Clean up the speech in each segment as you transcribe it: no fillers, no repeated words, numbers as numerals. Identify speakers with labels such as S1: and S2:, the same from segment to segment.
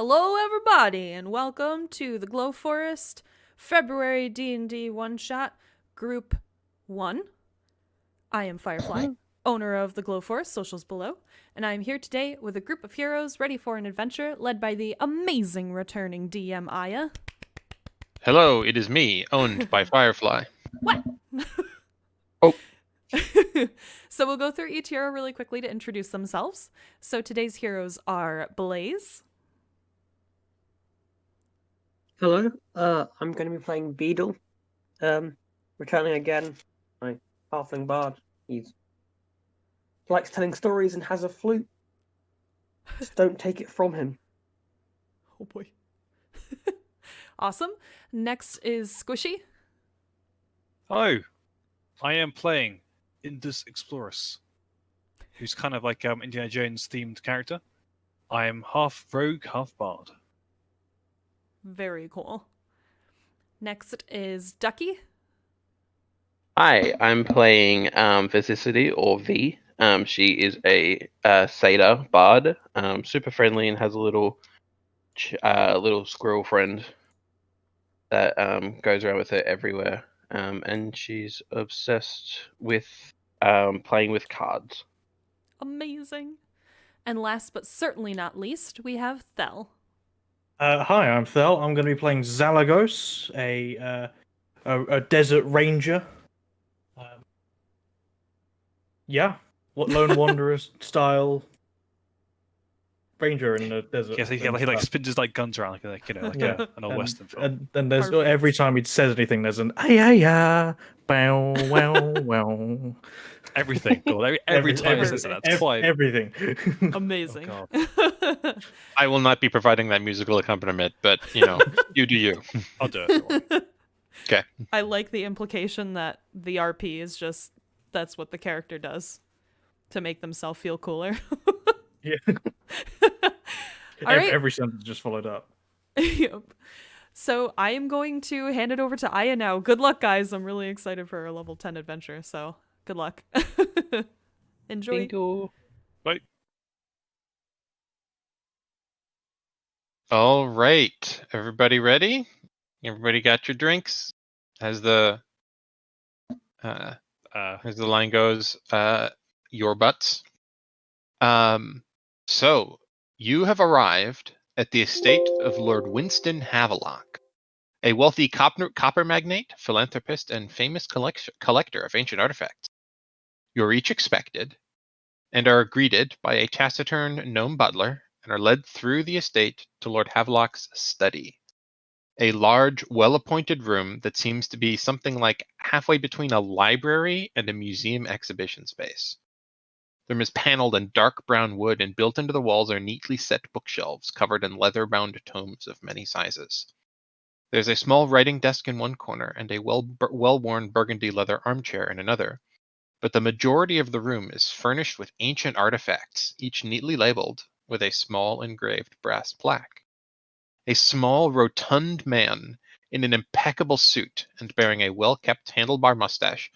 S1: Hello, everybody, and welcome to the Glow Forest February D&D one-shot Group 1. I am Firefly, owner of the Glow Forest, socials below, and I am here today with a group of heroes ready for an adventure led by the amazing returning DM Aya.
S2: Hello, it is me, owned by Firefly.
S1: What?
S2: Oh.
S1: So we'll go through each hero really quickly to introduce themselves. So today's heroes are Blaze.
S3: Hello, I'm going to be playing Beedle. Returning again, my halfling bard. He likes telling stories and has a flute. Just don't take it from him.
S1: Oh boy. Awesome. Next is Squishy.
S4: Hello, I am playing Indus Explorus, who's kind of like Indiana Jones themed character. I am half rogue, half bard.
S1: Very cool. Next is Ducky.
S5: Hi, I'm playing Visicity, or V. She is a satyr bard, super friendly, and has a little squirrel friend that goes around with her everywhere. And she's obsessed with playing with cards.
S1: Amazing. And last but certainly not least, we have Thel.
S6: Hi, I'm Thel. I'm going to be playing Zalagos, a desert ranger. What Lone Wanderer style ranger in the desert.
S4: Yes, he like spins his like guns around like an old western film.
S6: And there's
S1: Perfect.
S6: every time he says anything, there's an ay bow wow wow.
S4: Everything. God, every time he says that, that's quite
S6: everything.
S1: Amazing.
S4: Oh,
S2: I will not be providing that musical accompaniment, but you do you.
S4: I'll do it.
S2: Okay.
S1: I like the implication that the RP is just that's what the character does to make themselves feel cooler.
S6: Yeah.
S1: All right.
S6: Every sentence just followed up.
S1: Yep. So I am going to hand it over to Aya now. Good luck, guys. I'm really excited for our level 10 adventure, so good luck. Enjoy.
S5: Bingo.
S4: Right.
S2: All right, everybody ready? Everybody got your drinks? As the line goes, your butts. So you have arrived at the estate of Lord Winston Havelock, a wealthy copper magnate, philanthropist, and famous collector of ancient artifacts. You're each expected, and are greeted by a taciturn gnome butler, and are led through the estate to Lord Havelock's study, a large, well-appointed room that seems to be something like halfway between a library and a museum exhibition space. The room is paneled in dark brown wood, and built into the walls are neatly set bookshelves covered in leather-bound tomes of many sizes. There's a small writing desk in one corner and a well-worn burgundy leather armchair in another, but the majority of the room is furnished with ancient artifacts, each neatly labeled with a small engraved brass plaque. A small, rotund man in an impeccable suit and bearing a well-kept handlebar mustache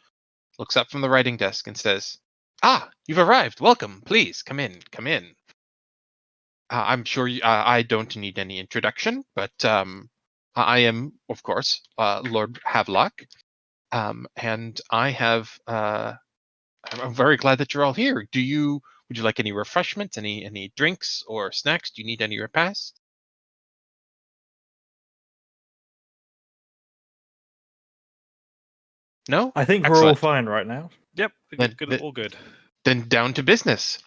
S2: looks up from the writing desk and says, "Ah, you've arrived. Welcome. Please, come in, come in. I'm sure I don't need any introduction, but I am, of course, Lord Havelock, and I have. I'm very glad that you're all here. Would you like any refreshments, any drinks or snacks? Do you need any repast?" No?
S6: I think we're all
S2: Excellent.
S6: fine right now.
S4: Yep, all good.
S2: Then down to business.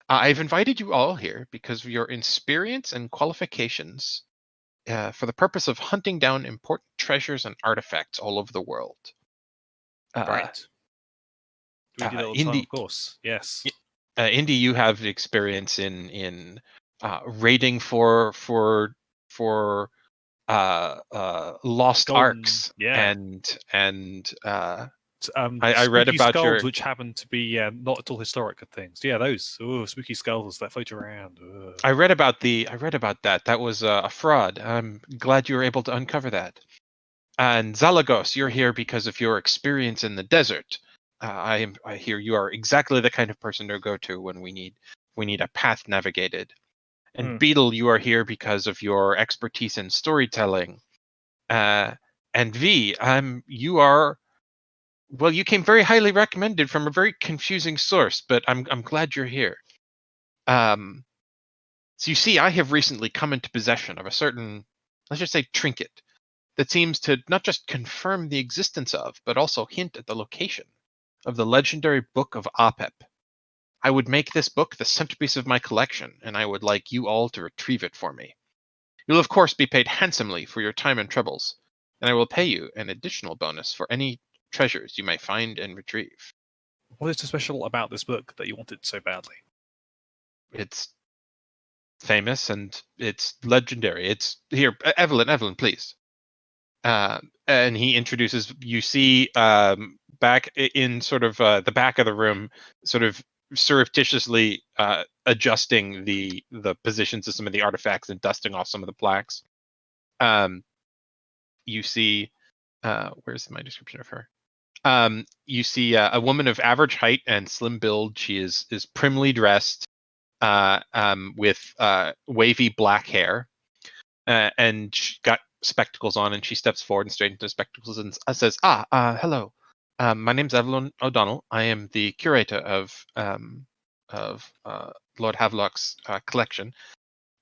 S2: I've invited you all here because of your experience and qualifications for the purpose of hunting down important treasures and artifacts all over the world.
S4: Right. We do that all the time, of course. Yes.
S2: Indy, you have experience in raiding for lost
S4: Golden,
S2: arcs,
S4: yeah.
S2: and
S4: I
S2: read about
S4: skulls,
S2: your
S4: which happen to be not at all historic things. Yeah, those spooky skulls that float around.
S2: I read about that. That was a fraud. I'm glad you were able to uncover that. And Zalagos, you're here because of your experience in the desert. I hear you are exactly the kind of person to go to when we need a path navigated. And Beetle, you are here because of your expertise in storytelling. And V, you came very highly recommended from a very confusing source, but I'm glad you're here. So you see, I have recently come into possession of a certain, let's just say, trinket that seems to not just confirm the existence of, but also hint at the location of the legendary Book of Apep. I would make this book the centerpiece of my collection, and I would like you all to retrieve it for me. You'll of course be paid handsomely for your time and troubles, and I will pay you an additional bonus for any treasures you may find and retrieve.
S4: What is so special about this book that you wanted so badly?
S2: It's famous and it's legendary. It's here, Evelyn, please. And he introduces. You see, back in sort of the back of the room, sort of surreptitiously adjusting the positions of some of the artifacts and dusting off some of the plaques. You see, where's my description of her? You see a woman of average height and slim build. She is primly dressed, with wavy black hair, and she got spectacles on, and she steps forward and straightens the spectacles and says, hello. My name's Evelyn O'Donnell. I am the curator of Lord Havelock's collection.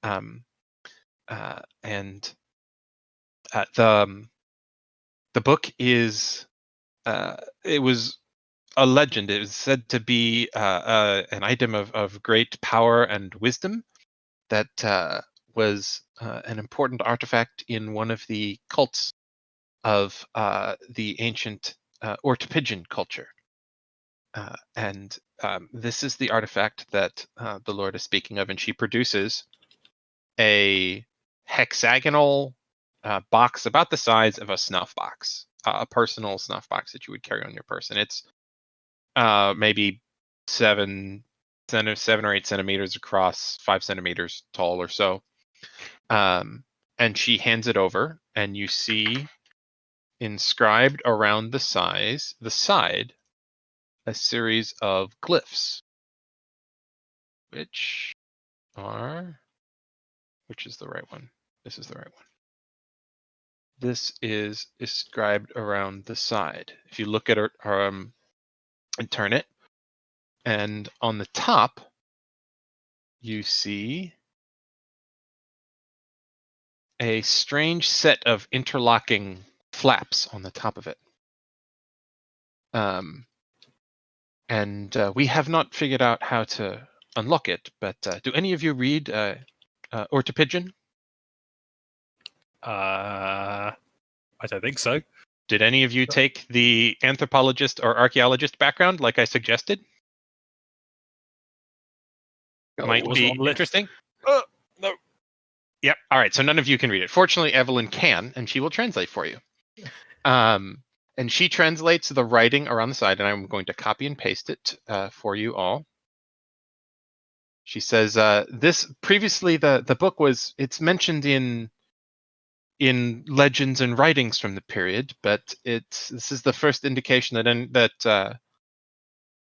S2: And the book is, it was a legend. It was said to be an item of great power and wisdom that was an important artifact in one of the cults of the ancient Ortopidgeon culture. And this is the artifact that the Lord is speaking of, and she produces a hexagonal box about the size of a snuff box, a personal snuff box that you would carry on your person. It's maybe 7 or 8 centimeters across, 5 centimeters tall or so. And she hands it over, and you see inscribed around the side, a series of glyphs, which is the right one? This is the right one. This is inscribed around the side. If you look at her, and turn it, and on the top, you see a strange set of interlocking flaps on the top of it. And we have not figured out how to unlock it, but do any of you read Ortopidgeon?
S4: I don't think so.
S2: Did any of you take the anthropologist or archaeologist background like I suggested? Might
S4: wasn't
S2: be
S4: on the list.
S2: interesting.
S4: No.
S2: Yep. All right. So none of you can read it. Fortunately, Evelyn can, and she will translate for you. And she translates the writing around the side, and I'm going to copy and paste it for you all. She says, "This previously the book it's mentioned in legends and writings from the period, but this is the first indication that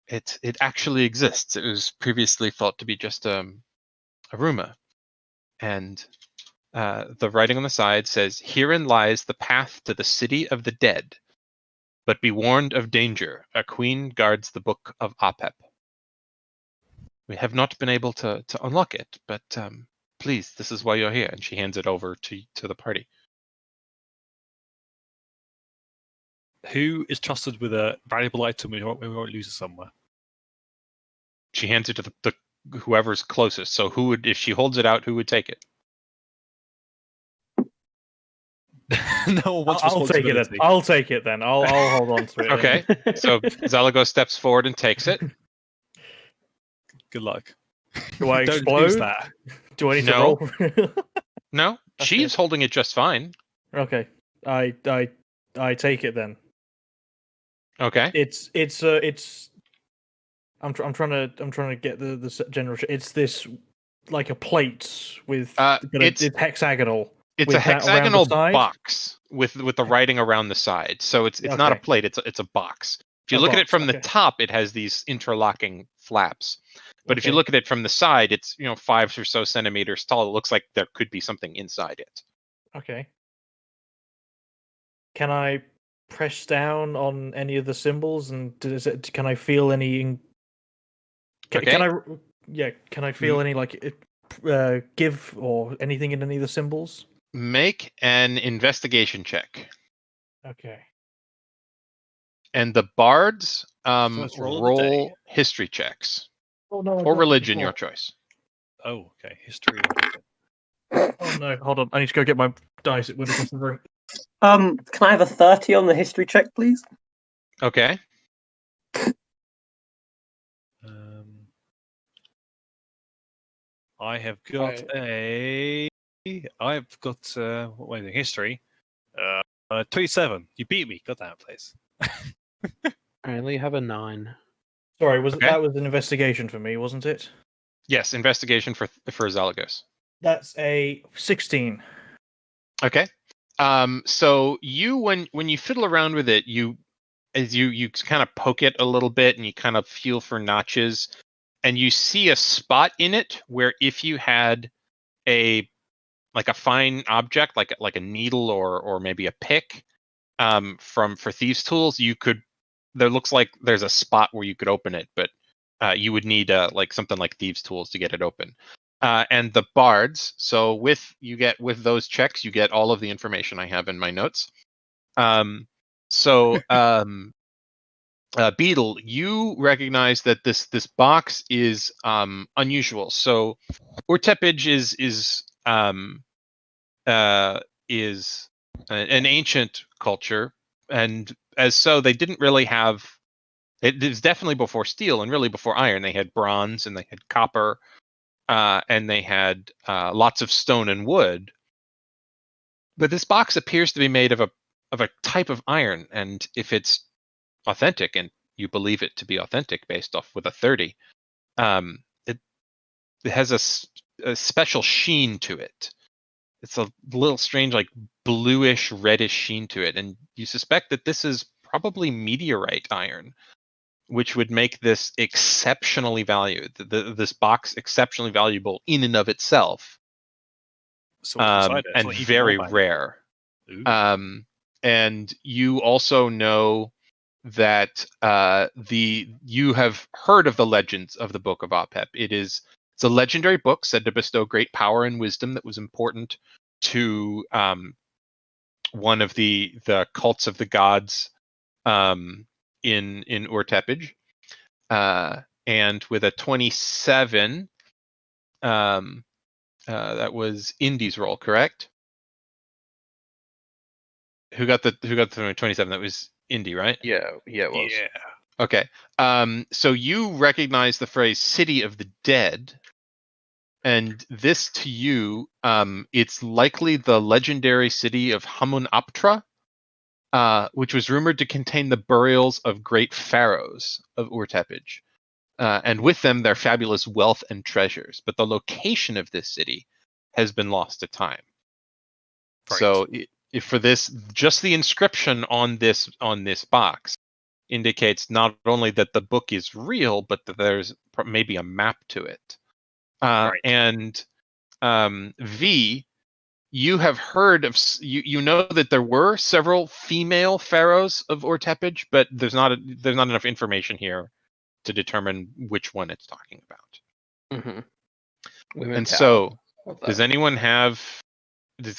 S2: it actually exists. It was previously thought to be just a rumor." And the writing on the side says, "Herein lies the path to the city of the dead. But be warned of danger. A queen guards the Book of Apep. We have not been able to unlock it, but please, this is why you're here." And she hands it over to the party.
S4: Who is trusted with a valuable item we won't lose it somewhere?
S2: She hands it to the whoever's closest. So who would, if she holds it out, who would take it?
S4: No one wants
S6: I'll take it then.
S4: responsibility.
S6: I'll take it then. I'll hold on to it.
S2: Okay. So Zalago steps forward and takes it.
S4: Good luck.
S6: Do I
S4: Don't
S6: explode?
S4: lose that.
S6: Do I need
S2: No.
S6: to roll?
S2: No,
S6: Okay.
S2: she's holding it just fine.
S6: Okay. I take it then.
S2: Okay.
S6: It's I'm trying to get the general. It's this like a plate with
S2: it's
S6: hexagonal.
S2: It's
S6: with
S2: a
S6: that around the
S2: hexagonal
S6: side?
S2: box with the writing around the side. So it's not a
S6: Okay.
S2: plate. It's a box. If you
S6: A
S2: look at it
S6: box,
S2: from the
S6: okay.
S2: top, it has these interlocking flaps. But if you
S6: Okay.
S2: look at it from the side, it's 5 or so centimeters tall. It looks like there could be something inside it.
S6: Okay. Can I press down on any of the symbols and can I feel any? Can I? Yeah. Can I feel any give or anything in any of the symbols?
S2: Make an investigation check.
S6: Okay.
S2: And the bards
S4: First roll of the day.
S2: roll history checks.
S6: Oh no!
S2: Or religion, your choice.
S4: Oh, okay. History. Or religion.
S6: Oh no! Hold on. I need to go get my dice. It went across the room.
S3: Can I have a 30 on the history check, please?
S2: Okay.
S4: I have got a. I've got what am I doing? History. 27. You beat me. Got that place.
S5: I only have a 9.
S6: Sorry,
S2: Okay.
S6: that was an investigation for me, wasn't it?
S2: Yes, investigation for Zalagos.
S6: That's a 16.
S2: Okay. So you when you fiddle around with it, you kind of poke it a little bit and you kind of feel for notches, and you see a spot in it where if you had a fine object like a needle or maybe a pick for thieves tools, there looks like there's a spot where you could open it, but you would need something like thieves tools to get it open. And the bards, so with those checks, you get all of the information I have in my notes. Beetle, you recognize that this box is unusual. So Urtepij is an ancient culture, and as so they didn't really have. It was definitely before steel and really before iron. They had bronze and they had copper, and they had lots of stone and wood. But this box appears to be made of a type of iron, and if it's authentic, and you believe it to be authentic based off with a 30, it has a special sheen to it. It's a little strange, like bluish, reddish sheen to it, and you suspect that this is probably meteorite iron, which would make this exceptionally valued. This box exceptionally valuable in and of itself,
S4: So what's inside it?
S2: and
S4: Something even
S2: very
S4: more valuable.
S2: rare. And you also know that you have heard of the legends of the Book of Apep. It's a legendary book said to bestow great power and wisdom that was important to one of the cults of the gods in Urtepij. And with a 27, that was Indy's roll, correct? Who got the 27? That was Indy, right?
S5: Yeah, it was.
S4: Yeah.
S2: Okay. So you recognize the phrase "City of the Dead," and this to you, it's likely the legendary city of Hamun-Aptra, which was rumored to contain the burials of great pharaohs of Urtepij, and with them their fabulous wealth and treasures. But the location of this city has been lost to time.
S4: Right.
S2: So, if for this, just the inscription on this box indicates not only that the book is real, but that there's maybe a map to it.
S4: Right.
S2: And V, you have heard of you know that there were several female pharaohs of Urtepij, but there's not enough information here to determine which one it's talking about.
S5: Mm-hmm.
S2: And so,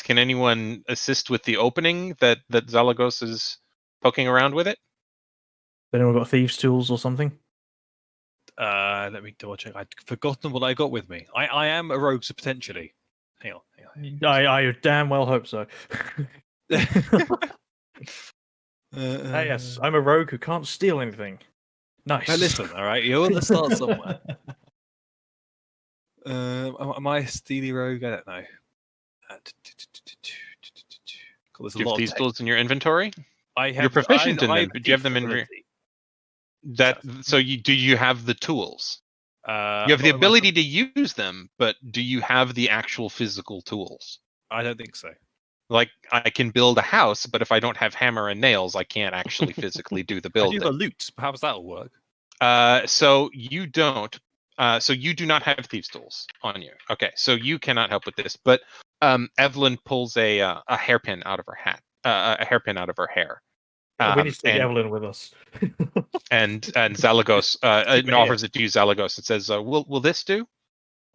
S2: can anyone assist with the opening that Zalagos is poking around with it?
S6: Anyone got thieves' tools or something?
S4: Let me double check. I'd forgotten what I got with me. I am a rogue, so potentially. Hang on.
S6: I damn well hope so. Yes, I'm a rogue who can't steal anything. Nice.
S4: Now listen, all right. You want to start somewhere. Am I a steely rogue? I don't know. There's a
S2: Do you
S4: lot
S2: have
S4: of
S2: these
S4: text.
S2: tools in your inventory?
S4: I have.
S2: You're proficient in
S4: I
S2: them, but do you have them in
S4: ability.
S2: do you have the tools? You have
S4: not
S2: the
S4: in my-
S2: ability to use them, but do you have the actual physical tools?
S4: I don't think so.
S2: Like, I can build a house, but if I don't have hammer and nails, I can't actually physically do the
S4: I do
S2: building.
S4: the loot. Perhaps that'll work.
S2: So you don't. So you do not have thieves' tools on you. Okay, so you cannot help with this. But Evelyn pulls a hairpin out of her hat, a hairpin out of her hair.
S6: We need to take
S2: and
S6: Evelyn with us.
S2: and Zalagos and
S6: Yeah.
S2: offers it to you, Zalagos. It says, "Will this do?"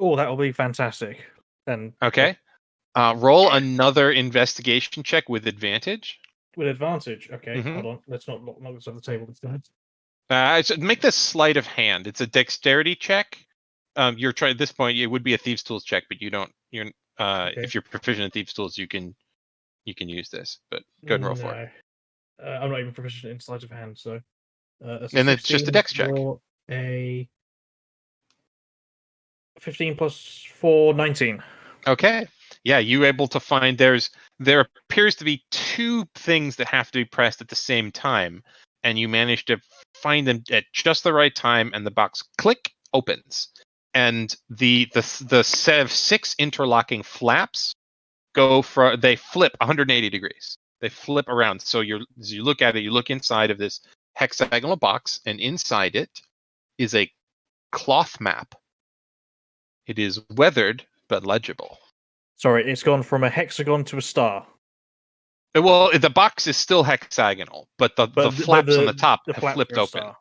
S6: Oh, that will be fantastic. And
S2: Okay. Roll another investigation check with advantage.
S6: with advantage. Okay,
S2: Mhm.
S6: hold on. Let's not knock this off the table instead.
S2: Make this sleight of hand. It's a dexterity check. You're trying at this point. It would be a thieves' tools check, but you don't. You're
S6: Okay.
S2: if you're proficient in thieves' tools, you can use this. But go ahead and roll for it.
S6: No. I'm not even proficient in sleight of hand, so that's
S2: And it's just a
S6: 16
S2: dex check.
S6: for a 15 plus 4, 19.
S2: Okay. Yeah, you're able to find there appears to be two things that have to be pressed at the same time, and you manage to find them at just the right time, and the box click opens, and the set of 6 interlocking flaps they flip 180 degrees. They flip around. So as you look at it, you look inside of this hexagonal box, and inside it is a cloth map. It is weathered but legible.
S6: Sorry, it's gone from a hexagon to a star.
S2: Well, the box is still hexagonal, but the flaps on the top have
S6: flaps
S2: flipped
S6: are a
S2: open.
S6: star.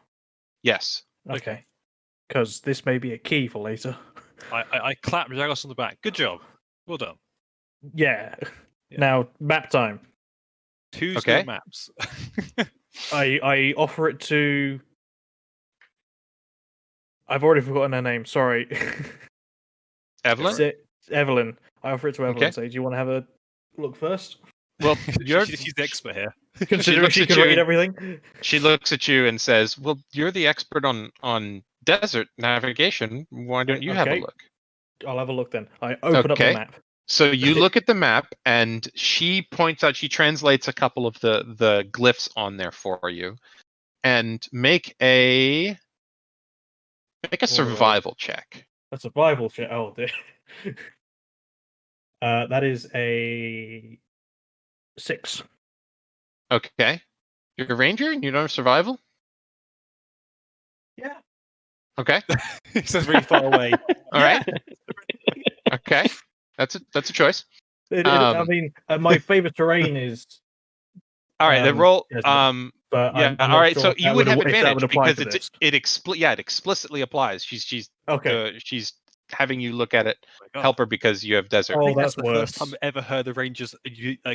S2: Yes.
S6: Okay. Because this may be a key for later.
S4: I clap Zalagos on the back. Good job. Well done.
S6: Yeah.
S4: Yeah.
S6: Now, map time.
S4: 2
S2: Okay.
S4: good maps.
S6: I offer it to. I've already forgotten her name. Sorry.
S2: Evelyn?
S6: Evelyn. I offer it to Evelyn.
S2: Okay.
S6: Say, do you want to have a look first?
S2: Well,
S4: she's the expert here.
S6: Considering
S2: looks
S6: she
S2: at
S6: can
S2: you
S6: read
S2: and-
S6: everything.
S2: She looks at you and says, "Well, you're the expert on desert navigation. Why don't you have a
S6: Okay.
S2: look?"
S6: I'll have a look then. I open up the
S2: Okay.
S6: map.
S2: So you look at the map, and she points out, she translates a couple of the glyphs on there for you, and make a survival check.
S6: A survival check. Oh, dear. That is a 6.
S2: Okay. You're a ranger and you don't have survival?
S6: Yeah.
S2: Okay.
S4: It says really far away.
S2: All right. Okay. That's a choice.
S6: I mean, my favorite terrain is.
S2: All right, then
S6: Um,
S2: roll.
S6: yes,
S2: Yeah.
S6: but I'm not
S2: All right.
S6: sure
S2: So
S6: if
S2: you
S6: that
S2: would have
S6: if that
S2: advantage
S6: would apply
S2: because
S6: to this.
S2: it explicitly applies. She's
S6: Okay.
S2: she's having you look at it.
S4: Oh my God.
S2: Help her because you have desert.
S6: Oh,
S4: I think
S6: that's
S4: the first
S6: worse.
S4: time I ever heard the Rangers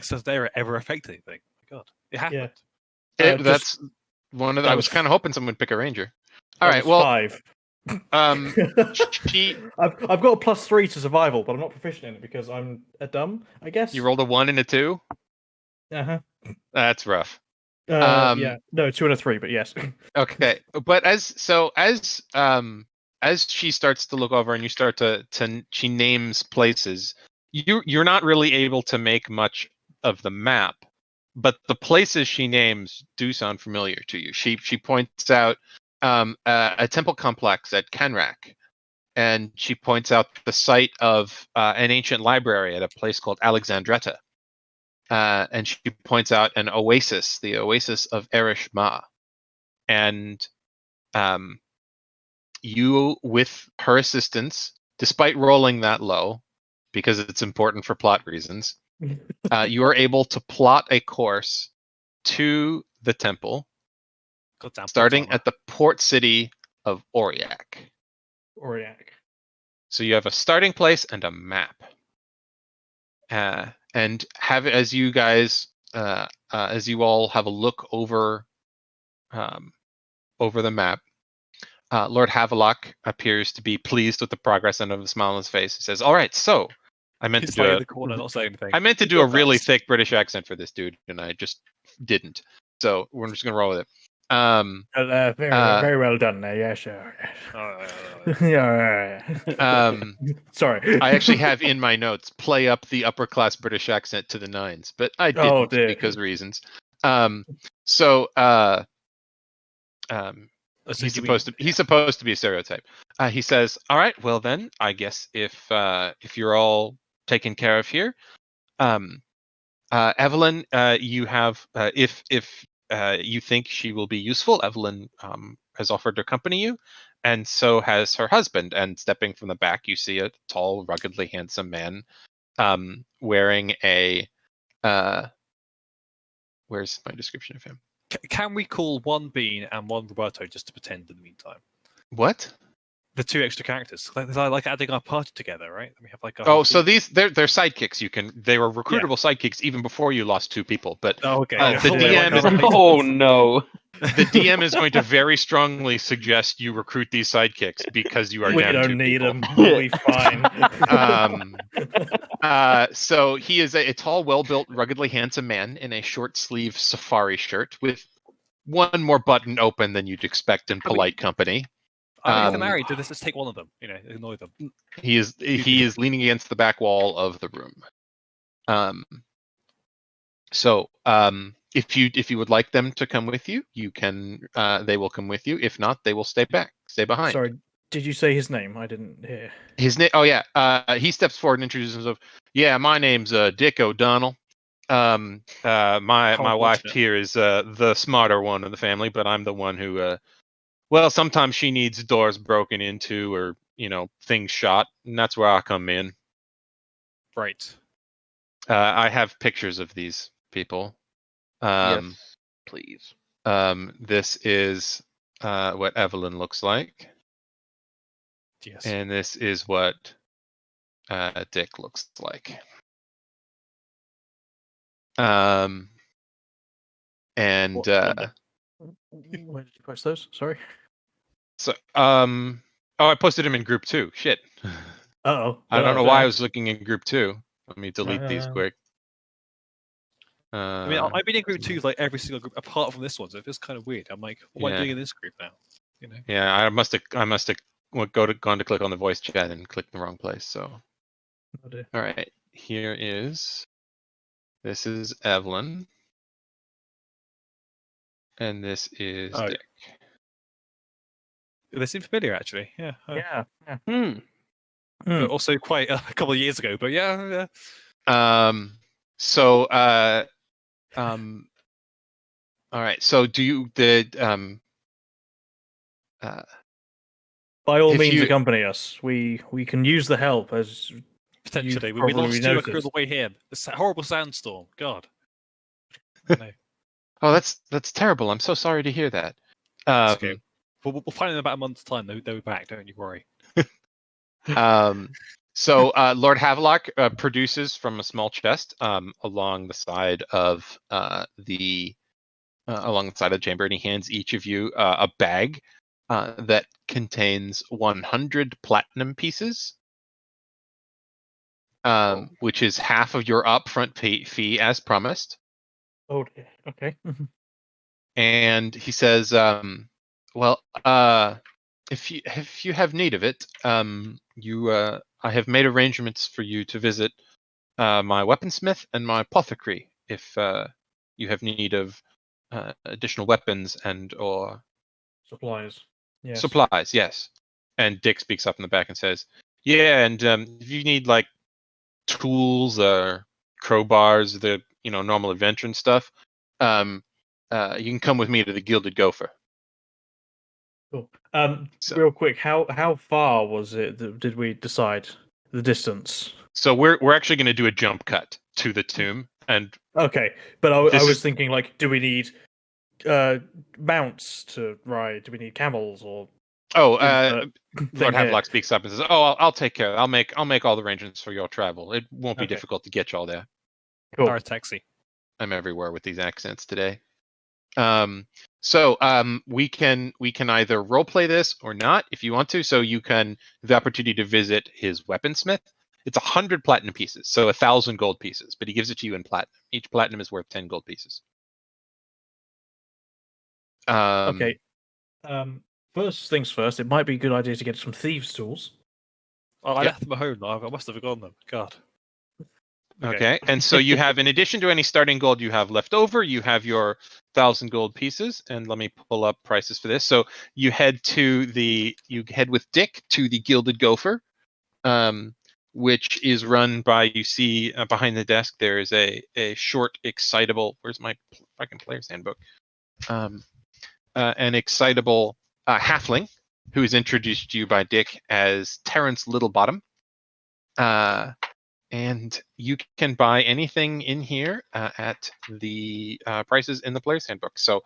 S4: says they ever affect anything. My God, it happened.
S2: That's one of the.
S6: that
S2: I was
S6: was-
S2: kind of hoping someone would pick a ranger. All
S6: That
S2: right.
S6: was
S2: Well,
S6: 5.
S2: she
S6: I've got a +3 to survival, but I'm not proficient in it because I'm a dumb, I guess.
S2: you rolled a 1 and a 2.
S6: Uh-huh.
S2: That's rough.
S6: Yeah. No, 2 and a 3, but yes.
S2: Okay, but as she starts to look over and you start to she names places, you're not really able to make much of the map, but the places she names do sound familiar to you. She points out a temple complex at Kenrak, and she points out the site of an ancient library at a place called Alexandretta. And she points out an oasis, the oasis of Erish Ma. And you, with her assistance, despite rolling that low, because it's important for plot reasons, you are able to plot a course to the temple,
S4: Goddamn
S2: starting
S4: plot
S2: at the port city of Auriak.
S6: Auriak.
S2: So you have a starting place and a map. And have it as you guys, as you all have a look over the map, Lord Havelock appears to be pleased with the progress and of a smile on his face. He says, "All right, so I meant
S4: He's
S2: to do
S4: like in
S2: a
S4: the corner, not saying anything.
S2: I meant to do a really thick British accent for this dude, and I just didn't. So we're just gonna roll with it.
S6: Very well done there. Yeah, sure. Yeah. Sorry.
S2: I actually have in my notes play up the upper class British accent to the nines, but I didn't
S6: dear.
S2: because reasons. He's supposed to be a stereotype. He says, "All right, well then, I guess if you're all taken care of here, Evelyn, you have if you think she will be useful, Evelyn has offered to accompany you, and so has her husband. And stepping from the back, you see a tall, ruggedly handsome man wearing a. Where's my description of him?
S4: Can we call one Bean and one Roberto just to pretend in the meantime?
S2: What?
S4: The 2 extra characters. They're like adding our party together, right? We have like a
S2: Oh,
S4: whole
S2: so
S4: team.
S2: they're sidekicks. They were recruitable sidekicks even before you lost 2 people. But
S4: Oh, okay.
S2: the
S4: yeah.
S2: DM is
S5: Oh no!
S2: the DM is going to very strongly suggest you recruit these sidekicks because you are
S6: We
S2: down 2
S6: don't need
S2: people.
S6: them. We'll be fine.
S2: So he is a tall, well-built, ruggedly handsome man in a short-sleeve safari shirt with one more button open than you'd expect in polite company.
S4: I mean, if they're married, let's just take one of them. Annoy them.
S2: He is leaning against the back wall of the room. If you would like them to come with you, you can. They will come with you. If not, they will stay behind.
S6: Sorry, did you say his name? I didn't hear.
S2: His name. Oh yeah. He steps forward and introduces himself. Yeah, my name's Dick O'Donnell. My wife here is the smarter one of the family, but I'm the one who. Well, sometimes she needs doors broken into or things shot, and that's where I come in.
S4: Right.
S2: I have pictures of these people.
S5: Yes, please.
S2: This is what Evelyn looks like.
S4: Yes.
S2: And this is what Dick looks like.
S6: Where did you post those? Sorry.
S2: So I posted him in group 2. Shit.
S6: Uh-oh.
S2: I don't know why I was looking in group 2. Let me delete these quick.
S4: I mean, I've been in group 2 like every single group apart from this one, so it feels kind of weird. I'm like, what am I doing in this group now?
S2: Yeah, I must have gone to click on the voice chat and clicked the wrong place. So, all right, this is Evelyn, and this is Dick.
S4: They seem familiar, actually. Yeah.
S6: Yeah.
S4: But also quite a couple of years ago, but yeah.
S2: All right. So do you
S6: by all means accompany us. We can use the help as
S4: potentially. We lost 2 on the way here. This horrible sandstorm. God. No.
S2: Oh, that's terrible. I'm so sorry to hear that.
S4: Okay. We'll find in about a month's time. They'll be back. Don't you worry.
S2: So Lord Havelock produces from a small chest along the side of the chamber, and he hands each of you a bag that contains 100 platinum pieces, which is half of your upfront fee as promised.
S6: Oh, okay.
S2: And he says, "Well, if you have need of it, I have made arrangements for you to visit my weaponsmith and my apothecary if you have need of additional weapons and or
S6: supplies. Yes.
S2: Supplies, yes." And Dick speaks up in the back and says, "Yeah, and if you need like tools or crowbars, the normal adventure and stuff, you can come with me to the Gilded Gopher."
S6: Cool. Real quick, how far was it? Did we decide the distance?
S2: So we're actually going to do a jump cut to the tomb, and
S6: okay. But I was thinking, like, do we need mounts to ride? Do we need camels or?
S2: Lord Havelock speaks up and says, "Oh, I'll take care. I'll make all the arrangements for your travel. It won't be difficult to get y'all there."
S6: Cool.
S4: Or a taxi.
S2: I'm everywhere with these accents today. So we can either role play this or not if you want to. So you can have the opportunity to visit his weaponsmith. It's 100 platinum pieces, so 1,000 gold pieces, but he gives it to you in platinum. Each platinum is worth 10 gold pieces.
S6: Okay. First things first, it might be a good idea to get some thieves' tools.
S4: Oh, I left them at home. I must have forgotten them. God.
S2: Okay. And so you have, in addition to any starting gold you have left over, you have your 1,000 gold pieces. And let me pull up prices for this. So you head with Dick to the Gilded Gopher, which is run by, you see behind the desk, there is a short, excitable, where's my fucking player's handbook? An excitable halfling who is introduced to you by Dick as Terrence Littlebottom. And you can buy anything in here at the prices in the player's handbook. So,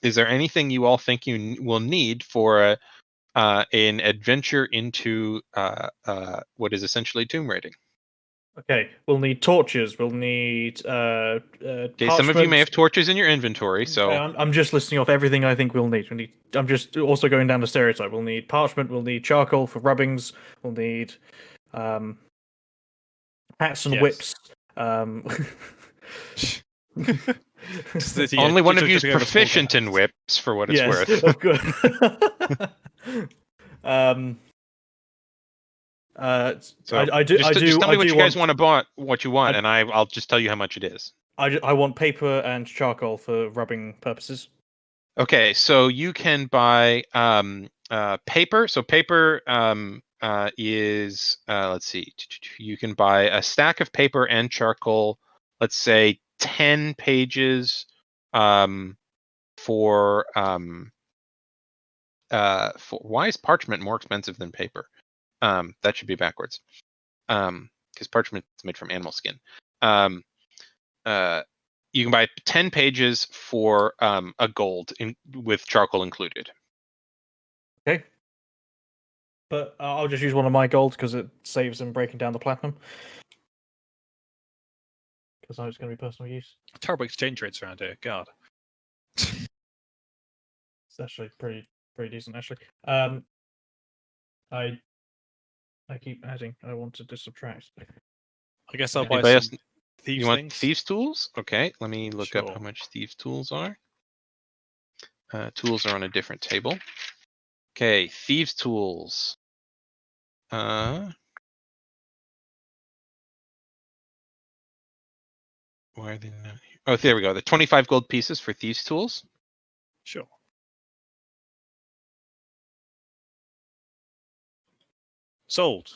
S2: is there anything you all think you will need for an adventure into what is essentially tomb raiding?
S6: Okay, we'll need torches. We'll need
S2: Okay, some of you may have torches in your inventory, so
S6: I'm just listing off everything I think we'll need. I'm just also going down the stereotype. We'll need parchment. We'll need charcoal for rubbings. We'll need hats and
S4: Yes.
S6: whips.
S2: only one of you is proficient in whips, for what it's worth.
S6: Of course.
S2: So
S6: I do.
S2: just tell me what you guys
S6: want.
S2: what you want, and I'll just tell you how much it is.
S6: I want paper and charcoal for rubbing purposes.
S2: Okay, so you can buy paper. So paper is let's see, you can buy a stack of paper and charcoal. Let's say 10 pages for why is parchment more expensive than paper? That should be backwards. Because parchment is made from animal skin. You can buy 10 pages for a gold with charcoal included.
S6: Okay. But I'll just use one of my gold because it saves them breaking down the platinum. Because I know it's going to be personal use.
S4: Terrible exchange rates around here. God.
S6: It's actually pretty decent, actually. I keep adding. I wanted to subtract.
S4: I guess I'll
S2: Anybody
S4: buy
S2: else?
S4: some thieves
S2: You want
S4: things.
S2: thieves tools? Okay, let me look up
S4: Sure.
S2: how much thieves tools are. Tools are on a different table. Okay, thieves tools. Why are they not here? Oh, there we go. The 25 gold pieces for thieves tools.
S4: Sure. Sold.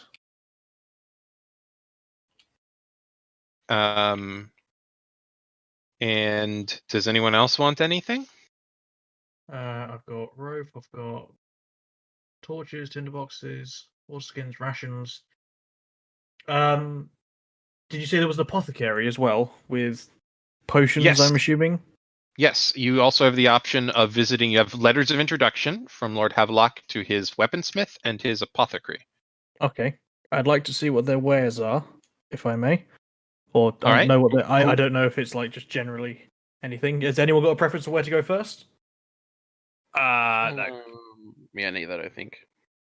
S2: And does anyone else want anything?
S6: I've got rope. I've got torches, tinderboxes, horse skins, rations. Did you say there was an apothecary as well with potions?
S2: Yes.
S6: I'm assuming.
S2: Yes, you also have the option of visiting. You have letters of introduction from Lord Havelock to his weaponsmith and his apothecary.
S6: Okay, I'd like to see what their wares are, if I may. Or
S2: All right.
S6: know what I don't know if it's like just generally anything. Has anyone got a preference for where to go first?
S4: No.
S5: Yeah, neither, I think.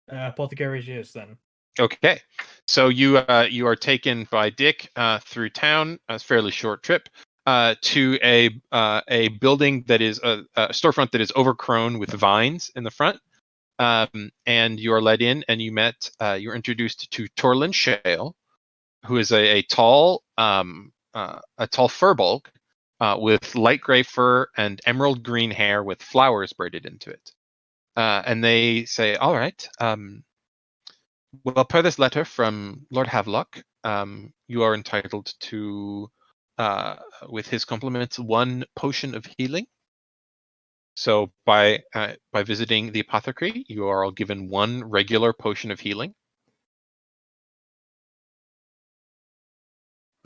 S6: Apothecary's yes, then.
S2: Okay, so you are taken by Dick through town, a fairly short trip, to a building that is a storefront that is overgrown with vines in the front, and you are led in, and you're introduced to Torlin Shale, who is a tall furbolg with light gray fur and emerald green hair with flowers braided into it, and they say, "All right. Well, per this letter from Lord Havelock, you are entitled to, with his compliments, 1 potion of healing. So by visiting the apothecary, you are all given 1 regular potion of healing.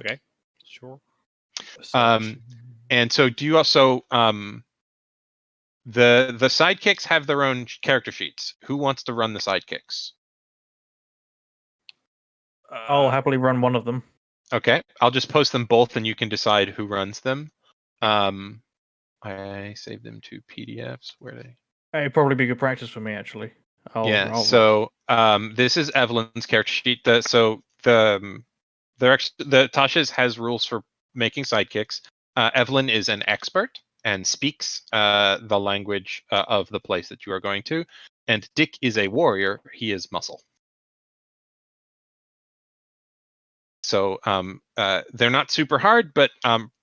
S4: Okay. Sure.
S2: And so do you also the sidekicks have their own character sheets. Who wants to run the sidekicks?
S6: I'll happily run one of them.
S2: Okay, I'll just post them both, and you can decide who runs them. I saved them to PDFs. Where are they?
S6: It'd probably be good practice for me, actually.
S2: So this is Evelyn's character sheet. The Tasha's has rules for making sidekicks. Evelyn is an expert and speaks the language of the place that you are going to, and Dick is a warrior. He is muscle. So they're not super hard, but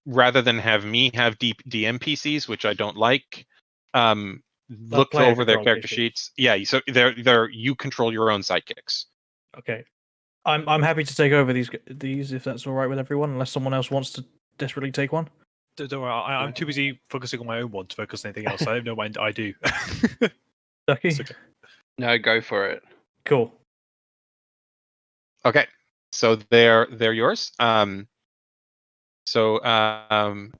S2: rather than have me have deep DM PCs, which I don't like, look over their character sheets. Yeah, so they're you control your own sidekicks.
S6: Okay, I'm happy to take over these if that's all right with everyone, unless someone else wants to desperately take one.
S4: Don't worry, I'm too busy focusing on my own one to focus on anything else. I have no mind. I do.
S6: Ducky.
S4: It's okay.
S5: No, go for it.
S6: Cool.
S2: Okay, so they're yours.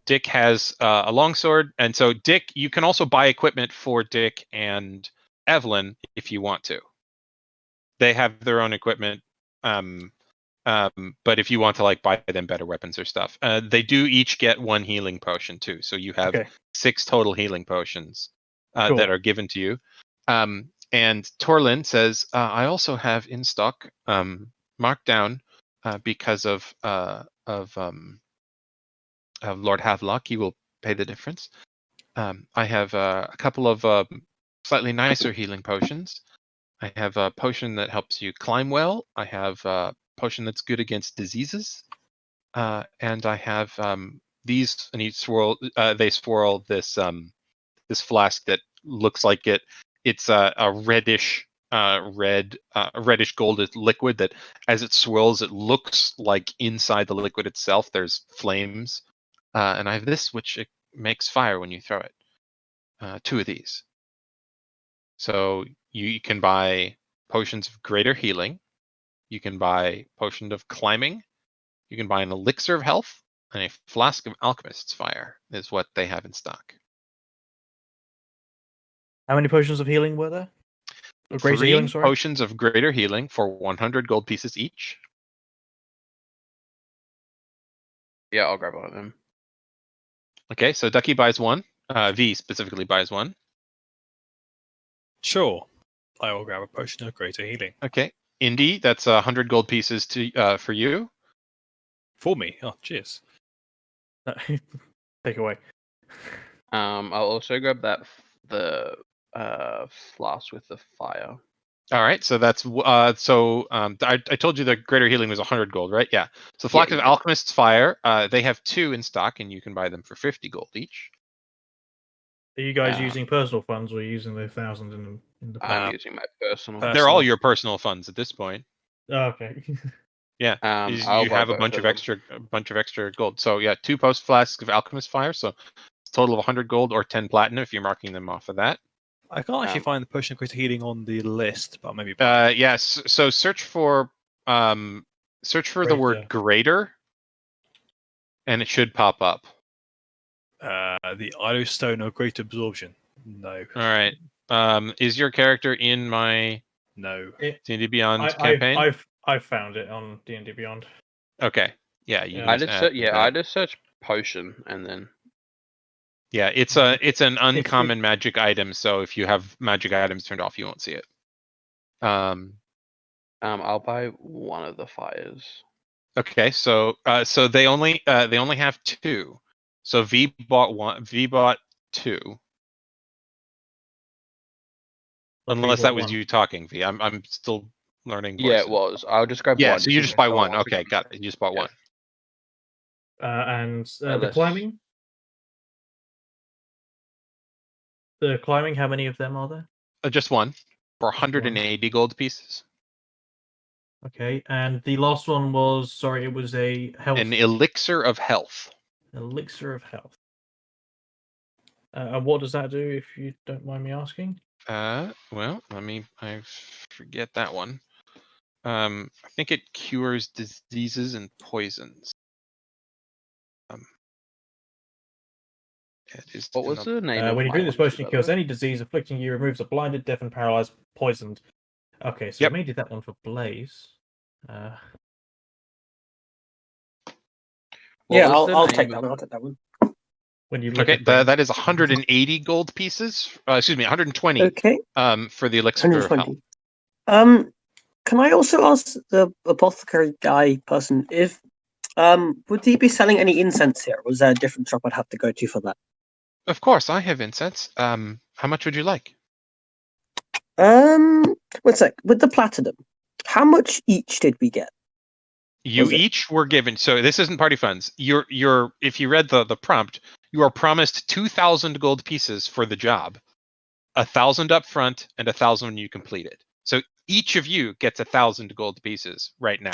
S2: Dick has a longsword, and so Dick, you can also buy equipment for Dick and Evelyn if you want to. They have their own equipment, but if you want to like buy them better weapons or stuff, they do each get 1 healing potion too. So you have
S6: Okay.
S2: 6 total healing potions
S6: Cool.
S2: that are given to you. And Torlin says, I also have in stock marked down because of Lord Havelock. He will pay the difference. I have a couple of slightly nicer healing potions. I have a potion that helps you climb well. I have a potion that's good against diseases. And I have these, and they swirl this this flask that looks like it's a reddish reddish gold liquid that, as it swirls, it looks like inside the liquid itself there's flames. And I have this, which it makes fire when you throw it. 2 of these. So you can buy potions of greater healing. You can buy potion of climbing. You can buy an elixir of health, and a flask of alchemist's fire is what they have in stock.
S6: How many potions of healing were there? Or greater
S2: 3
S6: healing, sorry.
S2: potions of greater healing for 100 gold pieces each.
S5: Yeah, I'll grab one of them.
S2: Okay, so Ducky buys 1. V specifically buys 1.
S4: Sure. I will grab a potion of greater healing.
S2: Okay, Indy, that's 100 gold pieces to for you.
S4: For me. Oh, cheers.
S6: Take away.
S5: I'll also grab the flask with the fire.
S2: All right, so that's I told you the greater healing was 100 gold, right? Yeah. So flask of
S5: Yeah.
S2: alchemist's fire, they have 2 in stock, and you can buy them for 50 gold each.
S6: Are you guys
S5: Um,
S6: using personal funds or using the 1,000 in the
S5: I'm using my personal.
S2: They're all your personal funds at this point.
S6: Oh, okay.
S2: Yeah,
S5: I'll
S2: you
S5: buy
S2: have a
S5: both
S2: bunch
S5: of
S2: of
S5: them.
S2: extra gold. So yeah, 2 post flasks of alchemist fire. So it's a total of 100 gold or 10 platinum if you're marking them off of that.
S4: I can't actually find the potion of greater healing on the list, but maybe.
S2: Yes. So search for the word greater, and it should pop up.
S4: The Idle Stone of Great Absorption. No.
S2: All right. Is your character in my
S4: No.
S2: D&D Beyond campaign?
S6: I've found it on D&D Beyond.
S2: Okay. Yeah.
S6: Yeah.
S5: I just searched potion and then.
S2: Yeah, it's an uncommon magic item. So if you have magic items turned off, you won't see it.
S5: I'll buy one of the fires.
S2: Okay, so they only have 2. So V bought 1. V bought 2. Unless that was you talking, V. I'm still learning voices.
S5: Yeah, it was. I'll just grab one.
S2: Yeah, so you just buy 1. Okay, got it. You just bought 1.
S6: And the climbing? The climbing, how many of them are there?
S2: Just 1 for 180 gold pieces.
S6: Okay, and the last one was, sorry, it was a health.
S2: An elixir of health.
S6: Elixir of health. And what does that do, if you don't mind me asking?
S2: Well, I forget that one. I think it cures diseases and poisons.
S5: What was the name?
S6: When you drink this potion, it cures any disease afflicting you, removes a blinded, deafened, paralyzed, poisoned. Okay, so maybe that one for Blaze.
S3: Yeah, I'll take that one. I'll take that one.
S6: When you look
S2: at that is 180 gold pieces. Excuse me, 120.
S3: Okay.
S2: For the elixir of
S3: health. Can I also ask the apothecary guy person if would he be selling any incense here? Or was there a different shop I'd have to go to for that?
S2: Of course, I have incense. How much would you like?
S3: 1 sec. With the platinum, how much each did we get?
S2: You each were given. So this isn't party funds. You're if you read the prompt, you are promised 2,000 gold pieces for the job, 1,000 up front and 1,000 when you complete it. So each of you gets 1,000 gold pieces right now.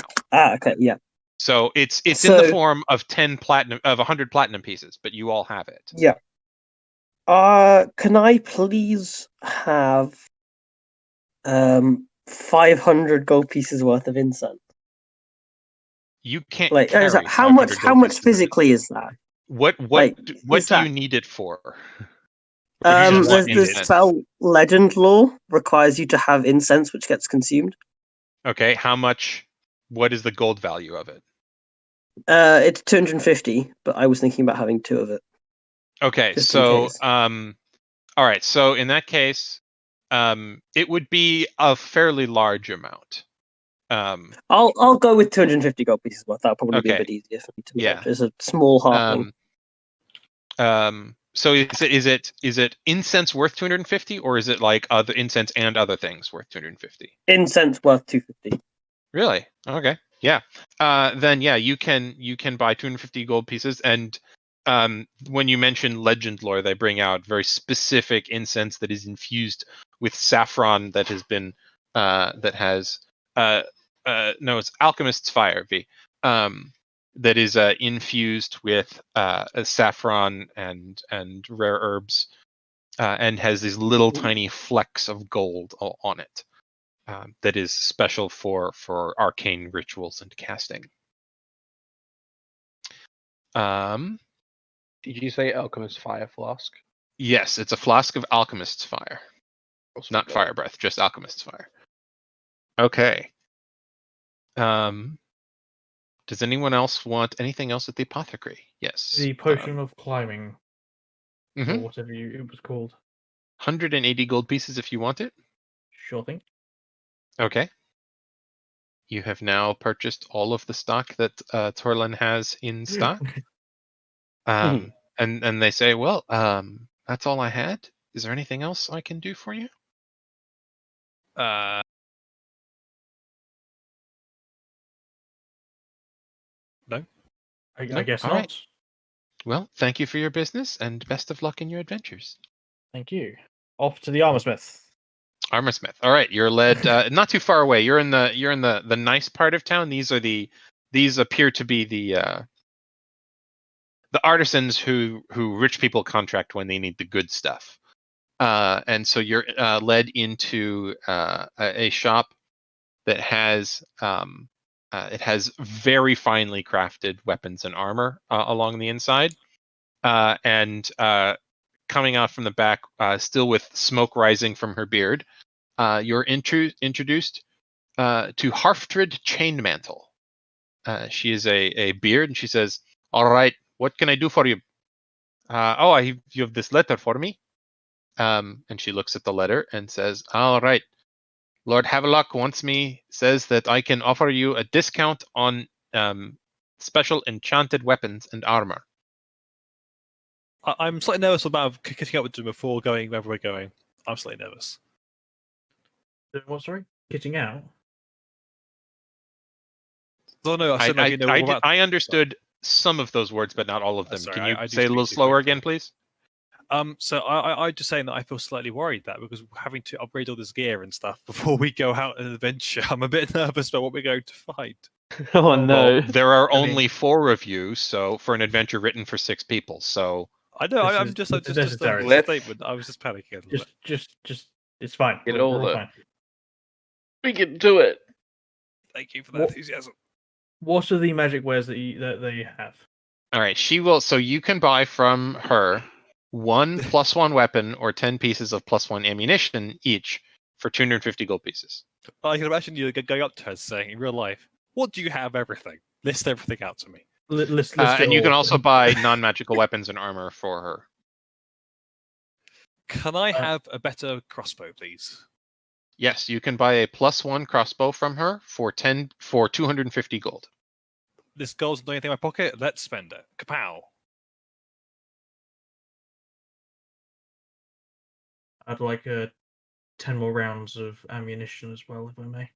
S3: Okay, yeah.
S2: So it's in the form of 100 platinum pieces, but you all have it.
S3: Yeah. Can I please have 500 gold pieces worth of incense.
S2: You can't
S3: Like,
S2: carry
S3: how
S2: 500
S3: much? How
S2: gold
S3: much
S2: pieces of it.
S3: physically is that?
S2: What
S3: Like,
S2: what
S3: is
S2: do you
S3: that-
S2: need it for? Or do you just
S3: There's
S2: want
S3: the
S2: incense?
S3: spell Legend Lore requires you to have incense, which gets consumed.
S2: Okay, how much? What is the gold value of it?
S3: It's 250, but I was thinking about having 2 of it.
S2: Okay,
S3: Just in
S2: so
S3: case.
S2: all right, so in that case, it would be a fairly large amount.
S3: I'll go with 250 gold pieces worth. That'll probably be a
S2: Okay.
S3: bit easier for me to
S2: Yeah.
S3: manage. It's a small halfling.
S2: So is it incense worth 250, or is it like other incense and other things worth 250?
S3: Incense worth 250.
S2: Really? Okay. Yeah. Then yeah, you can buy 250 gold pieces, and when you mention Legend Lore, they bring out very specific incense that is infused with saffron that has been no, it's Alchemist's Fire V. That is infused with saffron and rare herbs, and has these little tiny flecks of gold on it. That is special for arcane rituals and casting.
S5: Did you say Alchemist Fire Flask?
S2: Yes, it's a flask of Alchemist's Fire, not Fire Breath, just Alchemist's Fire. Okay. Does anyone else want anything else at the apothecary? Yes.
S6: The potion of climbing, or
S2: Mhm.
S6: whatever it was called.
S2: 180 gold pieces if you want it.
S6: Sure thing.
S2: Okay. You have now purchased all of the stock that Torlin has in stock. And they say, well, that's all I had. Is there anything else I can do for you?
S4: No.
S6: I guess
S2: All
S6: not.
S2: right. Well, thank you for your business, and best of luck in your adventures.
S6: Thank you. Off to the armorsmith.
S2: Armorsmith. All right, you're led not too far away. You're in the nice part of town. These appear to be the artisans who rich people contract when they need the good stuff. And so you're led into a shop that has it has very finely crafted weapons and armor along the inside, and coming out from the back, still with smoke rising from her beard, you're introduced to Harftrid Chainmantle. She is a beard, and she says, "All right, what can I do for you?" You have this letter for me. And she looks at the letter and says, "All right, Lord Havelock says that I can offer you a discount on special enchanted weapons and armor."
S4: I'm slightly nervous about kicking up with them before going wherever we're going. I'm slightly nervous.
S6: What, sorry? Kitting out?
S4: Oh, no, I said like, what about...
S2: I understood some of those words, but not all of them.
S4: Sorry,
S2: Can you
S4: I do
S2: say a little
S4: speak too
S2: slower
S4: quickly.
S2: again, please?
S4: So I just saying that I feel slightly worried that because having to upgrade all this gear and stuff before we go out on an adventure, I'm a bit nervous about what we're going to find.
S5: Oh no!
S2: Well, there are
S6: I mean-
S2: only 4 of you, so for an adventure written for 6 people, so
S4: I know.
S6: This
S4: I'm
S6: is-
S4: just
S6: this is
S4: a
S6: necessary.
S4: statement. I was just panicking a little bit.
S6: Just, it's fine.
S5: Get
S6: We're all
S5: over it.
S6: fine.
S5: We can do it.
S4: Thank you for the
S6: What-
S4: enthusiasm.
S6: What are the magic wares that they have?
S2: all right, she will. So you can buy from her 1 +1 weapon or 10 pieces of +1 ammunition each for 250 gold pieces.
S4: I can imagine you going up to her saying, in real life, "What do you have? Everything. List everything out to me."
S6: List
S2: And
S6: it
S2: you can
S6: all.
S2: also buy non-magical weapons and armor for her.
S4: Can I have a better crossbow, please?
S2: Yes, you can buy a +1 crossbow from her for 250 gold.
S4: This gold's not anything in my pocket. Let's spend it. Kapow!
S6: I'd like 10 more rounds of ammunition as well, if I may.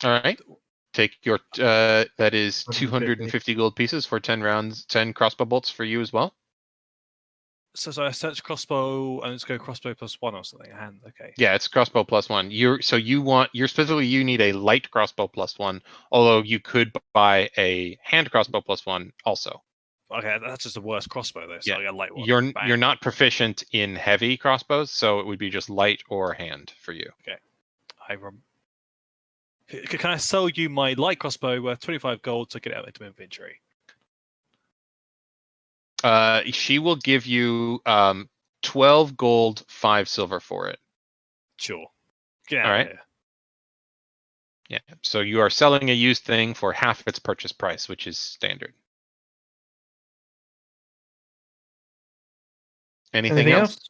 S2: All right. Take your that is
S6: 150.
S2: 250 gold pieces for 10 rounds, 10 crossbow bolts for you as well.
S4: So I search crossbow and let's go crossbow +1 or something. And okay.
S2: Yeah, it's crossbow +1. You need a light crossbow +1, although you could buy a hand crossbow +1 also.
S4: Okay, that's just the worst crossbow though. So
S2: Yeah,
S4: I get a light one.
S2: You're
S4: Bang.
S2: not proficient in heavy crossbows, so it would be just light or hand for you.
S4: Can I sell you my light crossbow worth 25 gold to get it out into my inventory?
S2: She will give you 12 gold, 5 silver for it.
S4: Sure. Get out
S2: All
S4: of
S2: right.
S4: here.
S2: Yeah. So you are selling a used thing for half its purchase price, which is standard. Anything else?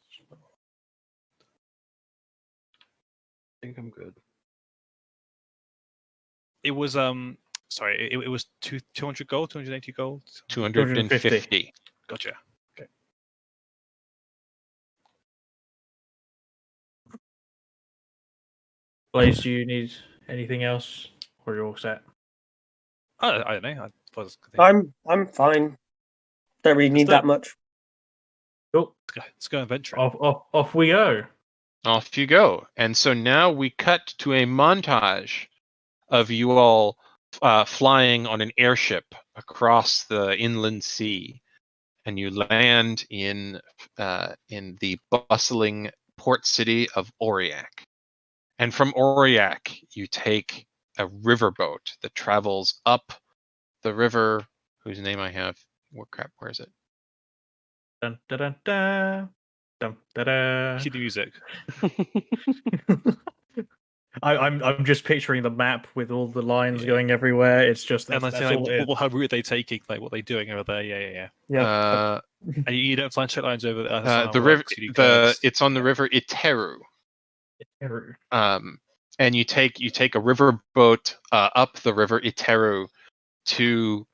S5: I think I'm good.
S4: It was sorry, it was 200 gold, 280 gold.
S2: 250.
S4: Gotcha. Okay.
S6: Blaze, do you need anything else, or you're all set?
S4: I don't know. I suppose
S3: I'm fine. Don't really need
S4: do
S3: that
S4: it.
S3: much.
S6: Cool.
S4: Let's go adventure.
S6: Off we go.
S2: Off you go. And so now we cut to a montage of you all flying on an airship across the inland sea, and you land in the bustling port city of Aurillac. And from Aurillac, you take a riverboat that travels up the river, whose name I have. Crap, where is it?
S6: Dun, da, dun, da. Dun, da, da.
S4: Cue the music.
S6: I'm just picturing the map with all the lines
S4: Yeah.
S6: going everywhere. It's just
S4: And I
S6: that's
S4: think
S6: all it is.
S4: how route are they taking? Like what are they doing over there? Yeah.
S6: Yeah.
S4: And you don't fly straight lines over there. That's not how
S2: The
S4: it
S2: river,
S4: works. You do curves.
S2: it's on the river Iteru.
S6: Error.
S2: And you take a riverboat up the river Iteru to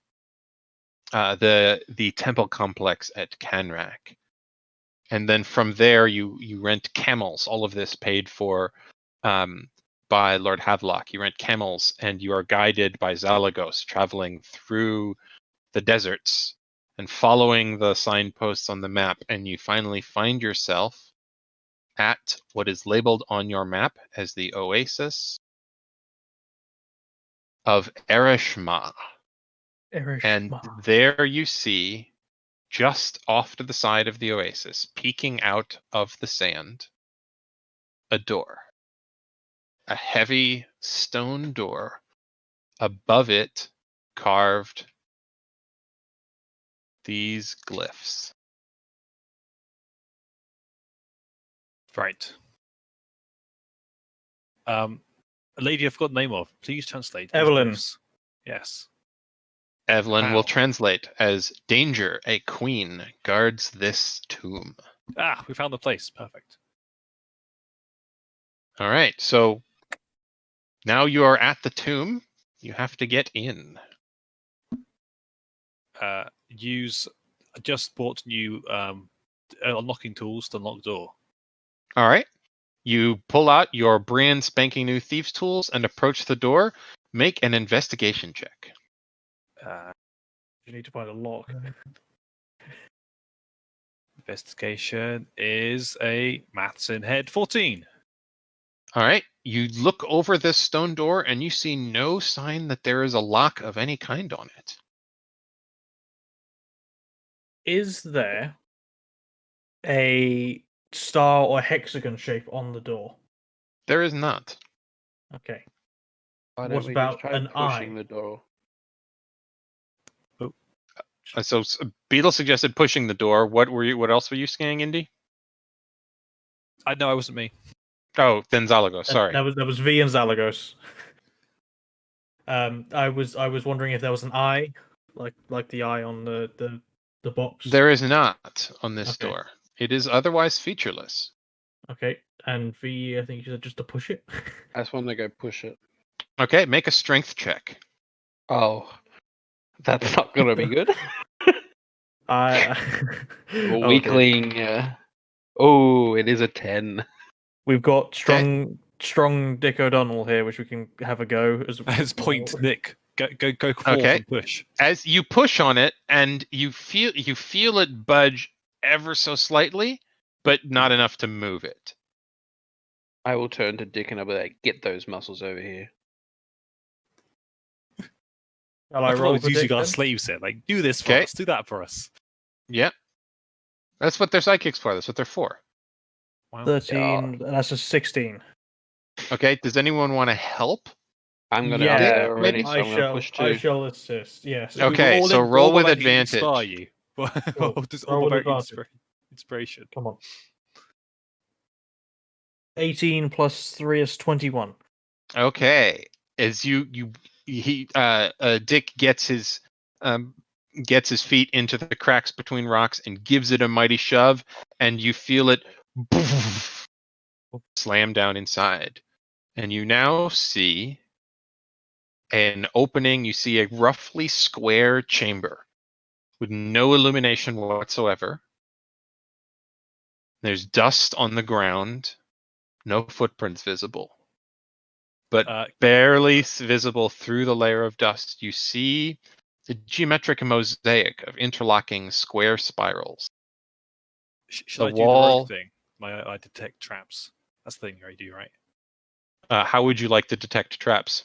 S2: the temple complex at Canrack, and then from there you rent camels. All of this paid for by Lord Havelock. You rent camels, and you are guided by Zalagos, traveling through the deserts and following the signposts on the map, and you finally find yourself at what is labeled on your map as the oasis of Ereshma. And there you see, just off to the side of the oasis, peeking out of the sand, a door. A heavy stone door. Above it, carved these glyphs.
S4: Right. A lady I've got the name of. Please translate. these
S6: Evelyn.
S4: glyphs. Yes.
S2: Evelyn
S4: Wow.
S2: will translate as Danger, a queen, guards this tomb.
S4: Ah, we found the place. Perfect.
S2: All right, so now you are at the tomb. You have to get in.
S4: Use. I just bought new unlocking tools to unlock door.
S2: All right. You pull out your brand spanking new thieves tools and approach the door. Make an investigation check.
S6: You need to find a lock.
S4: Investigation is a maths in head 14.
S2: All right. You look over this stone door and you see no sign that there is a lock of any kind on it.
S6: Is there a star or hexagon shape on the door?
S2: There is not.
S6: Okay.
S5: Why
S6: What
S5: don't we
S6: about
S5: just try
S6: an
S5: pushing
S6: eye?
S5: the door?
S2: So Beetle suggested pushing the door. What else were you scanning, Indy?
S4: I know it wasn't me.
S2: Oh, then Zalago. Sorry.
S6: That was V and Zalagos. I was wondering if there was an eye, like the eye on the box.
S2: There is not on this
S6: Okay.
S2: door. It is otherwise featureless.
S6: Okay, and V, I think you said just to push it.
S5: I just want to go push it.
S2: Okay, make a strength check.
S5: Oh, that's not gonna be good.
S6: Okay.
S5: Weakling. Oh, it is a 10.
S6: We've got strong Dick O'Donnell here, which we can have a go as.
S4: As point, Nick. Go forth
S2: Okay.
S4: and push.
S2: As you push on it, and you feel it budge ever so slightly, but not enough to move it.
S5: I will turn to Dick and I'll be like, "Get those muscles over here."
S6: Shall
S4: I
S6: I roll
S4: was
S6: for
S4: using
S6: Dick
S4: our
S6: then?
S4: slaves here. Like, do this for
S2: Okay.
S4: us. Do that for us.
S2: Yep. That's what their psychics for. That's what they're for.
S4: Wow.
S6: 13. That's a 16.
S2: Okay. Does anyone want to help?
S5: I'm going to
S6: Yeah,
S5: up there
S2: maybe?
S5: already, so I'm going to push
S6: I
S5: 2.
S6: shall assist. Yes.
S2: Okay. Okay, so roll with advantage.
S4: Inspire you.
S6: Cool.
S4: Or just
S6: Roll
S4: all
S6: with
S4: about
S6: advantage.
S4: inspiration.
S6: Come on. 18 plus 3 is 21.
S2: Okay. As Dick gets his feet into the cracks between rocks and gives it a mighty shove, and you feel it slam down inside. And you now see an opening. You see a roughly square chamber with no illumination whatsoever. There's dust on the ground, no footprints visible. But barely visible through the layer of dust, you see the geometric mosaic of interlocking square spirals.
S4: Should
S2: The
S4: I do the
S2: wall-
S4: rogue thing? I detect traps. That's the thing I do, right?
S2: How would you like to detect traps?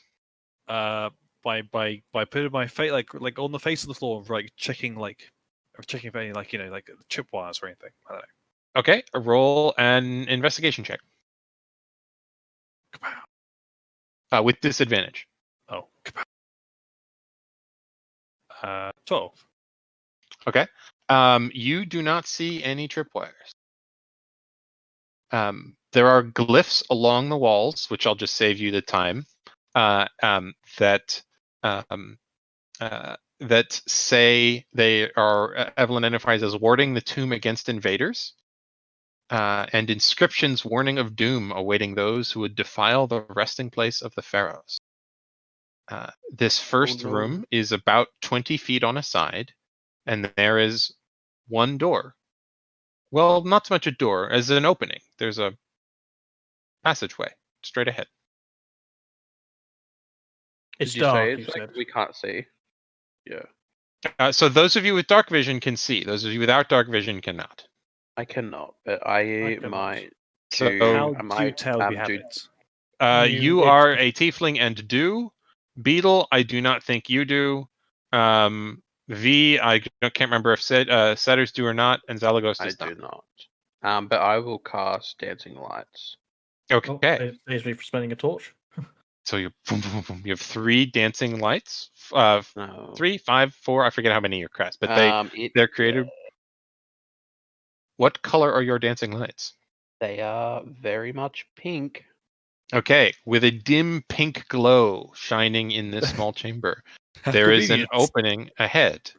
S4: By putting my face like on the face of the floor, like checking if any like tripwires or anything. I don't know.
S2: Okay, roll an investigation check. With disadvantage.
S4: Oh, 12.
S2: Okay. You do not see any tripwires. There are glyphs along the walls, which I'll just save you the time. That say they are Evelyn Enterprise as warding the tomb against invaders, and inscriptions warning of doom awaiting those who would defile the resting place of the pharaohs. This first
S5: no.
S2: room is about 20 feet on a side, and there is one door. Well, not so much a door as an opening. There's a passageway straight ahead.
S6: It's
S5: Did you say
S6: dark,
S5: it's
S6: you
S5: like
S6: said.
S5: we can't see? Yeah.
S2: So those of you with dark vision can see. Those of you without dark vision cannot.
S5: I cannot, but I
S6: cannot.
S5: might
S2: So-
S5: do.
S4: How
S5: I
S4: do you
S5: might
S4: tell we have
S5: do.
S4: it?
S2: You are a tiefling and do. Beetle, I do not think you do. V, I can't remember if Setters do or not, and Zalagos
S5: I
S2: does
S5: do
S2: not.
S5: not. But I will cast Dancing Lights.
S2: Okay.
S6: Saves me for spending a torch.
S2: So you have 3 dancing lights.
S5: No.
S2: 3, 5, 4. I forget how many you're cast, but
S5: It-
S2: they're created. What color are your dancing lights?
S5: They are very much pink.
S2: Okay, with a dim pink glow shining in this small chamber, there is an
S4: Convenient.
S2: opening ahead.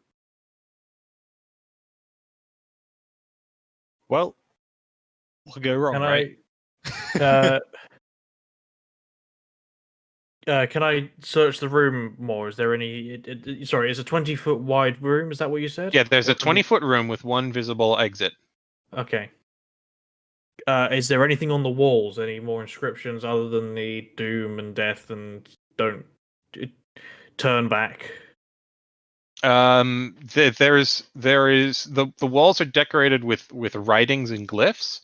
S4: Well, what could go wrong,
S6: Can
S4: right?
S6: Can I search the room more? Is there any? Sorry, it's a 20-foot wide room. Is that what you said?
S2: Yeah, there's a
S6: Or can we-
S2: 20-foot room with one visible exit.
S6: Okay. Is there anything on the walls? Any more inscriptions other than the doom and death and don't turn back?
S2: There is the walls are decorated with writings and glyphs.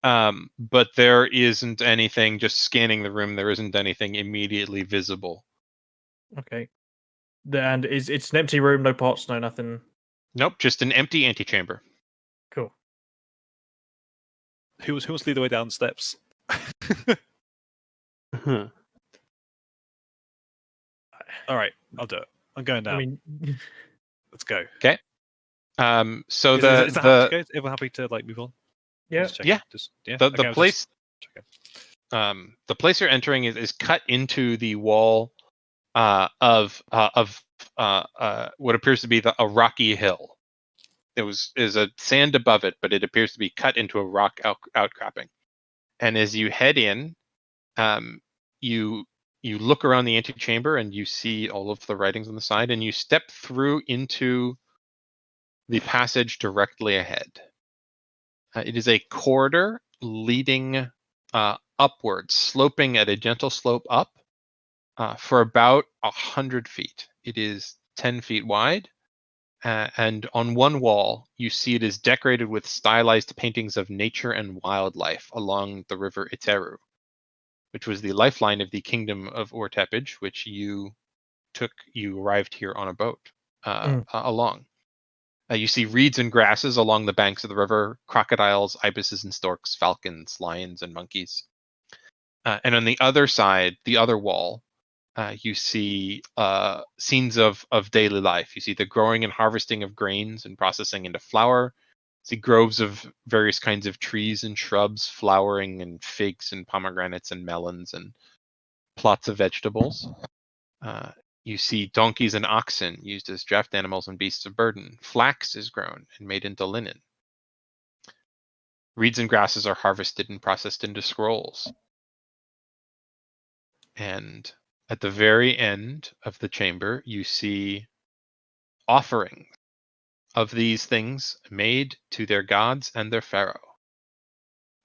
S2: But there isn't anything. Just scanning the room, there isn't anything immediately visible.
S6: Okay. And it's an empty room, no pots, no nothing.
S2: Nope, just an empty antechamber.
S6: Cool.
S4: Who wants to lead the way down the steps? All right, I'll do it. I'm going down.
S6: I mean,
S4: Let's go.
S2: So
S4: Is that happy to go? Everyone happy to move on?
S6: yeah.
S4: Just checking.
S2: Yeah.
S4: Yeah.
S2: the
S4: Okay,
S2: place
S4: checking.
S2: the place you're entering is cut into the wall of what appears to be a rocky hill. Is a sand above it, but it appears to be cut into a rock outcropping. And as you head in, you look around the antechamber and you see all of the writings on the side, and you step through into the passage directly ahead. It is a corridor leading upwards, sloping at a gentle slope up for about 100 feet. It is 10 feet wide. And on one wall, you see it is decorated with stylized paintings of nature and wildlife along the river Iteru, which was the lifeline of the kingdom of Ur-Tepage, which you arrived here on a boat along. You see reeds and grasses along the banks of the river, crocodiles, ibises and storks, falcons, lions and monkeys. And on the other side, the other wall, you see scenes of daily life. You see the growing and harvesting of grains and processing into flour. You see groves of various kinds of trees and shrubs flowering, and figs and pomegranates and melons and plots of vegetables. You see donkeys and oxen used as draft animals and beasts of burden. Flax is grown and made into linen. Reeds and grasses are harvested and processed into scrolls. And at the very end of the chamber, you see offerings of these things made to their gods and their pharaoh,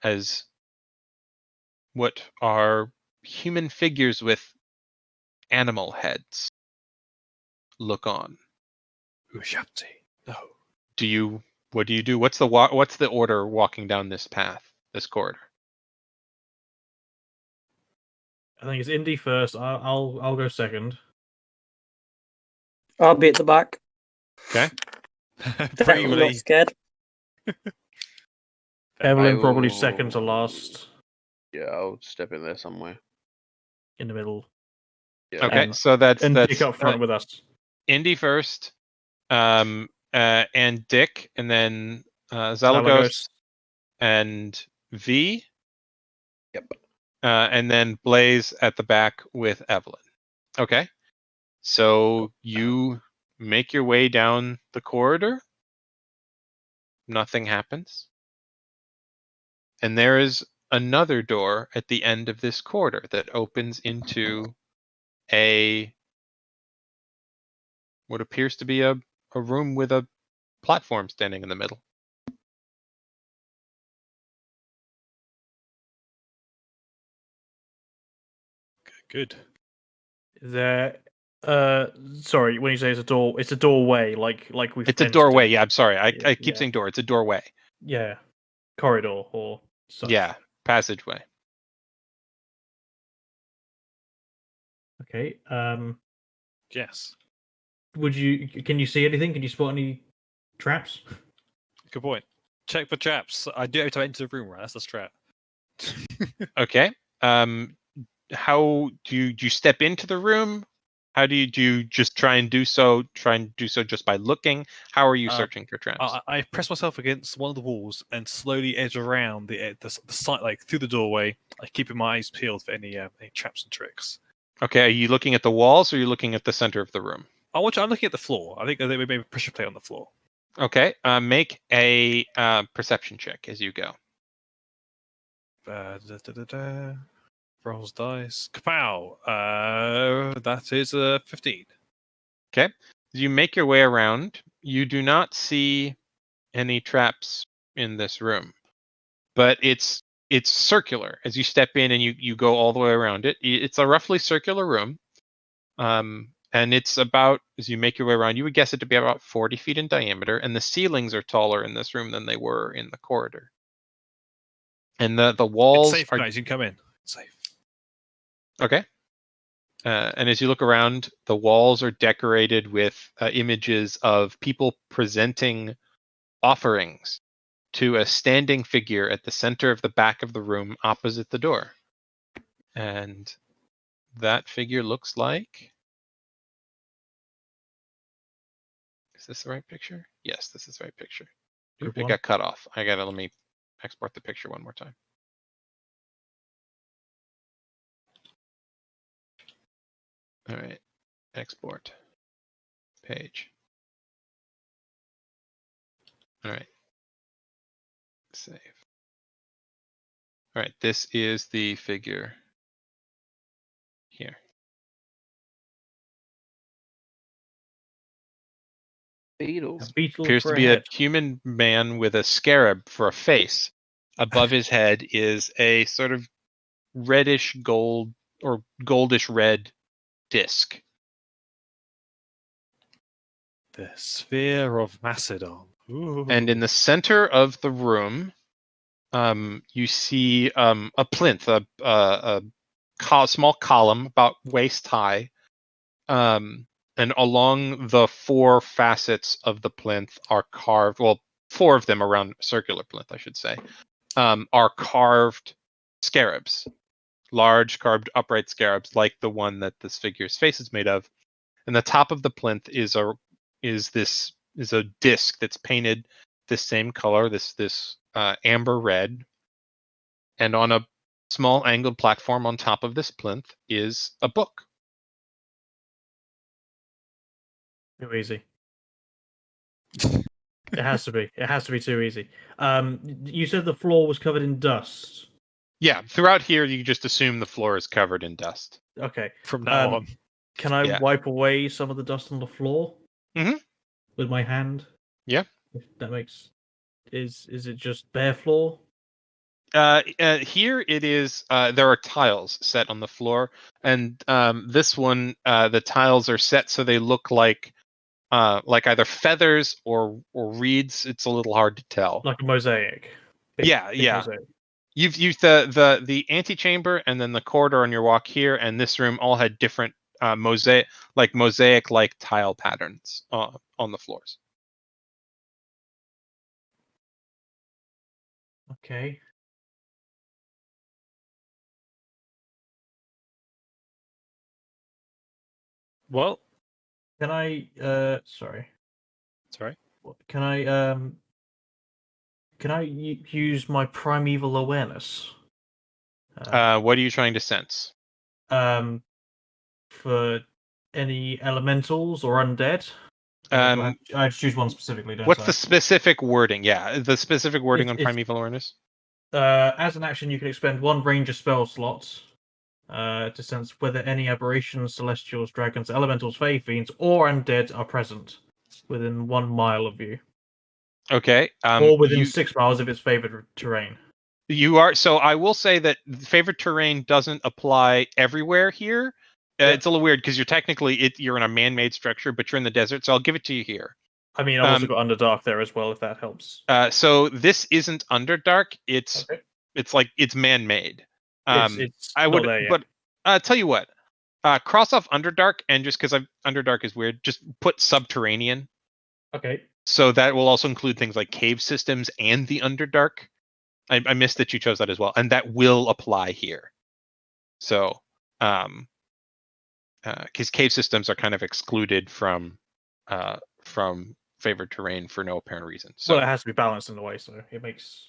S2: as what are human figures with animal heads look on.
S4: Ushapti. No.
S2: What do you do? What's the order walking down this path, this corridor?
S6: I think it's Indy first. I'll go second.
S3: I'll be at the back.
S2: Okay.
S3: Definitely not
S4: Bravely.
S3: scared.
S6: Evelyn
S5: I
S6: probably
S5: will-
S6: second to last.
S5: Yeah, I'll step in there somewhere.
S6: In the middle.
S5: Yeah.
S2: Okay,
S6: And-
S2: so that's
S6: And Dick up front with us.
S2: Indy first, and Dick, and then Zalagos and V.
S5: Yep.
S2: And then Blaze at the back with Evelyn. Okay. So you make your way down the corridor. Nothing happens. And there is another door at the end of this corridor that opens into what appears to be a room with a platform standing in the middle.
S4: Good.
S6: There. Sorry, when you say it's a door, it's a doorway. Like we've.
S2: It's a
S6: entered
S2: doorway.
S6: it.
S2: Yeah, I'm sorry. I keep
S6: Yeah.
S2: saying door. It's a doorway.
S6: Yeah, corridor or such.
S2: Yeah, passageway.
S6: Okay.
S4: Yes.
S6: Can you see anything? Can you spot any traps?
S4: Good point. Check for traps. I do have to enter the room, right? That's the strat.
S2: Okay. How do you step into the room? How do you just try and do so? Try and do so just by looking. How are you searching for traps?
S4: I press myself against one of the walls and slowly edge around the side, like through the doorway, like keeping my eyes peeled for any traps and tricks.
S2: Okay. Are you looking at the walls or are you looking at the center of the room?
S4: I'm looking at the floor. I think we maybe pressure play on the floor.
S2: Okay. Make a perception check as you go.
S4: Rolls dice. Kapow! That is 15.
S2: As you make your way around, you do not see any traps in this room, but it's circular. As you step in and you go all the way around it, it's a roughly circular room, and it's about, as you make your way around, you would guess it to be about 40 feet in diameter, and the ceilings are taller in this room than they were in the corridor. And the walls
S4: It's safe,
S2: are
S4: guys. You can come in. It's safe.
S2: okay. And as you look around, the walls are decorated with images of people presenting offerings to a standing figure at the center of the back of the room opposite the door. And that figure looks like... Is this the right picture? Yes, this is the right picture.
S6: Good
S2: It
S6: one.
S2: got cut off. Let me export the picture one more time. All right, export page. All right, save. All right, this is the figure here.
S5: Beetle.
S6: A beetle
S2: Appears
S6: for
S2: to
S6: a
S2: be
S6: head.
S2: a human man with a scarab for a face. Above his head is a sort of reddish gold or goldish red disc.
S4: The Sphere of Macedon. Ooh.
S2: And in the center of the room, you see a plinth, a small column about waist high, and along the four facets of the plinth are carved. Well, four of them around circular plinth, I should say, are carved scarabs, large carved upright scarabs like the one that this figure's face is made of. And the top of the plinth is a disc that's painted the same color, this amber red. And on a small angled platform on top of this plinth is a book.
S6: Too easy. It has to be. It has to be too easy. You said the floor was covered in dust.
S2: Yeah, throughout here you just assume the floor is covered in dust.
S6: Okay.
S4: From now on.
S6: Can I
S2: Yeah.
S6: wipe away some of the dust on the floor?
S2: Mhm.
S6: With my hand?
S2: Yeah.
S6: If that makes. Is it just bare floor?
S2: Here it is. There are tiles set on the floor, and this one, the tiles are set so they look like either feathers or reeds. It's a little hard to tell.
S6: Like a mosaic. Big
S2: Yeah.
S6: mosaic.
S2: You've used the antechamber and then the corridor on your walk here, and this room all had different mosaic like tile patterns on the floors.
S6: Okay.
S4: Well,
S6: Can I sorry.
S4: sorry.
S6: Can I use my primeval awareness?
S2: What are you trying to sense?
S6: For any elementals or undead? I have to choose one specifically, don't
S2: What's
S6: I?
S2: the specific wording? Yeah, the specific wording on
S6: It's-
S2: primeval awareness.
S6: As an action, you can expend one ranger spell slot to sense whether any aberrations, celestials, dragons, elementals, fey fiends, or undead are present within 1 mile of you,
S2: Okay.
S6: or within 6 miles if it's favored terrain.
S2: You are. So I will say that favorite terrain doesn't apply everywhere here.
S6: Yep.
S2: It's a little weird because you're in a man-made structure, but you're in the desert. So I'll give it to you here.
S6: I mean, I've also got Underdark there as well, if that helps.
S2: So this isn't Underdark. It's
S6: Okay.
S2: it's man-made.
S6: It's
S2: I would,
S6: not there yet.
S2: but tell you what, cross off Underdark, and just because Underdark is weird, just put subterranean.
S6: Okay.
S2: So that will also include things like cave systems and the Underdark. I missed that you chose that as well, and that will apply here. So, because cave systems are kind of excluded from favored terrain for no apparent reason. So
S6: Well, it has to be balanced in a way, so it makes.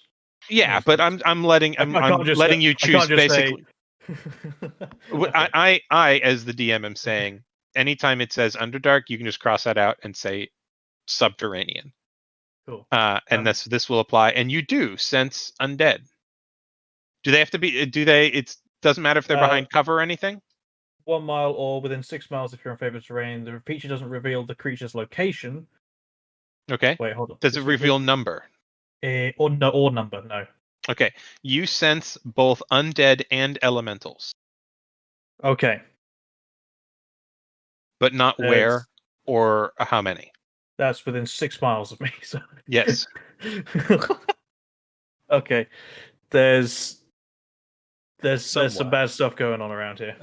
S2: yeah,
S6: makes
S2: but
S6: sense.
S2: I'm letting you
S6: I
S2: choose
S6: can't just
S2: basically.
S6: Okay.
S2: I as the DM am saying, anytime it says Underdark, you can just cross that out and say subterranean.
S6: Cool.
S2: And this will apply, and you do sense undead. Do they have to be? It doesn't matter if they're behind cover or anything.
S6: 1 mile or within 6 miles if you're in favored terrain. The feature doesn't reveal the creature's location.
S2: Okay.
S6: Wait, hold on.
S2: Does it reveal number?
S6: Or number? No.
S2: Okay. You sense both undead and elementals,
S6: Okay.
S2: but not where or how many.
S6: That's within 6 miles of me. So.
S2: Yes.
S6: Okay. There's some
S4: Somewhere.
S6: bad stuff going on around here.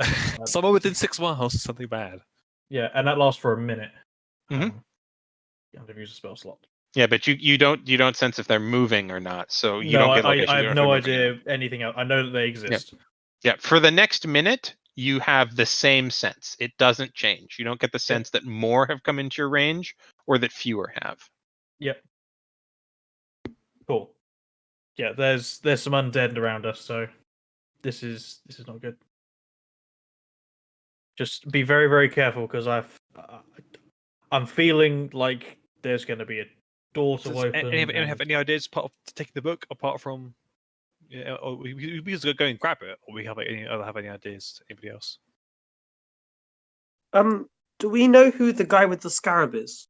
S4: Somewhere within 6 miles is something bad.
S6: Yeah, and that lasts for a minute.
S2: Mhm.
S6: You have to use a spell slot.
S2: Yeah, but you don't sense if they're moving or not. So you
S6: No,
S2: don't get
S6: I
S2: location. You
S6: have
S2: don't know
S6: no
S2: if they're moving or
S6: idea anything else. I know that they exist.
S2: Yeah, for the next minute, you have the same sense. It doesn't change. You don't get the sense that more have come into your range or that fewer have.
S6: Yep. Cool. Yeah, there's some undead around us, so this is not good. Just be very, very careful because I'm feeling like there's going to be a door to
S4: Does
S6: open.
S4: anyone have any ideas part of taking the book apart from? Yeah, or we just go and grab it, or we have any ideas? Anybody else?
S3: Do we know who the guy with the scarab is?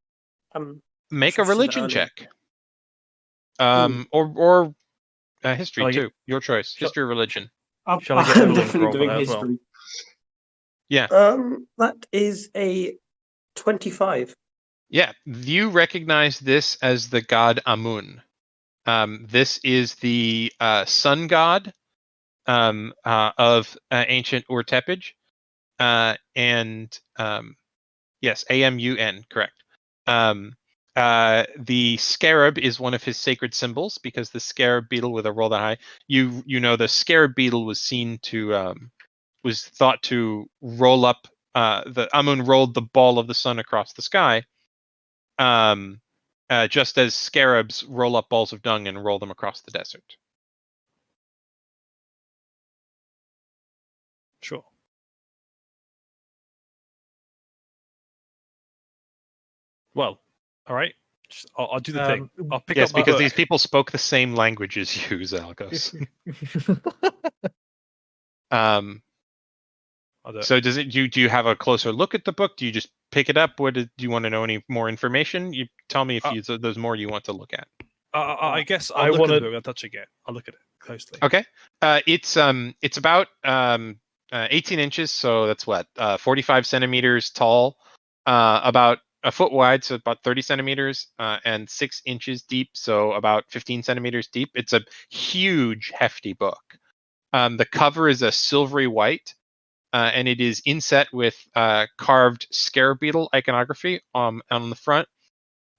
S2: Make a
S3: Interested
S2: religion
S3: early.
S2: check. Or history
S6: Shall I get-
S2: too. Your choice.
S6: shall-
S2: History or religion.
S6: Shall I get
S3: I'm
S6: Evelyn to
S3: definitely
S6: roll for
S3: doing
S6: that as well?
S3: history.
S2: Yeah.
S3: That is a 25.
S2: Yeah, you recognize this as the god Amun. This is the sun god of ancient Ur-Tepej. And yes, Amun, correct. The scarab is one of his sacred symbols because the scarab beetle with a roll that high. You know the scarab beetle was seen to was thought to roll up. The Amun rolled the ball of the sun across the sky, just as scarabs roll up balls of dung and roll them across the desert.
S4: Sure. Well, all right. I'll do the thing. I'll pick
S2: Yes,
S4: up my
S2: because
S4: book.
S2: these people spoke the same language as you, Zalgos. So does it? Do you have a closer look at the book? Do you just pick it up? Do you want to know any more information? You tell me if there's more you want to look at.
S4: I guess I'll look at the book without touching it. I'll look at it closely.
S2: Okay. It's about 18 inches, so that's what 45 centimeters tall, about a foot wide, so about 30 centimeters, and 6 inches deep, so about 15 centimeters deep. It's a huge, hefty book. The cover is a silvery white, and it is inset with carved scarab beetle iconography on the front.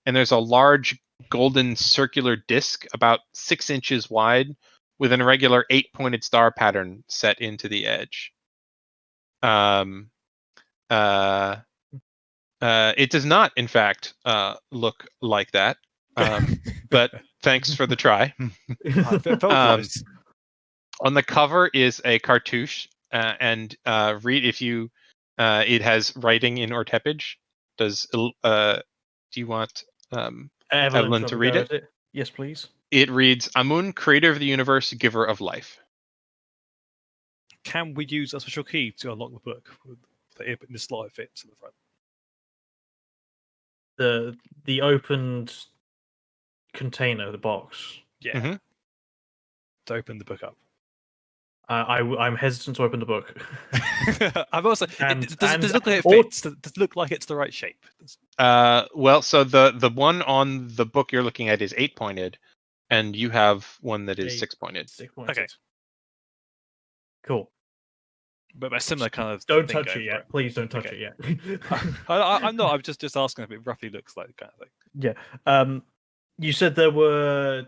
S2: And there's a large golden circular disc about 6 inches wide with an irregular 8-pointed star pattern set into the edge. It does not, in fact, look like that. But thanks for the try. On the cover is a cartouche, and read if you. It has writing in Ortepage. Do you want Evelyn to read it?
S6: Yes, please.
S2: It reads, Amun, creator of the universe, giver of life.
S4: Can we use a special key to unlock the book with the slot it fits in the front?
S6: The opened container, the box.
S4: Yeah.
S2: Mm-hmm.
S4: To open the book up.
S6: I'm hesitant to open the book.
S4: I'm also. Does it look like it fits? Does it look like it's the right shape?
S2: Well, so the one on the book you're looking at is 8-pointed, and you have one that is 6-pointed.
S6: 6-pointed.
S4: Okay.
S6: Cool.
S4: But a similar kind of.
S6: Don't touch it yet. Please don't touch it yet.
S4: I'm not. I'm just asking if it roughly looks like the kind of thing.
S6: Yeah. You said there were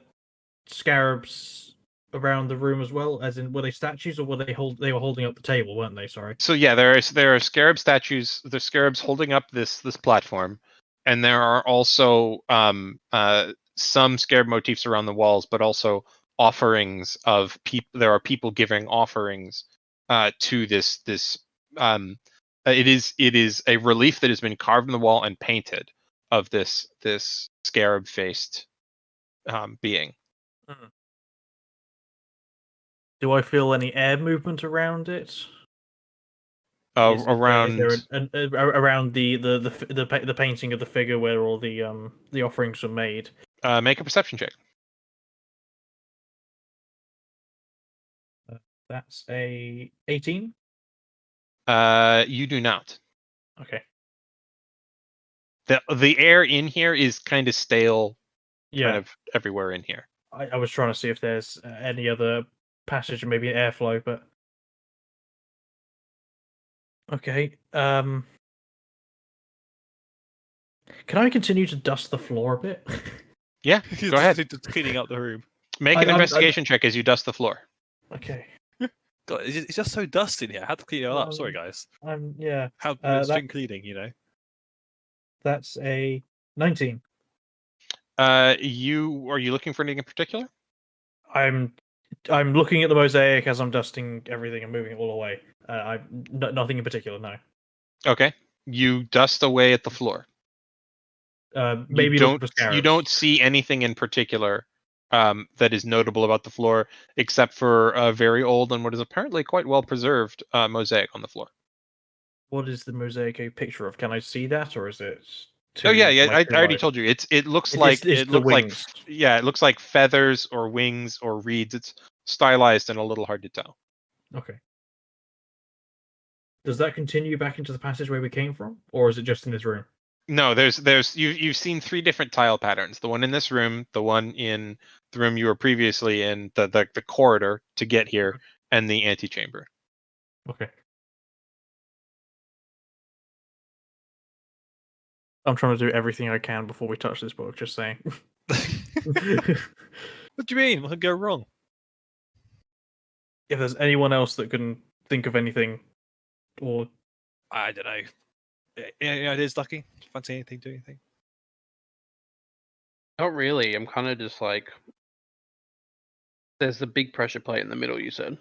S6: scarabs around the room as well, as in were they statues or were they were holding up the table, weren't they? Sorry.
S2: So yeah, there are scarab statues. The scarabs holding up this platform, and there are also some scarab motifs around the walls, but also offerings of people. There are people giving offerings to this. It is a relief that has been carved in the wall and painted of this scarab faced being.
S6: Mm. Do I feel any air movement around it?
S2: Around
S6: around the painting of the figure where all the offerings were made.
S2: Make a perception check.
S6: That's a 18.
S2: You do not.
S6: Okay.
S2: The air in here is kind of stale.
S6: Yeah.
S2: Kind of everywhere in here.
S6: I was trying to see if there's any other passage and maybe airflow, but okay. Can I continue to dust the floor a bit?
S2: Yeah, go ahead.
S4: Just cleaning up the room.
S2: Make an investigation check as you dust the floor.
S6: Okay.
S4: God, it's just so dusty in here. I had to clean it all up. Sorry, guys.
S6: Yeah.
S4: How string cleaning, you know?
S6: That's a 19.
S2: Are you looking for anything in particular?
S6: I'm looking at the mosaic as I'm dusting everything and moving it all away. Nothing in particular, no.
S2: Okay. You dust away at the floor.
S6: Maybe
S2: you don't see anything in particular that is notable about the floor, except for a very old and what is apparently quite well preserved mosaic on the floor.
S6: What is the mosaic a picture of? Can I see that, or is it?
S2: Oh yeah. I already told you. It looks like feathers or wings or reeds. It's stylized and a little hard to tell.
S6: Okay. Does that continue back into the passage where we came from, or is it just in this room?
S2: No, you've seen 3 different tile patterns. The one in this room, the one in the room you were previously in, the corridor to get here, and the antechamber.
S6: Okay. I'm trying to do everything I can before we touch this book, just saying.
S4: What do you mean? What could go wrong?
S6: If there's anyone else that can think of anything, or
S4: I don't know. Any ideas, Lucky? Fancy anything? Do anything?
S5: Not really. I'm kind of just like. There's the big pressure plate in the middle. You said,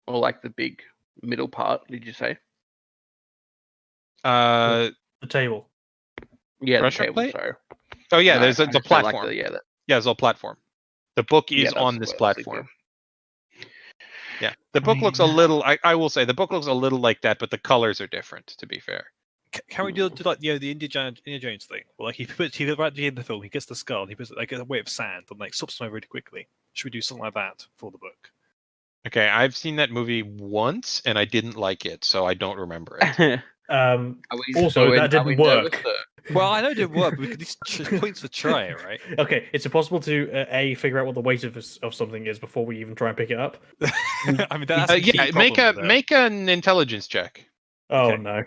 S5: or like the big middle part. Did you say?
S2: Uh,
S6: the table.
S5: Yeah,
S2: Pressure
S5: the table.
S2: plate?
S5: Sorry.
S2: oh yeah,
S5: No,
S2: there's
S5: I
S2: a
S5: just meant
S2: platform.
S5: Like
S2: Yeah, there's a platform. The book is
S5: Yeah, that's
S2: on this
S5: what I was thinking.
S2: platform. Yeah, the book looks a
S6: mean-
S2: little. I will say the book looks a little like that, but the colors are different. To be fair.
S4: Can we do like the Indiana Jones thing? Well, like he right at the end of the film, he gets the skull, and he puts like a weight of sand and like stops him really quickly. Should we do something like that for the book?
S2: Okay, I've seen that movie once and I didn't like it, so I don't remember it.
S6: Also, that didn't work.
S4: Well, I know it didn't work, but we could at least points for trying, right?
S6: Okay, it's impossible to figure out what the weight of something is before we even try and pick it up.
S4: I mean, that's a key
S2: yeah,
S4: problem with it.
S2: make an intelligence check.
S6: Oh
S4: Okay.
S6: no!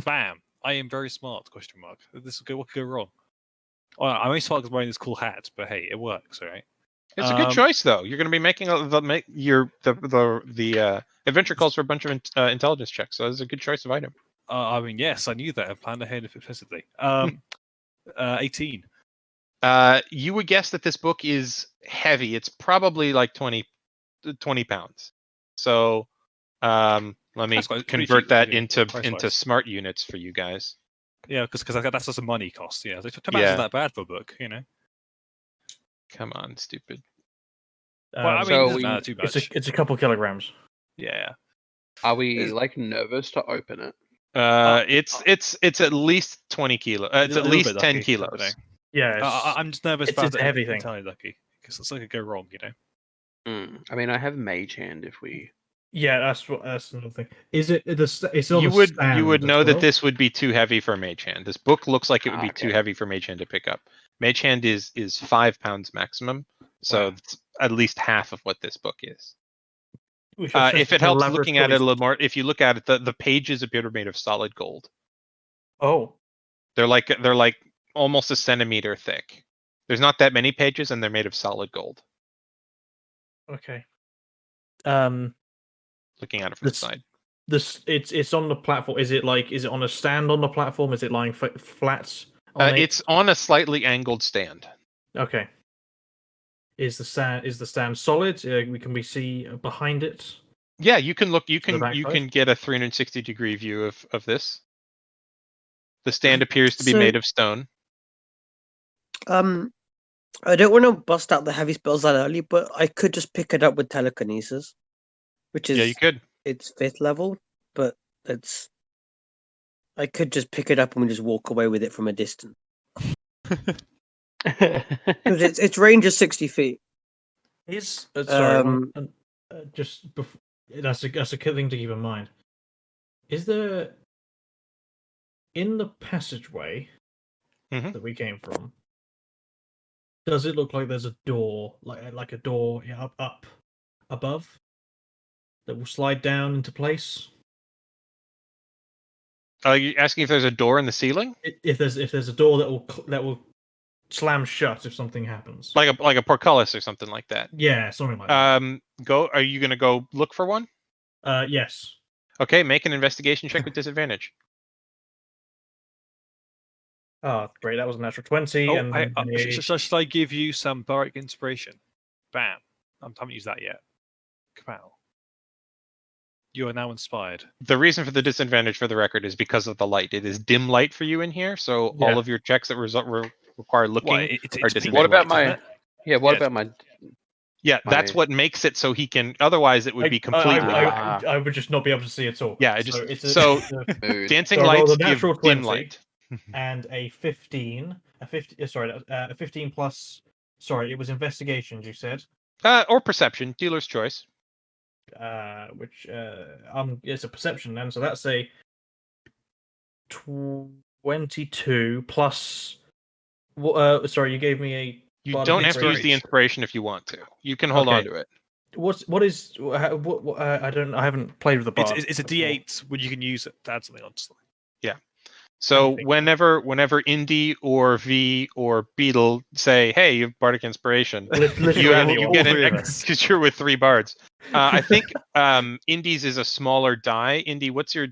S4: Bam! I am very smart? Question mark. This what could go wrong? Well, I'm only smart because I'm wearing this cool hat, but hey, it works, all right?
S2: It's a good choice, though. You're going to be making the adventure calls for a bunch of intelligence checks, so it's a good choice of item.
S4: I mean, yes, I knew that. I planned ahead implicitly. 18.
S2: You would guess that this book is heavy. It's probably like 20 pounds. So let me
S4: That's quite- pretty
S2: convert
S4: cheap,
S2: that
S4: yeah,
S2: into
S4: price-wise.
S2: smart units for you guys.
S4: Yeah, because that's just a money cost. Yeah, so
S2: Yeah.
S4: that bad for a book, you know.
S2: Come on, stupid.
S4: Well, I mean,
S5: so
S4: it doesn't
S5: we-
S4: matter too much.
S6: it's a couple kilograms.
S4: Yeah.
S5: Are we
S4: Is-
S5: like nervous to open it?
S2: It's at least 20 kilo. It's
S4: A
S2: at
S4: little
S2: least
S4: bit
S2: 10
S4: lucky,
S2: kilos.
S4: I don't
S6: Yeah,
S4: know. I'm just nervous
S6: it's-
S4: about
S6: it's a
S4: it
S6: heavy thing.
S4: entirely lucky because something could go wrong, you know.
S5: I mean, I have mage hand if we.
S6: yeah. That's another thing. Is it it's on
S2: You
S6: a
S2: would
S6: stand
S2: know
S6: as
S2: that
S6: well?
S2: this would be too heavy for mage hand. This book looks like it would be too
S5: Okay.
S2: heavy for mage hand to pick up. Mage hand is 5 pounds maximum, so
S6: Wow.
S2: it's at least half of what this book is.
S6: We should set
S2: If it
S6: an
S2: helps
S6: elaborate
S2: looking at it a
S6: choice.
S2: little more, if you look at it, the pages appear to be made of solid gold.
S6: Oh,
S2: They're like almost a centimeter thick. There's not that many pages, and they're made of solid gold.
S6: okay.
S2: Looking at it from the
S6: This-
S2: side.
S6: It's on the platform. Is it on a stand on the platform? Is it lying flat on it?
S2: It's on a slightly angled stand.
S6: Okay. Is the stand solid? Can we see behind it?
S2: Yeah, you can look. You
S6: the
S2: can
S6: back
S2: you
S6: side?
S2: can get a 360-degree view of this. The stand appears to be
S3: So-
S2: made of stone.
S3: I don't want to bust out the heavy spells that early, but I could just pick it up with telekinesis, which is
S2: Yeah, you could.
S3: it's 5th level, but I could just pick it up and we just walk away with it from a distance. Because its range is 60 feet.
S6: Is sorry,
S3: Um,
S6: just that's a good thing to keep in mind. Is there in the passageway
S2: Mhm.
S6: that we came from? Does it look like there's a door, like a door up above that will slide down into place?
S2: Are you asking if there's a door in the ceiling,
S6: If there's a door that will slam shut if something happens?
S2: like a portcullis or something like that?
S6: Yeah, something like that.
S2: Are you gonna go look for one?
S6: Yes.
S2: Okay, make an investigation check with disadvantage.
S6: Oh, great! That was a natural 20.
S4: Oh,
S6: and then
S4: should I give you some bardic inspiration? Bam! I haven't used that yet. Kapow. You are now inspired.
S2: The reason for the disadvantage, for the record, is because of the light. It is dim light for you in here, so
S6: Yeah.
S2: all of your checks that require looking.
S4: Well, it's
S2: are
S4: pink
S5: What about
S4: light, isn't
S5: my?
S4: it?
S5: Yeah. What
S4: Yeah,
S5: about my?
S2: Yeah, that's
S5: my-
S2: what makes it so he can. Otherwise, it would be completely.
S5: Ah.
S6: I would just not be able to see at all.
S2: Yeah,
S6: so it's
S2: so-
S6: it's
S5: Mood?
S2: Dancing
S6: So I rolled
S2: lights
S6: a
S2: give
S6: natural
S2: dim
S6: 20.
S2: light.
S6: and a 15. A 15 plus. Sorry, it was investigations. You said,
S2: Or perception, dealer's choice.
S6: which it's a perception then. So that's a 22 plus. Sorry, you gave me a.
S2: You
S6: Bardic
S2: don't have to use the
S6: inspiration.
S2: inspiration if you want to. You can hold on
S6: Okay.
S2: to it.
S6: What is what I don't I haven't played with the bard.
S4: It's a
S6: before.
S4: D8 which you can use to add something on.
S2: So
S6: Anything.
S2: whenever Indy or V or Beetle say, "Hey, you have bardic inspiration,"
S6: Literally
S2: you
S6: anyone.
S2: get
S4: all
S2: an
S4: three of
S2: X
S4: us.
S2: because you're with 3 bards. I think Indy's is a smaller die. Indy, what's your?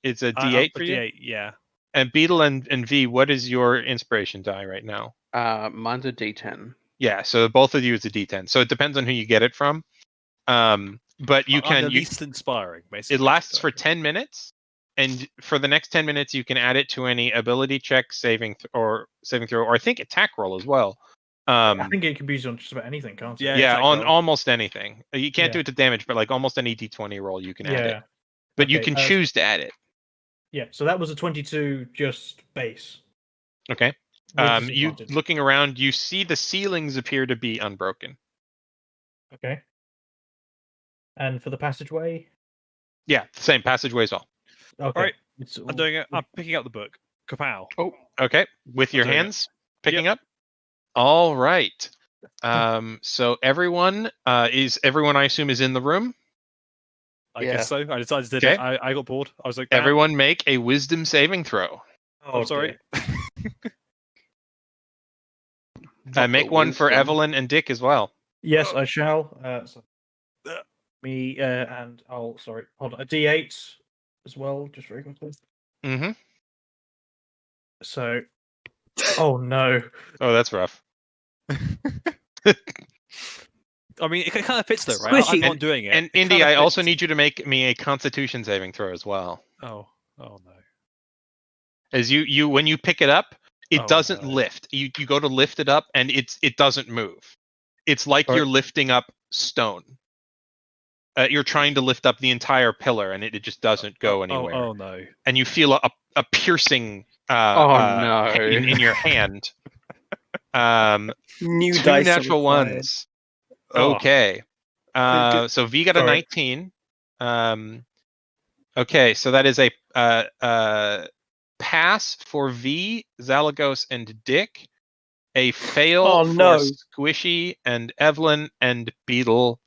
S2: It's a D8 for you.
S4: D8, yeah.
S2: And Beetle and V, what is your inspiration die right now?
S5: Mine's a D10.
S2: Yeah, so both of you is a D10. So it depends on who you get it from. But you
S4: I'm
S2: can
S4: the least inspiring, basically.
S2: it lasts
S4: so-
S2: for 10 minutes, and for the next 10 minutes you can add it to any ability check, saving throw, or I think attack roll as well.
S6: I think it can be used on just about anything, can't it?
S4: Yeah,
S2: Yeah,
S4: attack
S2: on
S4: roll.
S2: almost anything. You can't do
S6: Yeah.
S2: it to damage, but like almost any D20 roll you can add it.
S6: Yeah.
S2: But you
S6: Okay,
S2: can choose to add it.
S6: Yeah, so that was a 22 just base.
S2: Okay.
S6: With
S2: You
S6: disadvantage.
S2: looking around, you see the ceilings appear to be unbroken.
S6: Okay. And for the passageway?
S2: Yeah, same passageway as well.
S6: Okay.
S4: Alright,
S6: It's
S4: I'm doing it. I'm picking up the book. Kapow.
S5: Oh,
S2: Okay, with your
S4: doing it.
S2: hands picking up. All right. So everyone is everyone I assume is in the room.
S4: I
S5: Yeah.
S4: guess so. I decided to do
S2: Okay.
S4: it. I got bored. I was like, "Damn,
S2: Everyone make a wisdom saving throw.
S6: Oh,
S4: I'm sorry.
S5: not
S2: Make
S5: the
S2: one for
S5: wisdom.
S2: Evelyn and Dick as well.
S6: Yes, I shall.
S4: Uh.
S6: Me and I'll hold on, a D8 as well, just very quickly.
S2: Mm-hmm.
S6: So, oh no,
S2: Oh, that's rough.
S4: I mean, it kind of fits though, right?
S3: Squishy.
S4: I'm not doing it.
S2: And
S4: It
S2: Indy,
S4: kinda
S2: I also
S4: fits.
S2: need you to make me a Constitution saving throw as well.
S4: Oh no.
S2: As you when you pick it up, it
S4: Oh,
S2: doesn't
S4: no.
S2: lift. You go to lift it up, and it doesn't move. It's like
S6: Alright.
S2: you're lifting up stone. You're trying to lift up the entire pillar, and it just doesn't go anywhere.
S4: Oh no.
S2: And you feel a piercing
S5: no.
S2: pain in your hand.
S3: New
S2: 2
S3: dice are
S2: natural
S3: required.
S2: ones.
S4: Oh.
S2: Okay. So V got a
S6: Sorry.
S2: 19. Okay, so that is a pass for V, Zalagos, and Dick. A fail
S3: Oh,
S2: for
S3: no.
S2: Squishy and Evelyn and Beetle.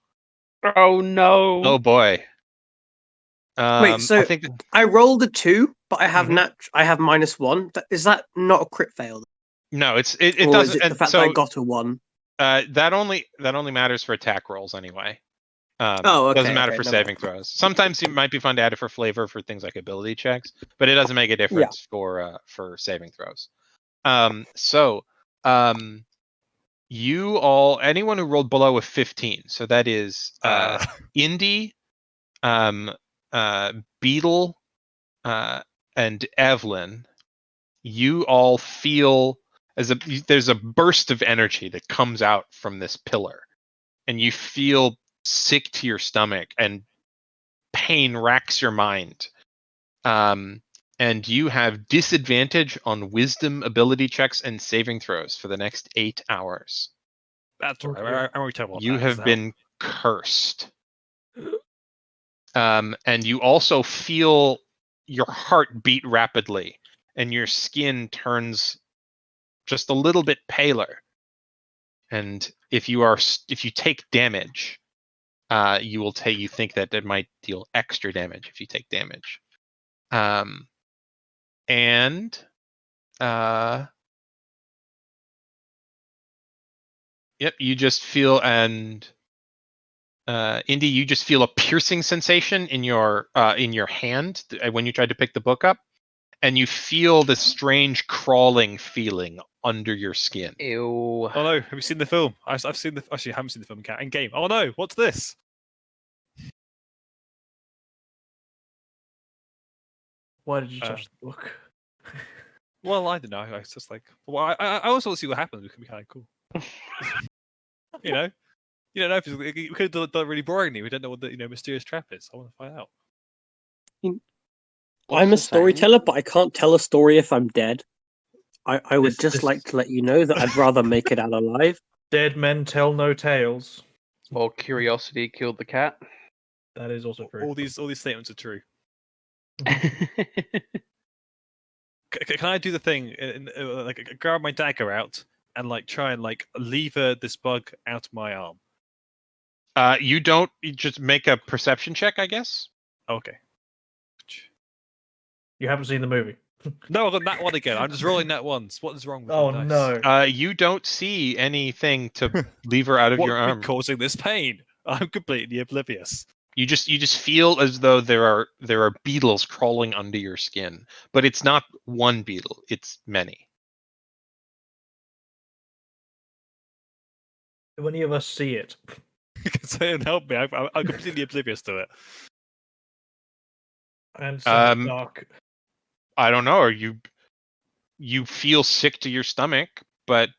S5: Oh no.
S2: Oh boy.
S3: Wait, so
S2: I think that-
S3: I rolled a 2, but I have
S2: Mhm.
S3: I have -1. Is that not a crit fail?
S2: no, it
S3: Or
S2: doesn't.
S3: is it the
S2: and
S3: fact
S2: so
S3: that I got a 1?
S2: that only matters for attack rolls anyway.
S3: Oh, okay.
S2: Doesn't matter
S3: okay,
S2: for
S3: never
S2: saving
S3: mind.
S2: throws. Sometimes it might be fun to add it for flavor for things like ability checks, but it doesn't make a difference for saving throws. You all, anyone who rolled below a 15, so that is Indy, Beetle, and Evelyn. You all feel there's a burst of energy that comes out from this pillar, and you feel sick to your stomach, and pain racks your mind. And you have disadvantage on wisdom ability checks and saving throws for the next 8 hours.
S4: That's all
S6: Okay.
S4: right. I'm already terrible at
S2: You
S4: that,
S2: have
S4: so-
S2: been cursed. And you also feel your heart beat rapidly, and your skin turns just a little bit paler. And if you take damage, you think that it might deal extra damage if you take damage. Yep, you just feel, and Indy, you just feel a piercing sensation in your hand when you tried to pick the book up, and you feel this strange crawling feeling under your skin.
S5: Ew.
S4: Oh no! Have you seen the film? I've seen the. Actually, I haven't seen the film in game. Oh no! What's this?
S6: Why did you touch the book?
S4: Well, I don't know. I was just like, well, I also want to see what happens. It could be kind of cool. You know, you don't know if we could have done it really boringly. We don't know what the mysterious trap is. I want to find out.
S3: I'm a storyteller, but I can't tell a story if I'm dead. I would
S6: This-
S3: like to let you know that I'd rather make it out alive.
S6: Dead men tell no tales.
S5: Or curiosity killed the cat.
S6: That is also true.
S4: All these statements are true. Can I do the thing, like grab my dagger out and like try and like lever this bug out of my arm?
S2: You just make a perception check, I guess.
S4: Okay.
S6: You haven't seen the movie.
S4: No, I got that one again. I'm just rolling that once. What is wrong with
S6: Oh
S4: my dice?
S6: no.
S2: You don't see anything to lever out of
S4: What
S2: your
S4: could be
S2: arm.
S4: causing this pain? I'm completely oblivious.
S2: You just feel as though there are beetles crawling under your skin, but it's not one beetle; it's many.
S6: Do any of us see it?
S4: Can help me? I'm completely oblivious to it.
S6: I understand it's
S2: Um,
S6: dark.
S2: I don't know. Are you feel sick to your stomach, but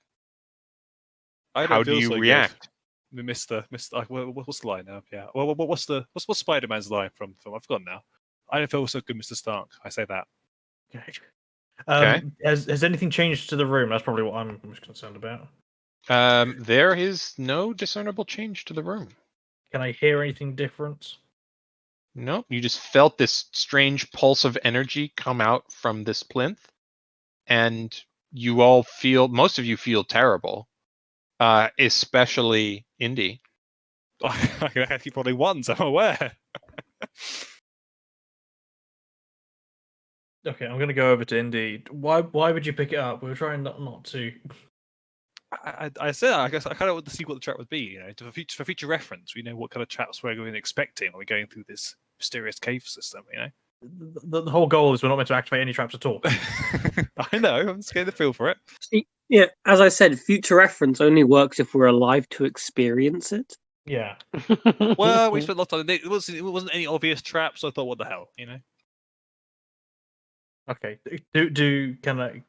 S4: I
S2: how
S4: don't
S2: do
S4: feel
S2: you
S4: so
S2: react?
S4: good. Mr. What's the line now? Yeah. Well, what's Spider-Man's line from? I've forgotten now. I don't feel so good, Mr. Stark. I say that.
S6: Okay.
S2: Okay.
S6: Has anything changed to the room? That's probably what I'm most concerned about.
S2: There is no discernible change to the room.
S6: Can I hear anything different?
S2: Nope, you just felt this strange pulse of energy come out from this plinth, and most of you feel terrible, especially Indy.
S4: I keep rolling ones. I'm aware.
S6: Okay, I'm gonna go over to Indy. Why would you pick it up? We were trying not to.
S4: I said I guess I kind of want to see what the trap would be. For future reference, we know what kind of traps we're going expecting when we're going through this mysterious cave system.
S6: The whole goal is we're not meant to activate any traps at all.
S4: I know. I'm just getting the feel for it.
S3: See, yeah, as I said, future reference only works if we're alive to experience it.
S6: Yeah.
S4: Well, we spent a lot of time. It wasn't any obvious traps. So I thought, what the hell,
S6: Okay. Can I?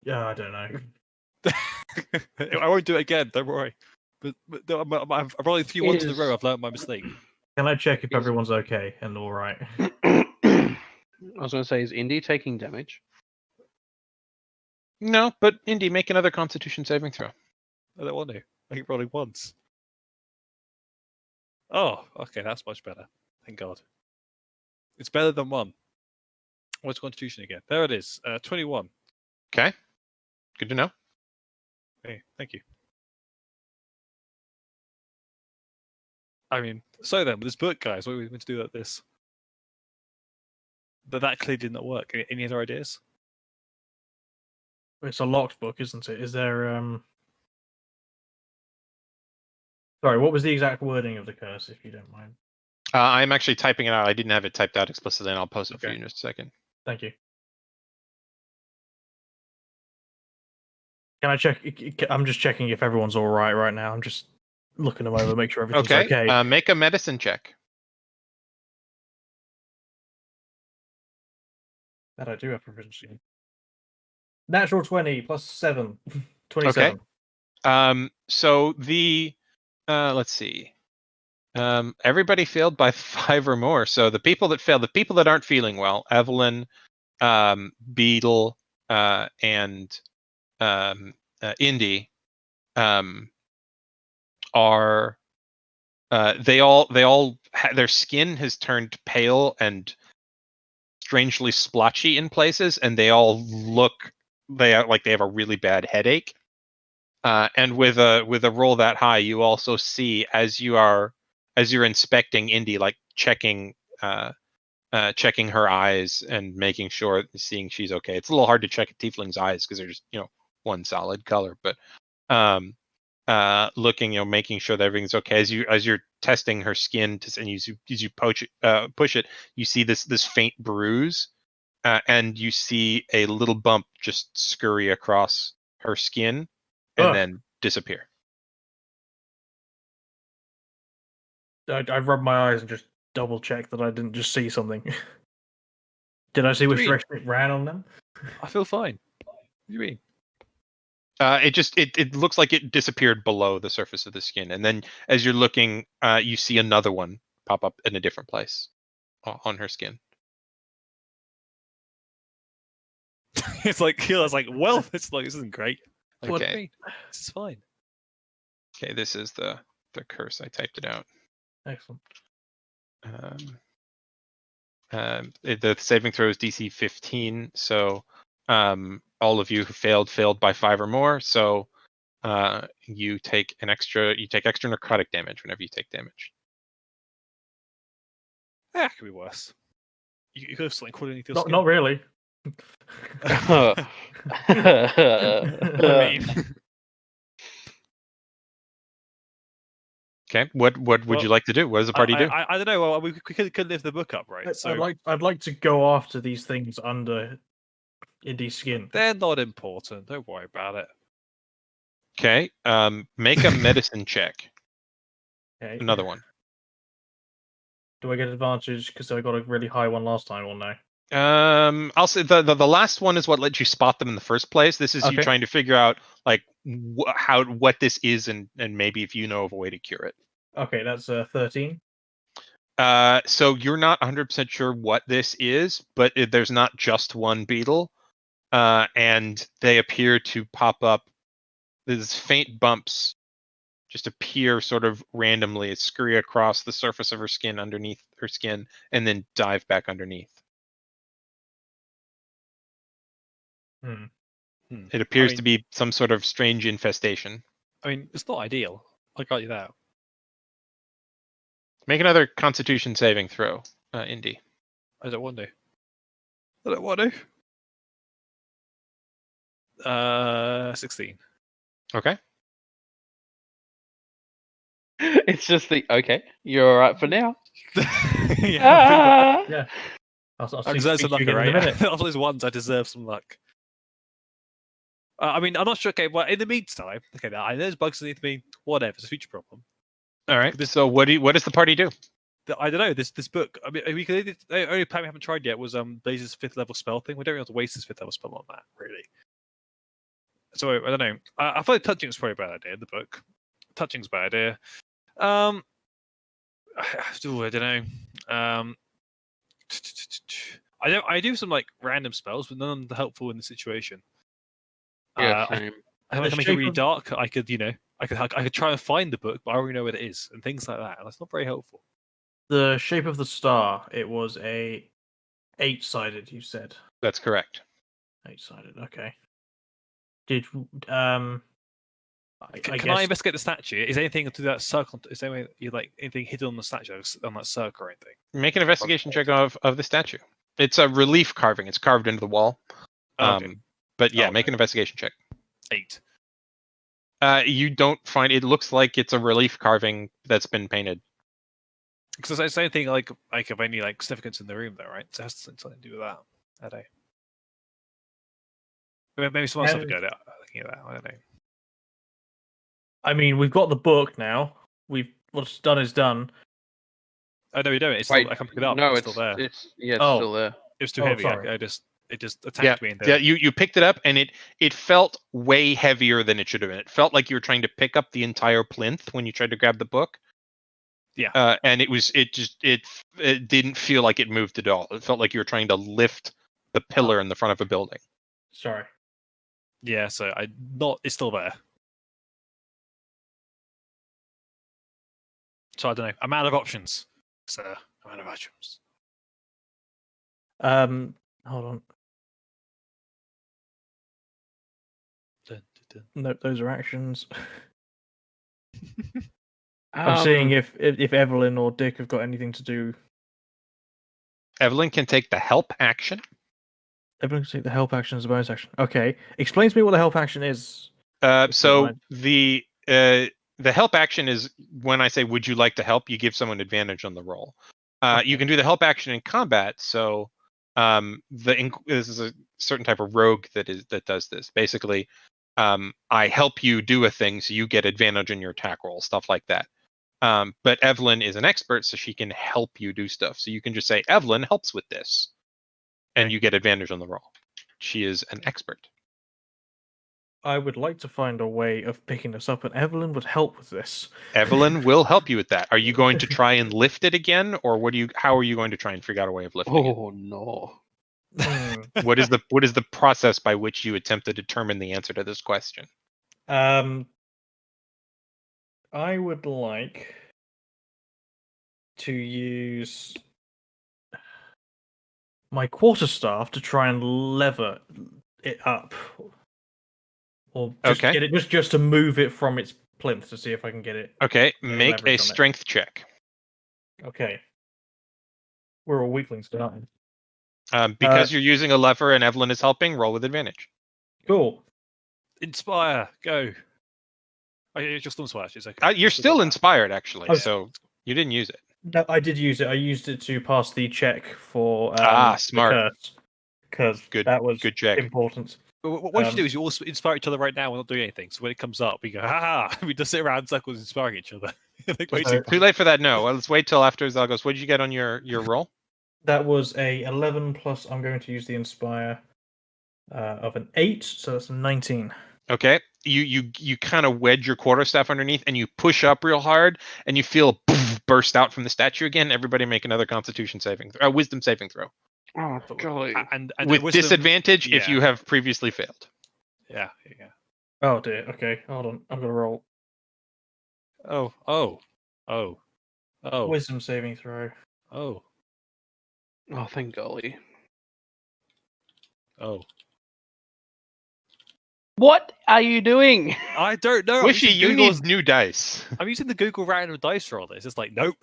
S6: Yeah, I don't know.
S4: I won't do it again. Don't worry. But I'm rolling 3 ones in a row. I've learned my mistake.
S6: Can I check if everyone's okay and all right?
S5: I was going to say, is Indy taking damage?
S2: No, but Indy, make another Constitution saving throw.
S4: I don't want to. I keep rolling once. Oh, okay, that's much better. Thank God. It's better than 1. What's Constitution again? There it is. 21.
S2: Okay, good to know.
S4: Hey, thank you. I mean, so then, with this book, guys, what are we meant to do about this? But that clearly did not work. Any other ideas?
S6: It's a locked book, isn't it? Is there Sorry, what was the exact wording of the curse, if you don't mind?
S2: I'm actually typing it out. I didn't have it typed out explicitly, and I'll post it for you in just a second.
S6: Thank you. Can I check? I'm just checking if everyone's all right now. I'm just looking them over, make sure everything's okay.
S2: Make a medicine check.
S6: That I do have proficiency in. Natural 20 plus 7. 27.
S2: Okay. So the let's see. Everybody failed by 5 or more. So the people that failed, the people that aren't feeling well, Evelyn, Beetle, and Indy, are they all their skin has turned pale and strangely splotchy in places, and they all look they have a really bad headache. And with a roll that high, you also see as you're inspecting Indy, like checking her eyes and making sure, seeing she's okay. It's a little hard to check a tiefling's eyes because they're just one solid color, but looking, making sure that everything's okay as you're testing her skin and as you push it, you see this faint bruise, and you see a little bump just scurry across her skin and then disappear.
S6: I rubbed my eyes and just double check that I didn't just see something. Did I see which direction it ran on them?
S4: I feel fine. What do you mean?
S2: It looks like it disappeared below the surface of the skin, and then as you're looking, you see another one pop up in a different place on her skin.
S4: It's like well, this isn't great. Like, what do you mean? This is fine.
S2: Okay, this is the curse. I typed it out.
S6: Excellent.
S2: The saving throw is DC 15, so all of you who failed by 5 or more. So you take extra necrotic damage whenever you take damage.
S4: That could be worse. You could have something called anything.
S6: Not really.
S4: I mean,
S2: Okay. What would
S6: Well,
S2: you like to do? What does the party do?
S4: I don't know. Well, we could lift the book up, right? So
S6: I'd like to go after these things under Indy's skin.
S4: they're not important. Don't worry about it.
S2: Okay. Make a medicine check.
S6: Okay.
S2: Another one.
S6: Do I get advantage because I got a really high one last time or no?
S2: I'll say the last one is what let you spot them in the first place. This is you
S6: Okay.
S2: trying to figure out like what this is and maybe if you know of a way to cure it.
S6: Okay, that's 13.
S2: So you're not 100% sure what this is, but there's not just one beetle, and they appear to pop up. These faint bumps just appear sort of randomly, scurry across the surface of her skin underneath her skin, and then dive back underneath. It appears to be some sort of strange infestation.
S4: I mean, it's not ideal. I got you that.
S2: Make another Constitution saving throw, Indy.
S4: I don't want to. I don't want to. 16.
S2: Okay.
S5: It's just the okay. You're all right for now.
S4: Yeah,
S6: Yeah. I'll
S4: I deserve some luck,
S6: in a
S4: right?
S6: minute.
S4: After those ones, I deserve some luck. I mean, I'm not sure. Okay, well, in the meantime, okay, now there's bugs underneath me. Whatever, it's a future problem.
S2: All right. So what does the party do?
S4: I don't know. This book. I mean, the only plan we haven't tried yet was Blaze's 5th level spell thing. We don't really have to waste his 5th level spell on that, really. So I don't know. I thought touching was probably a bad idea in the book. Touching's a bad idea. I don't know. I do some like random spells, but none of them are helpful in the situation.
S5: Yeah, same.
S4: I make it really dark. I could try and find the book, but I already know where it is, and things like that. And that's not very helpful.
S6: The shape of the star, it was a 8-sided, you said.
S2: That's correct.
S6: 8-sided, okay. Did
S4: Can I investigate the statue? Is anything to that circle? Is there anything hidden on the statue, on that circle or anything?
S2: Make an investigation check of the statue. It's a relief carving. It's carved into the wall.
S4: Okay.
S2: But yeah, make an investigation check.
S4: 8.
S2: You don't find it. Looks like it's a relief carving that's been painted.
S4: Because it's the same thing like of any like significance in the room, though, right? So it has something to do with that. I don't know. Maybe someone else have to go looking at that. I don't know.
S6: I mean, we've got the book now. What's done is done.
S4: Oh no, we don't. It's
S5: Wait,
S4: still, I can pick it up.
S5: No,
S4: it's still there.
S5: It's still there.
S4: It was too
S6: Oh,
S4: heavy.
S6: sorry.
S4: It just attacked me.
S2: Yeah, you picked it up and it felt way heavier than it should have been. It felt like you were trying to pick up the entire plinth when you tried to grab the book.
S4: Yeah.
S2: And it didn't feel like it moved at all. It felt like you were trying to lift the pillar in the front of a building.
S6: Sorry.
S4: Yeah, so it's still there. So I don't know. I'm out of options, sir. I'm out of options.
S6: Hold on.
S4: Dun, dun, dun.
S6: No, those are actions. I'm seeing if Evelyn or Dick have got anything to do.
S2: Evelyn can take the help action.
S6: Evelyn can take the help action as a bonus action. Okay. Explain to me what the help action is.
S2: So
S6: mind.
S2: the help action is when I say, "Would you like to help?" You give someone advantage on the roll. You can do the help action in combat. So this is a certain type of rogue that does this. Basically, I help you do a thing, so you get advantage on your attack roll, stuff like that. But Evelyn is an expert, so she can help you do stuff. So you can just say, "Evelyn helps with this," and you get advantage on the roll. She is an expert.
S6: I would like to find a way of picking this up, and Evelyn would help with this.
S2: Evelyn will help you with that. Are you going to try and lift it again, or how are you going to try and figure out a way of lifting it?
S5: Oh no.
S2: What is the process by which you attempt to determine the answer to this question?
S6: I would like to use my quarterstaff to try and lever it up, or just
S2: Okay.
S6: get it just to move it from its plinth to see if I can get it.
S2: Okay,
S6: Any
S2: make
S6: leverage
S2: a
S6: on it.
S2: strength check.
S6: Okay. We're all weaklings tonight.
S2: Because you're using a lever and Evelyn is helping, roll with advantage.
S6: Cool.
S4: Inspire, go. Oh, it's just inspire. It's okay.
S2: You're still inspired, actually,
S6: Oh,
S2: so you didn't use it.
S6: No, I did use it. I used it to pass the check for
S2: smart.
S6: the curse, because
S2: Good-
S6: that was
S2: good check.
S6: important.
S4: What you should do is you all inspire each other right now. We're not doing anything. So when it comes up, we go, ha! We just sit around in circles inspiring each other. Like, way too
S2: Too late for that. No. Well, let's wait till after Zal goes. What did you get on your roll?
S6: That was a 11 plus. I'm going to use the inspire of an 8, so that's a 19.
S2: Okay. You kind of wedge your quarterstaff underneath and you push up real hard and you feel poof, burst out from the statue again. Everybody make another Constitution saving, wisdom saving throw.
S5: Oh, golly.
S4: And
S2: With
S4: wisdom-
S2: disadvantage if
S4: yeah.
S2: you have previously failed.
S4: Yeah.
S6: Oh dear. Okay, hold on. I'm gonna roll
S4: Oh.
S6: wisdom saving throw.
S4: Oh.
S5: Oh, thank golly.
S4: Oh.
S5: What are you doing?
S4: I don't know.
S2: Wishy, you need new dice.
S4: I'm using the Google random dice roll. It's just like, nope.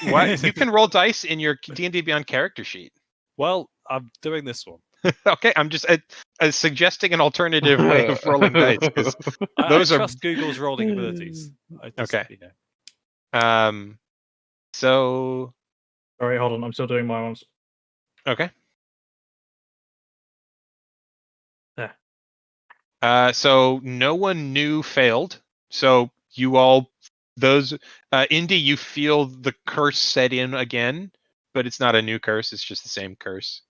S2: What? You can roll dice in your D&D Beyond character sheet.
S4: Well, I'm doing this one.
S2: Okay, I'm just suggesting an alternative way of rolling dice. 'Cause those
S4: I
S2: are
S4: trust Google's rolling abilities.
S2: Okay. So
S6: Sorry, hold on. I'm still doing my ones.
S2: okay.
S6: Yeah.
S2: So no one new failed. So you all, Indy, you feel the curse set in again, but it's not a new curse. It's just the same curse.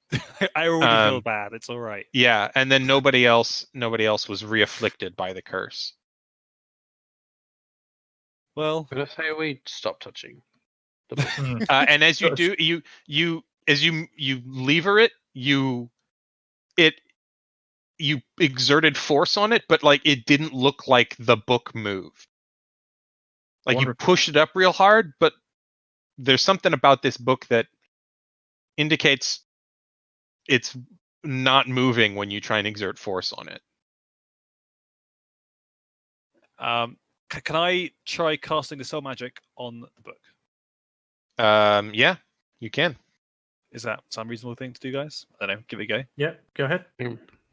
S4: I already feel bad. It's all right.
S2: Yeah, and then nobody else was reafflicted by the curse.
S5: I'm
S4: Well,
S5: gonna say we stop touching.
S2: And as you do, you lever it, you exerted force on it, but like it didn't look like the book moved. Like you
S6: Wonderful.
S2: pushed it up real hard, but there's something about this book that indicates it's not moving when you try and exert force on it.
S4: can I try casting the spell magic on the book?
S2: Yeah, you can.
S4: Is that some reasonable thing to do, guys? I don't know. Give it a go.
S6: Yeah, go ahead.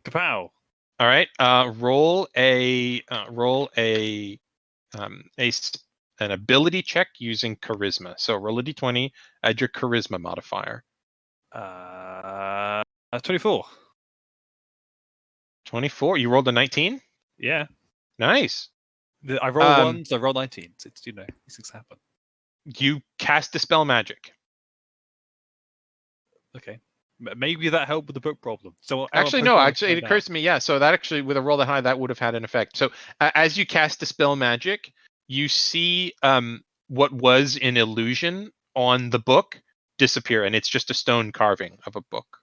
S4: Kapow!
S2: All right. Roll an ability check using charisma. So roll a d20, add your charisma modifier.
S4: 24.
S2: 24. You rolled a 19.
S4: Yeah.
S2: Nice.
S4: I roll ones. I roll 19. It's these things happen.
S2: You cast dispel magic.
S4: Okay. Maybe that helped with the book problem. So
S2: Actually, no. Actually, it occurs to me. Yeah. So that actually, with a roll that high, that would have had an effect. So as you cast dispel magic, you see what was an illusion on the book disappear, and it's just a stone carving of a book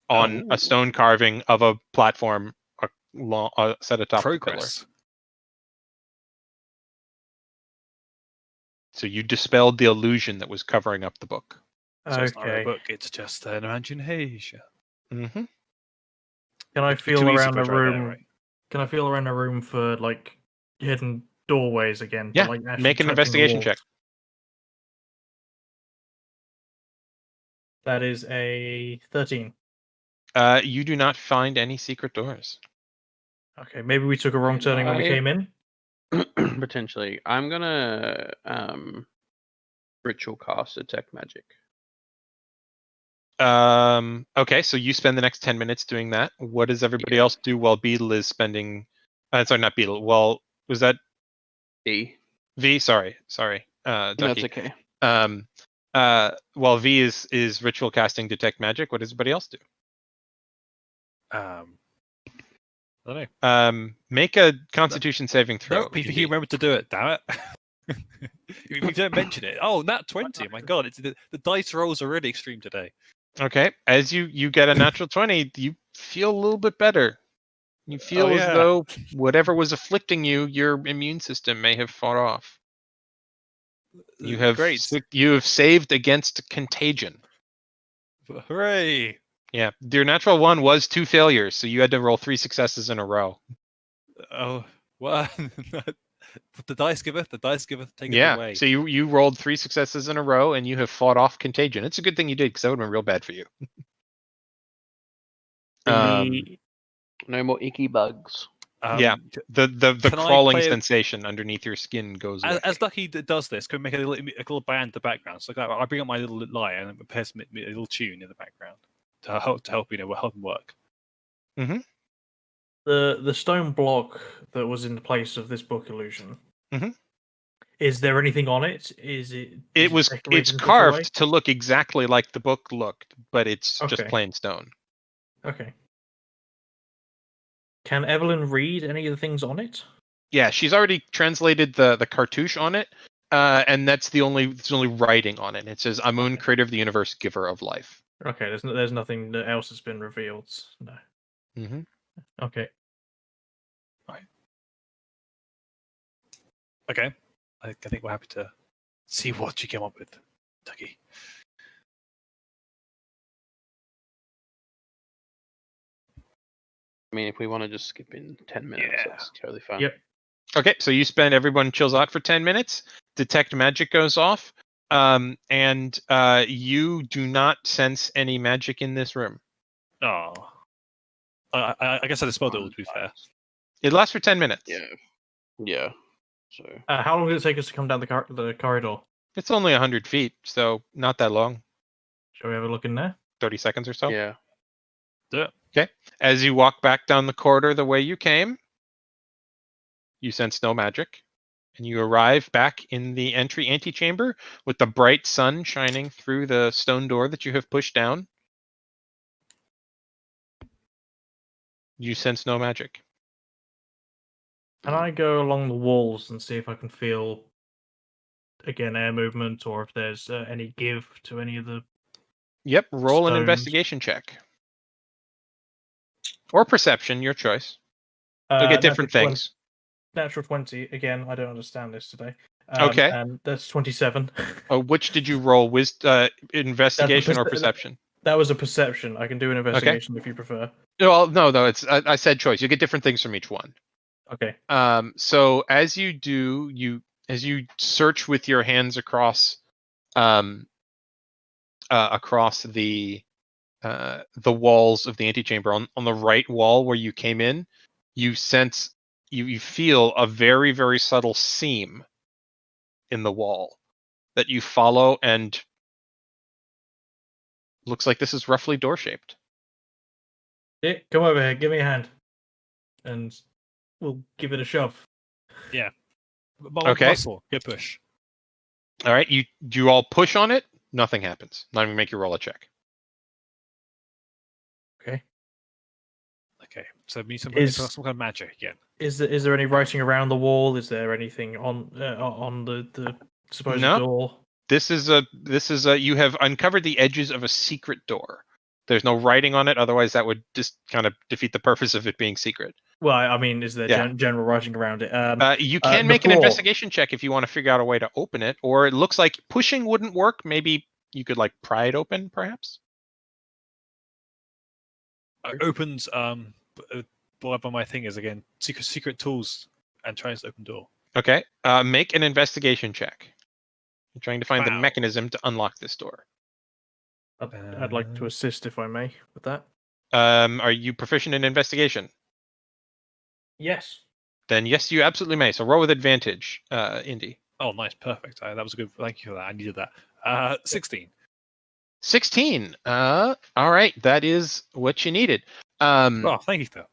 S2: on a stone carving of a platform set atop the pillar.
S4: Progress.
S2: So you dispelled the illusion that was covering up the book.
S4: So it's not a
S6: Okay.
S4: book. It's just an imagination.
S2: Mm-hmm.
S6: Can I feel
S4: Too easy
S6: around
S4: for
S6: the
S4: us right
S6: room?
S4: there, right?
S6: Can I feel around the room for like hidden doorways again?
S2: Yeah,
S6: like, actually
S2: make an
S6: touching the
S2: investigation
S6: walls?
S2: check.
S6: That is a 13.
S2: You do not find any secret doors.
S6: Okay, maybe we took a wrong turning when we came in.
S5: Potentially. I'm gonna ritual cast detect magic.
S2: Okay, so you spend the next 10 minutes doing that. What does everybody
S5: Yeah.
S2: else do while Beetle is spending? Sorry, not Beetle. Well, was that
S5: D.
S2: V? Sorry.
S5: No,
S2: Ducky.
S5: it's okay.
S2: While V is ritual casting detect magic, what does everybody else do?
S4: I don't know.
S2: Make a Constitution saving throw.
S4: Nope, he remembered to do it. Damn it! If you don't mention it. Oh, nat 20. My God, it's the dice rolls are really extreme today.
S2: Okay, as you get a natural 20, you feel a little bit better. You feel as
S4: yeah.
S2: though whatever was afflicting you, your immune system may have fought off. You have
S4: Great.
S2: you have saved against contagion.
S4: Hooray!
S2: Yeah, your natural 1 was 2 failures, so you had to roll 3 successes in a row.
S4: Oh, well, The dice giver, take it
S2: Yeah.
S4: away.
S2: So you rolled 3 successes in a row, and you have fought off contagion. It's a good thing you did, because that would have been real bad for you.
S5: No more icky bugs.
S2: Yeah. The
S4: can I
S2: crawling
S4: play a-
S2: sensation underneath your skin goes away.
S4: as Ducky does this, can we make a little band in the background? So I bring up my little lyre and it prepares me a little tune in the background to help help him work.
S6: The stone block that was in the place of this book illusion.
S2: Mhm.
S6: Is there anything on it? Is it?
S2: It's
S6: decorated in such a way?
S2: carved to look exactly like the book looked, but it's just
S6: Okay.
S2: plain stone.
S6: Okay. Can Evelyn read any of the things on it?
S2: Yeah, she's already translated the cartouche on it, and that's the only writing on it. It says Amun, creator of the universe, giver of life.
S6: Okay, there's nothing else that's been revealed. No.
S2: Mm-hmm.
S6: Okay.
S4: Okay, I think we're happy to see what you came up with, Ducky.
S5: I mean, if we want to just skip in 10 minutes,
S4: Yeah.
S5: that's totally fine.
S6: Yep.
S2: Okay, so everyone chills out for 10 minutes. Detect magic goes off, and you do not sense any magic in this room.
S4: Oh, I guess I dispelled it all. To be fair,
S2: It lasts for 10 minutes.
S5: Yeah. So
S6: How long did it take us to come down the corridor?
S2: It's only 100 feet, so not that long.
S6: Shall we have a look in there?
S2: 30 seconds or so.
S5: yeah.
S2: As you walk back down the corridor the way you came, you sense no magic, and you arrive back in the entry antechamber with the bright sun shining through the stone door that you have pushed down. You sense no magic.
S6: Can I go along the walls and see if I can feel, again, air movement, or if there's any give to any of the...
S2: Yep, roll an
S6: Stones.
S2: investigation check. Or perception, your choice. You'll get different
S6: natural
S2: things.
S6: Natural 20. Again, I don't understand this today.
S2: Okay.
S6: And that's 27.
S2: Which did you roll? Investigation or perception?
S6: That was a perception. I can do an investigation if you prefer.
S2: Well, no. It's I said choice. You get different things from each one.
S6: Okay.
S2: So as you do, as you search with your hands across the walls of the antechamber, on the right wall where you came in, you sense you feel a very, very subtle seam in the wall that you follow, and looks like this is roughly door shaped.
S6: Yeah, come over here. Give me a hand, and we'll give it a shove.
S2: Okay.
S4: Muscle, get push.
S2: All right, you all push on it. Nothing happens. Not even make you roll a check.
S6: Okay.
S4: Okay, so me some
S6: Is-
S4: kind of magic again.
S6: Is there any writing around the wall? Is there anything on the supposed
S2: No.
S6: door?
S2: This is you have uncovered the edges of a secret door. There's no writing on it, otherwise that would just kind of defeat the purpose of it being secret.
S6: Well, I mean, is there
S2: Yeah.
S6: general writing around it?
S2: You can
S6: the
S2: make an
S6: floor.
S2: investigation check if you want to figure out a way to open it, or it looks like pushing wouldn't work. Maybe you could pry it open, perhaps.
S4: Opens whatever my thing is again. Secret tools and tries to open door.
S2: Okay. Make an investigation check. You're trying to find the
S4: Wow.
S2: mechanism to unlock this door.
S6: I'd like to assist, if I may, with that.
S2: Are you proficient in investigation?
S6: Yes.
S2: Then yes, you absolutely may. So roll with advantage, Indy.
S4: Oh, nice, perfect. That was a good. Thank you for that. I needed that. 16.
S2: 16. All right, that is what you needed.
S4: Oh, thank you, Phil.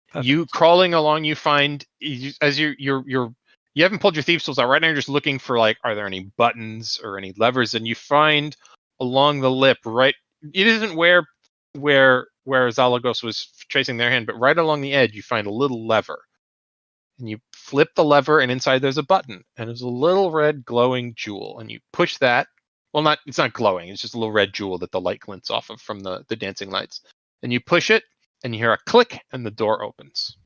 S4: Perfect.
S2: You crawling along, you find as you haven't pulled your thieves tools out right now. You're just looking for are there any buttons or any levers, and you find along the lip right. It isn't where Zalagos was tracing their hand, but right along the edge, you find a little lever, and you flip the lever, and inside there's a button, and there's a little red glowing jewel, and you push that. Well, it's not glowing. It's just a little red jewel that the light glints off of from the dancing lights, and you push it. And you hear a click, and the door opens.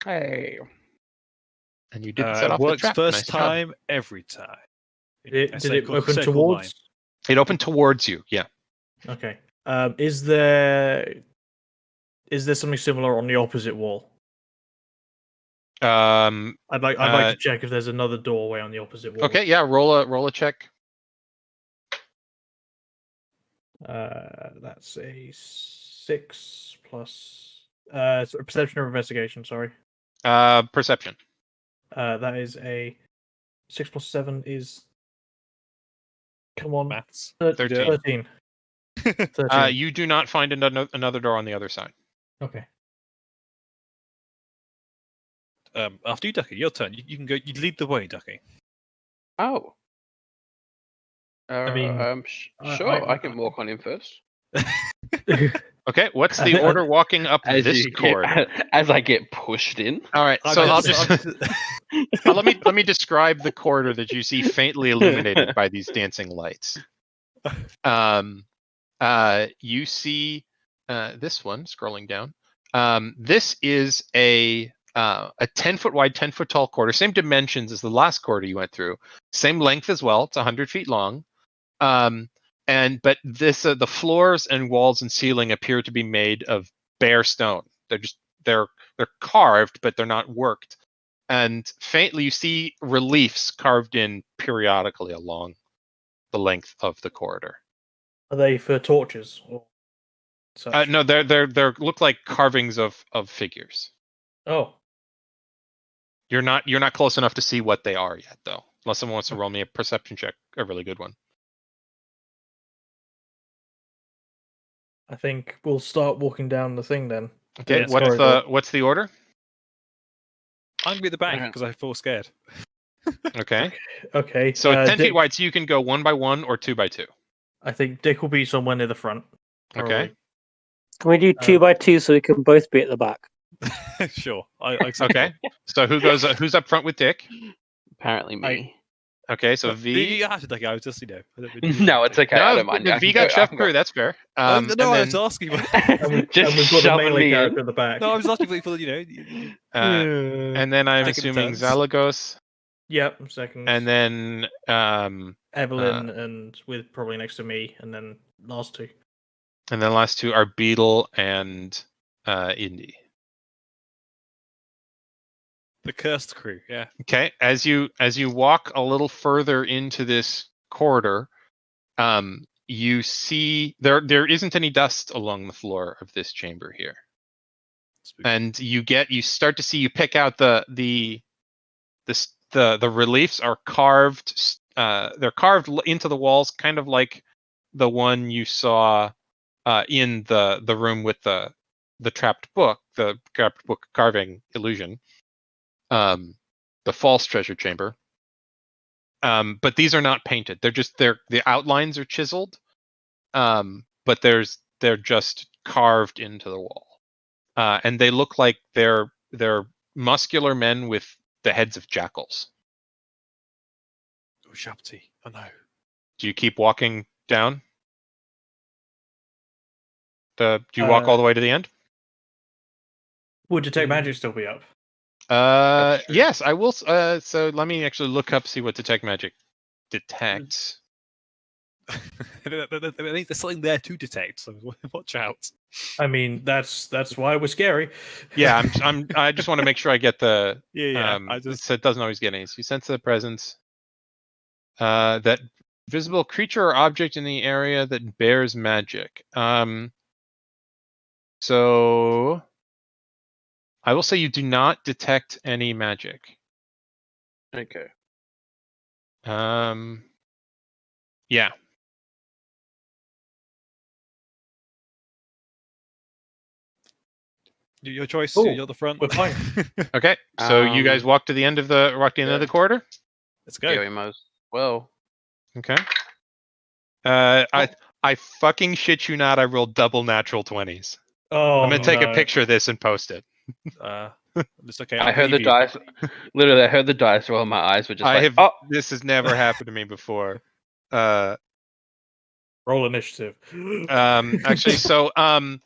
S5: Hey.
S2: And you didn't set off
S4: works
S2: the trap.
S4: first
S2: Nice job.
S4: time, every time.
S6: Did
S4: I say
S6: it
S4: cool-
S6: open
S4: say cool
S6: towards?
S4: line.
S2: It opened towards you. Yeah.
S6: Okay. Is there something similar on the opposite wall? I'd like to check if there's another doorway on the opposite wall.
S2: Okay, yeah, roll a check.
S6: That's a 6 plus perception or investigation. Sorry.
S2: Perception.
S6: That is a 6 plus 7 is. Come on,
S4: Maths.
S2: 13.
S6: 13.
S2: You do not find another door on the other side.
S6: Okay.
S4: After you, Ducky, your turn. You can go. You lead the way, Ducky.
S5: Oh.
S6: I mean,
S5: Sure, I can walk on in first.
S2: Okay, what's the order walking up
S5: As
S2: this corridor?
S5: as I get pushed in.
S2: All right, so I'll just let me describe the corridor that you see faintly illuminated by these dancing lights. You see this one scrolling down. This is a 10-foot wide, 10-foot tall corridor, same dimensions as the last corridor you went through, same length as well. It's 100 feet long. But this the floors and walls and ceiling appear to be made of bare stone. They're carved, but they're not worked. And faintly you see reliefs carved in periodically along the length of the corridor.
S6: Are they for torches or such?
S2: No, they're look like carvings of figures.
S6: Oh.
S2: You're not close enough to see what they are yet, though. Unless someone wants to roll me a perception check, a really good one.
S6: I think we'll start walking down the thing then.
S2: Okay,
S6: Yeah,
S2: what's the order?
S4: I'm gonna be at the back because I feel scared.
S2: Okay.
S6: Okay.
S2: So it's 10 feet
S6: Dick,
S2: wide, so you can go 1 by 1 or 2 by 2.
S6: I think Dick will be somewhere near the front.
S2: Okay.
S3: Can we do 2 by 2 so we can both be at the back?
S4: Sure. I accept
S2: Okay. So who's up front with Dick?
S5: Apparently me.
S2: Okay, so
S4: it.
S2: V.
S4: You have to, Ducky. I was just, I don't mean-
S5: No, it's okay. I don't mind.
S2: No,
S5: I
S2: V
S5: can
S2: got
S5: go- I
S2: chef
S5: can go.
S2: crew. That's fair.
S4: No,
S2: And
S4: I
S2: then,
S4: was asking.
S6: And we've
S5: Just
S6: got a
S5: shoving
S6: melee
S5: me
S6: character
S5: in.
S6: at the back.
S4: No, I was asking for
S2: and then I'm
S4: Taking
S2: assuming
S4: turns.
S2: Zalagos,
S6: Yep, second.
S2: and then
S6: Evelyn, and with probably next to me, and then last two.
S2: and then last two are Beetle and Indy.
S4: the cursed crew. Yeah.
S2: Okay, as you walk a little further into this corridor, you see there isn't any dust along the floor of this chamber here,
S4: Spooky.
S2: and you start to see, you pick out the reliefs are carved. They're carved into the walls, kind of like the one you saw in the room with the trapped book carving illusion. The false treasure chamber. But these are not painted. The outlines are chiseled, but they're just carved into the wall, and they look like they're muscular men with the heads of jackals.
S4: Oh, Shabti. Oh no.
S2: Do you keep walking down? Do you walk all the way to the end?
S6: Would Detect Magic still be up?
S5: That's true.
S2: Yes, I will. So let me actually look up, see what Detect Magic detects.
S4: There's something there to detect, so watch out.
S6: I mean, that's why we're scary.
S2: Yeah, I just want to make sure I get the.
S4: Yeah.
S2: It doesn't always get any. So you sense the presence. That visible creature or object in the area that bears magic. So I will say you do not detect any magic.
S5: Okay.
S2: Yeah.
S4: Your choice.
S6: Cool.
S4: You're the front.
S6: We're fine.
S2: Okay. So you guys walk to the end of the
S5: yeah.
S2: corridor.
S4: Let's go.
S5: Yeah, we might as well.
S2: Okay. I fucking shit you not. I rolled double natural 20s.
S6: Oh,
S2: I'm gonna take a
S6: no.
S2: picture of this and post it.
S4: It's okay.
S5: I heard the dice. Literally, I heard the dice roll. My eyes were just oh.
S2: This has never happened to me before.
S6: Roll initiative.
S2: Actually, so
S4: No,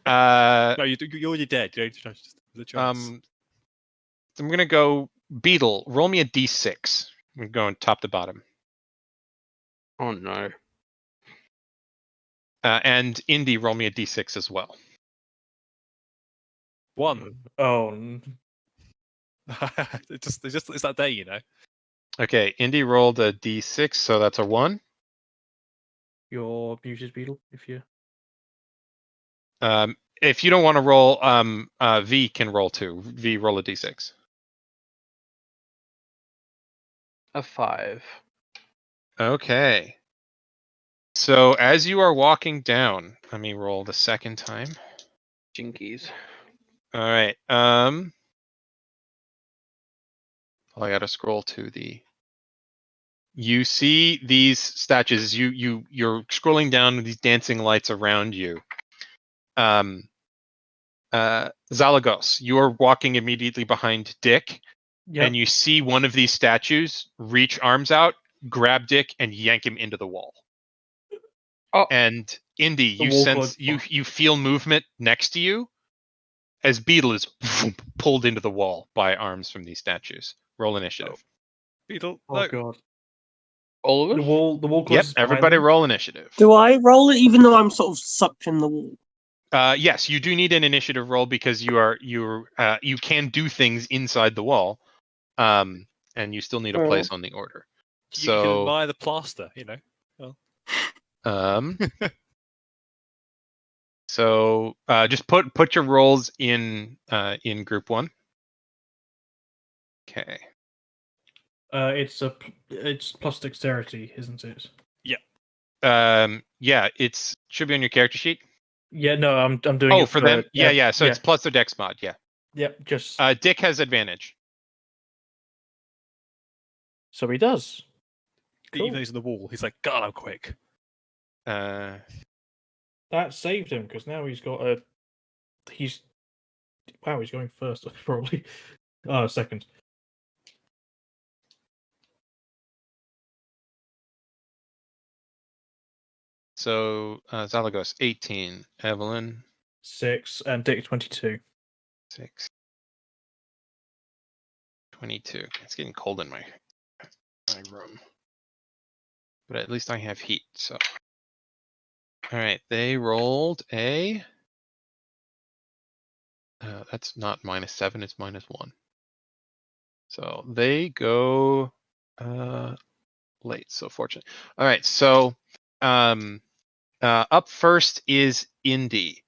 S4: you're already dead. You don't just the chance.
S2: I'm gonna go Beetle. Roll me a d6. I'm going top to bottom.
S5: Oh no.
S2: And Indy, roll me a d6 as well.
S4: 1.
S6: Oh.
S4: It's that day, you know.
S2: Okay, Indy rolled a d6, so that's a 1.
S6: Your muted beetle, if you.
S2: If you don't want to roll, V can roll too. V, roll a d6.
S5: A 5.
S2: Okay. So as you are walking down, let me roll the second time.
S5: Jinkies.
S2: All right. I gotta scroll to the. You see these statues. You're scrolling down with these dancing lights around you. Zalagos, you are walking immediately behind Dick, and you see one of these statues reach arms out, grab Dick, and yank him into the wall.
S5: Oh.
S2: And Indy,
S6: The
S2: you
S6: wall
S2: sense
S6: glowed.
S2: you feel movement next to you as Beetle is pulled into the wall by arms from these statues. Roll initiative.
S4: Beetle.
S6: Oh
S4: No.
S6: god.
S5: All of
S6: The
S5: us?
S6: wall
S2: Yep,
S6: closes behind
S2: everybody
S6: them.
S2: roll initiative.
S3: Do I roll it even though I'm sort of sucked in the wall?
S2: Yes, you do need an initiative roll because you can do things inside the wall, and you still need a place on the order.
S4: You can
S2: So,
S4: admire the plaster, you know.
S2: just put your rolls in group 1. Okay.
S6: It's plus dexterity, isn't it?
S2: Yeah, should be on your character sheet.
S6: Yeah, no, I'm doing
S2: Oh,
S6: it
S2: for them. Yeah. So
S6: yeah.
S2: it's plus their dex mod. Yeah.
S6: Yep, just
S2: Dick has advantage.
S6: so he does.
S4: Even
S6: Cool.
S4: though he's on the wall, he's like, God, I'm quick.
S6: That saved him because now he's got a. He's going first probably. Second.
S2: So Zalagos 18, Evelyn
S6: 6 and Dick 22.
S2: 6, 22. It's getting cold in my room, but at least I have heat. So, all right, they rolled a. That's not -7; it's -1. So they go late. So fortunate. All right, so up first is Indy.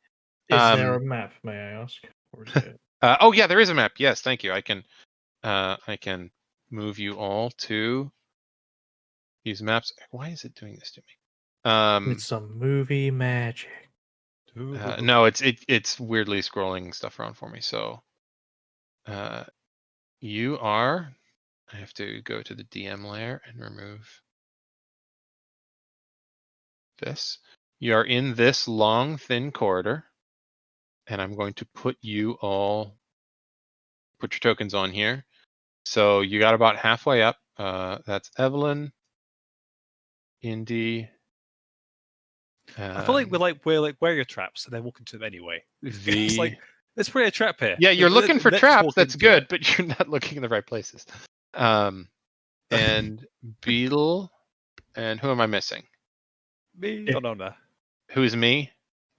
S6: Is there a map, may I ask? Or is it...
S2: Oh yeah, there is a map. Yes, thank you. I can move you all to these maps. Why is it doing this to me?
S6: It's some movie magic.
S2: No, it's weirdly scrolling stuff around for me. So, you are. I have to go to the DM layer and remove this. You are in this long, thin corridor, and I'm going to put your tokens on here. So you got about halfway up. That's Evelyn, Indy.
S4: I feel like we're wearing a traps and then walk into them anyway.
S2: V.
S4: It's like there's probably a trap here.
S2: Yeah, you're looking for
S4: Let's
S2: traps.
S4: walk
S2: That's
S4: into
S2: good,
S4: it.
S2: but you're not looking in the right places. And Beetle, and who am I missing?
S4: Me?
S6: Dick.
S4: Oh no.
S2: Who's me?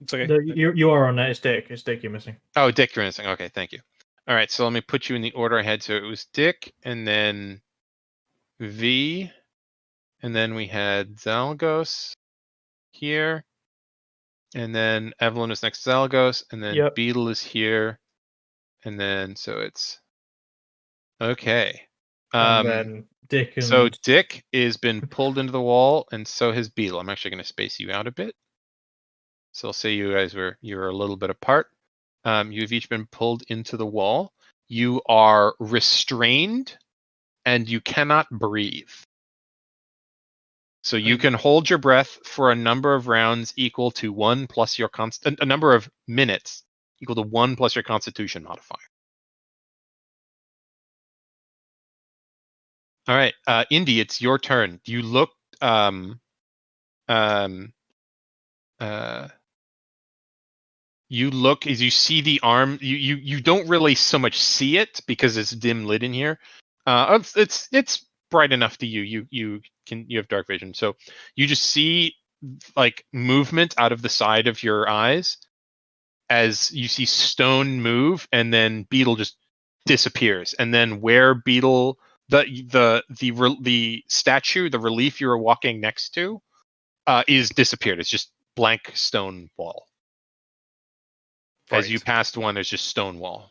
S4: It's okay.
S6: No, you are on that. It's Dick. It's Dick you're missing.
S2: Oh, Dick, you're missing. Okay, thank you. All right, so let me put you in the order I had. So it was Dick, and then V, and then we had Zalagos here, and then Evelyn is next to Zalagos, and then
S6: Yep.
S2: Beetle is here, and then so it's okay.
S6: And then Dick and...
S2: So Dick has been pulled into the wall, and so has Beetle. I'm actually going to space you out a bit. So I'll say you guys were a little bit apart. You've each been pulled into the wall. You are restrained, and you cannot breathe. So you can hold your breath for a number of rounds equal to 1 plus your a number of minutes equal to 1 plus your Constitution modifier. All right, Indy, it's your turn. You look, you look as you see the arm. You don't really so much see it because it's dim lit in here. It's bright enough to you. You have dark vision, so you just see like movement out of the side of your eyes as you see stone move, and then Beetle just disappears, and then where Beetle the statue, the relief you were walking next to, is disappeared. It's just blank stone wall. As you
S4: Right.
S2: passed one, there's just stone wall.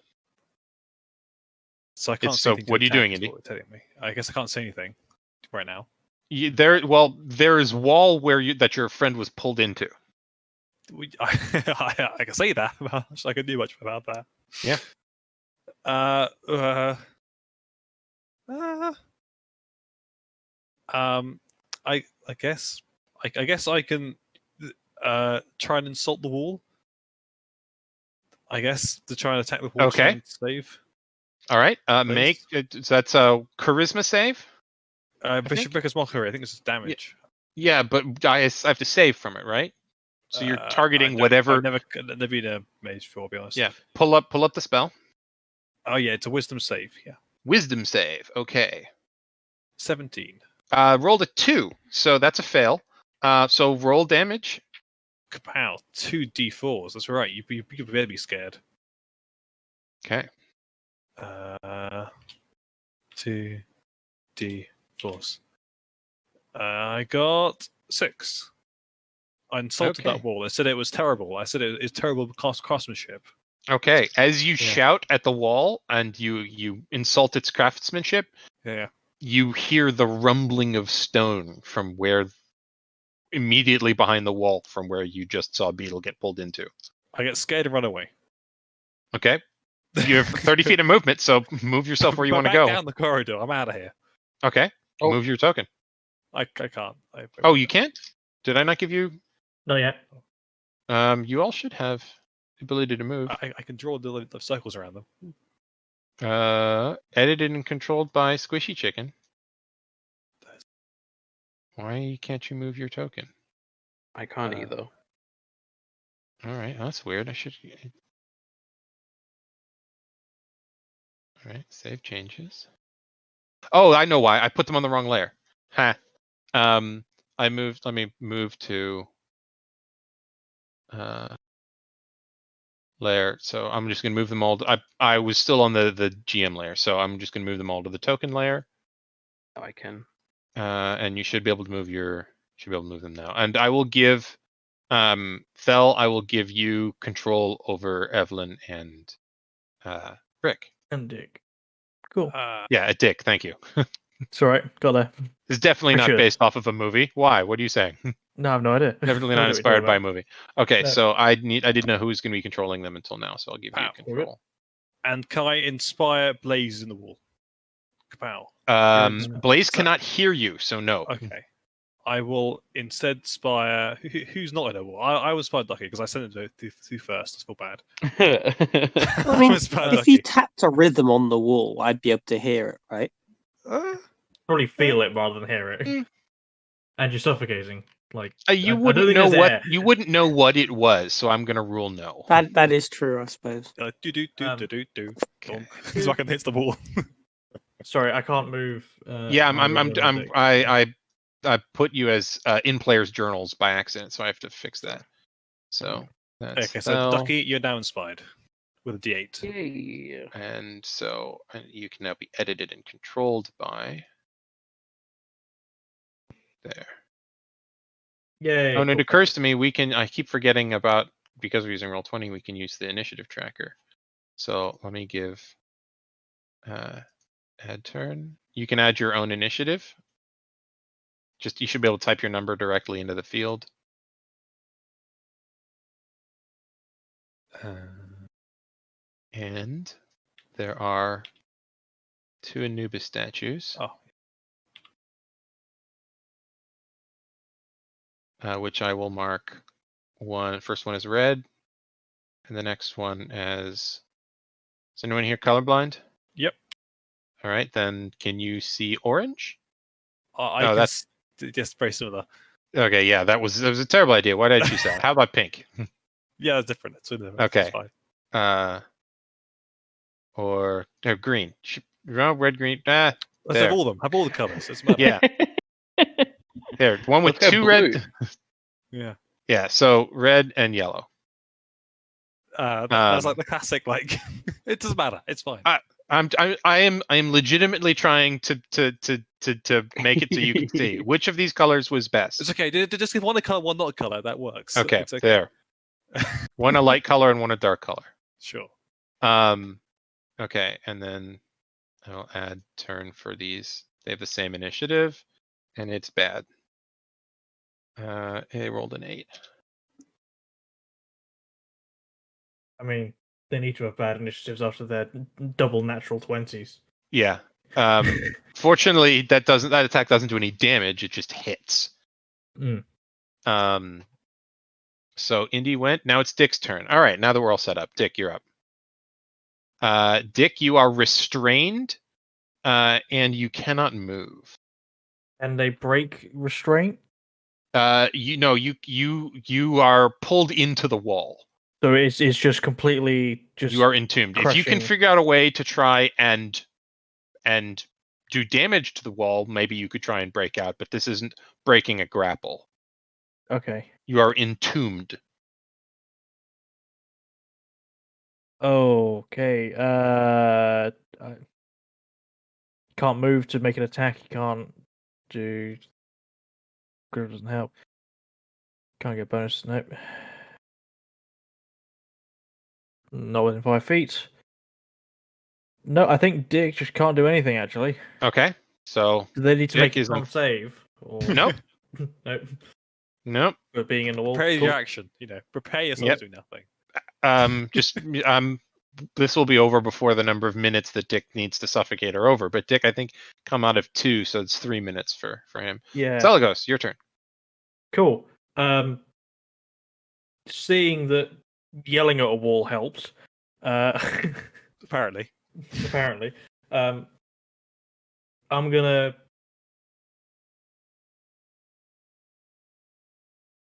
S4: So I can't
S2: It's-
S4: say
S2: so
S4: anything to
S2: what are you doing,
S4: attack, is
S2: Indy?
S4: what you're telling me. I guess I can't say anything right now.
S2: There is wall where that your friend was pulled into.
S4: I can say that. I can do much about that.
S2: Yeah.
S4: I guess I can try and insult the wall. I guess to try and attack the wall.
S2: Okay.
S4: And save.
S2: All right.
S4: Please.
S2: Make that's a charisma save.
S4: Bishop Bricker's Mockery. I think it's damage.
S2: Yeah, but I have to save from it, right? So you're targeting
S4: I've
S2: whatever.
S4: never been a mage before, I'll be honest.
S2: Yeah. Pull up the spell.
S4: Oh yeah, it's a wisdom save. Yeah.
S2: Wisdom save. Okay.
S4: 17.
S2: Rolled a 2, so that's a fail. So roll damage.
S4: Kapow! 2 d4s. That's right. You better be scared.
S2: Okay.
S4: 2 d4s. I got 6. I insulted
S2: Okay.
S4: that wall. I said it was terrible. I said it's terrible craftsmanship.
S2: Okay. As you shout at the wall and you insult its craftsmanship,
S4: Yeah.
S2: you hear the rumbling of stone from where immediately behind the wall from where you just saw Beetle get pulled into.
S4: I get scared and run away.
S2: Okay. You have 30 feet of movement, so move yourself where you want to
S4: Back
S2: go.
S4: down the corridor. I'm out of here.
S2: Okay.
S5: Oh.
S2: Move your token.
S4: I can't.
S2: Oh, you can't? Did I not give you?
S6: Not yet.
S2: You all should have the ability to move.
S4: I can draw the circles around them.
S2: Edited and controlled by Squishy Chicken. Why can't you move your token?
S5: I can't either.
S2: All right, that's weird. I should. All right, save changes. Oh, I know why. I put them on the wrong layer. Ha. I moved. Let me move to layer. So I'm just gonna move them all. I was still on the GM layer, so I'm just gonna move them all to the token layer.
S5: Oh, I can.
S2: And you should be able to move them now. And I will give Fel, I will give you control over Evelyn and Rick.
S6: And Dick. Cool.
S2: Yeah, Dick, thank you.
S6: It's alright. Got there.
S2: It's definitely not
S6: Appreciate it.
S2: based off of a movie. Why? What are you saying?
S6: No, I have no idea.
S2: Definitely
S6: No
S2: not
S6: idea what
S2: inspired
S6: you're
S2: by a
S6: talking
S2: movie. Okay,
S6: No.
S2: so I didn't know who was going to be controlling them until now, so I'll give you
S4: Wow.
S2: control.
S4: And can I inspire blaze in the wall? Kapow.
S2: Blaze
S4: So-
S2: cannot hear you, so no.
S4: Okay. I will instead inspire. Who's not in a wall? I will inspire Ducky because I sent it to first. I feel bad.
S3: I mean,
S4: Inspire
S3: if you
S4: Ducky.
S3: tapped a rhythm on the wall, I'd be able to hear it, right?
S6: Probably feel it rather than hear it.
S2: Mm.
S6: And you're suffocating. Like
S2: You
S6: I don't
S2: wouldn't
S6: think
S2: know
S6: there's
S2: what
S6: air.
S2: you wouldn't know what it was, so I'm gonna rule no.
S3: That is true, I suppose.
S4: Do do do
S6: Um,
S4: do do do.
S2: Okay.
S4: So I can hit the wall.
S6: Sorry, I can't move.
S2: Yeah,
S6: my movement on Dick.
S2: I put you as in players' journals by accident, so I have to fix that. So that's
S4: Okay, so
S2: Fel,
S4: Ducky, you're now inspired with a D8.
S5: Yay.
S2: and so you can now be edited and controlled by there.
S6: Yay.
S2: Oh, and it
S6: cool.
S2: occurs to me I keep forgetting about, because we're using Roll20, we can use the initiative tracker. So let me give add turn. You can add your own initiative. You should be able to type your number directly into the field. And there are 2 Anubis statues,
S4: Oh,
S2: which I will mark. First one is red, and the next one as. Is anyone here colorblind?
S4: Yep.
S2: All right, then can you see orange?
S4: I
S2: Oh,
S4: can
S2: that's-
S4: just very similar.
S2: Okay, yeah, that was a terrible idea. Why did I choose that? How about pink?
S4: Yeah, it's different. It's different.
S2: Okay.
S4: It's fine.
S2: Or green. No, red, green. Ah,
S4: Let's
S2: there.
S4: have all of them. Have all the colors. It's matter.
S2: yeah. There, one with
S5: Let's go
S2: 2 red.
S5: blue.
S4: Yeah.
S2: Yeah, so red and yellow.
S4: That's like the classic. Like, it doesn't matter. It's fine.
S2: I am legitimately trying to make it so you can see which of these colors was best.
S4: It's okay. Just give one a color, one not a color. That works.
S2: Okay,
S4: It's okay.
S2: there. One a light color and one a dark color.
S4: Sure.
S2: Okay, and then I'll add turn for these. They have the same initiative, and it's bad. They rolled an 8.
S6: I mean, they need to have bad initiatives after their double natural 20s.
S2: Yeah. Fortunately, that attack doesn't do any damage. It just hits.
S6: Mm.
S2: So Indy went. Now it's Dick's turn. All right. Now that we're all set up, Dick, you're up. Dick, you are restrained, and you cannot move.
S6: And they break restraint?
S2: You are pulled into the wall.
S6: So it's just completely just.
S2: You are entombed. If you can
S6: crushing.
S2: figure out a way to try and do damage to the wall, maybe you could try and break out. But this isn't breaking a grapple.
S6: Okay.
S2: You are entombed.
S6: Okay. I can't move to make an attack. You can't do. Grip doesn't help. Can't get bonus. Nope. Not within 5 feet. No, I think Dick just can't do anything actually.
S2: Okay. So
S6: Do they need to
S2: Dick
S6: make a
S2: isn't-
S6: con save? Or...
S2: Nope.
S6: Nope.
S2: Nope.
S6: For being in the wall.
S4: Prepare
S6: Cool.
S4: your action. Prepare yourself
S2: Yep.
S4: to do nothing.
S2: This will be over before the number of minutes that Dick needs to suffocate are over. But Dick, I think, come out of 2, so it's 3 minutes for him.
S6: Yeah.
S2: Zelagos, your turn.
S6: Cool. Seeing that yelling at a wall helps.
S4: Apparently.
S6: Apparently. I'm gonna.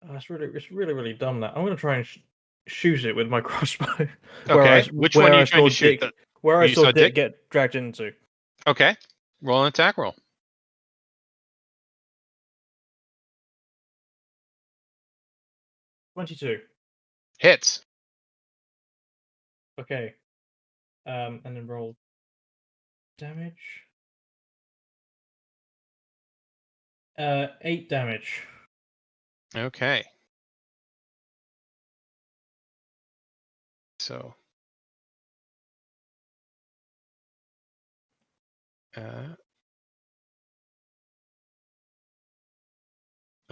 S6: It's really dumb. That I'm gonna try and shoot it with my crossbow.
S2: Okay. Which one are you trying to shoot?
S6: Where I
S2: you
S6: saw
S2: saw
S6: Dick
S2: Dick?
S6: get dragged into.
S2: Okay. Roll an attack roll.
S6: 22.
S2: Hits.
S6: Okay. And then roll damage. 8 damage.
S2: Okay. So.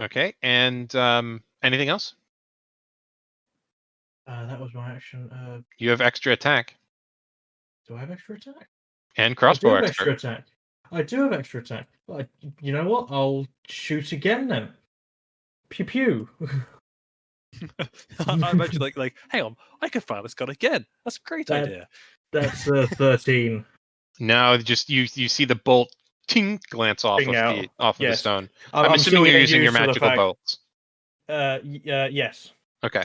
S2: Okay. And anything else?
S6: That was my action.
S2: You have extra attack
S6: Do I have extra attack?
S2: and
S6: I do
S2: crossbow
S6: have
S2: expert.
S6: extra attack. I do have extra attack. But you know what? I'll shoot again then. Pew pew.
S4: I imagine like, hang on, I could fire this gun again. That's a great
S6: That-
S4: idea.
S6: That's 13.
S2: No, just you see the bolt ting glance off
S6: Ting
S2: of
S6: out.
S2: of the
S6: Yes.
S2: stone.
S6: I'm
S2: I'm assuming
S6: still
S2: you're
S6: getting
S2: using your
S6: used to the
S2: magical
S6: fact-
S2: bolts.
S6: Yes.
S2: Okay.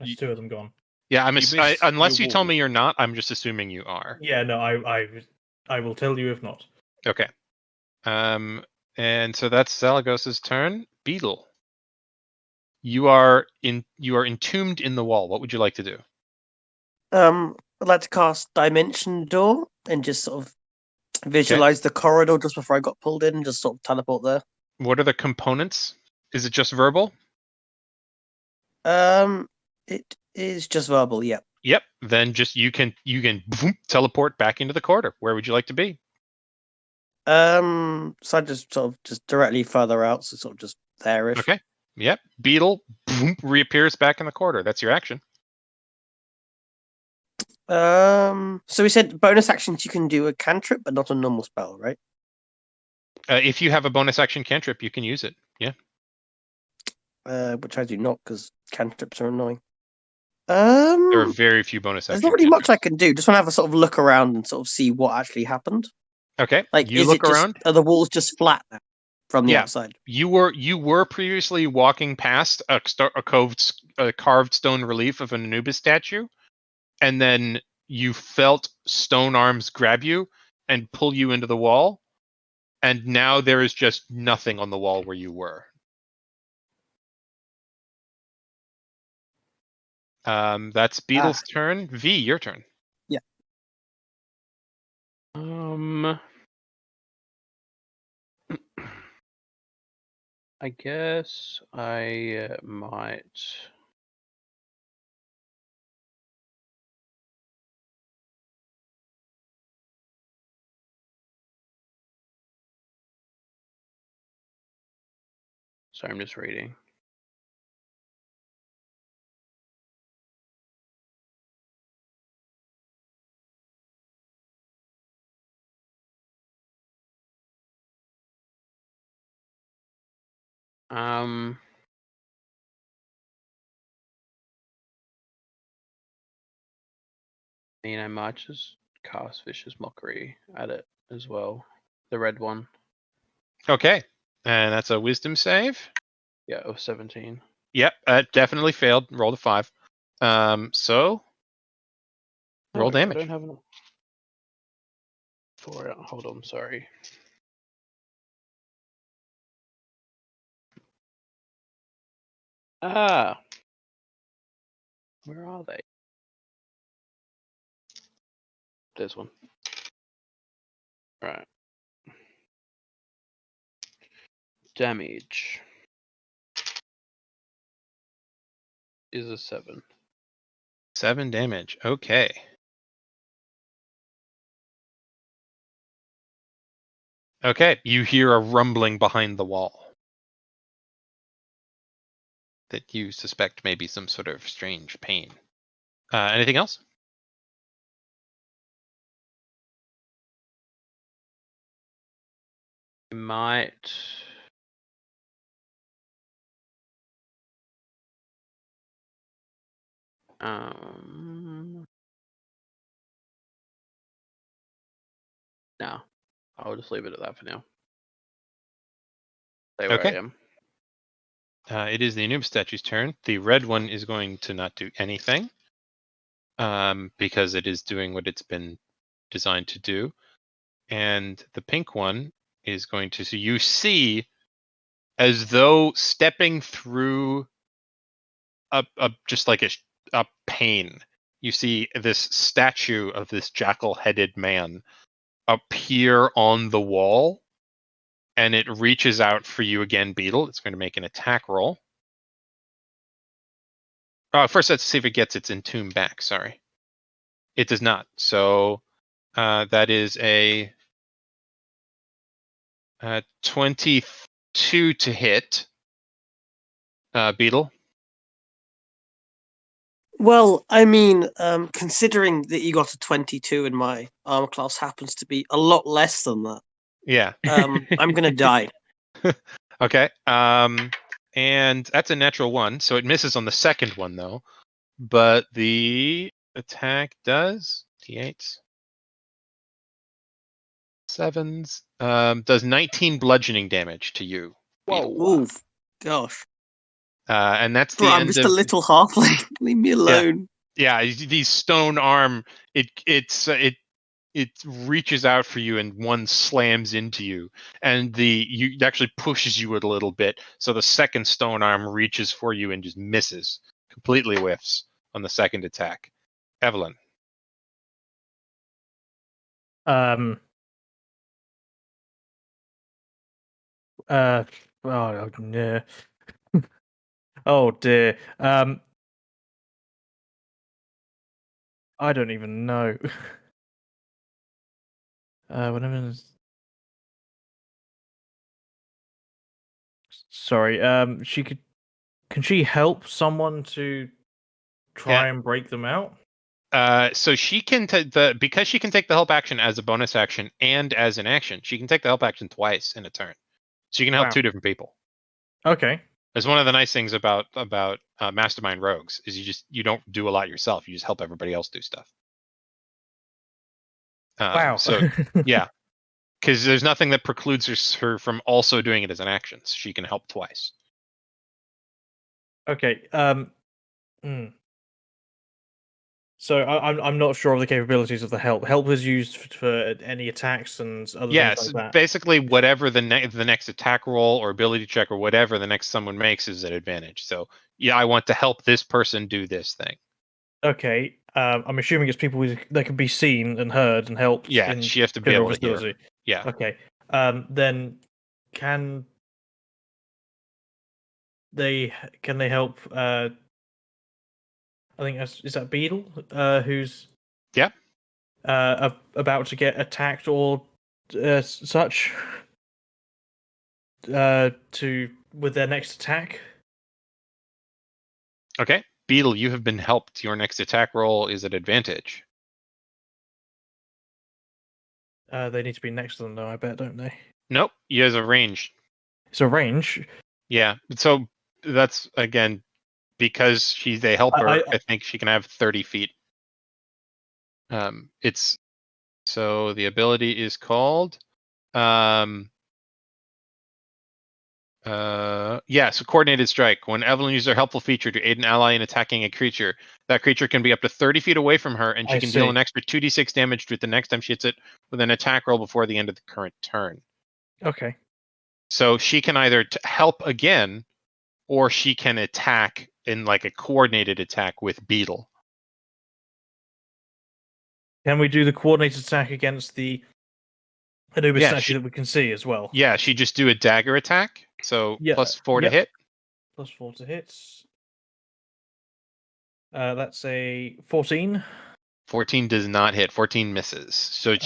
S6: That's 2 of them gone.
S2: Yeah,
S4: missed
S2: unless
S4: your
S2: you tell
S4: wall.
S2: me you're not, I'm just assuming you are.
S6: Yeah, no, I will tell you if not.
S2: Okay. And so that's Zalagos's turn. Beetle. You are entombed in the wall. What would you like to do?
S3: I'd like to cast Dimension Door and just sort of visualize the corridor just before I got pulled in and just sort of teleport there.
S2: What are the components? Is it just verbal?
S3: It is just verbal, yep.
S2: Yep. Then just you can boom, teleport back into the corridor. Where would you like to be?
S3: So I just sort of just directly further out, so sort of just there-ish.
S2: Okay. Yep. Beetle boom, reappears back in the corridor. That's your action.
S3: So we said bonus actions you can do a cantrip, but not a normal spell, right?
S2: If you have a bonus action cantrip, you can use it. Yeah.
S3: Which I do not because cantrips are annoying.
S2: There are very few bonus
S3: There's
S2: action
S3: not really much I
S2: cantrips.
S3: can do. Just want to have a sort of look around and sort of see what actually happened.
S2: Okay.
S3: Like,
S2: You
S3: is
S2: look
S3: it just
S2: around.
S3: are the walls just flat now from the
S2: Yeah.
S3: outside?
S2: You were previously walking past a carved stone relief of an Anubis statue, and then you felt stone arms grab you and pull you into the wall, and now there is just nothing on the wall where you were. That's Beetle's turn. V, your turn.
S5: I guess I might. Sorry, I'm just reading. I might just cast Vicious Mockery at it as well. The red one.
S2: Okay, and that's a Wisdom save.
S5: Yeah, of 17.
S2: Yep, definitely failed. Rolled a 5. So roll
S5: I
S2: damage.
S5: don't have enough for it. Hold on, sorry. Where are they? There's one. Right. Damage is a 7.
S2: 7 damage. Okay. Okay, you hear a rumbling behind the wall that you suspect may be some sort of strange pain. Anything else?
S5: I might. No, I'll just leave it at that for now. Stay where
S2: Okay.
S5: I am.
S2: It is the Anubis statue's turn. The red one is going to not do anything because it is doing what it's been designed to do. And the pink one is going to. So you see, as though stepping through just like a pane, you see this statue of this jackal-headed man appear on the wall, and it reaches out for you again, Beetle. It's going to make an attack roll. First, let's see if it gets its entomb back. Sorry, it does not. So that is a 22 to hit. Beetle.
S3: Well, I mean, considering that you got a 22 and my armor class happens to be a lot less than that,
S2: Yeah.
S3: I'm gonna die.
S2: Okay. And that's a natural 1, so it misses on the second one though. But the attack does d8s, 7s, does 19 bludgeoning damage to you, Beetle.
S3: Ooh, gosh.
S2: And that's the
S3: Bro, I'm
S2: end
S3: just
S2: of
S3: a little halfling. Leave me alone.
S2: yeah. The stone arm, it reaches out for you and one slams into you, and it actually pushes you a little bit. So the second stone arm reaches for you and just misses, completely whiffs on the second attack. Evelyn.
S6: Oh, yeah. Oh dear. I don't even know. Whenever. Sorry. She could. Can she help someone to try and break them out?
S2: So she can because she can take the help action as a bonus action and as an action. She can take the help action twice in a turn. So you can help
S6: Wow.
S2: 2 different people.
S6: Okay.
S2: That's one of the nice things about Mastermind Rogues is you don't do a lot yourself. You just help everybody else do stuff.
S6: Wow.
S2: So yeah, because there's nothing that precludes her from also doing it as an action. So she can help twice.
S6: Okay. So I'm not sure of the capabilities of the help. Help is used for any attacks and other things like that.
S2: Basically whatever the next attack roll or ability check or whatever the next someone makes is an advantage. So yeah, I want to help this person do this thing.
S6: Okay. I'm assuming it's people that can be seen and heard and helped.
S2: Yeah,
S6: in
S2: she has to be
S6: general
S2: able to hear.
S6: vicinity.
S2: Yeah.
S6: Okay. Then can they help? I think is that Beetle, who's
S2: Yeah.
S6: about to get attacked or such with their next attack.
S2: Okay. Beetle, you have been helped. Your next attack roll is at advantage.
S6: They need to be next to them, though. I bet, don't they?
S2: Nope. You guys have range.
S6: It's a range.
S2: Yeah. So that's again because they help her. I think she can have 30 feet. It's so the ability is called. So coordinated strike. When Evelyn uses her helpful feature to aid an ally in attacking a creature, that creature can be up to 30 feet away from her, and she can deal an extra 2d6 damage to it the next time she hits it with an attack roll before the end of the current turn.
S6: Okay.
S2: So she can either help again, or she can attack in like a coordinated attack with Beetle.
S6: Can we do the coordinated attack against the Anubis statue that we can see as well?
S2: Yeah, she just do a dagger attack. So +4 to hit.
S6: +4 to hit. That's a 14.
S2: 14 does not hit. 14 misses. So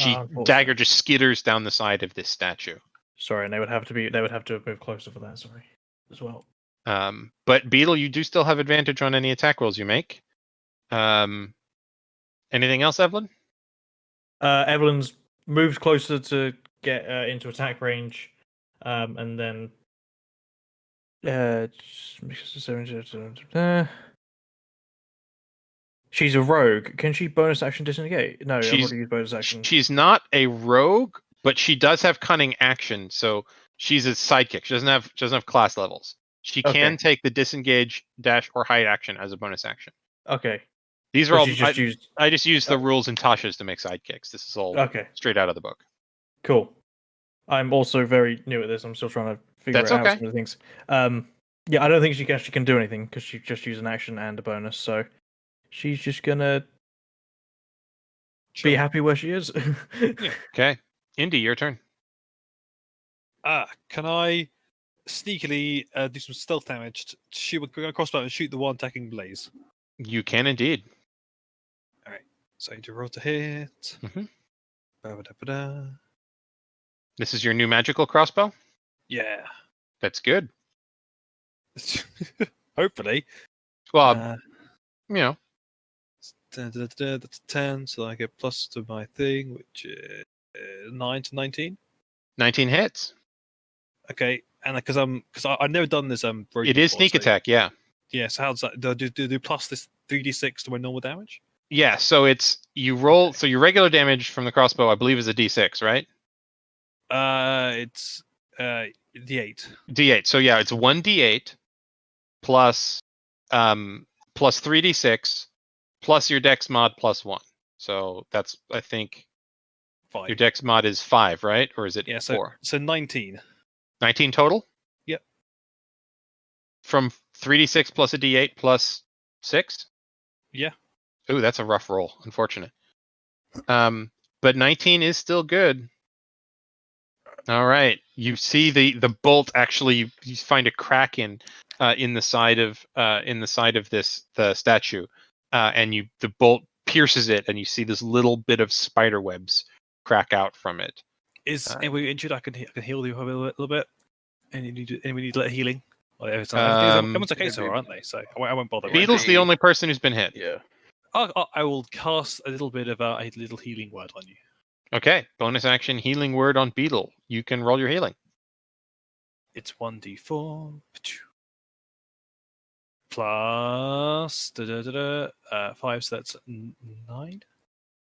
S2: dagger just skitters down the side of this statue.
S6: Sorry, and they would have to move closer for that. Sorry, as well.
S2: But Beetle, you do still have advantage on any attack rolls you make. Anything else, Evelyn?
S6: Evelyn's moved closer to get into attack range, and then she's a rogue. Can she bonus action disengage? No, I've already used bonus action.
S2: She's not a rogue, but she does have cunning action. So she's a sidekick. She doesn't have class levels. She can take the disengage, dash, or hide action as a bonus action.
S6: Okay.
S2: These are all. I just used the rules in Tasha's to make sidekicks. This is all straight out of the book.
S6: Cool. I'm also very new at this. I'm still trying to figure out some of the things. Yeah, I don't think she actually can do anything because she just used an action and a bonus. So she's just gonna be happy where she is.
S2: Yeah. Okay, Indy, your turn.
S4: Can I sneakily do some stealth damage to shoot a crossbow and shoot the one attacking Blaze?
S2: You can indeed.
S4: All right. So I need to roll to hit.
S2: This is your new magical crossbow?
S4: Yeah.
S2: That's good.
S4: Hopefully.
S2: Well,
S4: That's a 10, so I get plus to my thing, which is 9 to 19.
S2: 19 hits.
S4: Okay, and because I've never done this.
S2: It is sneak attack, yeah.
S4: Yeah. So how's that? Do plus this 3d6 to my normal damage?
S2: Yeah. So it's you roll. So your regular damage from the crossbow, I believe, is a d6, right?
S4: It's d8.
S2: D8. So yeah, it's 1d8 plus 3d6 plus your dex mod +1. So that's, I think,
S4: 5.
S2: Your dex mod is 5, right? Or is it 4?
S4: So 19.
S2: 19 total?
S4: Yep.
S2: From 3d6 plus a d8 plus 6?
S4: Yeah.
S2: Ooh, that's a rough roll. Unfortunate. But 19 is still good. All right. You see the bolt actually. You find a crack in the side of the statue, and the bolt pierces it, and you see this little bit of spider webs crack out from it.
S4: Is anybody injured? I can heal you a little bit. Anybody need healing? Everyone's okay, so aren't they? So I won't bother.
S2: Beetle's the only person who's been hit.
S5: Yeah.
S4: I will cast a little bit of a little healing word on you.
S2: Okay, bonus action healing word on Beetle. You can roll your healing.
S4: It's 1d4 plus 5, so that's 9.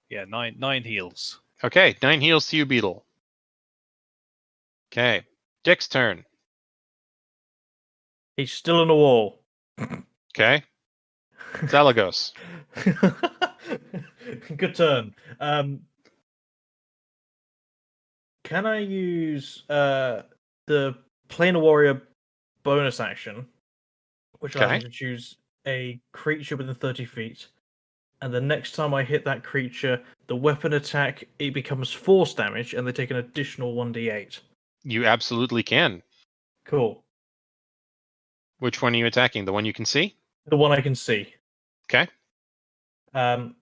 S4: Yeah, 9 heals.
S2: Okay, 9 heals to you, Beetle. Okay, Dick's turn.
S6: He's still on the wall.
S2: Okay, Zalagos.
S6: Good turn. Can I use the Planar Warrior bonus action, which allows me to choose a creature within 30 feet And the next time I hit that creature, the weapon attack, it becomes force damage, and they take an additional 1d8.
S2: You absolutely can.
S6: Cool.
S2: Which one are you attacking? The one you can see?
S6: The one I can see.
S2: Okay.
S6: And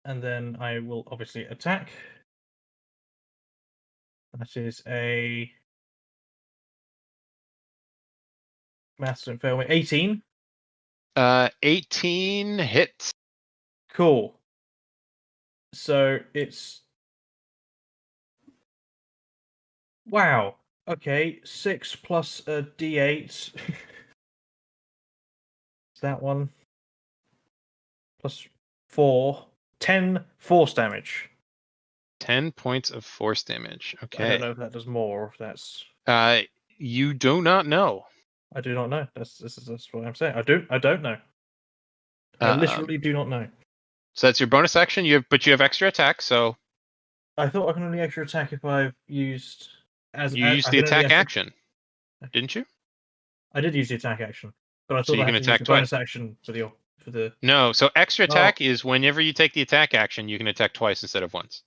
S6: then I will obviously attack. That is a... Maths don't fail me. 18.
S2: 18 hits.
S6: Cool. So it's... Wow. Okay, 6 plus a d8. That one. Plus 4. 10 force damage.
S2: 10 points of force damage.
S6: I
S2: Okay.
S6: don't know if that does more or if that's...
S2: You do not know.
S6: I do not know. That's what I'm saying. I don't know. I
S2: Um,
S6: literally do not know.
S2: So that's your bonus action. But you have extra attack, so
S6: I thought I can only extra attack if I've used
S2: you used the attack action, didn't you?
S6: I did use the attack action, but I
S2: So
S6: thought
S2: you
S6: I
S2: can
S6: had to use
S2: attack
S6: the
S2: twice.
S6: bonus action for the.
S2: No. So extra attack is whenever you take the attack action, you can attack twice instead of once.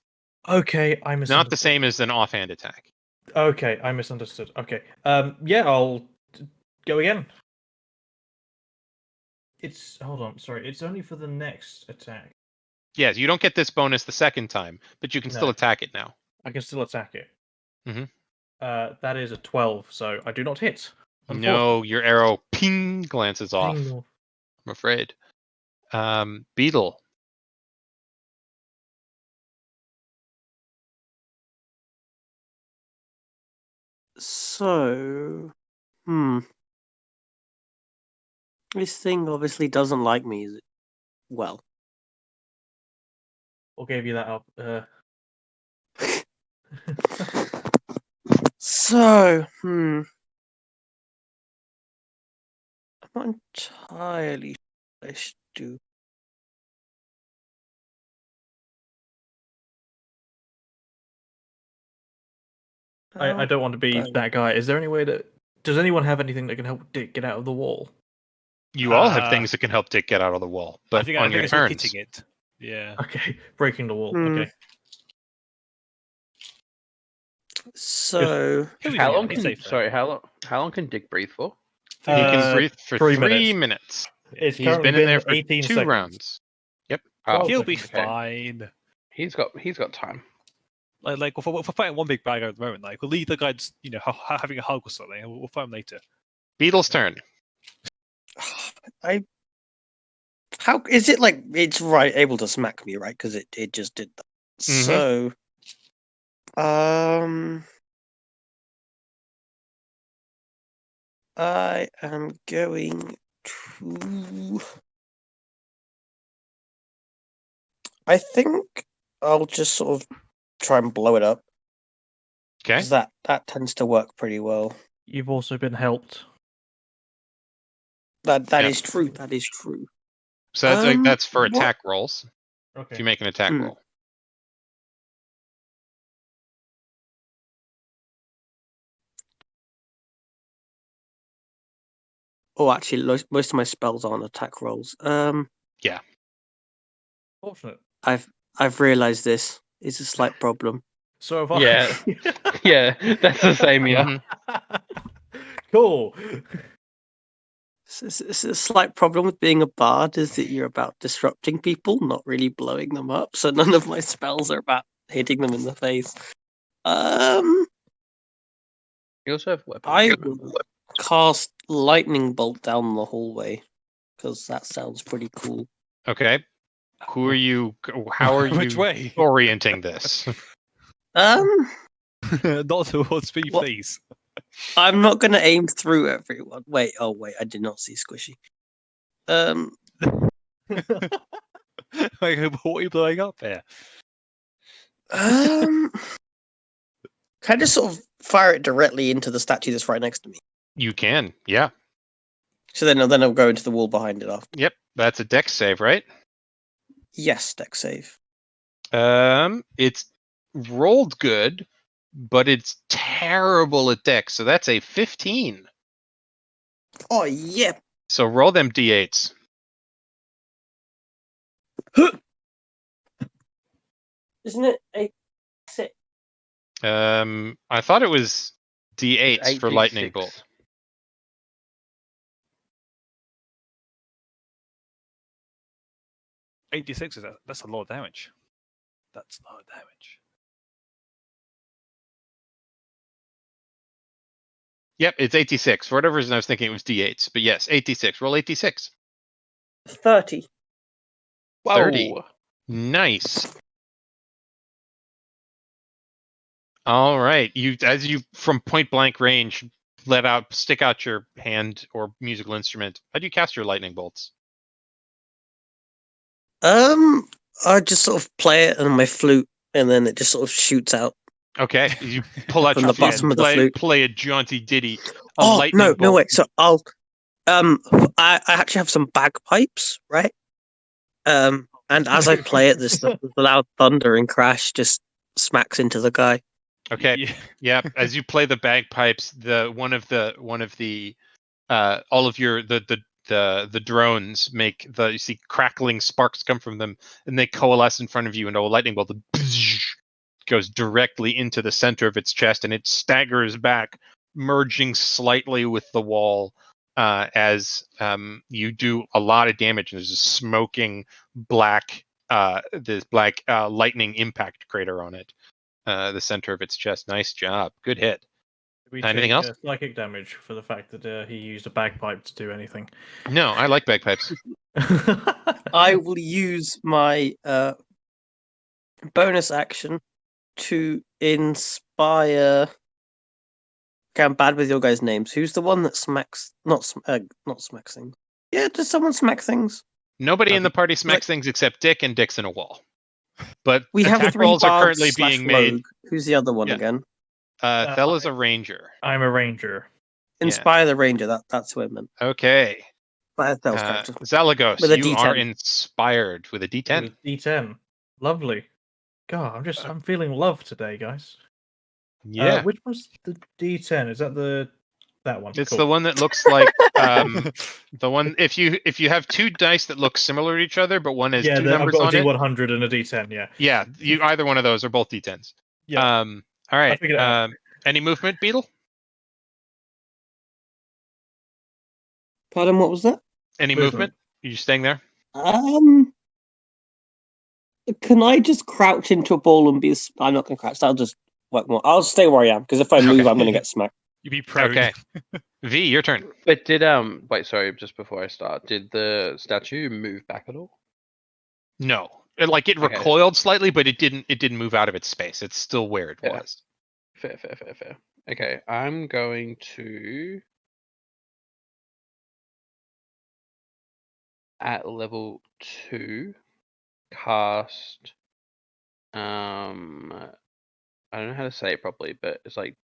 S6: Okay, I misunderstood.
S2: Not the same as an offhand attack.
S6: Okay, I misunderstood. Okay, yeah, I'll go again. Hold on, sorry. It's only for the next attack.
S2: Yes, you don't get this bonus the second time, but you can still
S6: No.
S2: attack it now.
S6: I can still attack it.
S2: Mhm.
S6: That is a 12, so I do not hit.
S2: No, your arrow ping glances off.
S6: Ping.
S2: I'm afraid. Beetle.
S3: So, this thing obviously doesn't like me, is it? Well,
S6: What gave you that up?
S3: so, I'm not entirely sure what I should do.
S6: I don't want to be
S3: about-
S6: that guy. Is there any way that... Does anyone have anything that can help Dick get out of the wall?
S2: You all have things that can help Dick get out of the wall,
S4: I
S2: but
S4: think
S2: on your
S4: it's all
S2: turns.
S4: hitting it. Yeah.
S6: Okay, breaking the wall.
S3: Hmm.
S6: Okay.
S3: So,
S4: Here we
S5: How
S4: go.
S5: long
S4: Be
S5: can
S4: safer.
S5: how long can Dick breathe for?
S2: He can
S6: Uh,
S2: breathe for
S6: 3
S2: 3
S6: minutes.
S2: minutes.
S6: It's
S2: He's
S6: currently
S2: been in there for
S6: 18
S2: 2
S6: seconds.
S2: rounds. Yep.
S5: Oh,
S6: 12
S4: He'll be
S6: seconds.
S5: okay.
S4: fine.
S5: He's got time.
S4: Like if we're fighting one big bad guy at the moment, like we'll leave the guy just, having a hug or something, and we'll fight him later.
S2: Beetle's turn.
S3: how is it like it's able to smack me, right? Because it just did that.
S2: Mhm.
S3: So, I am going to. I think I'll just sort of try and blow it up.
S2: Okay.
S3: 'Cause that tends to work pretty well.
S6: You've also been helped.
S3: That
S2: Yeah.
S3: is true. That is true.
S2: So that's for
S3: what-
S2: attack rolls. If
S6: Okay.
S2: you make an attack
S3: Hmm.
S2: roll.
S3: Oh, actually, most of my spells aren't attack rolls.
S6: Fortunate.
S3: I've realised this is a slight problem.
S6: So have I.
S5: Yeah. Yeah, that's the same. Yeah.
S2: Mhm.
S6: Cool.
S3: It's a slight problem with being a bard is that you're about disrupting people, not really blowing them up. So none of my spells are about hitting them in the face.
S5: You also have weapons.
S3: I will cast lightning bolt down the hallway because that sounds pretty cool.
S2: Okay. Who are you? How are
S4: Which
S2: you
S4: way?
S2: orienting this?
S4: Not towards me,
S3: What?
S4: please.
S3: I'm not gonna aim through everyone. Wait, I did not see Squishy.
S4: Like, what are you blowing up here?
S3: Can I just sort of fire it directly into the statue that's right next to me?
S2: You can. Yeah.
S3: So then I'll go into the wall behind it after.
S2: Yep. That's a dex save, right?
S3: Yes, dex save.
S2: It's rolled good, but it's terrible at dex. So that's a 15.
S3: Oh yeah.
S2: So roll them d8s.
S3: Isn't it 86?
S2: I thought it was D8s for lightning
S5: 8d6.
S2: bolt.
S4: $86 that's a lot of damage. That's a lot of damage.
S2: Yep, it's 86. For whatever reason, I was thinking it was D8s, but yes, 86. Roll 86.
S3: 30.
S5: Whoa.
S2: 30. Nice. All right. As you from point blank range stick out your hand or musical instrument. How do you cast your lightning bolts?
S3: I just sort of play it on my flute, and then it just sort of shoots out.
S2: Okay, you pull out
S3: From
S2: your
S3: the
S2: flute
S3: bottom
S2: and
S3: of the flute.
S2: play a jaunty ditty.
S3: No, wait. So I'll, I actually have some bagpipes, right? And as I play it, this loud thunder and crash just smacks into the guy.
S2: Okay.
S4: Yeah.
S2: Yeah. As you play the bagpipes, one of the all of your the drones you see crackling sparks come from them, and they coalesce in front of you, and a lightning bolt goes directly into the center of its chest, and it staggers back, merging slightly with the wall as you do a lot of damage. And there's a smoking black lightning impact crater on it, the center of its chest. Nice job, good hit.
S6: We
S2: Anything
S6: take,
S2: else?
S6: psychic damage for the fact that he used a bagpipe to do anything.
S2: No, I like bagpipes.
S3: I will use my bonus action to inspire. Okay, I'm bad with your guys' names. Who's the one that smacks? Not smacks things. Yeah, does someone smack things?
S2: Nobody in the party
S3: Like-
S2: smacks things except Dick, and Dick's in a wall. But
S3: We have
S2: attack
S3: 3
S2: rolls are
S3: bards
S2: currently
S3: /
S2: being made.
S3: rogue. Who's the other one
S2: Yeah.
S3: again?
S2: Thella's a ranger.
S6: I'm a ranger.
S3: Inspire the ranger. That's who I meant.
S2: Okay.
S3: But Thella's character.
S2: Zalagos,
S3: With a
S2: you are
S3: D10.
S2: inspired with a D10.
S6: With a D10. Lovely. God, I'm feeling love today, guys.
S2: Yeah.
S6: Which was the D10? Is that that one?
S2: It's
S6: Cool.
S2: the one that looks like the one if you have 2 dice that look similar to each other, but one has 2
S6: I've
S2: numbers
S6: got
S2: on
S6: a
S2: it.
S6: D100 and a D10. Yeah.
S2: Yeah, either one of those are both D10s.
S6: Yeah.
S2: All right.
S6: figured it out.
S2: Any movement, Beetle?
S3: Pardon, what was that?
S2: Any movement? Are you staying there?
S3: Can I just crouch into a ball and be? I'm not going to crouch. I'll just work more. I'll stay where I am because if I move,
S2: Okay.
S3: I'm going to get smacked.
S4: You be prone.
S2: Okay. V, your turn.
S5: But did wait, sorry, just before I start, did the statue move back at all?
S2: No. It
S5: Okay.
S2: recoiled slightly, but it didn't move out of its space. It's still where it
S5: Yeah.
S2: was.
S5: Fair. Okay, I'm going to at level 2 cast I don't know how to say it properly, but it's like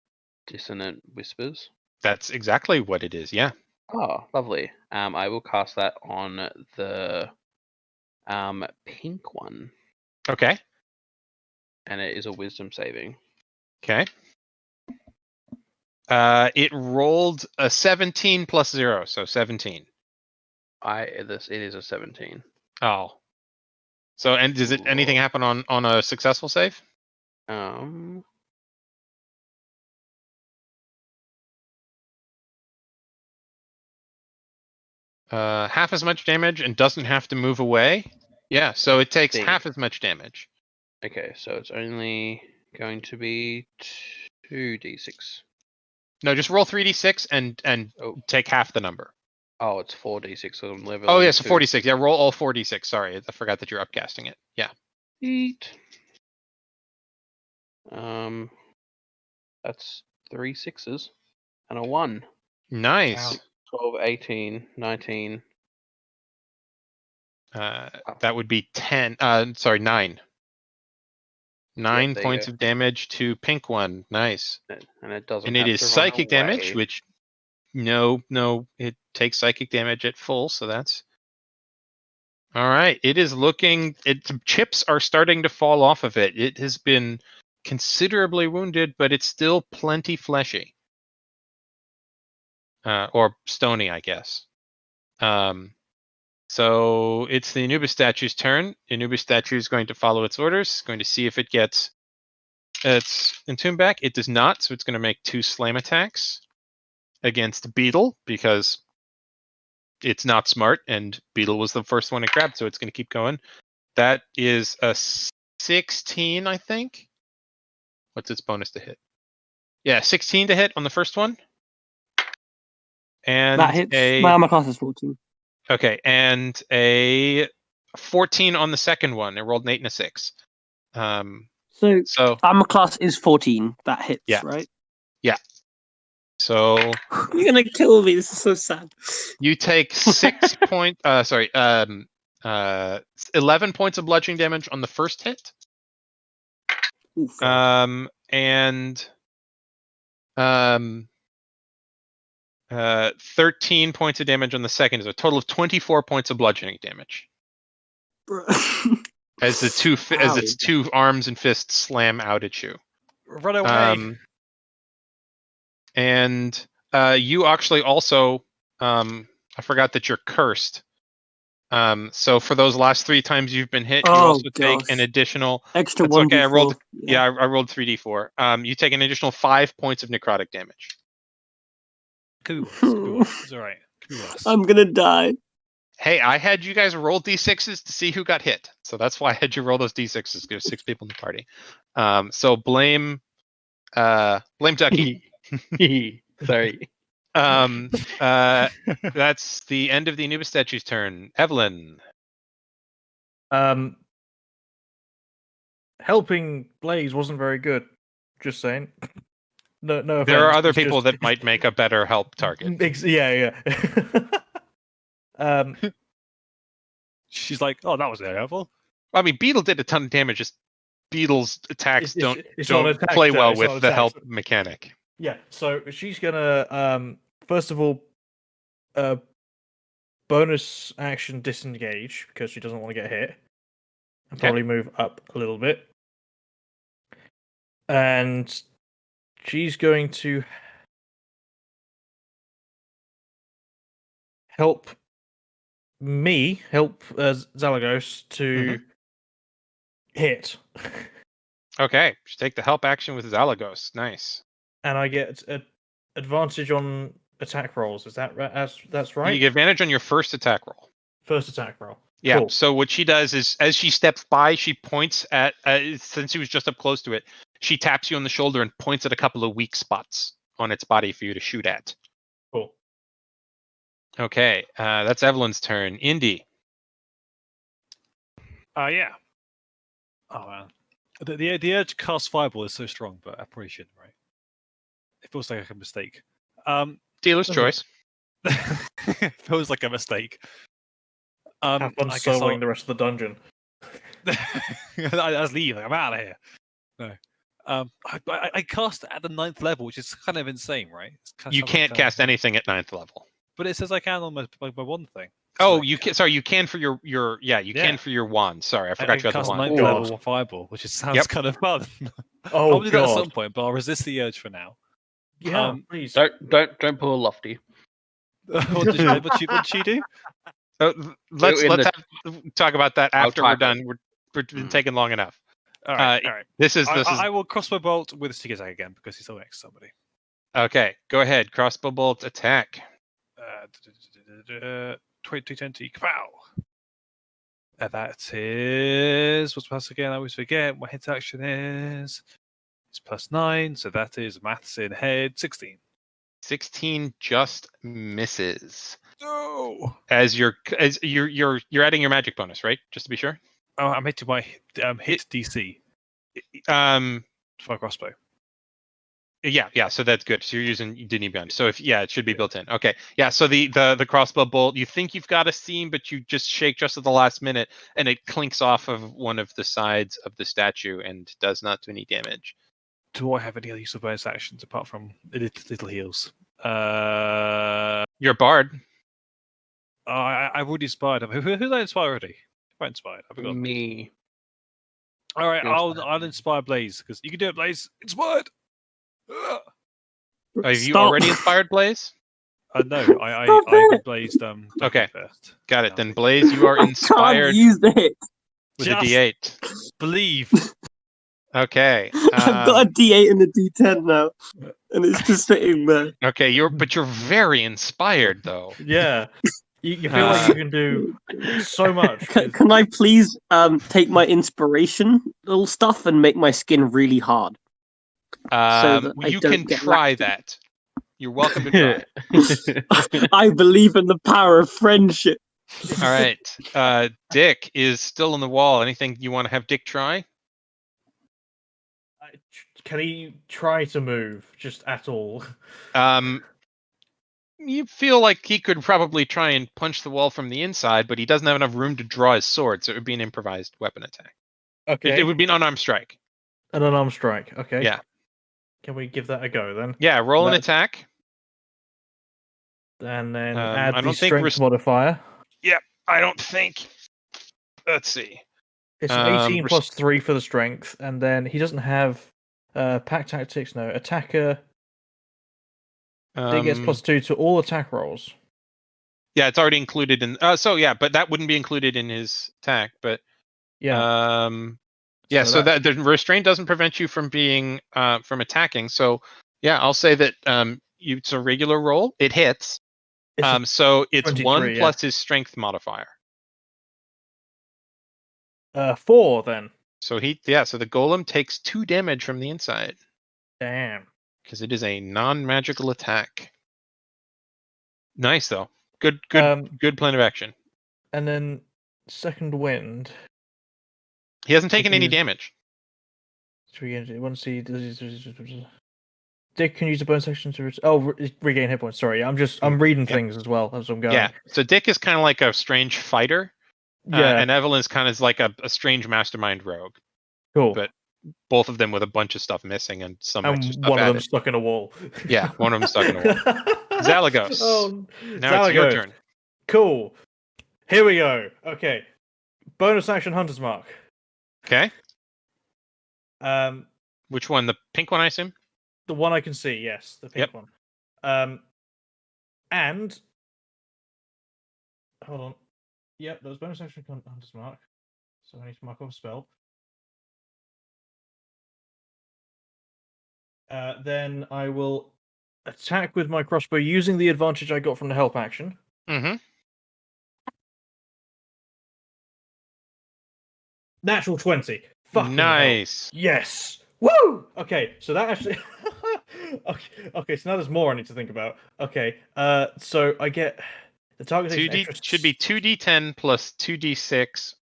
S5: dissonant whispers.
S2: That's exactly what it is. Yeah.
S5: Oh, lovely. I will cast that on the pink one,
S2: Okay.
S5: and it is a wisdom saving.
S2: Okay. It rolled a 17 plus 0, so 17.
S5: It is a 17.
S2: Oh. So, and does anything happen on a successful save? Half as much damage and doesn't have to move away. Yeah, so it takes
S5: See.
S2: half as much damage.
S5: Okay, so it's only going to be 2d6.
S2: No, just roll 3d6 and
S5: Oh.
S2: take half the number.
S5: Oh, it's 4d6. So I'm level.
S2: Oh, yes, 46. Yeah, roll all 4d6. Sorry, I forgot that you're upcasting it. Yeah.
S5: Eat. That's 3 6s and a 1.
S2: Nice.
S5: 12, 18, 19.
S2: That would be 10. 9. 9
S5: there you
S2: points
S5: go.
S2: of damage to pink one. Nice.
S5: And it doesn't.
S2: And it
S5: have
S2: is
S5: to run
S2: psychic damage,
S5: away.
S2: which it takes psychic damage at full, so that's all right. It is looking. Chips are starting to fall off of it. It has been considerably wounded, but it's still plenty fleshy, or stony, I guess. So it's the Anubis statue's turn. The Anubis statue is going to follow its orders. Going to see if it gets its Entomb back. It does not, so it's going to make 2 slam attacks against Beetle because it's not smart, and Beetle was the first one it grabbed, so it's going to keep going. That is a 16, I think. What's its bonus to hit? Yeah, 16 to hit on the first one. And
S3: That hits. My armor class is 14.
S2: Okay, and a 14 on the second one. It rolled an 8 and a 6.
S3: So armor class is 14. That hits,
S2: Yeah.
S3: right?
S2: So
S3: You're gonna kill me. This is so sad.
S2: you take 11 points of bludgeoning damage on the first hit.
S3: Oof.
S2: And 13 points of damage on the second, is a total of 24 points of bludgeoning damage as its 2 arms and fists slam out at you.
S4: Run away.
S2: And you actually also, I forgot that you're cursed. So for those last 3 times you've been hit, you also take an additional
S3: extra
S2: That's
S3: 1.
S2: okay. I rolled. Yeah, I rolled 3d4. You take an additional 5 points of necrotic damage.
S4: Cool. It's all right. Cool.
S3: I'm gonna die.
S2: Hey, I had you guys roll d6s to see who got hit, so that's why I had you roll those d6s. There's 6 people in the party. So blame Ducky.
S5: Sorry.
S2: That's the end of the Anubis statue's turn. Evelyn.
S6: Helping Blaze wasn't very good. Just saying. No offense.
S2: There are other
S6: it's
S2: people
S6: just-
S2: that might make a better help target.
S6: Yeah.
S4: She's like, oh, that was very helpful.
S2: I mean, Beetle did a ton of damage. Just Beetle's attacks
S6: It's
S2: don't
S6: not attack,
S2: play
S6: though,
S2: well
S6: it's not
S2: with the
S6: attack,
S2: help
S6: so-
S2: mechanic.
S6: Yeah, so she's gonna first of all bonus action disengage because she doesn't want to get hit. And
S2: Okay.
S6: probably move up a little bit. And she's going to help Zalagos to hit.
S2: Okay, just take the help action with Zalagos. Nice.
S6: And I get an advantage on attack rolls. Is that right? That's right?
S2: You get advantage on your first attack roll.
S6: First attack roll.
S2: Yeah.
S6: Cool.
S2: So what she does is, as she steps by, she points at. Since she was just up close to it, she taps you on the shoulder and points at a couple of weak spots on its body for you to shoot at.
S6: Cool.
S2: Okay, that's Evelyn's turn. Indy.
S4: Yeah. Oh man, the urge to cast Fireball is so strong, but I probably shouldn't, right? It feels like a mistake.
S2: Dealer's choice.
S4: It feels like a mistake.
S6: Have fun
S4: I guess
S6: soloing the rest of the dungeon.
S4: I was leaving. I'm out of here. No. I cast at the 9th level, which is kind of insane, right?
S2: You can't cast anything at 9th level.
S4: But it says I can on my one thing.
S2: Oh,
S4: So
S2: you can. Sorry, you can for your can for your wand. Sorry, I forgot you had the
S4: cast
S2: wand.
S4: 9th
S6: Oh,
S4: level
S6: God.
S4: Fireball, which sounds
S2: Yep.
S4: kind of fun.
S6: Oh
S4: I'll do that at some
S6: god.
S4: point, but I'll resist the urge for now.
S6: Yeah, please.
S5: Don't pull a lofty.
S4: What did she do?
S2: Let's
S5: in
S2: talk about that
S5: I'll
S2: after we're
S5: type it.
S2: done. We're been taking long enough.
S4: All right,
S2: Uh,
S4: all right.
S2: This is
S4: I will crossbow bolt with Stick Attack again because he's still next to somebody.
S2: okay. Go ahead. Crossbow bolt attack.
S4: 2020, kapow! That is what's plus again? I always forget what hit action is. It's +9, so that is maths in head 16.
S2: 16 just misses.
S4: No.
S2: As you're adding your magic bonus, right? Just to be sure.
S4: Oh, I'm hitting my hit DC
S2: Um.
S4: for my crossbow.
S2: Yeah. So that's good. So you're using Dini Beyond. So it should be built in. Okay. Yeah. So the crossbow bolt, you think you've got a seam, but you just shake just at the last minute, and it clinks off of one of the sides of the statue and does not do any damage.
S4: Do I have any other use of bonus actions apart from little heals?
S2: You're bard.
S4: I've already inspired him. Who did I inspire already? I inspired. I've forgotten.
S5: Me.
S4: All right,
S5: You're
S4: I'll
S5: inspired.
S4: inspire Blaze because you can do it, Blaze. Inspired.
S2: Have you already inspired Blaze?
S4: No, I
S3: Stop it!
S4: blazed Duncan
S2: Okay.
S4: first.
S2: Got it.
S4: No.
S2: Then Blaze, you are
S3: I can't
S2: inspired
S3: use it.
S2: with a
S4: Just
S2: D8.
S4: believe.
S2: Okay.
S3: I've got a D8 and a D10 now, and it's just sitting there.
S2: Okay, you're very inspired though.
S6: Yeah. You feel like you can do so much. with-
S3: Can I please take my inspirational stuff and make my skin really hard? that I
S2: You
S3: don't
S2: can
S3: get
S2: try
S3: lactic.
S2: that. You're welcome to try.
S3: I believe in the power of friendship.
S2: All right. Dick is still on the wall. Anything you want to have Dick try?
S6: Can he try to move just at all?
S2: You feel like he could probably try and punch the wall from the inside, but he doesn't have enough room to draw his sword, so it would be an improvised weapon attack.
S6: Okay.
S2: It would be an unarmed strike.
S6: An unarmed strike. Okay.
S2: Yeah.
S6: Can we give that a go then?
S2: Yeah, roll an
S6: That's-
S2: attack.
S6: And then
S2: I
S6: add
S2: don't
S6: the
S2: think
S6: strength modifier.
S2: I don't think. Let's see.
S6: It's an 18
S2: res-
S6: plus 3 for the strength, and then he doesn't have pack tactics. No, attacker. He gets
S2: Um,
S6: +2 to all attack rolls.
S2: Yeah, it's already included in. But that wouldn't be included in his attack. But
S6: Yeah.
S2: yeah.
S6: So
S2: So that the restraint doesn't prevent you from being from attacking. So yeah, I'll say that it's a regular roll. It hits.
S6: It's a
S2: So it's
S6: 23,
S2: 1
S6: yeah.
S2: plus his strength modifier.
S6: 4 then.
S2: So so the golem takes 2 damage from the inside
S6: Damn.
S2: because it is a non-magical attack. Nice though. Good plan of action.
S6: And then second wind.
S2: He hasn't taken any
S6: use-
S2: damage.
S6: Once he Dick can use a bonus action to regain hit points. Sorry, I'm reading
S2: Yep.
S6: things as well as I'm going.
S2: Yeah. So Dick is kind of like a strange fighter.
S6: Yeah.
S2: And Evelyn's kind of like a strange mastermind rogue.
S6: Cool.
S2: but both of them with a bunch of stuff missing and some extra
S6: And
S2: stuff
S6: one of them
S2: added.
S6: stuck in a wall.
S2: Yeah, one of them stuck in a wall. Zalagos.
S6: Oh,
S2: Now it's your
S6: Zalagos.
S2: turn.
S6: Cool. Here we go. Okay. Bonus action Hunter's Mark.
S2: Okay.
S6: Um,
S2: Which one? The pink one, I assume?
S6: the one I can see, yes, the pink
S2: Yep.
S6: one. And hold on. Yep, that was bonus action Hunter's Mark. So I need to mark off a spell. Then I will attack with my crossbow using the advantage I got from the help action.
S2: Mm-hmm.
S6: Natural 20. Fucking hell.
S2: Nice.
S6: Yes. Woo! Okay, so that actually. okay, so now there's more I need to think about. Okay, so I get the target takes an
S2: 2D
S6: extra
S2: should be 2d10 plus 2d6.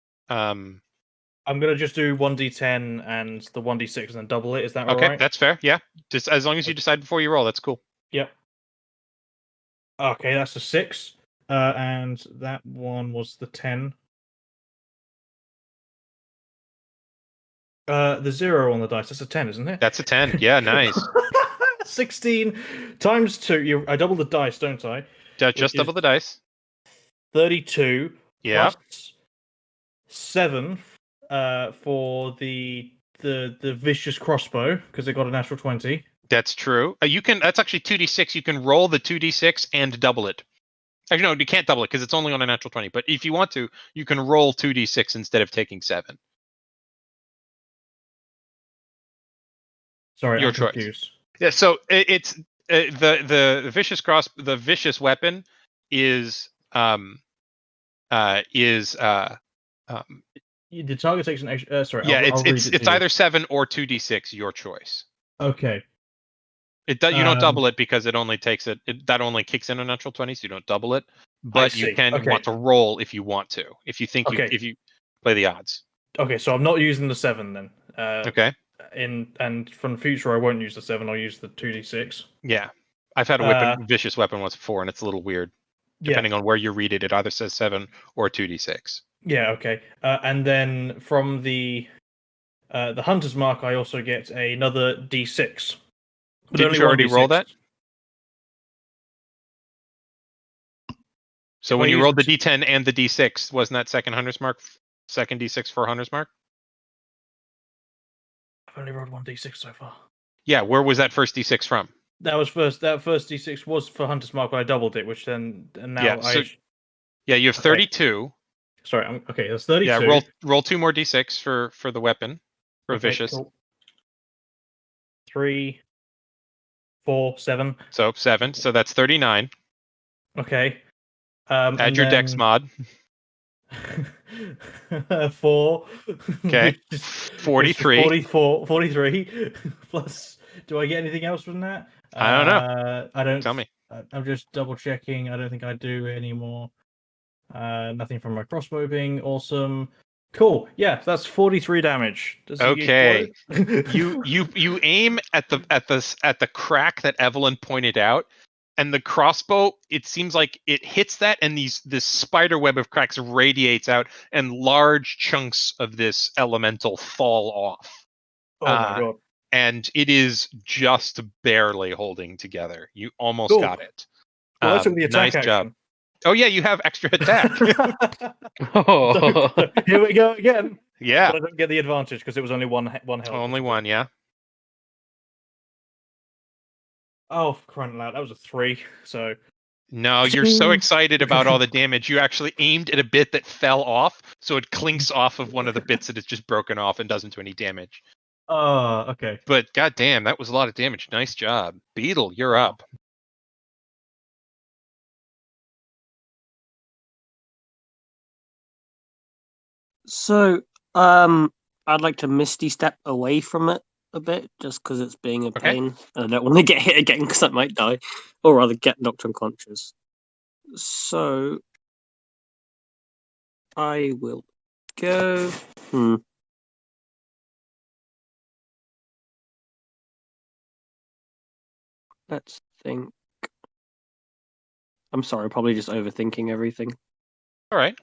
S6: I'm gonna just do 1d10 and the 1d6 and then double it. Is that
S2: Okay,
S6: alright?
S2: that's fair. Yeah. Just as long as you decide before you roll, that's cool.
S6: Yep. Okay, that's a 6. And that one was the 10. The 0 on the dice, that's a 10, isn't it?
S2: That's a 10. Yeah, nice.
S6: 16 times 2. I double the dice, don't I?
S2: Just double the dice.
S6: 32
S2: Yeah.
S6: plus 7 for the vicious crossbow because it got a natural 20.
S2: That's true. That's actually 2d6. You can roll the 2d6 and double it. Actually, no, you can't double it because it's only on a natural 20. But if you want to, you can roll 2d6 instead of taking 7.
S6: Sorry,
S2: Your
S6: I'm
S2: choice.
S6: confused.
S2: Yeah, so it's the vicious weapon is
S6: The target takes an extra. Sorry.
S2: yeah,
S6: I'll read it
S2: it's
S6: to you.
S2: either 7 or 2d6, your choice.
S6: Okay.
S2: You don't double it because it only takes that only kicks in a natural 20, so you don't double it. But you
S6: see.
S2: can
S6: Okay.
S2: want to roll if you want to, if you think
S6: Okay.
S2: if you play the odds.
S6: Okay, so I'm not using the 7 then.
S2: Okay.
S6: And from the future, I won't use the 7. I'll use the 2d6.
S2: Yeah, I've had a vicious weapon was 4, and it's a little weird depending on where you read it. It either says 7 or 2d6.
S6: Yeah. Okay. And then from the Hunter's Mark, I also get another d6. But
S2: Didn't
S6: only
S2: you already
S6: 1d6.
S2: roll that? So
S6: If
S2: when
S6: I
S2: you
S6: use
S2: rolled the
S6: the
S2: d10 and the d6, wasn't that second Hunter's Mark? Second d6 for Hunter's Mark?
S6: I've only rolled 1d6 so far.
S2: Yeah, where was that first d6 from?
S6: That was first. That first D6 was for Hunter's Mark, but I doubled it, which then and now
S2: Yeah, so- Yeah, you have
S6: Okay.
S2: 32.
S6: Sorry, okay. That's 32.
S2: Yeah, roll 2 more d6 for the weapon for
S6: Okay,
S2: vicious.
S6: cool. 3, 4, 7.
S2: So 7. So that's 39.
S6: Okay.
S2: Add
S6: and
S2: your dex
S6: then
S2: mod.
S6: 4.
S2: Okay.
S6: which is
S2: 43.
S6: 43 plus. Do I get anything else from that?
S2: I don't know.
S6: I don't.
S2: Tell me.
S6: I'm just double checking. I don't think I do anymore. Nothing from my crossbow being awesome. Cool. Yeah, that's 43 damage. Does he
S2: Okay.
S6: explode?
S2: You aim at the crack that Evelyn pointed out, and the crossbow, it seems like it hits that, and this spider web of cracks radiates out, and large chunks of this elemental fall off.
S6: Oh my god.
S2: And it is just barely holding together. You almost
S6: Cool.
S2: got it.
S6: Well, that's the attack
S2: nice
S6: action.
S2: job. Oh yeah, you have extra attack.
S5: Oh.
S6: So, here we go again.
S2: Yeah,
S6: But I don't get the advantage because it was only one health.
S2: only one. Yeah.
S6: Oh, for crying out loud, that was a 3. So
S2: No, you're so excited about all the damage. You actually aimed at a bit that fell off, so it clinks off of one of the bits that is just broken off and doesn't do any damage.
S6: okay.
S2: But goddamn, that was a lot of damage. Nice job, Beetle. You're up.
S3: So, I'd like to Misty Step away from it a bit, just because it's being a
S2: Okay.
S3: pain, and I don't want to get hit again because I might die, or rather get knocked unconscious. So, I will go. Let's think. I'm sorry, probably just overthinking everything.
S2: All right.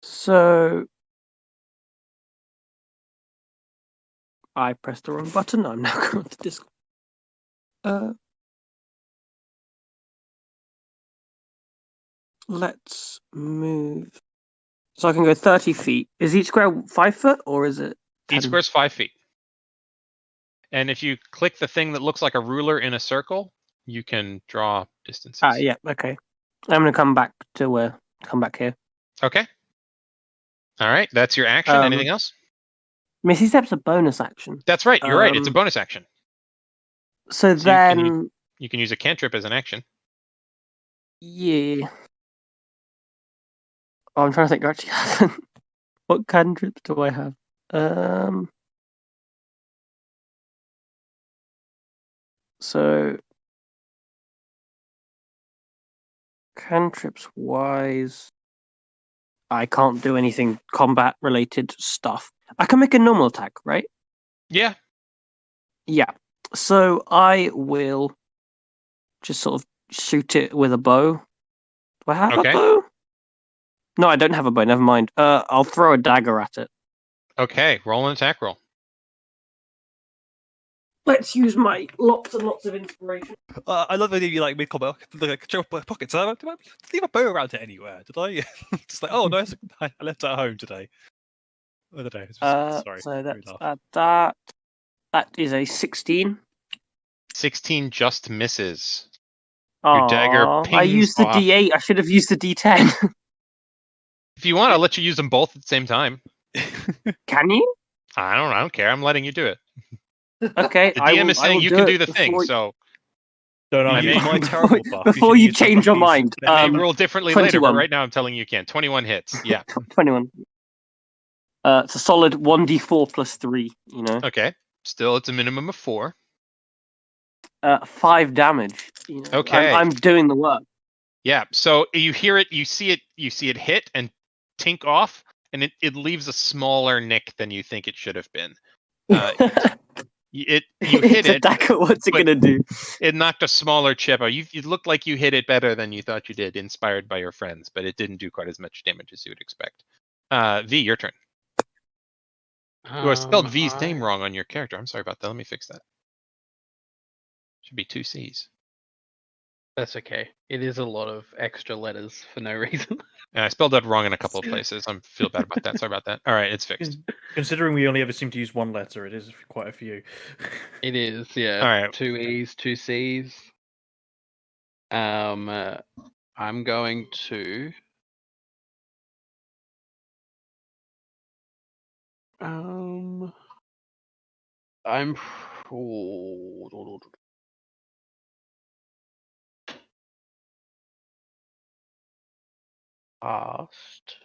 S3: So I pressed the wrong button. I'm now going to Discord. Let's move. So I can go 30 feet. Is each square 5 foot, or is it?
S2: Each
S3: 10?
S2: square's 5 feet. And if you click the thing that looks like a ruler in a circle, you can draw distances.
S3: Yeah. Okay. I'm gonna come back to come back here.
S2: Okay. All right. That's your action. Anything else?
S3: Misty Step's a bonus action.
S2: That's right. You're right. It's a
S3: um,
S2: bonus action.
S3: So
S2: So
S3: then,
S2: You can use a cantrip as an action.
S3: yeah. Oh, I'm trying to think. Actually, what cantrips do I have? So cantrips wise, I can't do anything combat related stuff. I can make a normal attack, right?
S2: Yeah.
S3: Yeah. So I will just sort of shoot it with a bow. Do I have
S2: Okay.
S3: a bow? No, I don't have a bow. Never mind. I'll throw a dagger at it.
S2: Okay. Roll an attack roll.
S3: Let's use my lots and lots of inspiration.
S4: I love the idea you like mid-combat, like pockets. Did I leave a bow around it anywhere? Did I? Just like, oh no, I left it at home today. I don't know. It's just, sorry.
S3: So
S4: made me
S3: that's
S4: laugh.
S3: that is a 16.
S2: 16 just misses. Your dagger
S3: I
S2: pings
S3: used the
S2: off.
S3: D8. I should have used the D10.
S2: If you want, I'll let you use them both at the same time.
S3: Can you?
S2: I don't care. I'm letting you do it.
S3: Okay.
S2: The DM is saying you can do the thing,
S3: before-
S2: so
S6: Don't
S2: I
S6: argue.
S2: mean,
S4: my terrible buff.
S3: Before
S4: should
S3: you
S4: use the
S3: change your
S4: buff
S3: mind,
S2: I may roll differently later, but
S3: 21.
S2: right now I'm telling you can. 21 hits. Yeah.
S3: 21. It's a solid 1d4 plus 3. You know,
S2: Okay. Still, it's a minimum of 4.
S3: 5 damage. You know,
S2: Okay.
S3: I'm doing the work.
S2: Yeah. So you hear it, you see it hit and tink off, and it leaves a smaller nick than you think it should have been. You hit
S3: it's a
S2: it.
S3: dagger. What's it
S2: but-
S3: gonna do?
S2: It knocked a smaller chip out. You looked like you hit it better than you thought you did, inspired by your friends, but it didn't do quite as much damage as you would expect. V, your turn. Oh, I spelled V's name wrong on your character. I'm sorry about that. Let me fix that. Should be 2 C's.
S5: That's okay. It is a lot of extra letters for no reason.
S2: And I spelled that wrong in a couple of places. I feel bad about that. Sorry about that. All right, it's fixed.
S6: Considering we only ever seem to use one letter, it is quite a few.
S5: It is, yeah.
S2: All right.
S5: 2 E's, 2 C's. I'm going to. I'm. Cast.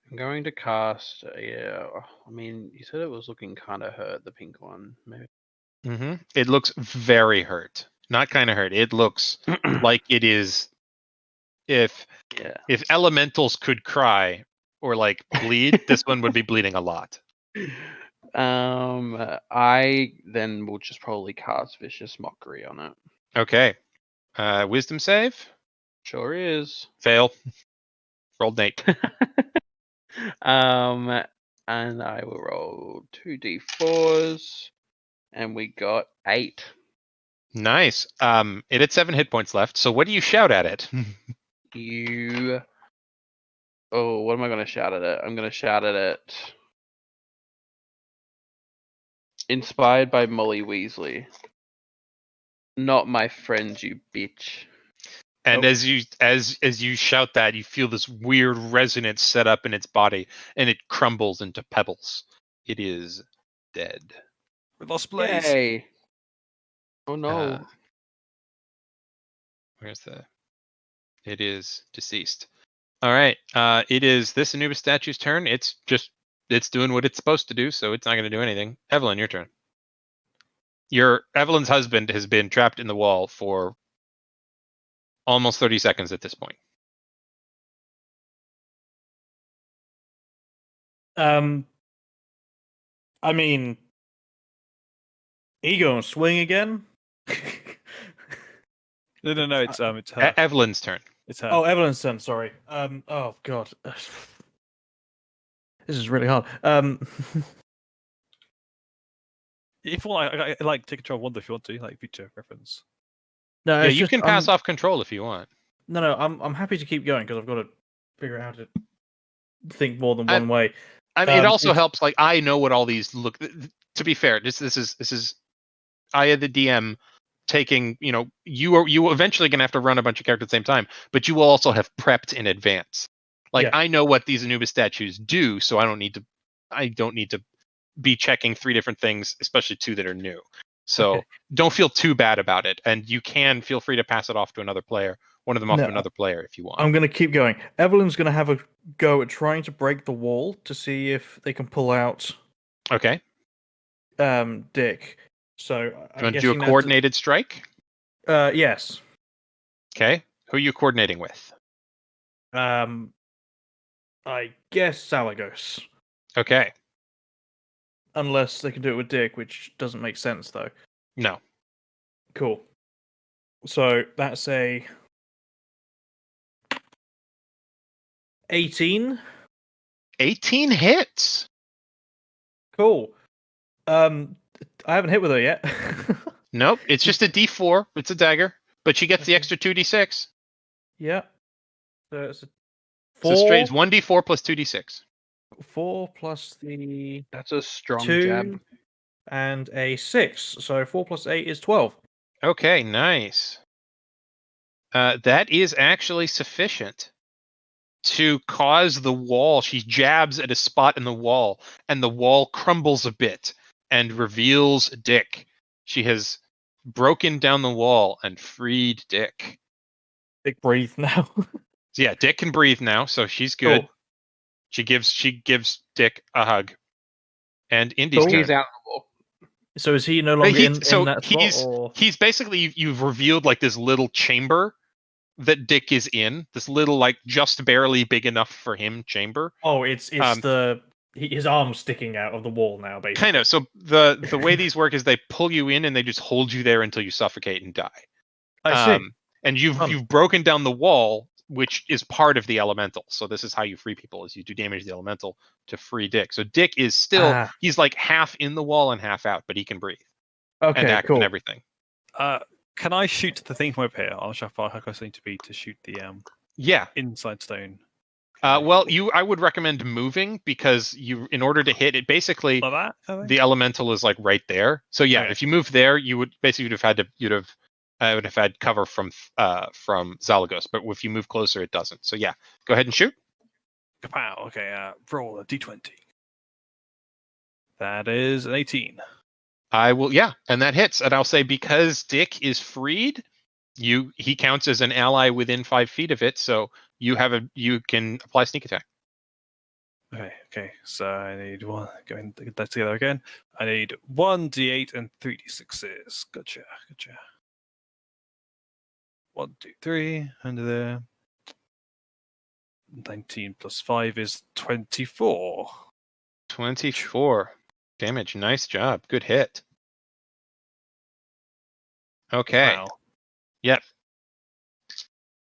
S5: I'm going to cast. Yeah, I mean, you said it was looking kind of hurt. The pink one, maybe.
S2: It looks very hurt. Not kind of hurt. It looks like it is. If elementals could cry or like bleed, this one would be bleeding a lot.
S5: I then will just probably cast Vicious Mockery on it.
S2: Okay. Wisdom save.
S5: Sure is.
S2: Fail. Rolled 8.
S5: And I will roll 2d4s, and we got 8.
S2: Nice. It had 7 hit points left. So what do you shout at it?
S5: Oh, what am I going to shout at it? I'm going to shout at it. Inspired by Molly Weasley. Not my friend, you bitch.
S2: And as you shout that, you feel this weird resonance set up in its body, and it crumbles into pebbles. It is dead.
S4: We lost Blaze.
S5: Yay. Oh no.
S2: Where's the? It is deceased. All right. It is this Anubis statue's turn. It's doing what it's supposed to do, so it's not going to do anything. Evelyn, your turn. Evelyn's husband has been trapped in the wall for almost 30 seconds at this point.
S6: I mean, ego and swing again.
S4: No. It's her.
S2: Evelyn's turn.
S4: It's her.
S6: Oh, Evelyn's turn. Sorry. Oh God, this is really hard.
S4: If you want, I like take control of Wanda if you want to, like feature reference.
S6: No,
S2: Yeah,
S6: it's
S2: you
S6: just,
S2: can pass off control if you want.
S6: No. I'm happy to keep going because I've got to figure out how to think more than one way.
S2: I mean, it also helps. Like, I know what all these look. To be fair, this is I, the DM, taking. You eventually gonna have to run a bunch of characters at the same time, but you will also have prepped in advance. Like,
S6: Yeah.
S2: I know what these Anubis statues do, so I don't need to be checking 3 different things, especially 2 that are new. So
S6: Okay.
S2: don't feel too bad about it, and you can feel free to pass it off to another player. One of them off
S6: No,
S2: to another player if you want.
S6: I'm going to keep going. Evelyn's going to have a go at trying to break the wall to see if they can pull out
S2: Okay.
S6: Dick. So
S2: You
S6: I'm
S2: want to do
S6: guessing
S2: a coordinated strike?
S6: Yes.
S2: Okay. Who are you coordinating with?
S6: I guess Salagos.
S2: Okay.
S6: Unless they can do it with Dick, which doesn't make sense though.
S2: No.
S6: Cool. So that's a 18.
S2: 18 hits.
S6: Cool. I haven't hit with her yet.
S2: Nope. It's just a D4. It's a dagger, but she gets the extra 2d6.
S6: Yeah. So it's a
S2: So straight, it's 1d4 plus 2d6.
S6: 4 plus the
S5: That's a strong
S6: 2
S5: jab.
S6: and a 6. So 4 plus 8 is 12.
S2: Okay, nice. That is actually sufficient to cause the wall. She jabs at a spot in the wall, and the wall crumbles a bit and reveals Dick. She has broken down the wall and freed Dick.
S6: Dick breathe now.
S2: So yeah, Dick can breathe now, so she's good.
S6: Cool.
S2: She gives Dick a hug. And Indy's
S6: Cool.
S2: turn.
S5: He's out of the wall.
S6: So is he no longer in
S2: so
S6: that slot? Or...
S2: he's basically, you've revealed like this little chamber that Dick is in. This little, like, just barely big enough for him chamber.
S6: Oh, it's his arm's sticking out of the wall now, basically.
S2: Kind of. So the way these work is they pull you in and they just hold you there until you suffocate and die.
S6: I see.
S2: And you've broken down the wall which is part of the elemental. So this is how you free people: is you do damage to the elemental to free Dick. So Dick is still he's like half in the wall and half out, but he can breathe and
S6: Okay,
S2: act
S6: cool.
S2: and everything.
S4: Can I shoot the thing from up here? I'll show how close I need to be to shoot the
S2: Yeah.
S4: inside stone.
S2: Well, I would recommend moving, because in order to hit it, basically
S4: Like that?
S2: the elemental is like right there. So yeah,
S4: Okay.
S2: if you move there, you would have had cover from Zalagos, but if you move closer, it doesn't. So yeah, go ahead and shoot.
S4: Kapow. Okay, roll a d20. That is an 18.
S2: I will, yeah, and that hits. And I'll say, because Dick is freed, he counts as an ally within 5 feet of it, so you can apply sneak attack.
S4: Okay. So I need one. Go and get that together again. I need 1d8 and 3d6s. Gotcha. 1, 2, 3 under there. 19 plus 5 is 24.
S2: 24 damage. Nice job. Good hit. Okay.
S4: Wow.
S2: Yep.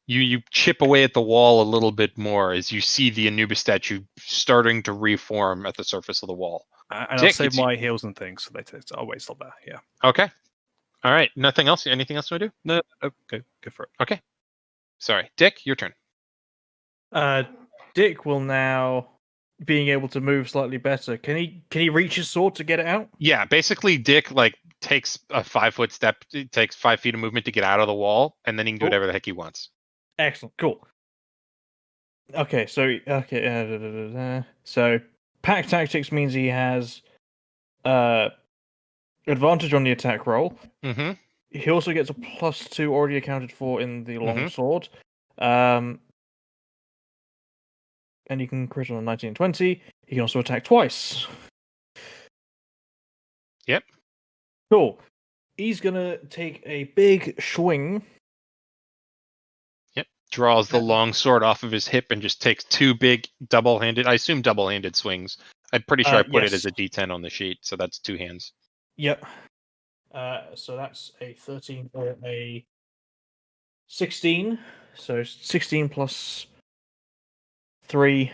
S2: You chip away at the wall a little bit more as you see the Anubis statue starting to reform at the surface of the wall.
S4: And
S2: Dick,
S4: I'll save
S2: it's
S4: my heals and things so later. So I'll wait till there. Yeah.
S2: Okay. All right. Nothing else? Anything else you want to do?
S4: No. Go for it.
S2: Okay. Sorry. Dick, your turn.
S6: Dick will now, being able to move slightly better. Can he reach his sword to get it out?
S2: Yeah, basically Dick takes a 5-foot step, it takes 5 feet of movement to get out of the wall, and then he can do
S6: Cool.
S2: whatever the heck he wants.
S6: Excellent, cool. Okay, so so pack tactics means he has advantage on the attack roll.
S2: Mm-hmm.
S6: He also gets a +2 already accounted for in the long
S2: Mhm.
S6: sword. And you can crit on a 19 and 20. He can also attack twice.
S2: Yep.
S6: Cool. He's gonna take a big swing.
S2: Draws the long sword off of his hip and just takes 2 big double-handed, I assume double-handed swings. I'm pretty sure I put it as
S6: Yes.
S2: a D10 on the sheet, so that's 2 hands.
S6: Yep. So that's a 13 or a 16. So 16 plus 3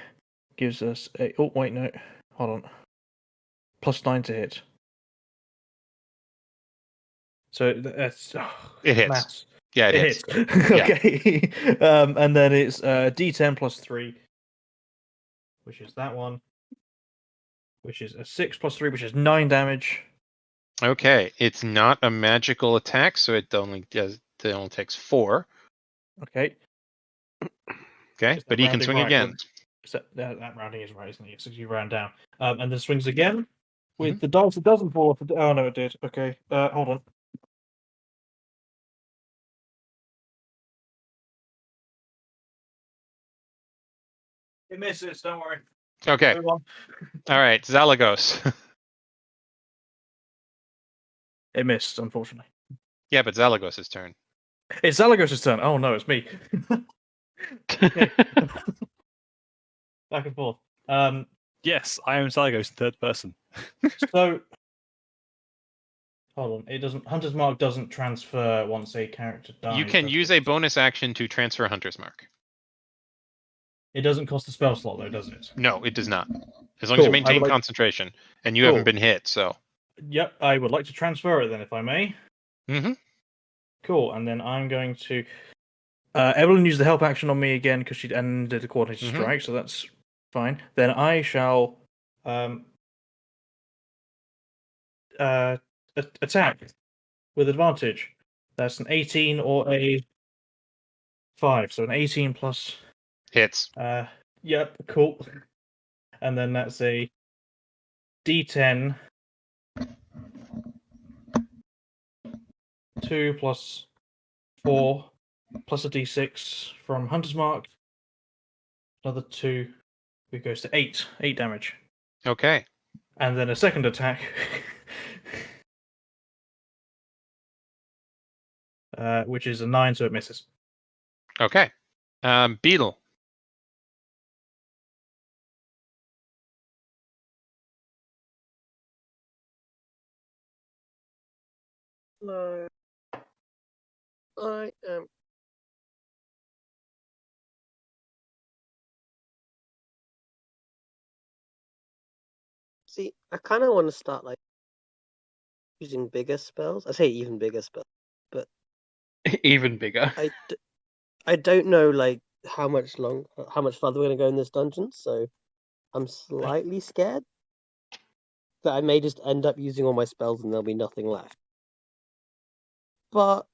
S6: gives us a. Oh, wait, no. Hold on. +9 to hit. So that's.
S2: It hits.
S6: Maths.
S2: Yeah, it
S6: It
S2: hits.
S6: hits. Okay. And then it's D10 plus 3, which is that one, which is a 6 plus 3, which is 9 damage.
S2: Okay, it's not a magical attack, so it only takes 4.
S6: Okay.
S2: Okay,
S6: Is that
S2: but he can
S6: rounding
S2: swing
S6: right?
S2: again.
S6: That rounding is right, isn't it? So you round down. And then swings again with
S2: Mhm.
S6: the dice. It doesn't fall off. Oh, no, it did. Okay. Hold on. It misses. Don't worry.
S2: Okay,
S6: Move on.
S2: all right, Zalagos.
S6: It missed, unfortunately.
S2: Yeah, but Zalagos' turn.
S6: It's Zalagos' turn. Oh, no, it's me. Okay. Back and forth.
S4: Yes, I am Zalagos in third person.
S6: So, hold on. It doesn't. Hunter's Mark doesn't transfer once a character dies.
S2: You can
S6: does
S2: use
S6: it?
S2: a bonus action to transfer Hunter's Mark.
S6: It doesn't cost a spell slot, though, does it?
S2: No, it does not. As long as you
S6: Cool, I
S2: maintain
S6: would like-
S2: concentration, and you
S6: Cool.
S2: haven't been hit, so.
S6: Yep, I would like to transfer it then, if I may.
S2: Mm-hmm.
S6: Cool, and then I'm going to. Evelyn used the help action on me again because she ended a coordinated
S2: Mhm.
S6: strike, so that's fine. Then I shall attack with advantage. That's an 18 or a 5, so an 18 plus.
S2: Hits.
S6: Yep, cool. And then that's a D10. 2 plus 4 plus a D6 from Hunter's Mark. Another 2. It goes to 8. 8 damage.
S2: Okay.
S6: And then a second attack. Which is a 9, so it misses.
S2: Okay. Beetle.
S3: Hello. I am See, I kind of want to start like using bigger spells. I say even bigger spells.
S5: Even bigger.
S3: I don't know like how much further we're gonna go in this dungeon, so I'm slightly scared that I may just end up using all my spells and there'll be nothing left. But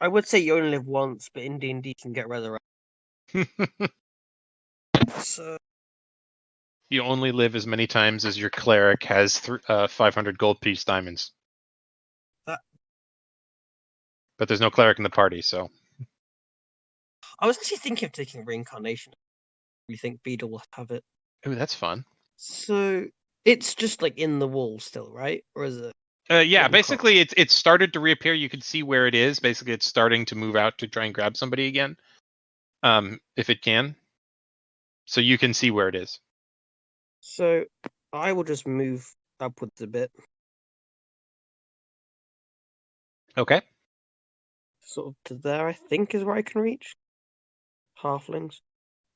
S3: I would say you only live once, but in D&D you can get resurrected. So
S2: You only live as many times as your cleric has 500 gold piece diamonds.
S3: That-
S2: But there's no cleric in the party, so.
S3: I was actually thinking of taking reincarnation. You think Beedle will have it?
S2: Ooh, that's fun.
S3: So it's just like in the wall still, right? Or is it?
S2: Yeah,
S3: What we
S2: basically it's started to reappear. You can see where it is. Basically, it's starting to move out to try and grab somebody again, if it can. So you can see where it is.
S3: So I will just move upwards a bit,
S2: Okay.
S3: sort of to there. I think is where I can reach. Halflings.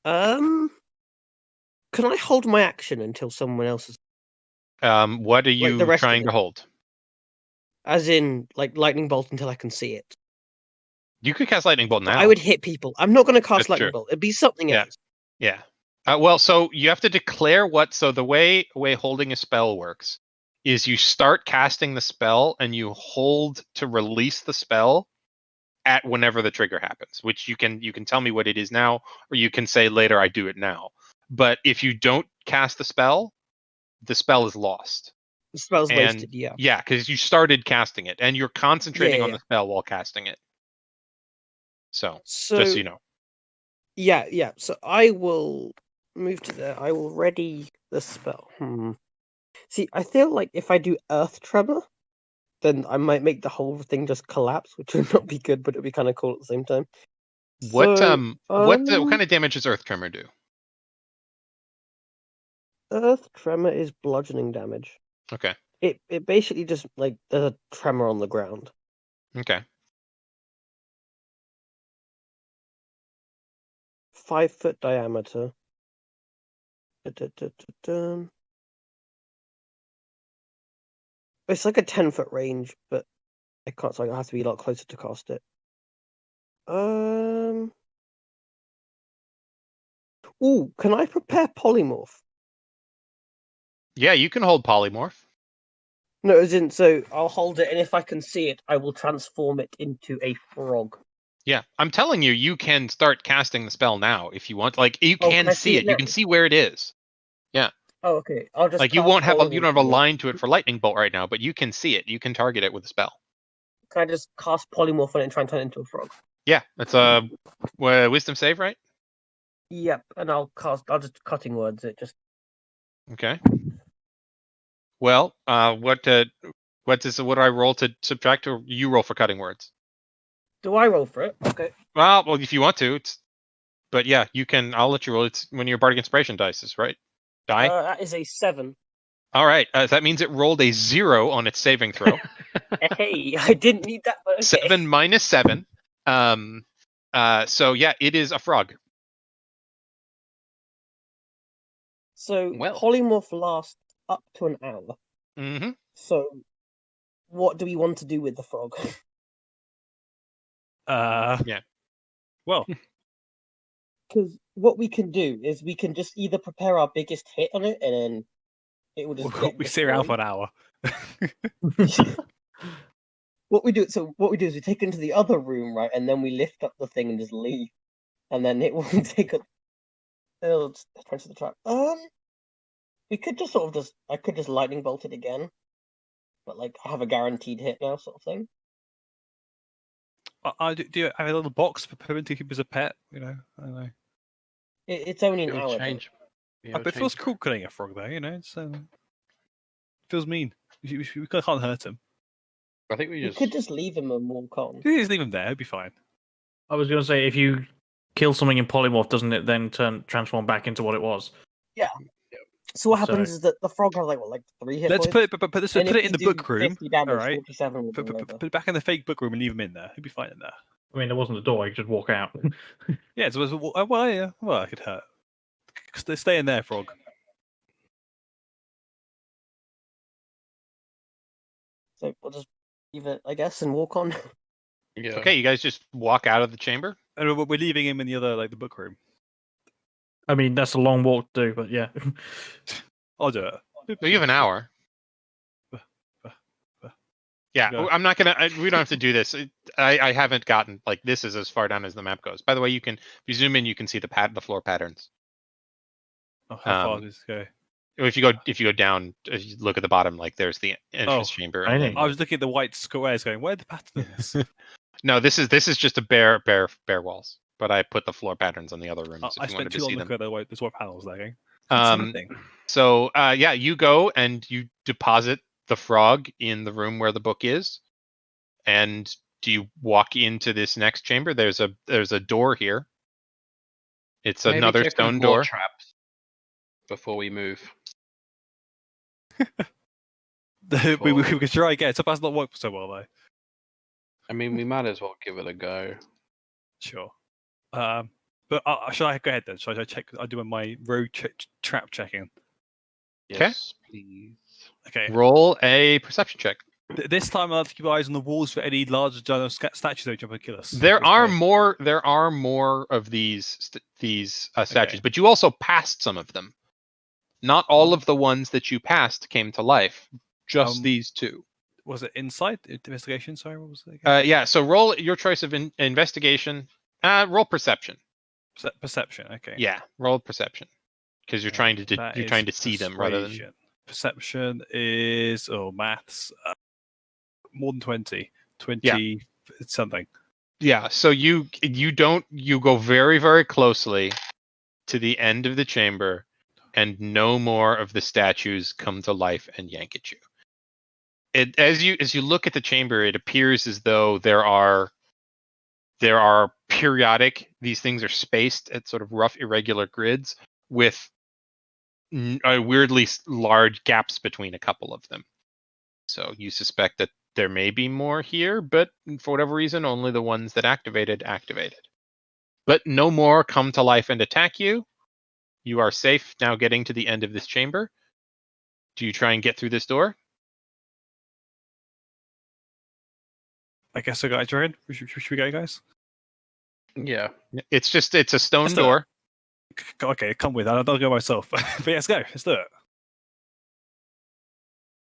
S3: Can I hold my action until someone else is?
S2: What are
S3: the
S2: you
S3: rest of
S2: trying to
S3: it.
S2: hold?
S3: As in, like lightning bolt until I can see it.
S2: You could cast lightning bolt
S3: But
S2: now.
S3: I would hit people. I'm not going to cast
S2: That's
S3: lightning
S2: true.
S3: bolt. It'd be something
S2: Yeah.
S3: else.
S2: Yeah. Well, so you have to declare what. So the way holding a spell works is you start casting the spell and you hold to release the spell at whenever the trigger happens. Which you can tell me what it is now, or you can say later I do it now. But if you don't cast the spell is lost.
S3: The spell's
S2: And
S3: wasted. Yeah.
S2: yeah, because you started casting it and you're concentrating on
S3: Yeah.
S2: the spell while casting it. So
S3: So
S2: just so you know.
S3: yeah. So I will move to there. I will ready the spell. See, I feel like if I do Earth Tremor, then I might make the whole thing just collapse, which would not be good, but it'd be kind of cool at the same time.
S2: What
S3: So,
S2: what kind of damage does Earth Tremor do?
S3: Earth Tremor is bludgeoning damage.
S2: Okay.
S3: It basically just like there's a tremor on the ground.
S2: Okay.
S3: 5 foot diameter. Dun. It's like a 10-foot range, but I can't. So I have to be a lot closer to cast it. Ooh, can I prepare polymorph?
S2: Yeah, you can hold polymorph.
S3: No, as in, so I'll hold it, and if I can see it, I will transform it into a frog.
S2: Yeah, I'm telling you, you can start casting the spell now if you want. Like you
S3: Oh,
S2: can
S3: can I
S2: see
S3: see
S2: it.
S3: it
S2: You
S3: now?
S2: can see where it is.
S3: Oh, okay. I'll just
S2: Like you
S3: cast
S2: won't have you
S3: polymorph
S2: don't have a
S3: on it.
S2: line to it for lightning bolt right now, but you can see it. You can target it with a spell.
S3: Can I just cast polymorph on it and try and turn it into a frog?
S2: Yeah, that's a wisdom save, right?
S3: Yep, and I'll just cutting words it. Just
S2: Okay. Well, what do I roll to subtract, or you roll for cutting words?
S3: do I roll for it? Okay.
S2: Well, if you want to, but yeah, you can. I'll let you roll. It's when your bardic inspiration dice is right. Die.
S3: That is a 7.
S2: All right. That means it rolled a 0 on its saving throw.
S3: Hey, I didn't need that, but okay.
S2: 7 minus 7. So yeah, it is a frog.
S3: So
S5: Well.
S3: polymorph lasts up to an hour.
S2: Mm-hmm.
S3: So what do we want to do with the frog?
S4: Yeah. Well,
S3: Because what we can do is we can just either prepare our biggest hit on it, and then it will just get
S4: we sit around for
S3: destroyed.
S4: an hour.
S3: What we do is we take it into the other room, right, and then we lift up the thing and just leave, and then it will take up. It'll transfer the trap. We could just I could just lightning bolt it again, but like I have a guaranteed hit now, sort of thing.
S4: Do you have a little box for Pippin to keep as a pet? You know, I don't know.
S3: It's only an
S5: It'll
S3: hour.
S5: change.
S4: But it feels cool killing a frog, though. You know, it's feels mean. We can't hurt him.
S5: I think we
S3: You
S5: just
S3: could just leave him and walk on.
S4: Just leave him there. It'll be fine.
S6: I was going to say, if you kill something in polymorph, doesn't it then transform back into what it was?
S3: So what happens
S6: So-
S3: is that the frog has like 3 hit
S4: Let's
S3: points.
S4: put it
S3: And if
S4: in
S3: you
S4: the
S3: do
S4: book room.
S3: 50 damage,
S4: All right.
S3: 47 will
S4: Put
S3: go over.
S4: it back in the fake book room and leave him in there. He'll be fine in there.
S6: I mean, there wasn't a door; you could just walk out.
S4: Yeah. So, well, I could hurt. Stay in there, frog.
S3: So we'll just leave it, I guess, and walk on.
S5: Yeah.
S2: Okay, you guys just walk out of the chamber.
S4: And we're leaving him in the other, like the book room.
S6: I mean, that's a long walk to do, but yeah.
S4: I'll do it.
S2: Well, you have an hour. Yeah,
S4: Yeah.
S2: I'm not gonna. We don't have to do this. I haven't gotten like this is as far down as the map goes. By the way, you can if you zoom in, you can see the floor patterns.
S4: Oh, how far
S2: Um,
S4: does this go?
S2: If you go down, if you look at the bottom, like there's the entrance chamber.
S6: I
S2: And
S6: think-
S2: then,
S4: I was looking at the white squares, going, "Where are the patterns?"
S2: no, this is just a bare walls. But I put the floor patterns on the other rooms
S4: I
S2: if you
S4: spent
S2: wanted to
S4: too long
S2: see
S4: looking
S2: them.
S4: at the white, there's white panels there. Going,
S2: Um, So yeah, you go and you deposit the frog in the room where the book is. And do you walk into this next chamber? There's a door here. It's
S5: Maybe
S2: another
S5: check
S2: stone
S5: with wall
S2: door.
S5: traps before we move.
S4: we could try again. So that's not worked so well though.
S5: I mean, we might as well give it a go.
S4: Sure. But should I go ahead then? Should I check? I do my road trap checking.
S2: Okay.
S5: Yes, please.
S4: Okay.
S2: Roll a perception check.
S4: This time I'll have to keep eyes on the walls for any large giant statues that jump and kill us.
S2: There
S4: This
S2: are
S4: way.
S2: more. There are more of these statues,
S4: Okay.
S2: but you also passed some of them. Not all of the ones that you passed came to life. Just these two.
S4: Was it insight investigation? Sorry, what was it again?
S2: Yeah. So roll your choice of investigation. Roll perception.
S4: Perception. Okay.
S2: Yeah. Roll perception because you're trying to
S4: That
S2: you're
S4: is
S2: trying to see them rather than.
S4: persuasion. Perception is maths. More than 20. 20 something.
S2: Yeah, so you go very, very closely to the end of the chamber, and no more of the statues come to life and yank at you. As you look at the chamber, it appears as though there are periodic. These things are spaced at sort of rough, irregular grids with weirdly large gaps between a couple of them. So you suspect that there may be more here, but for whatever reason, only the ones that activated. But no more come to life and attack you. You are safe now getting to the end of this chamber. Do you try and get through this door?
S4: I guess I got it, Jared. Should we go, guys?
S5: Yeah.
S2: It's a stone
S4: Let's do it.
S2: door.
S4: Okay, come with. I'll go myself. But yeah, let's go. Let's do it.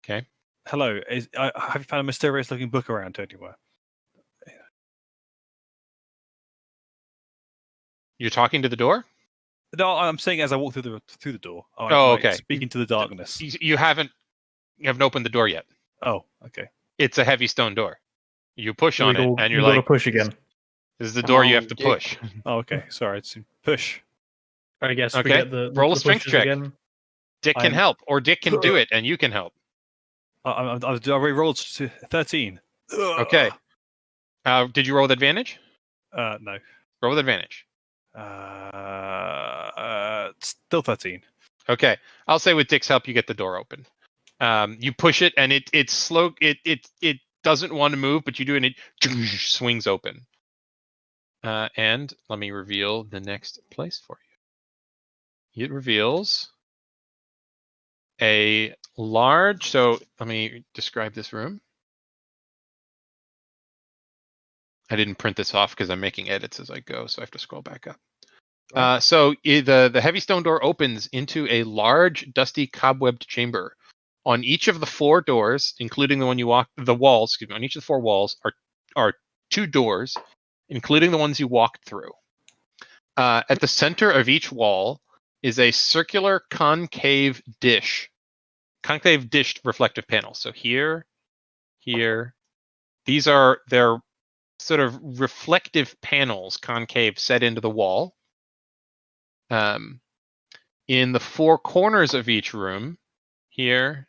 S2: Okay.
S4: Hello. Have you found a mysterious-looking book around anywhere?
S2: You're talking to the door?
S4: No, I'm saying as I walk through the door.
S2: Okay.
S4: Speaking to the darkness.
S2: You haven't opened the door yet.
S4: Oh, okay.
S2: It's a heavy stone door. You push on it, and you're
S6: you gotta
S2: like,
S6: push again.
S2: "This is the door you have to
S5: Dick.
S2: push."
S4: Oh, okay. Sorry, it's push.
S6: I guess
S2: Okay,
S6: we get the
S2: roll a
S6: the
S2: strength
S6: pushes
S2: check.
S6: again.
S2: Dick can
S4: I'm-
S2: help, or Dick can do it, and you can help.
S4: I already rolled 13.
S2: Okay. Did you roll with advantage?
S4: No.
S2: Roll with advantage.
S4: Still 13.
S2: Okay, I'll say with Dick's help, you get the door open. You push it, and it's slow. It doesn't want to move, but you do, and it swings open. And let me reveal the next place for you. It reveals a large. So let me describe this room. I didn't print this off because I'm making edits as I go, so I have to scroll back up. So the heavy stone door opens into a large, dusty, cobwebbed chamber. On each of the 4 doors, including the one you walk, the walls, excuse me, on each of the 4 walls are 2 doors, including the ones you walked through. At the center of each wall is a circular concave dished reflective panel. So here, they're sort of reflective panels, concave, set into the wall. In the 4 corners of each room, here,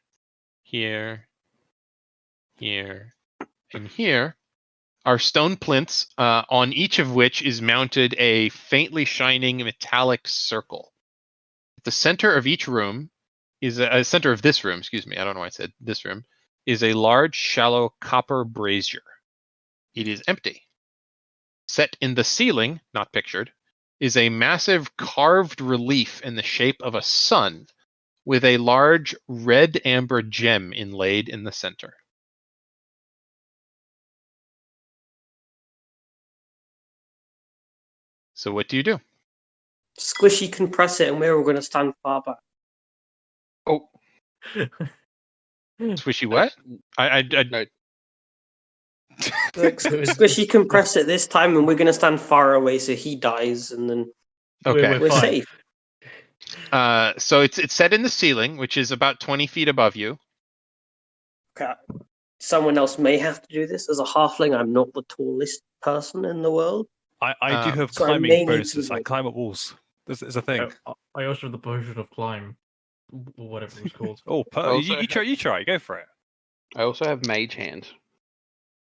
S2: and here, are stone plinths, on each of which is mounted a faintly shining metallic circle. At the center of each room is center of this room, excuse me, I don't know why I said this room, is a large, shallow copper brazier. It is empty. Set in the ceiling, not pictured, is a massive carved relief in the shape of a sun with a large red amber gem inlaid in the center. So what do you do?
S3: Squishy can press it, and we're all going to stand far back.
S2: Oh, swishy what? I
S5: No,
S3: Like, Squishy can press it this time, and we're going to stand far away so he dies, and then
S2: okay.
S3: we're
S6: fine.
S3: safe.
S2: So it's set in the ceiling, which is about 20 feet above you.
S3: Okay. Someone else may have to do this. As a halfling, I'm not the tallest person in the world.
S4: I do have
S3: so I may
S4: climbing
S3: need
S4: bonuses.
S3: to,
S4: I
S3: like-
S4: climb up walls. There's a thing.
S6: I also have the potion of climb, or whatever it was called.
S4: Oh,
S5: also
S4: you try. Go for it.
S5: I also have mage hand.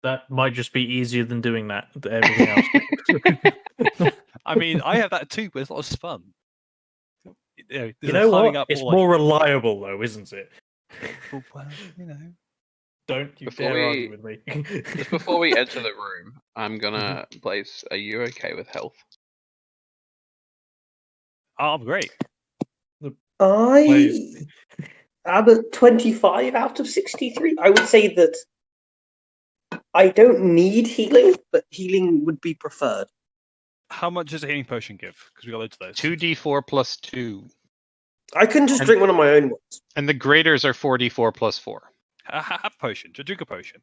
S6: That might just be easier than doing that. Everything else.
S4: I mean, I have that too, but it's not as fun. There's
S6: You
S4: a
S6: know
S4: climbing
S6: what?
S4: up
S6: It's
S4: wall, like-
S6: more reliable, though, isn't it?
S4: Well, you know.
S6: Don't you
S5: Before
S6: dare
S5: we-
S6: argue with me.
S5: Just before we enter the room, I'm gonna place. Are you okay with health?
S4: Oh, I'm great.
S6: Please.
S3: I'm at 25 out of 63. I would say that I don't need healing, but healing would be preferred.
S4: How much does a healing potion give? Because we got loads of those.
S2: 2d4 plus 2.
S3: I can just
S2: And-
S3: drink one of my own ones.
S2: And the graders are 4d4 plus 4.
S4: Have a potion. Drink a potion.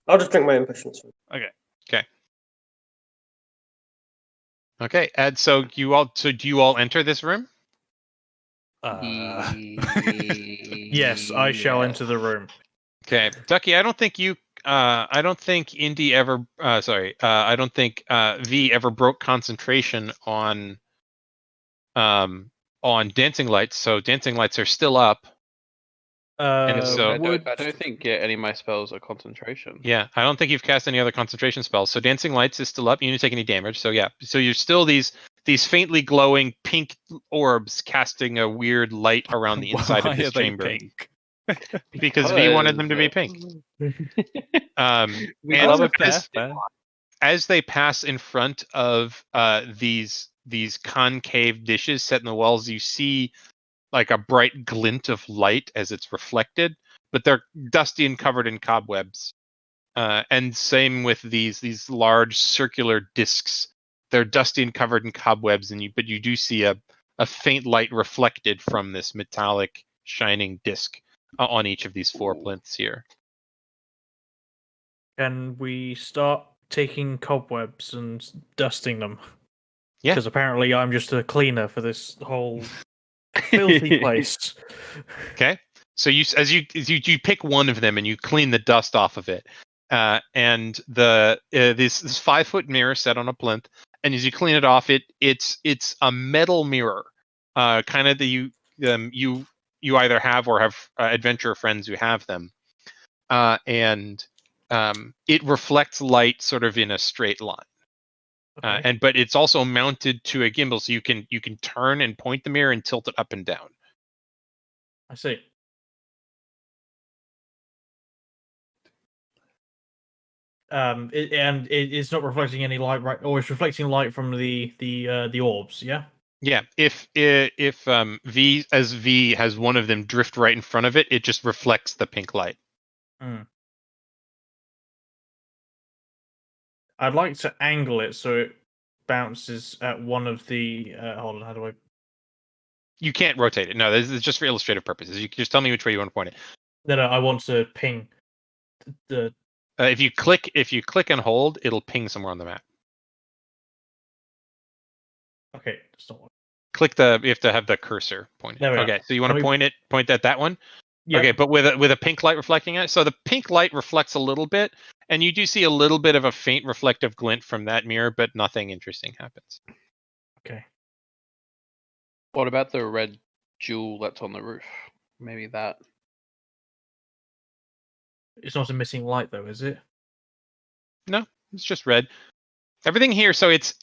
S3: I'll just drink my own potions.
S4: Okay.
S2: Okay, Ed, so do you all enter this room?
S6: Yes, I shall enter the room.
S2: Okay, Ducky, I don't think Indy ever. I don't think V ever broke concentration on dancing lights. So dancing lights are still up. And so-
S5: I don't think any of my spells are concentration.
S2: Yeah, I don't think you've cast any other concentration spells. So dancing lights is still up. You didn't take any damage. So yeah, so you're still these faintly glowing pink orbs casting a weird light around the inside
S4: Why
S2: of this
S4: are they
S2: chamber
S4: pink?
S2: because V wanted them to be pink.
S5: We
S2: And
S5: love a
S4: fair,
S5: pink.
S4: fair.
S2: as they pass in front of these concave dishes set in the walls, you see like a bright glint of light as it's reflected, but they're dusty and covered in cobwebs. And same with these large circular discs. They're dusty and covered in cobwebs, but you do see a faint light reflected from this metallic shining disc on each of these 4 plinths here.
S6: Can we start taking cobwebs and dusting them?
S2: Yeah.
S6: Because apparently I'm just a cleaner for this whole filthy place.
S2: Okay, so you pick one of them and you clean the dust off of it, and this 5-foot mirror set on a plinth, and as you clean it off, it's a metal mirror, kind of you either have or have adventurer friends who have them, and it reflects light sort of in a straight line.
S6: Okay.
S2: But it's also mounted to a gimbal, so you can turn and point the mirror and tilt it up and down.
S6: I see. It's not reflecting any light, right? Or it's reflecting light from the orbs. Yeah.
S2: Yeah, if V has one of them drift right in front of it, it just reflects the pink light.
S6: I'd like to angle it so it bounces at one of the. Hold on, how do I?
S2: You can't rotate it. No, this is just for illustrative purposes. You can just tell me which way you want to point it.
S6: No, I want to ping the.
S2: If you click and hold, it'll ping somewhere on the map.
S6: Okay, that's not.
S2: You have to have the cursor pointed.
S6: There we
S2: Okay,
S6: are.
S2: so you want to point at that one?
S6: Yep.
S2: Okay, but with a pink light reflecting it. So the pink light reflects a little bit, and you do see a little bit of a faint reflective glint from that mirror, but nothing interesting happens.
S6: Okay.
S5: What about the red jewel that's on the roof? Maybe that.
S6: It's not a missing light though, is it?
S2: It's just red. Everything here, so it's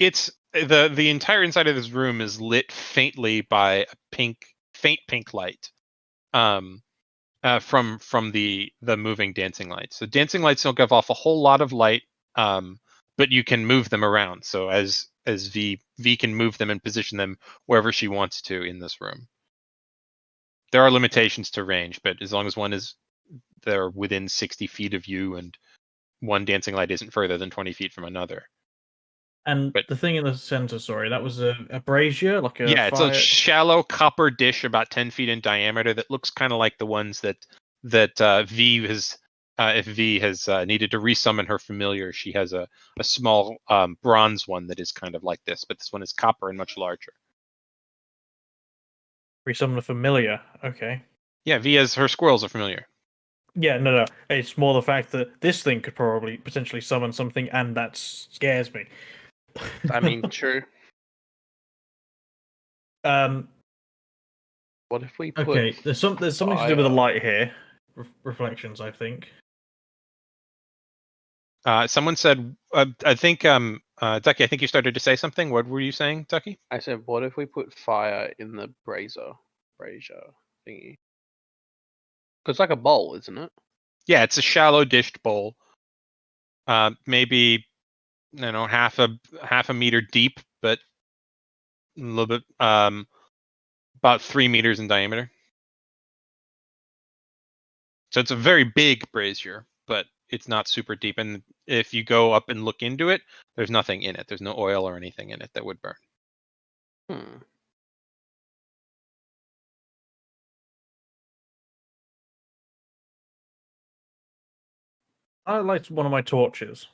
S2: the entire inside of this room is lit faintly by a faint pink light, from the moving dancing lights. So dancing lights don't give off a whole lot of light, but you can move them around. So as V can move them and position them wherever she wants to in this room. There are limitations to range, but as long as they're within 60 feet of you and one dancing light isn't further than 20 feet from another.
S6: And
S2: But-
S6: the thing in the center, sorry, that was a brazier, like a
S2: Yeah, it's
S6: fire.
S2: a shallow copper dish about 10 feet in diameter that looks kind of like the ones that V has. If V has needed to resummon her familiar, she has a small bronze one that is kind of like this, but this one is copper and much larger.
S6: Resummon a familiar. Okay.
S2: Yeah, V has her squirrels are familiar.
S6: Yeah, no. It's more the fact that this thing could probably potentially summon something, and that scares me.
S5: I mean, true.
S6: um.
S5: What if we put?
S6: Okay. There's something to do with the
S5: fire?
S6: light here. Reflections, I think.
S2: Someone said, I think, Ducky, I think you started to say something. What were you saying, Ducky?
S5: I said, what if we put fire in the brazier thingy? Because it's like a bowl, isn't it?
S2: Yeah, it's a shallow dished bowl. Maybe, half a meter deep, but a little bit, about 3 meters in diameter. So it's a very big brazier, but it's not super deep. And if you go up and look into it, there's nothing in it. There's no oil or anything in it that would burn.
S5: Hmm.
S6: I light one of my torches.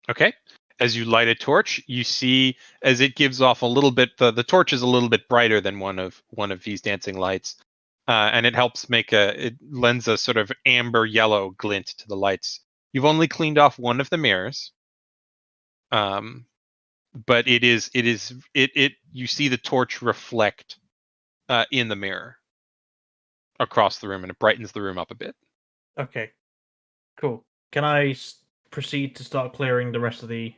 S2: Okay. As you light a torch, you see as it gives off a little bit. The torch is a little bit brighter than one of these dancing lights, and it helps it lends a sort of amber yellow glint to the lights. You've only cleaned off one of the mirrors, but you see the torch reflect in the mirror across the room, and it brightens the room up a bit.
S6: Okay. Cool. Can I proceed to start clearing the rest of the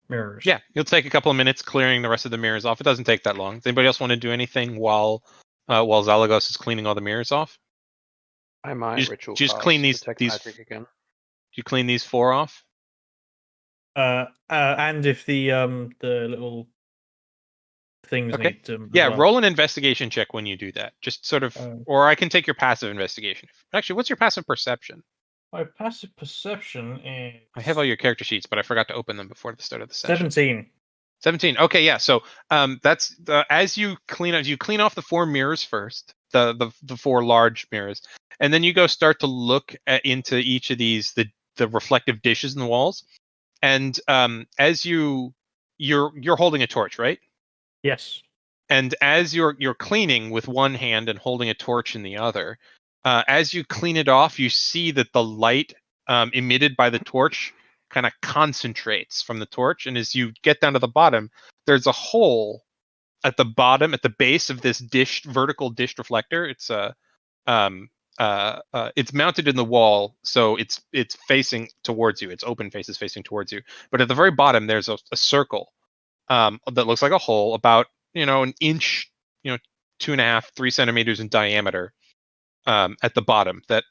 S6: mirrors?
S2: Yeah, you'll take a couple of minutes clearing the rest of the mirrors off. It doesn't take that long. Does anybody else want to do anything while Zalagos is cleaning all the mirrors off?
S5: I might
S2: Just-
S5: ritual
S2: just
S5: cast
S2: clean these-
S5: detect
S2: these-
S5: magic again.
S2: Do you clean these 4 off?
S6: And if the little things
S2: Okay.
S6: need to.
S2: Yeah,
S6: as well.
S2: roll an investigation check when you do that. Just sort of, or I can take your passive investigation. Actually, what's your passive perception?
S6: My passive perception is.
S2: I have all your character sheets, but I forgot to open them before the start of the session.
S6: 17.
S2: 17. Okay, yeah. So that's as you clean off the 4 mirrors first, the 4 large mirrors, and then you go start to look into each of these the reflective dishes in the walls, and as you're holding a torch, right?
S6: Yes.
S2: And as you're cleaning with one hand and holding a torch in the other, as you clean it off, you see that the light emitted by the torch kind of concentrates from the torch, and as you get down to the bottom, there's a hole at the bottom, at the base of this vertical dish reflector. It's it's mounted in the wall, so it's facing towards you. Its open face is facing towards you, but at the very bottom, there's a circle that looks like a hole, about an inch, 2.5, 3 centimeters in diameter, at the bottom. That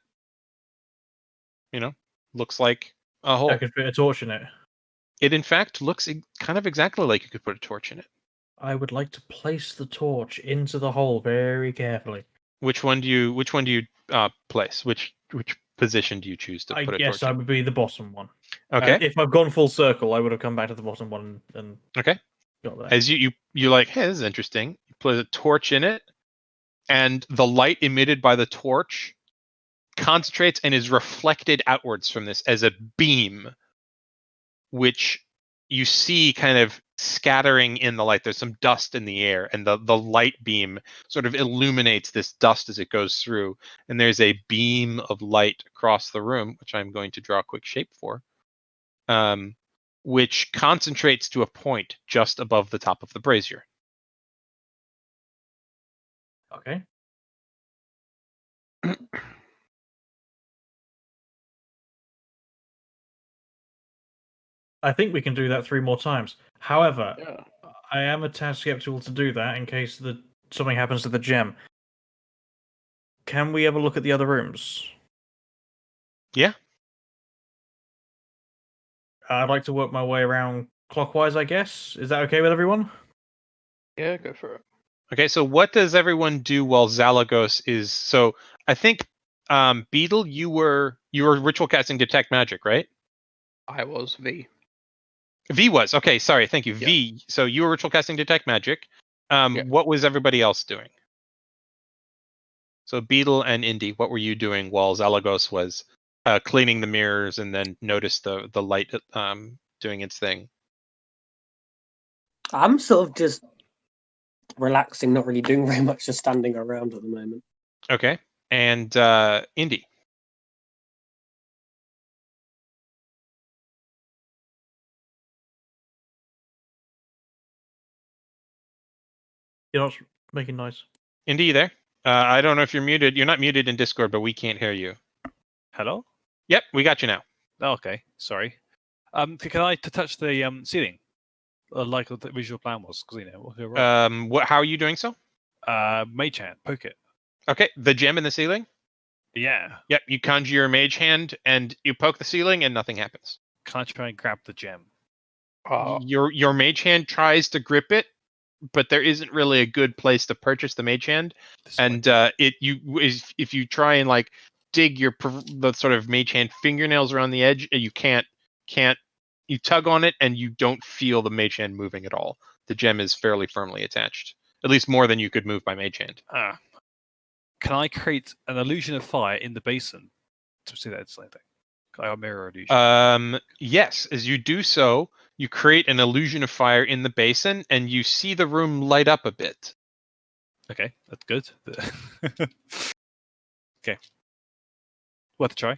S2: looks like a hole.
S6: I could fit a torch in it.
S2: It in fact looks kind of exactly like you could put a torch in it.
S6: I would like to place the torch into the hole very carefully.
S2: Which one do you place? Which position do you choose to
S6: I
S2: put a
S6: guess
S2: torch
S6: I
S2: in?
S6: would be the bottom one.
S2: Okay.
S6: If I've gone full circle, I would have come back to the bottom one and
S2: Okay.
S6: got there.
S2: As you like, hey, this is interesting. You put a torch in it, and the light emitted by the torch concentrates and is reflected outwards from this as a beam, which you see kind of scattering in the light. There's some dust in the air, and the light beam sort of illuminates this dust as it goes through, and there's a beam of light across the room, which I'm going to draw a quick shape for, which concentrates to a point just above the top of the brazier.
S6: Okay. I think we can do that 3 more times. However,
S5: Yeah.
S6: I am a tad skeptical to do that in case something happens to the gem. Can we have a look at the other rooms?
S2: Yeah.
S6: I'd like to work my way around clockwise, I guess. Is that okay with everyone?
S5: Yeah, go for it.
S2: Okay, so what does everyone do while Zalagos is? So I think Beetle, you were ritual casting detect magic, right?
S5: I was V.
S2: V was okay. Sorry, thank you.
S5: Yeah.
S2: V. So you were ritual casting detect magic.
S5: Yeah.
S2: What was everybody else doing? So Beetle and Indy, what were you doing while Zalagos was cleaning the mirrors and then noticed the light doing its thing?
S3: I'm sort of just relaxing, not really doing very much, just standing around at the moment.
S2: Okay. And Indy.
S6: You're not making noise.
S2: Indy, you there? I don't know if you're muted. You're not muted in Discord, but we can't hear you.
S4: Hello?
S2: Yep, we got you now.
S4: Oh, okay, sorry. Can I touch the ceiling? Like the visual plan was, because you're right.
S2: How are you doing so?
S4: Mage hand, poke it.
S2: Okay, the gem in the ceiling?
S4: Yeah.
S2: Yep, you conjure your mage hand and you poke the ceiling and nothing happens.
S4: Can I try and grab the gem?
S2: Your mage hand tries to grip it, but there isn't really a good place to purchase the mage hand. And if you try and like dig the sort of mage hand fingernails around the edge, you can't you tug on it and you don't feel the mage hand moving at all. The gem is fairly firmly attached, at least more than you could move by mage hand.
S4: Can I create an illusion of fire in the basin to see that it's like a mirror illusion?
S2: Yes, as you do so, you create an illusion of fire in the basin and you see the room light up a bit.
S4: Okay, that's good. Okay. Worth a try.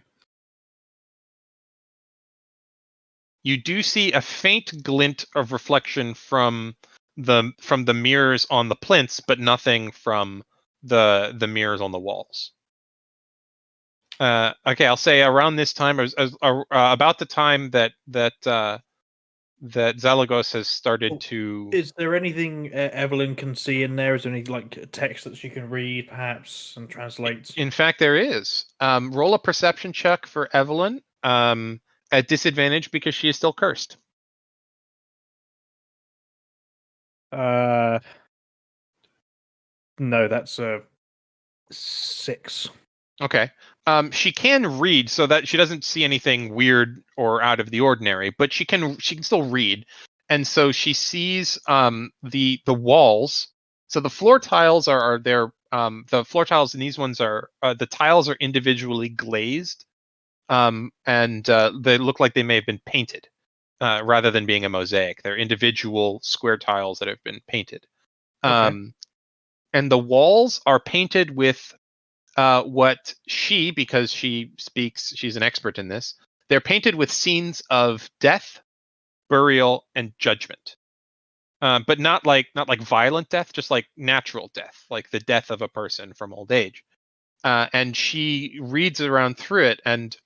S2: You do see a faint glint of reflection from the mirrors on the plinths, but nothing from the mirrors on the walls. Okay, I'll say around this time, about the time that Zalagos has started to.
S6: Is there anything Evelyn can see in there? Is there any like text that she can read, perhaps, and translate?
S2: In fact, there is. Roll a perception check for Evelyn. At disadvantage because she is still cursed.
S6: No, that's a 6.
S2: Okay. She can read, so that she doesn't see anything weird or out of the ordinary, but she can still read, and so she sees the walls. So the floor tiles are there. The floor tiles in these ones are the tiles are individually glazed, and they look like they may have been painted rather than being a mosaic. They're individual square tiles that have been painted. And the walls are painted with what because she's an expert in this, they're painted with scenes of death, burial, and judgment. But not like violent death, just like natural death, like the death of a person from old age. And she reads around through it, and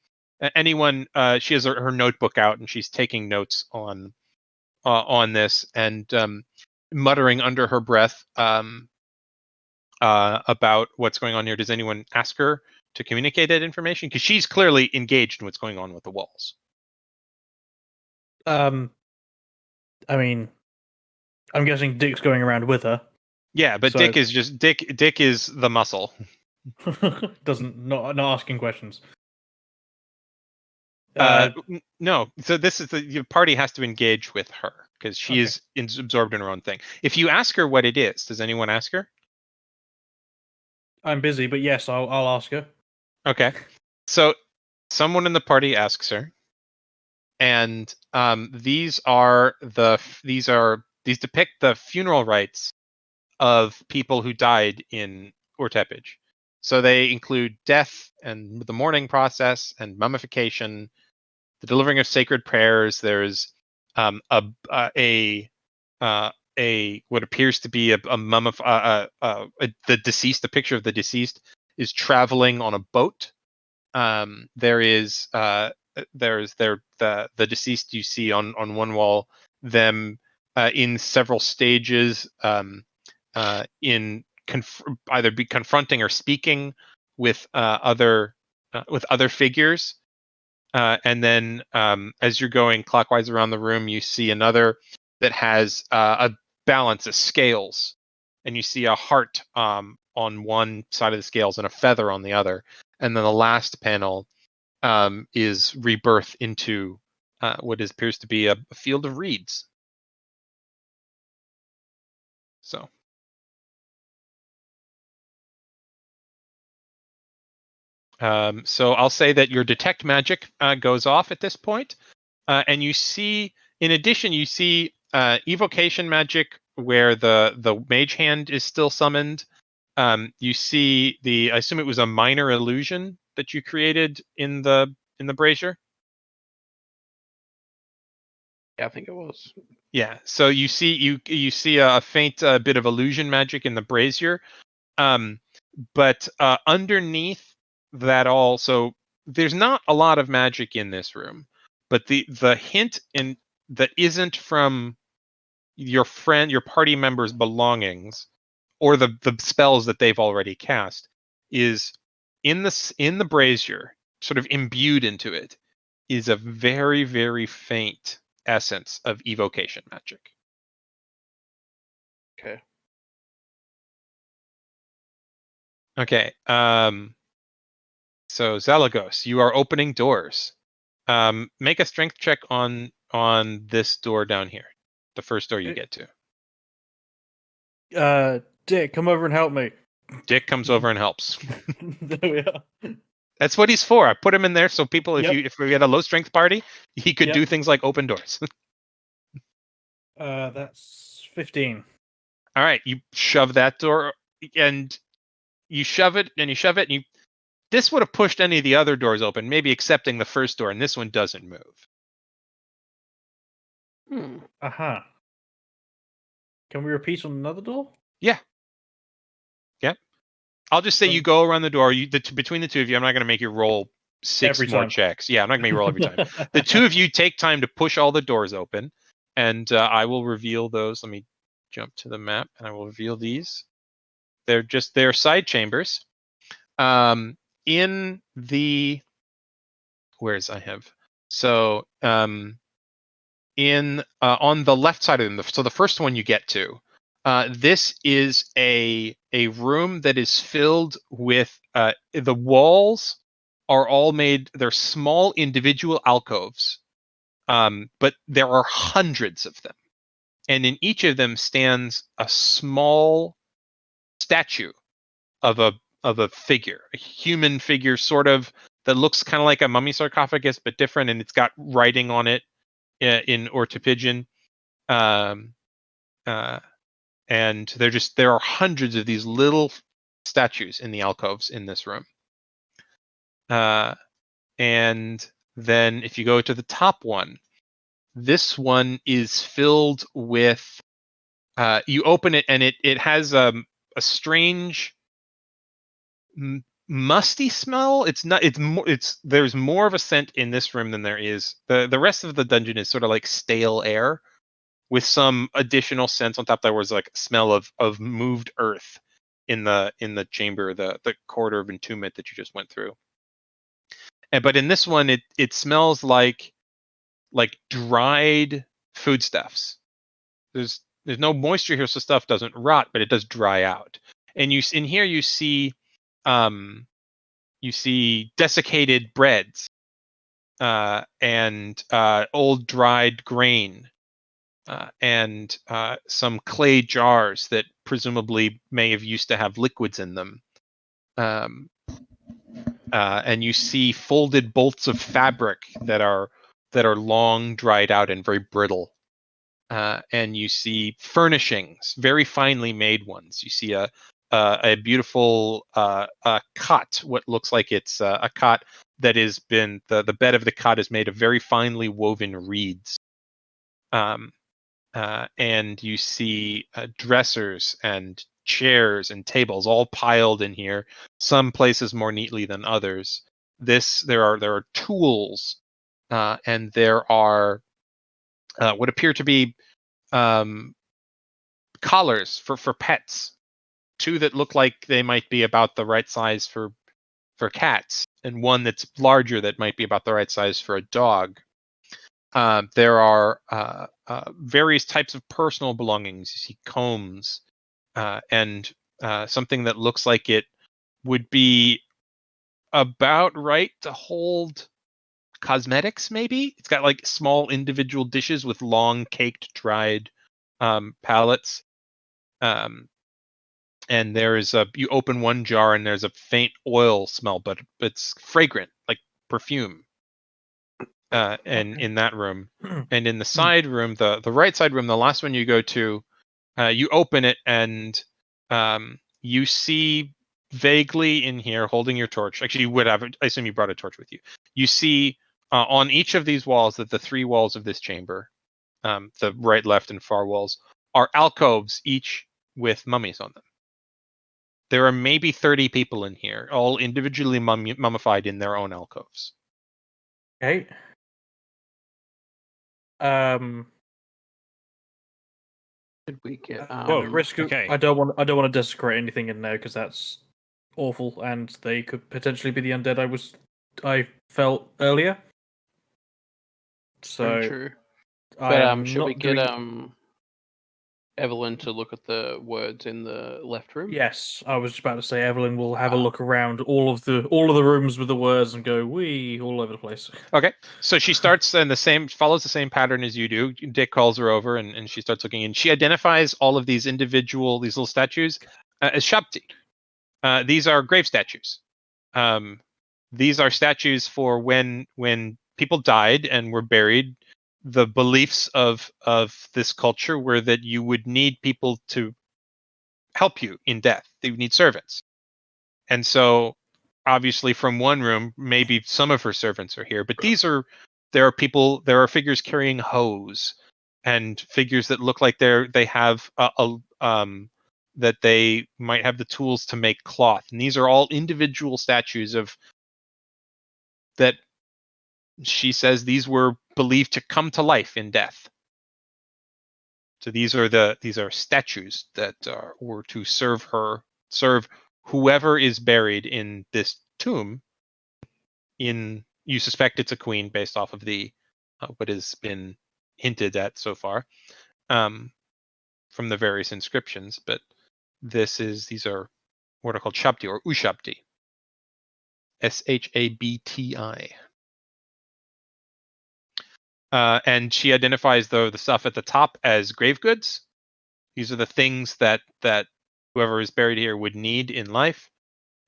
S2: she has her notebook out, and she's taking notes on this, and muttering under her breath about what's going on here. Does anyone ask her to communicate that information? Because she's clearly engaged in what's going on with the walls.
S6: I mean, I'm guessing Dick's going around with her.
S2: Yeah, but so... Dick is the muscle.
S6: Not asking questions.
S2: No, so this is the party has to engage with her because she is absorbed in her own thing. If you ask her what it is, does anyone ask her?
S6: I'm busy, but yes, I'll ask her.
S2: Okay, so someone in the party asks her, and these depict the funeral rites of people who died in Urtepij. So they include death and the mourning process and mummification, the delivering of sacred prayers. There's what appears to be the deceased. The picture of the deceased is traveling on a boat. There's the deceased you see on one wall, them in several stages, either be confronting or speaking with other figures. And then as you're going clockwise around the room, you see another that has a balance of scales, and you see a heart on one side of the scales and a feather on the other. And then the last panel is rebirth into what appears to be a field of reeds. So. So I'll say that your detect magic goes off at this point, and you see, in addition, you see evocation magic where the mage hand is still summoned. You see I assume it was a minor illusion that you created in the brazier.
S5: Yeah, I think it was.
S2: Yeah. So you see a faint bit of illusion magic in the brazier, but underneath that all, so there's not a lot of magic in this room, but the hint in that isn't from your party member's belongings or the spells that they've already cast is in the brazier, sort of imbued into it, is a very, very faint essence of evocation magic.
S5: Okay.
S2: Okay. So Zalagos, you are opening doors. Make a strength check on this door down here, the first door you get to.
S6: Dick, come over and help me.
S2: Dick comes over and helps.
S6: There we are.
S2: That's what he's for. I put him in there so people,
S6: Yep.
S2: if we had a low strength party, he could
S6: Yep.
S2: do things like open doors.
S6: That's 15.
S2: All right, you shove that door, and you shove it, and you shove it, and you. This would have pushed any of the other doors open, maybe excepting the first door, and this one doesn't move.
S6: Uh-huh. Can we repeat on another door?
S2: Yeah. Yep. I'll just say you go around the door. Between the two of you, I'm not going to make you roll 6
S6: Every
S2: more
S6: time.
S2: checks. Yeah, I'm not going to make you roll every time. The two of you take time to push all the doors open, and I will reveal those. Let me jump to the map, and I will reveal these. They're side chambers. In the where's I have so in on the left side of them. So the first one you get to, this is a room that is filled with the walls are all made. They're small individual alcoves, but there are hundreds of them, and in each of them stands a small statue of a figure, a human figure, sort of that looks kind of like a mummy sarcophagus, but different, and it's got writing on it in Ortopidgin. And there are hundreds of these little statues in the alcoves in this room. And then if you go to the top one, this one is filled with. You open it and it has a strange musty smell. It's not. It's there's more of a scent in this room than there is. The rest of the dungeon is sort of like stale air, with some additional scents on top. There was like smell of moved earth in the chamber, the corridor of entombment that you just went through. But in this one, it smells like dried foodstuffs. There's no moisture here, so stuff doesn't rot, but it does dry out. And in here you see desiccated breads and old dried grain. And some clay jars that presumably may have used to have liquids in them. And you see folded bolts of fabric that are long, dried out, and very brittle. And you see furnishings, very finely made ones. You see a beautiful cot, what looks like it's a cot that has been the bed of the cot is made of very finely woven reeds. And you see dressers and chairs and tables all piled in here. Some places more neatly than others. There are tools, and there are what appear to be collars for pets. 2 that look like they might be about the right size for cats, and 1 that's larger that might be about the right size for a dog. There are various types of personal belongings. You see combs and something that looks like it would be about right to hold cosmetics, maybe. It's got like small individual dishes with long caked dried pallets. And you open one jar and there's a faint oil smell, but it's fragrant, like perfume. And in that room, and in the side room, the right side room, the last one you go to, you open it and you see vaguely in here, holding your torch. Actually, you would have. I assume you brought a torch with you. You see on each of these walls, that the three walls of this chamber, the right, left, and far walls, are alcoves, each with mummies on them. There are maybe 30 people in here, all individually mummified in their own alcoves.
S6: Okay.
S5: Did we get?
S4: Whoa,
S6: Risk.
S4: okay.
S6: I don't want to desecrate anything in there because that's awful, and they could potentially be the undead I felt earlier.
S5: Very
S6: So
S5: true.
S6: I
S5: But
S6: am
S5: should
S6: not
S5: we get
S6: doing...
S5: Evelyn to look at the words in the left room?
S6: Yes, I was just about to say Evelyn will have a look around all of the rooms with the words and go wee all over the place.
S2: Okay, so she starts in follows the same pattern as you do. Dick calls her over, and she starts looking, and she identifies all of these little statues as Shabti. These are grave statues. These are statues for when people died and were buried. The beliefs of this culture were that you would need people to help you in death. They would need servants. And so obviously from one room, maybe some of her servants are here, but there are figures carrying hoes, and figures that look like they have that they might have the tools to make cloth. And these are all individual statues that she says these were believed to come to life in death. So these are statues that were to serve whoever is buried in this tomb. You suspect it's a queen based off of the what has been hinted at so far from the various inscriptions, but these are what are called Shabti or Ushabti. Shabti. And she identifies the stuff at the top as grave goods. These are the things that whoever is buried here would need in life,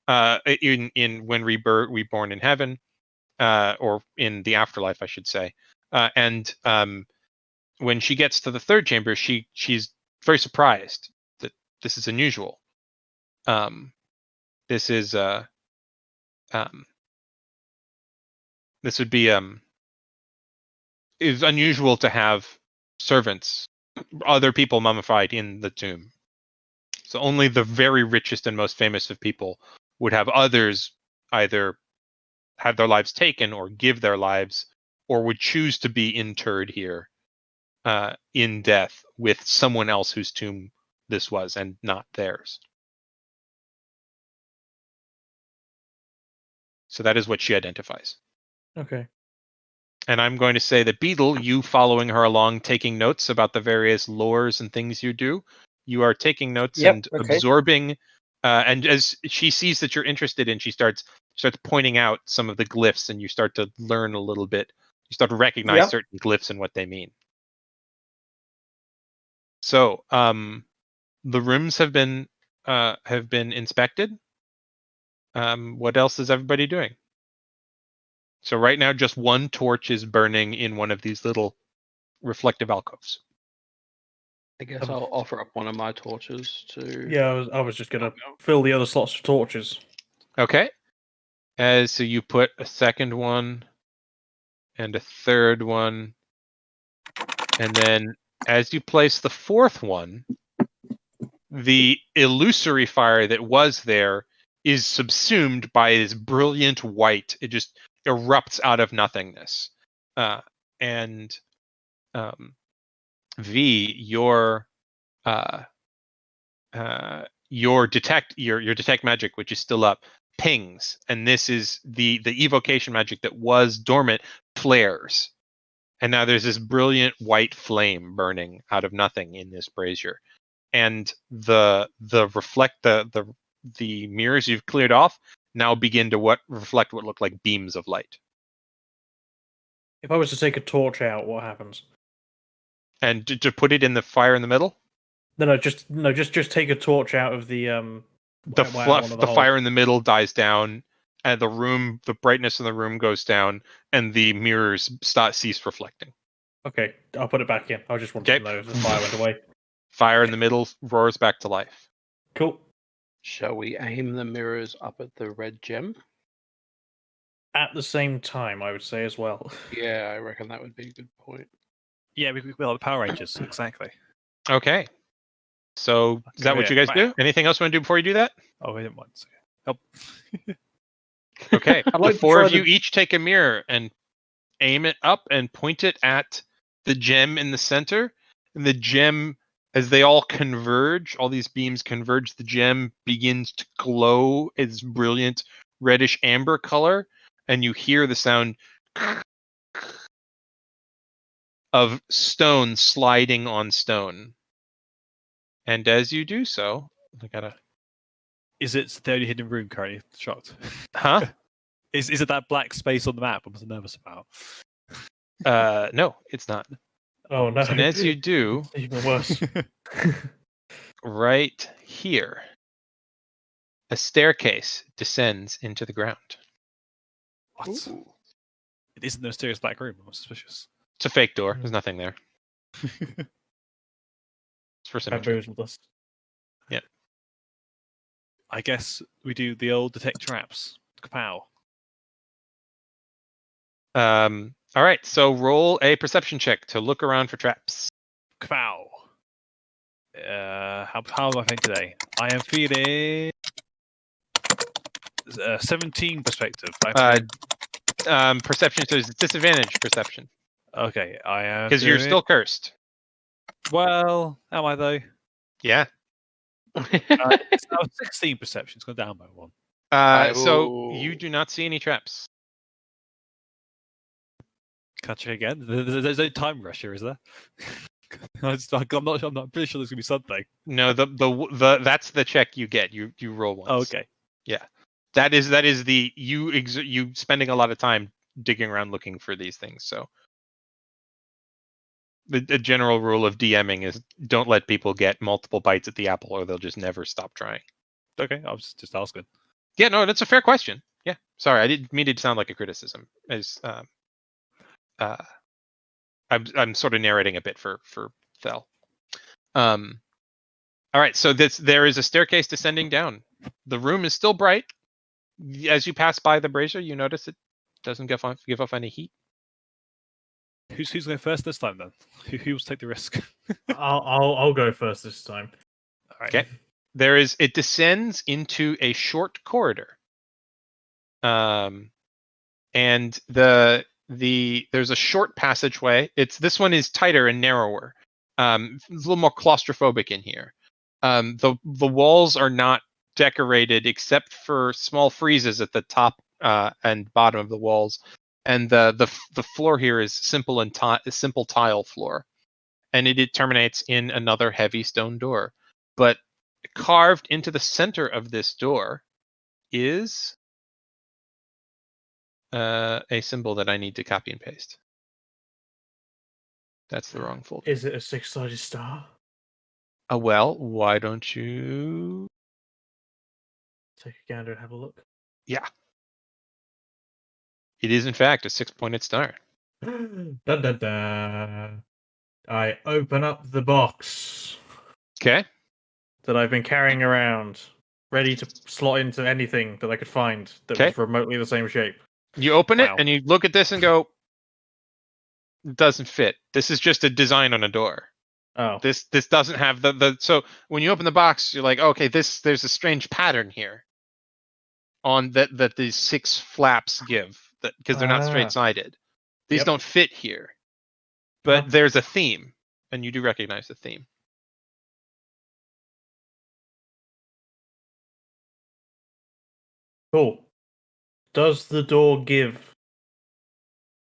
S2: in when reborn in heaven, or in the afterlife, I should say. And when she gets to the third chamber, she's very surprised that this is unusual. This would be is unusual to have servants, other people mummified in the tomb. So only the very richest and most famous of people would have others either have their lives taken or give their lives, or would choose to be interred here in death with someone else whose tomb this was and not theirs. So that is what she identifies.
S6: Okay.
S2: And I'm going to say that Beetle, you following her along, taking notes about the various lores and things you do, you are taking notes and absorbing. And as she sees that you're interested in, she starts pointing out some of the glyphs, and you start to learn a little bit. You start to recognize certain glyphs and what they mean. So the rooms have been inspected. What else is everybody doing? So right now, just one torch is burning in one of these little reflective alcoves.
S5: I guess I'll offer up one of my torches to.
S6: Yeah, I was just gonna fill the other slots with torches.
S2: Okay. So you put a second one and a third one, and then as you place the fourth one, the illusory fire that was there is subsumed by this brilliant white. It just erupts out of nothingness. And V, your detect magic, which is still up, pings, and this is the evocation magic that was dormant, flares, and now there's this brilliant white flame burning out of nothing in this brazier, and the mirrors you've cleared off now begin to reflect what look like beams of light.
S6: If I was to take a torch out, what happens?
S2: And to put it in the fire in the middle,
S6: Just take a torch out of the
S2: the
S6: one of
S2: the fire
S6: holes.
S2: in the middle dies down, and the brightness in the room goes down, and the mirrors cease reflecting.
S6: Okay, I'll put it back in. I just wanted to know if the fire went away.
S2: Fire in the middle roars back to life.
S6: Cool.
S5: Shall we aim the mirrors up at the red gem?
S6: At the same time, I would say as well.
S5: Yeah, I reckon that would be a good point.
S4: Yeah, we like the Power Rangers, exactly.
S2: Okay. So is that what you guys do? Anything else you want to do before you do that?
S4: Oh, we didn't want to. Oh.
S2: Okay.
S6: I'd like
S2: The
S6: to
S2: four
S6: try
S2: of you each take a mirror and aim it up and point it at the gem in the center. And the gem, as they all converge, all these beams converge, the gem begins to glow its brilliant reddish amber color. And you hear the sound of stone sliding on stone. And as you do so, I gotta.
S4: Is it the only hidden room currently? Shocked.
S2: Huh?
S4: Is it that black space on the map I was nervous about?
S2: No, it's not.
S6: Oh no!
S2: And as you do,
S6: It's even worse.
S2: right here, a staircase descends into the ground.
S4: What? It isn't the mysterious black room. I'm suspicious.
S2: It's a fake door. There's nothing there. It's for symmetry.
S6: Bamboozled us.
S4: I guess we do the old detect traps. Kapow.
S2: All right. So roll a perception check to look around for traps.
S4: Kapow. How am I feeling today? I am feeling 17 perspective.
S2: Perception. So it's disadvantage perception
S4: Okay, I am.
S2: because you're still cursed.
S4: Well, am I though?
S2: Yeah.
S4: It's now 16 perception. It's gone down by one.
S2: So you do not see any traps.
S4: Catch it again. There's no time rush here, is there? I'm not pretty sure there's gonna be something.
S2: No, the that's the check you get. You roll once.
S4: Oh, okay.
S2: Yeah, that is the you spending a lot of time digging around looking for these things. So the general rule of DMing is don't let people get multiple bites at the apple, or they'll just never stop trying.
S4: Okay, I was just asking.
S2: Yeah, no, that's a fair question. Yeah, sorry, I didn't mean it to sound like a criticism. As I'm sort of narrating a bit for Thel. All right, so there is a staircase descending down. The room is still bright. As you pass by the brazier, you notice it doesn't give off any heat.
S4: Who's going first this time then? Who will take the risk?
S6: I'll go first this time.
S4: All right.
S2: Okay. It descends into a short corridor. And there's a short passageway. This one is tighter and narrower. It's a little more claustrophobic in here. The walls are not decorated except for small friezes at the top and bottom of the walls, and the floor here is simple tile floor, and it terminates in another heavy stone door. But carved into the center of this door is a symbol that I need to copy and paste. That's the wrong folder.
S6: Is it a 6-sided star?
S2: Well, why don't you
S6: Take a gander and have a look.
S2: Yeah. It is, in fact, a 6-pointed star.
S6: Dun, dun, dun. I open up the box
S2: Okay.
S6: that I've been carrying around, ready to slot into anything that I could find that
S2: Okay.
S6: was remotely the same shape.
S2: You open it
S6: Wow.
S2: and you look at this and go, it doesn't fit. This is just a design on a door.
S6: Oh.
S2: This doesn't have the so when you open the box, you're like, okay, there's a strange pattern here on that these 6 flaps give, that because they're not
S6: Ah.
S2: straight-sided. These
S6: Yep.
S2: don't fit here. But
S6: Huh.
S2: there's a theme, and you do recognize the theme.
S6: Cool. Does the door give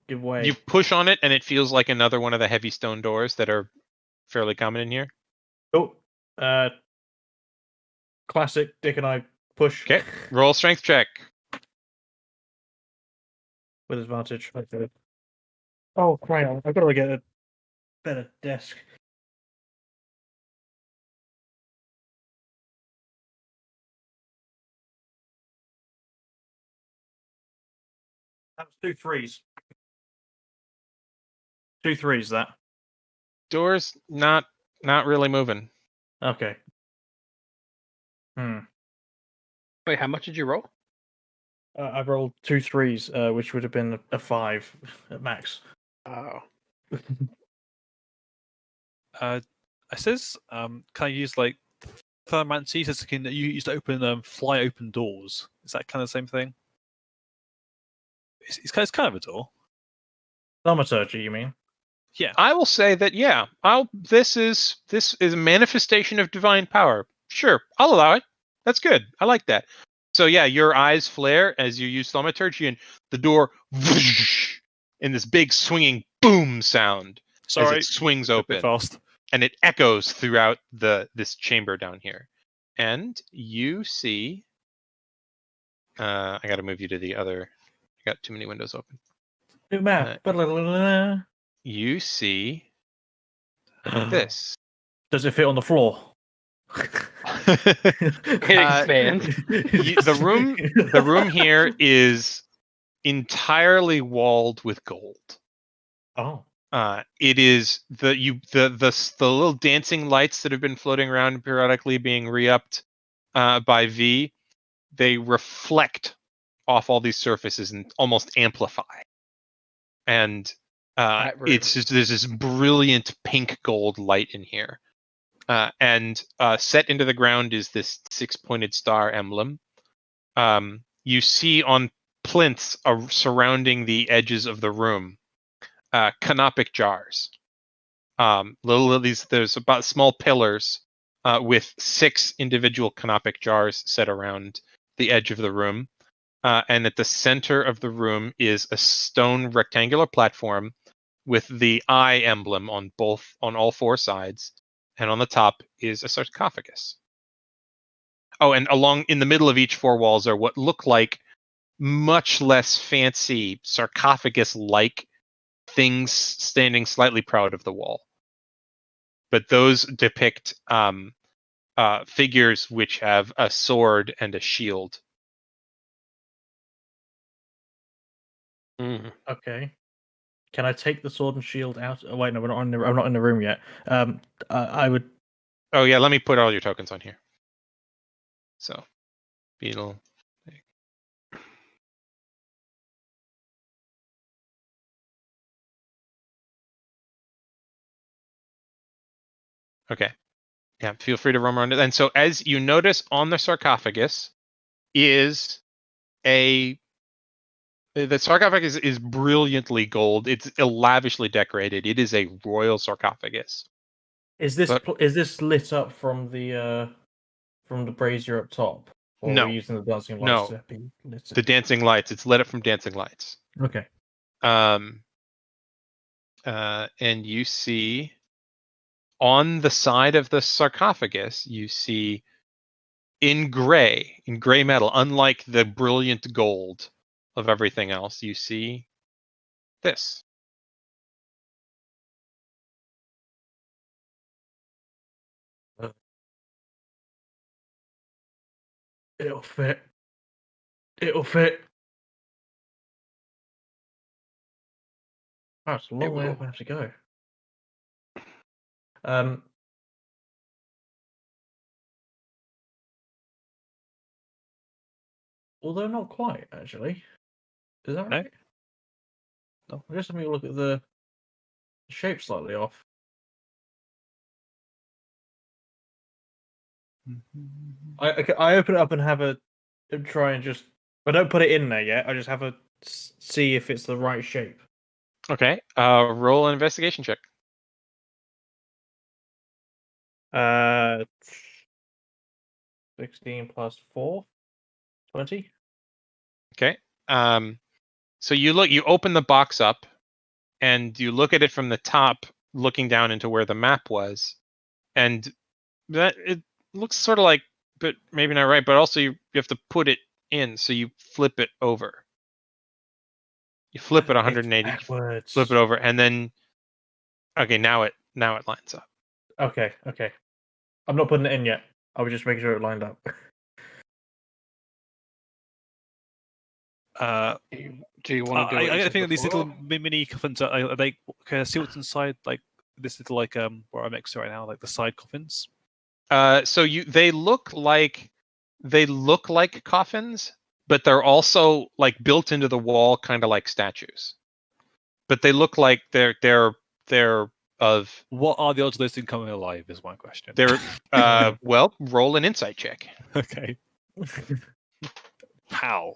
S6: way?
S2: You push on it, and it feels like another one of the heavy stone doors that are fairly common in here.
S6: Oh. Classic Dick and I push.
S2: Okay. Roll strength check.
S6: With advantage. Okay. Oh, right. I've got to get a better desk. That was 2 3s. 2 3s, that.
S2: Doors not really moving.
S6: Okay.
S5: Wait, how much did you roll?
S6: I've rolled 2 3s, which would have been a 5 at max.
S5: Oh.
S4: It says, can I use like thermancy? Says can you use to open fly open doors? Is that kind of the same thing? It's kind of a door.
S6: Thaumaturgy, you mean?
S4: Yeah.
S2: I will say that this is a manifestation of divine power. Sure, I'll allow it. That's good. I like that. So yeah, your eyes flare as you use thaumaturgy, and the door whoosh, in this big swinging boom sound as
S4: Sorry,
S2: it swings
S4: a bit
S2: open,
S4: fast.
S2: and it echoes throughout this chamber down here. And you see, I got to move you to the other. I got too many windows open.
S6: New map.
S2: You see this.
S6: Does it fit on the floor?
S5: It expands.
S2: The room here is entirely walled with gold.
S6: Oh.
S2: It is the little dancing lights that have been floating around periodically being re-upped by V. They reflect off all these surfaces and almost amplify. And it's just, there's this brilliant pink gold light in here. And set into the ground is this 6-pointed star emblem. You see on plinths surrounding the edges of the room canopic jars. There's about small pillars with 6 individual canopic jars set around the edge of the room. And at the center of the room is a stone rectangular platform with the eye emblem on all 4 sides. And on the top is a sarcophagus. Oh, and in the middle of each 4 walls are what look like much less fancy sarcophagus-like things standing slightly proud of the wall. But those depict figures which have a sword and a shield.
S6: Okay. Can I take the sword and shield out? Oh, wait, no, I'm not in the room yet. I would.
S2: Oh yeah, let me put all your tokens on here. So, beetle. Okay. Yeah, feel free to roam around it. And so, as you notice on the sarcophagus is the sarcophagus is brilliantly gold. It's lavishly decorated. It is a royal sarcophagus.
S6: Is this lit up from the brazier up top? Or
S2: No.
S6: are we using the dancing lights
S2: No.
S6: to be lit up?
S2: The dancing lights. It's lit up from dancing lights.
S6: Okay.
S2: And you see on the side of the sarcophagus, you see in gray metal, unlike the brilliant gold of everything else, you see this.
S6: It'll fit. It'll fit. Oh, it's a long way I have to go. Although not quite, actually. Is that right?
S4: No.
S6: I guess let me look at the shape slightly off. I open it up and have a try and just. I don't put it in there yet. I just have a see if it's the right shape.
S2: Okay. Roll an investigation check.
S6: 16 plus 4, 20.
S2: Okay. So you open the box up, and you look at it from the top, looking down into where the map was, and that it looks sort of like, but maybe not right. But also you have to put it in, so you flip it over. You flip it
S6: It's
S2: 180,
S6: backwards.
S2: flip it over, and then okay, now it lines up.
S6: Okay. I'm not putting it in yet. I was just making sure it lined up.
S5: Do you want to do it?
S4: I think these little mini coffins are they? Okay, see what's inside, like this little where I'm next to right now, like the side coffins.
S2: So they look like coffins, but they're also like built into the wall, kind of like statues. But they look like they're of.
S4: What are the odds of those things coming alive? Is my question.
S2: They're well, roll an insight check.
S4: Okay. How?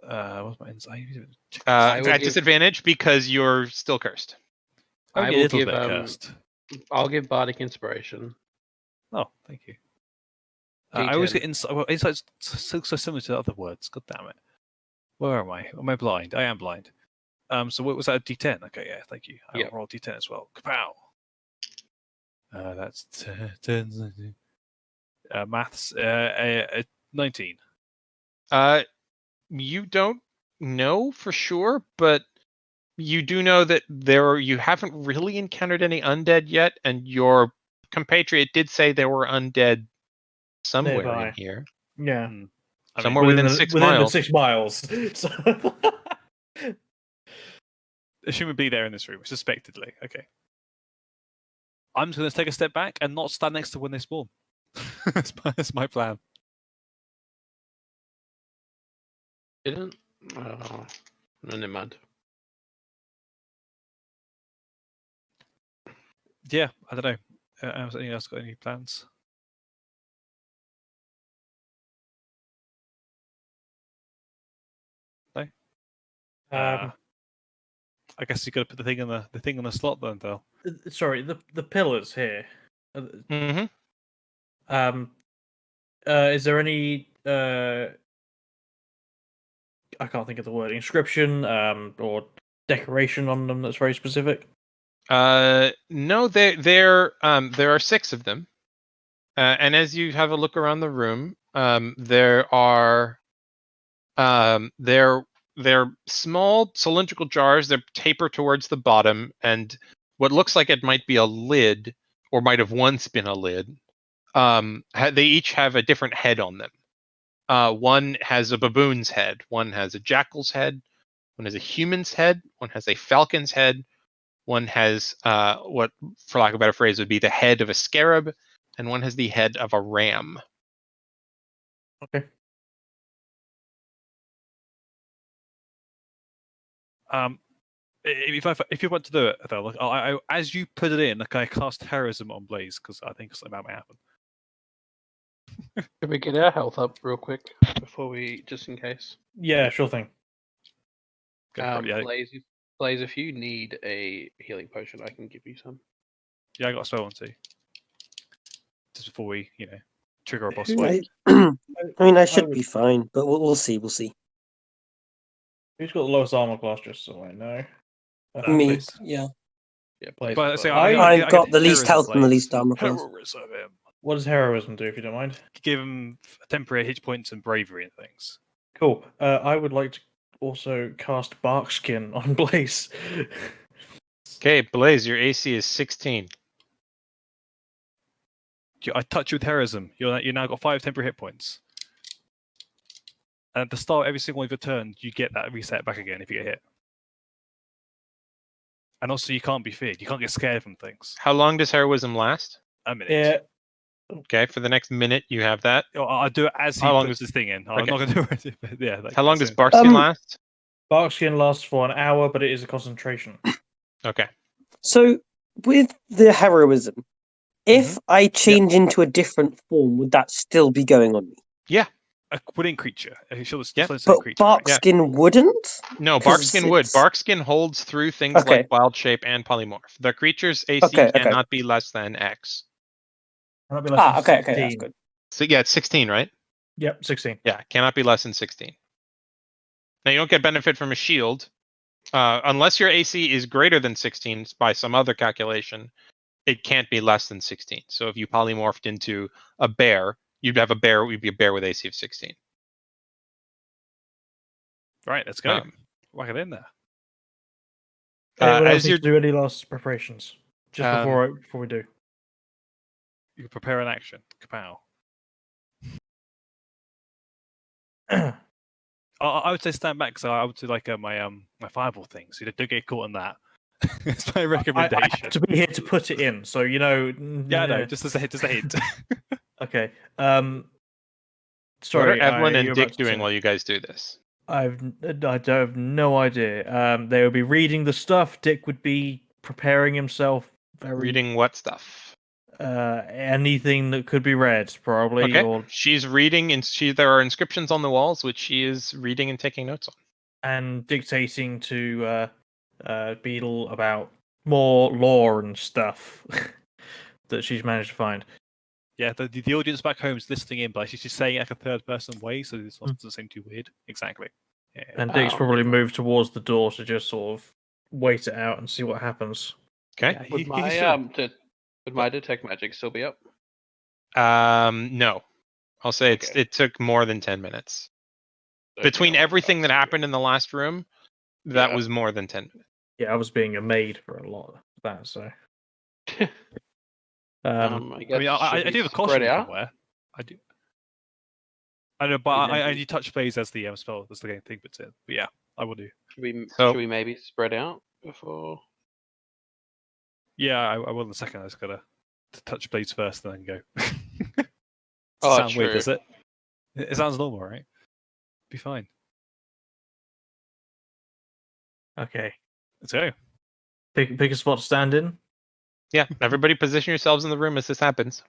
S4: What's my insight?
S2: At disadvantage because you're still cursed.
S5: I
S4: Only a
S5: will
S4: little
S5: give
S4: bit cursed.
S5: I'll give Bardic Inspiration.
S4: Oh, thank you. I always get insight. Well, insight's so similar to the other words. God damn it. Where am I? Am I blind? I am blind. So what was that? A D10? Okay, yeah, thank you. I'll roll D10 as well. Kapow! That's 10. Maths. 19.
S2: You don't know for sure, but you do know that you haven't really encountered any undead yet, and your compatriot did say there were undead somewhere
S6: Nearby.
S2: in here.
S6: Yeah.
S2: Somewhere within 6 miles.
S6: Within the 6 miles. So...
S4: Assume would be there in this room, suspectedly. Okay. I'm just going to take a step back and not stand next to when they spawn. That's my plan.
S5: Didn't? Oh, never mind.
S4: Yeah, I don't know. Has anyone else got any plans? No. I guess you got to put the thing in the slot then, Phil.
S6: Sorry, the pillars here.
S2: Mm-hmm.
S6: Is there any I can't think of the word, inscription or decoration on them that's very specific?
S2: No, there are 6 of them, and as you have a look around the room, there are they're small cylindrical jars. They're taper towards the bottom, and what looks like it might be a lid, or might have once been a lid. They each have a different head on them. One has a baboon's head, one has a jackal's head, one has a human's head, one has a falcon's head, one has what, for lack of a better phrase, would be the head of a scarab, and one has the head of a ram.
S6: Okay.
S4: If you want to do it, though, like, I as you put it in, like, I cast terrorism on Blaze because I think something might happen.
S5: Can we get our health up real quick before we, just in case?
S6: Yeah, sure thing.
S5: Blaze, if you need a healing potion, I can give you some.
S4: Yeah, I got a spell on too. Just before we, trigger a boss
S3: I
S4: fight.
S3: mean, I should be fine, but we'll see. We'll see.
S6: Who's got the lowest armor class, just so I know?
S3: Me,
S4: Blaze.
S3: yeah.
S5: Yeah,
S6: Blaze.
S4: But say,
S3: I've got the least
S4: heroism
S3: health and the
S4: Blaze.
S3: least armor class.
S4: Heroism him.
S6: What does heroism do, if you don't mind?
S4: Give him temporary hit points and bravery and things.
S6: Cool. I would like to also cast Barkskin on Blaze.
S2: Okay, Blaze, your AC is 16.
S4: I touch you with terrorism. You now got 5 temporary hit points. And at the start of every single one of your turns, you get that reset back again if you get hit. And also, you can't be feared. You can't get scared from things.
S2: How long does heroism last?
S4: A minute.
S6: Yeah.
S2: Okay, for the next minute, you have that.
S4: I'll do it as he
S2: How long
S4: puts this thing in. I'm
S2: Okay.
S4: not going to do it. But yeah.
S2: How long does
S4: that's it.
S2: Barkskin last?
S6: Barkskin lasts for an hour, but it is a concentration.
S2: Okay.
S3: So, with the heroism, if I change into a different form, would that still be going on me?
S2: Yeah.
S4: A wooden creature. Sure,
S2: Yeah.
S4: the same
S3: But
S4: creature. Right?
S3: Barkskin wouldn't?
S2: No,
S3: 'Cause
S2: Barkskin would.
S3: it's-
S2: Barkskin holds through things
S3: Okay.
S2: like Wild Shape and Polymorph. The creature's AC
S3: Okay, okay.
S2: cannot be less than X.
S6: Cannot be less than
S3: Okay,
S6: 16.
S3: that's good.
S2: So yeah, it's 16, right?
S6: Yep, 16.
S2: Yeah, cannot be less than 16. Now you don't get benefit from a shield. Unless your AC is greater than 16 by some other calculation, it can't be less than 16. So if you polymorphed into a bear, you'd be a bear with AC of 16.
S4: Right, let's go.
S2: Um,
S4: Whack it in there.
S6: Anyone else
S2: as
S6: need
S2: you're
S6: to do any last preparations? Just before we do.
S4: You can prepare an action. Kapow. I would say stand back because I would do like my fireball thing, so you don't get caught in that. It's my
S6: I
S4: recommendation.
S6: have to be here to put it in, so you know.
S4: Yeah, no, just a hint.
S6: Okay.
S2: what
S6: Sorry,
S2: are Evelyn
S6: you're
S2: and Dick
S6: about to
S2: doing
S6: say.
S2: while you guys do this?
S6: I have no idea. They would be reading the stuff. Dick would be preparing himself.
S2: Reading what stuff?
S6: Anything that could be read, probably.
S2: Okay.
S6: Or
S2: She's reading, and there are inscriptions on the walls, which she is reading and taking notes on.
S6: and dictating to Beetle about more lore and stuff that she's managed to find.
S4: Yeah, the audience back home is listening in, but she's just saying it like a third person way, so this doesn't seem too weird. Exactly. Yeah.
S6: And Dick's
S5: Oh.
S6: probably moved towards the door to just sort of wait it out and see what happens.
S2: Okay.
S4: Yeah,
S5: Would
S4: he's
S5: my
S4: still-
S5: would my detect magic still be up?
S2: No. I'll say
S5: Okay.
S2: it took more than 10 minutes. Between
S5: Okay,
S2: everything that
S5: that's
S2: happened in the last room, that
S5: Yeah.
S2: was more than 10 minutes.
S6: Yeah, I was being a maid for a lot of that, so.
S5: good.
S4: I mean, I do have a
S5: spread
S4: costume
S5: out.
S4: somewhere. I do. I know, but I do touch phase as the spell. That's the game thing, but yeah, I will do.
S5: Should we maybe spread out before?
S4: Yeah, I will in a second. I just gotta touch blades first, and then go.
S5: Oh,
S4: Sound weird,
S5: true.
S4: does it? It sounds normal, right? Be fine.
S6: Okay.
S4: Let's go.
S6: Pick a spot to stand in.
S2: Yeah, everybody position yourselves in the room as this happens.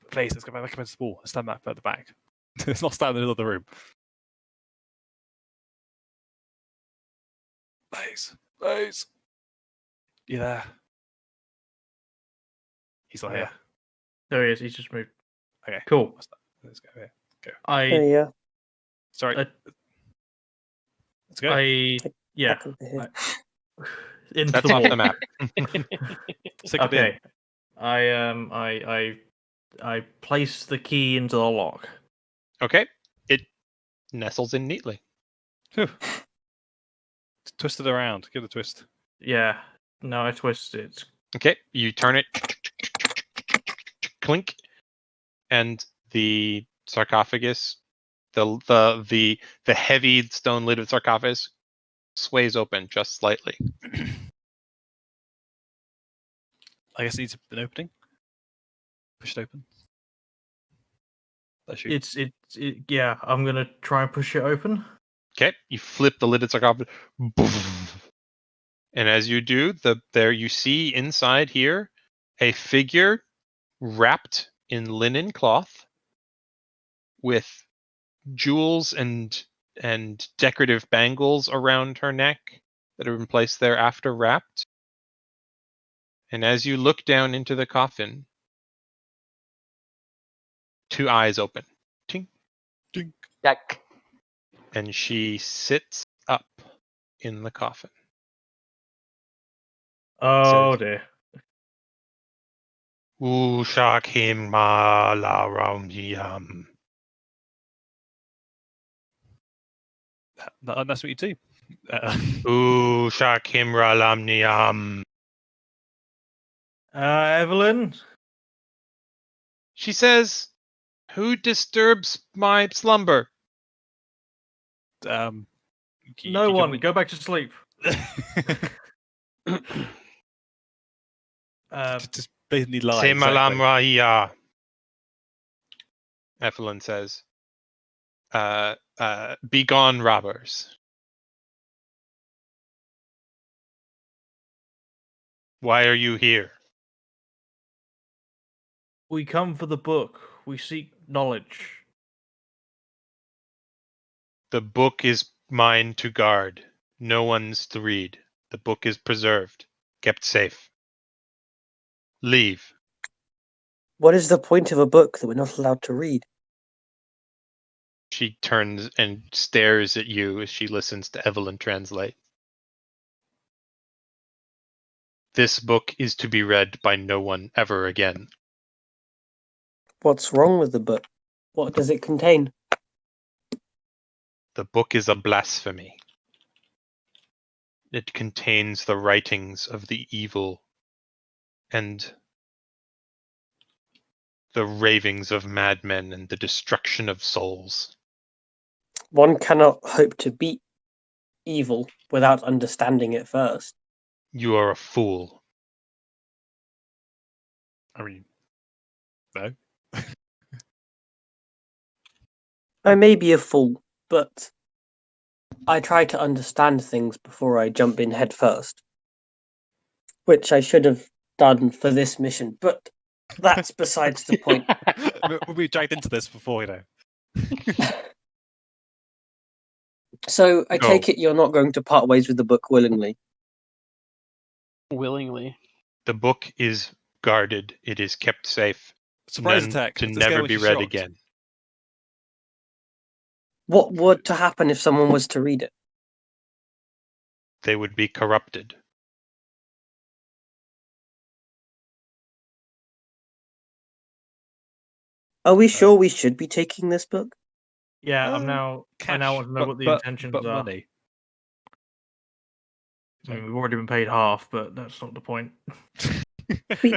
S4: Please, let's go back against the wall. Stand back further back. It's not stand in the middle of the room. Blaze. You there? He's not here.
S6: There he is. He's just moved.
S4: Okay.
S6: Cool.
S4: Let's go here.
S3: Yeah,
S4: Sorry.
S6: Uh,
S4: Let's go.
S6: Yeah.
S3: back over here.
S6: Into
S2: That's
S6: the
S2: off
S6: wall.
S2: the map.
S4: Stick it in.
S6: Okay. I place the key into the lock.
S2: Okay. It nestles in neatly.
S4: Phew. Twist it around. Give it a twist.
S6: Yeah. No, I twist it.
S2: Okay, you turn it, clink, and the sarcophagus, the heavy stone lid of the sarcophagus sways open just slightly.
S4: I guess it needs an opening. Push it open. That should.
S6: Yeah, I'm gonna try and push it open.
S2: Okay, you flip the lid of the sarcophagus, boom. And as you do, there you see inside here a figure wrapped in linen cloth with jewels and decorative bangles around her neck that have been placed there after wrapped. And as you look down into the coffin, two eyes open. Tink.
S4: Dink.
S5: Yak.
S2: And she sits up in the coffin.
S6: Oh
S2: Says-
S6: dear.
S2: Ushakim Malaramdiam.
S4: That's what you do.
S2: Ushakim Ralamniam.
S6: Evelyn?
S2: She says, "Who disturbs my slumber?"
S6: No one. Go back to sleep.
S4: Just basically lie.
S2: Se
S4: exactly.
S2: malam raia. Evelyn says, "Be gone, robbers." Why are you here?
S6: We come for the book. We seek knowledge.
S2: The book is mine to guard. No one's to read. The book is preserved, kept safe. Leave.
S3: What is the point of a book that we're not allowed to read?
S2: She turns and stares at you as she listens to Evelyn translate. This book is to be read by no one ever again.
S3: What's wrong with the book? What does it contain?
S2: The book is a blasphemy. It contains the writings of the evil and the ravings of madmen and the destruction of souls.
S3: One cannot hope to beat evil without understanding it first.
S2: You are a fool.
S4: I mean, no.
S3: I may be a fool, but I try to understand things before I jump in head first. Which I should have done for this mission, but that's besides the point.
S4: We dragged into this before, you know.
S3: So I
S2: Go.
S3: take it you're not going to part ways with the book willingly.
S5: Willingly.
S2: The book is guarded. It is kept safe.
S4: Surprise
S2: none
S4: attack.
S2: to
S4: This guy
S2: never
S4: was
S2: be
S4: just
S2: read
S4: shocked.
S2: again.
S3: What would to happen if someone was to read it?
S2: They would be corrupted.
S3: Are we sure we should be taking this book?
S6: Yeah, I
S4: Cash,
S6: now want to know what the intentions
S4: but
S6: are.
S4: money.
S6: I mean, we've already been paid half, but that's not the point.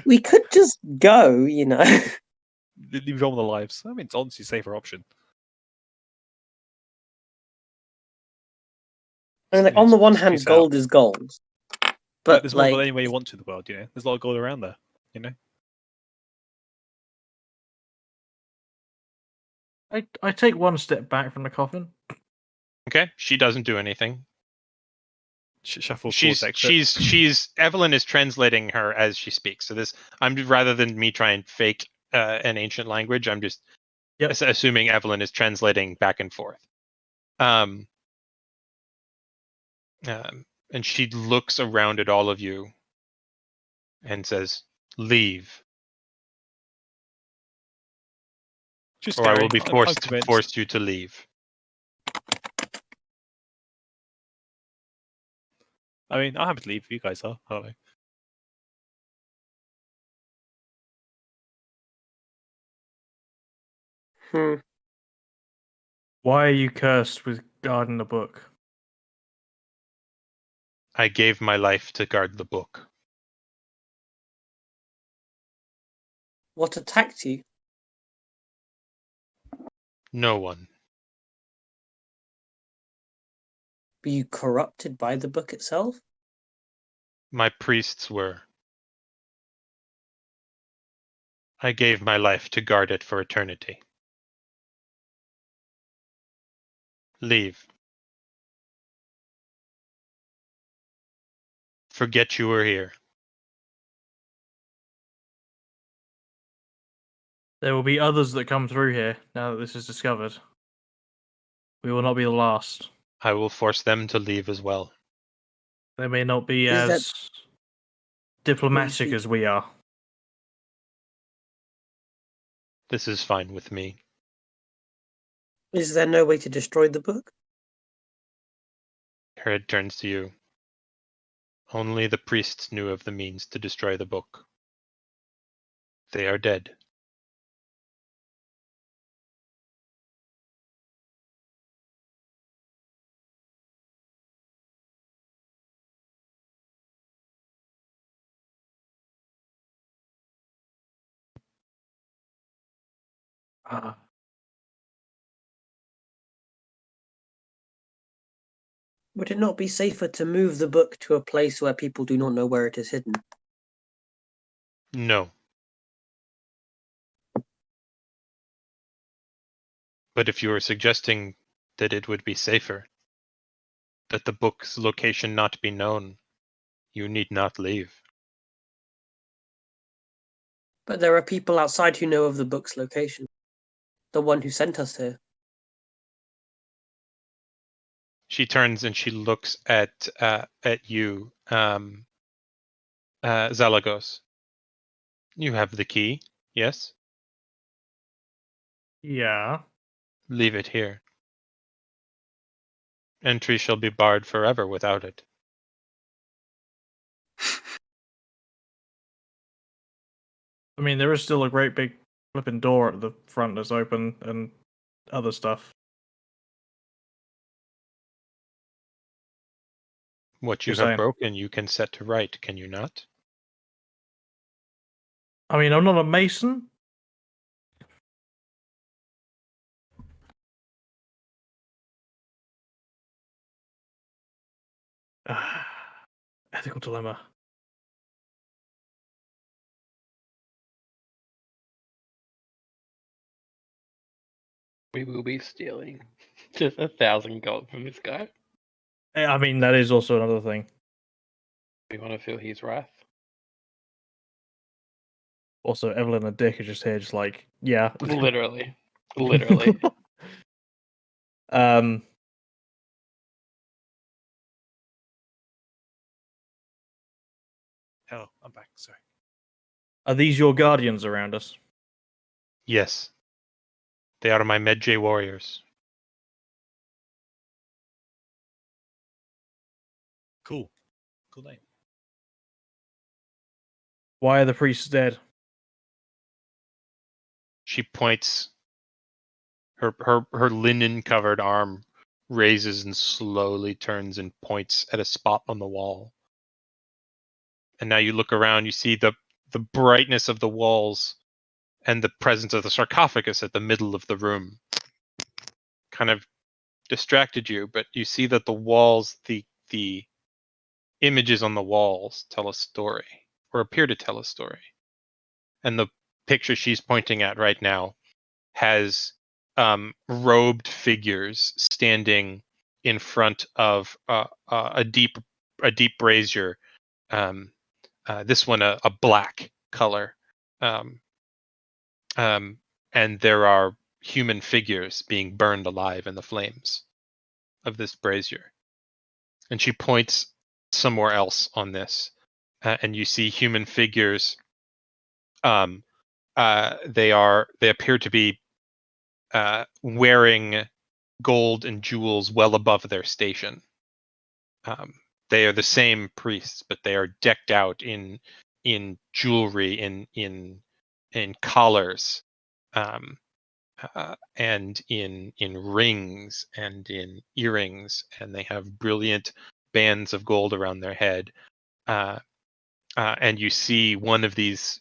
S3: We could just go, you know.
S4: Leave all the lives. I mean, it's honestly a safer option.
S3: I mean, like, on the one hand,
S4: Peace out.
S3: gold is gold, but
S4: There's more
S3: like,
S4: gold any way you want to in the world, you know. There's a lot of gold around there, you know.
S6: I take one step back from the coffin.
S2: Okay, she doesn't do anything.
S4: Shuffle
S2: She's
S4: towards exit.
S2: she's Evelyn is translating her as she speaks. So this, rather than me try and fake an ancient language, I'm just
S6: Yep.
S2: assuming Evelyn is translating back and forth. And she looks around at all of you and says, "Leave,
S4: Just
S2: or I will
S4: scary.
S2: be
S4: I'm
S2: forced
S4: convinced.
S2: you to leave."
S4: I mean, I'm happy to leave if you guys are. I don't know.
S3: hmm.
S6: Why are you cursed with guarding the book?
S2: I gave my life to guard the book.
S3: What attacked you?
S2: No one.
S3: Were you corrupted by the book itself?
S2: My priests were. I gave my life to guard it for eternity. Leave. Forget you were here.
S6: There will be others that come through here now that this is discovered. We will not be the last.
S2: I will force them to leave as well.
S6: They may not be
S3: Is
S6: as diplomatic
S3: see.
S6: as we are.
S2: This is fine with me.
S3: Is there no way to destroy the book?
S2: Her head turns to you. Only the priests knew of the means to destroy the book. They are dead.
S3: Would it not be safer to move the book to a place where people do not know where it is hidden?
S2: No. But if you are suggesting that it would be safer, that the book's location not be known, you need not leave.
S3: But there are people outside who know of the book's location. The one who sent us here.
S2: She turns and she looks at you, Zalagos. You have the key, yes?
S6: Yeah.
S2: Leave it here. Entry shall be barred forever without it.
S6: I mean, there is still a great big flipping door at the front that's open and other stuff.
S2: What you
S6: You're
S2: have
S6: saying.
S2: broken, you can set to right, can you not?
S6: I mean, I'm not a mason. Ethical dilemma.
S5: We will be stealing just 1,000 gold from this guy.
S6: I mean, that is also another thing.
S5: We want to feel his wrath.
S6: Also, Evelyn and Dick are just here, just like, yeah.
S5: Literally. Literally.
S6: um.
S4: Hell, I'm back. Sorry.
S6: Are these your guardians around us?
S2: Yes. They are my Medjay warriors.
S4: Cool. Cool name.
S6: Why are the priests dead?
S2: She points. Her linen covered arm raises and slowly turns and points at a spot on the wall. And now you look around, you see the brightness of the walls and the presence of the sarcophagus at the middle of the room. Kind of distracted you, but you see that the walls, the images on the walls tell a story, or appear to tell a story. And the picture she's pointing at right now has robed figures standing in front of a deep brazier. This one a black color, and there are human figures being burned alive in the flames of this brazier. And she points somewhere else on this, and you see human figures. They appear to be wearing gold and jewels well above their station. They are the same priests, but they are decked out in jewelry, in collars, and in rings and in earrings, and they have brilliant bands of gold around their head. And you see one of these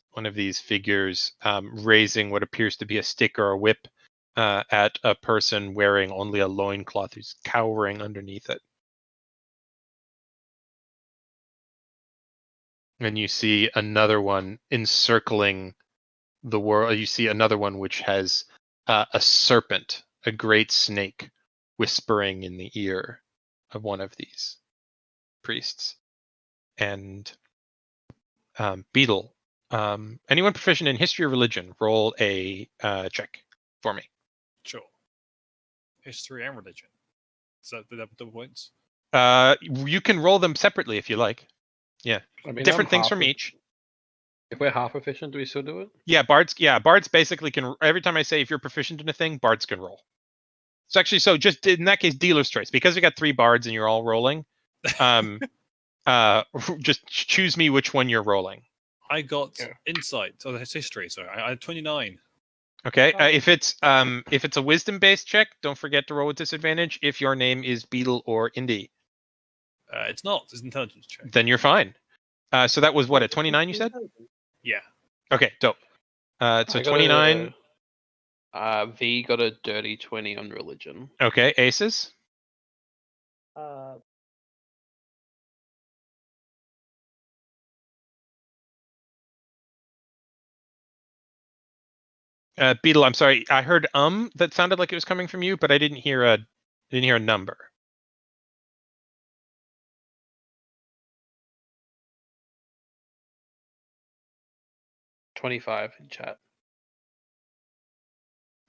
S2: figures raising what appears to be a stick or a whip at a person wearing only a loincloth who's cowering underneath it. And you see another one encircling the world. You see another one which has a serpent, a great snake, whispering in the ear of one of these priests. And Beetle, anyone proficient in history or religion, roll a check for me.
S4: Sure. History and religion. Is that the double points?
S2: You can roll them separately if you like. Yeah,
S5: I mean,
S2: different
S5: I'm
S2: things
S5: half
S2: from
S5: prof-
S2: each.
S5: If we're half efficient, do we still do it?
S2: Yeah, bards basically can. Every time I say if you're proficient in a thing, bards can roll. So actually, so just in that case, dealer's choice, because we got 3 bards and you're all rolling. Just choose me which one you're rolling.
S4: I got insight. Oh, that's history. Sorry, I had 29.
S2: Okay. If it's a wisdom based check, don't forget to roll with disadvantage. If your name is Beetle or Indy,
S4: It's not. It's an intelligence check.
S2: then you're fine. So that was what, a 29 you said?
S4: Yeah.
S2: Okay, dope. So
S5: I got
S2: 29.
S5: V got a dirty 20 on religion.
S2: Okay, aces. Beetle, I'm sorry. I heard that sounded like it was coming from you, but I didn't hear a number.
S5: $25 in chat.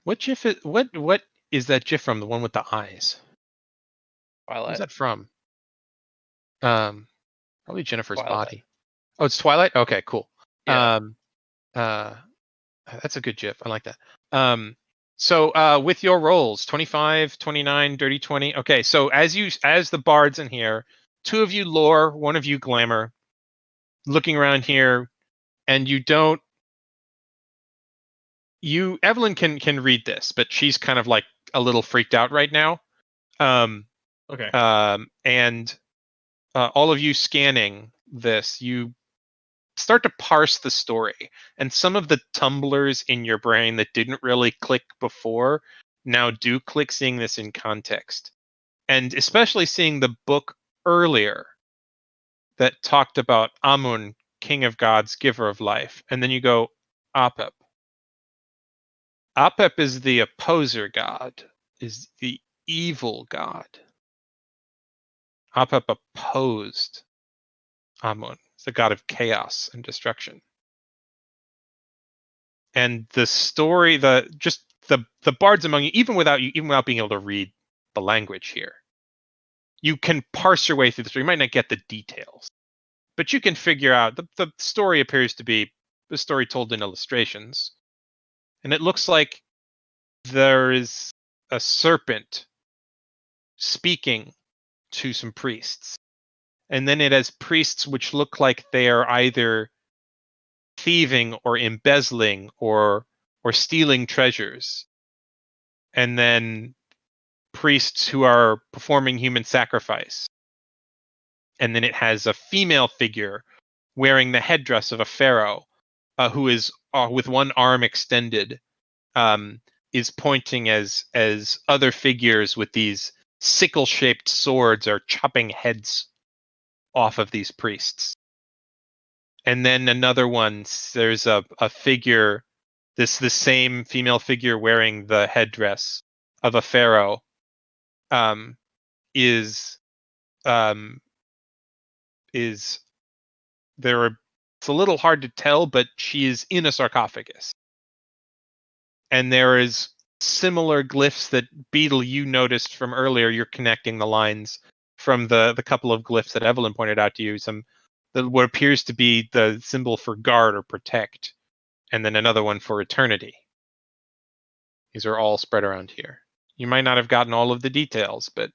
S2: What GIF is what is that GIF from? The one with the eyes?
S5: Twilight.
S2: Who's that from? Probably Jennifer's
S5: Twilight.
S2: body. Oh, it's Twilight? Okay, cool.
S5: Yeah.
S2: That's a good GIF. I like that. So with your rolls, 25, 29, dirty 20. Okay, so as the bards in here, 2 of you lore, 1 of you glamour, looking around here, and Evelyn can read this, but she's kind of like a little freaked out right now.
S6: Okay.
S2: And all of you scanning this, you start to parse the story, and some of the tumblers in your brain that didn't really click before now do click, seeing this in context, and especially seeing the book earlier that talked about Amun, king of gods, giver of life, and then you go, Apep. Apep is the opposer god, is the evil god. Apep opposed Amun, the god of chaos and destruction. And the story, the bards among you, even without being able to read the language here, you can parse your way through the story. You might not get the details, but you can figure out the story appears to be the story told in illustrations. And it looks like there is a serpent speaking to some priests. And then it has priests which look like they are either thieving or embezzling or stealing treasures. And then priests who are performing human sacrifice. And then it has a female figure wearing the headdress of a pharaoh, who is with one arm extended, is pointing as other figures with these sickle-shaped swords are chopping heads off of these priests. And then another one, there's a figure, the same female figure wearing the headdress of a pharaoh, is there. It's a little hard to tell, but she is in a sarcophagus. And there is similar glyphs that Beetle, you noticed from earlier. You're connecting the lines from the couple of glyphs that Evelyn pointed out to you. What appears to be the symbol for guard or protect, and then another one for eternity. These are all spread around here. You might not have gotten all of the details, but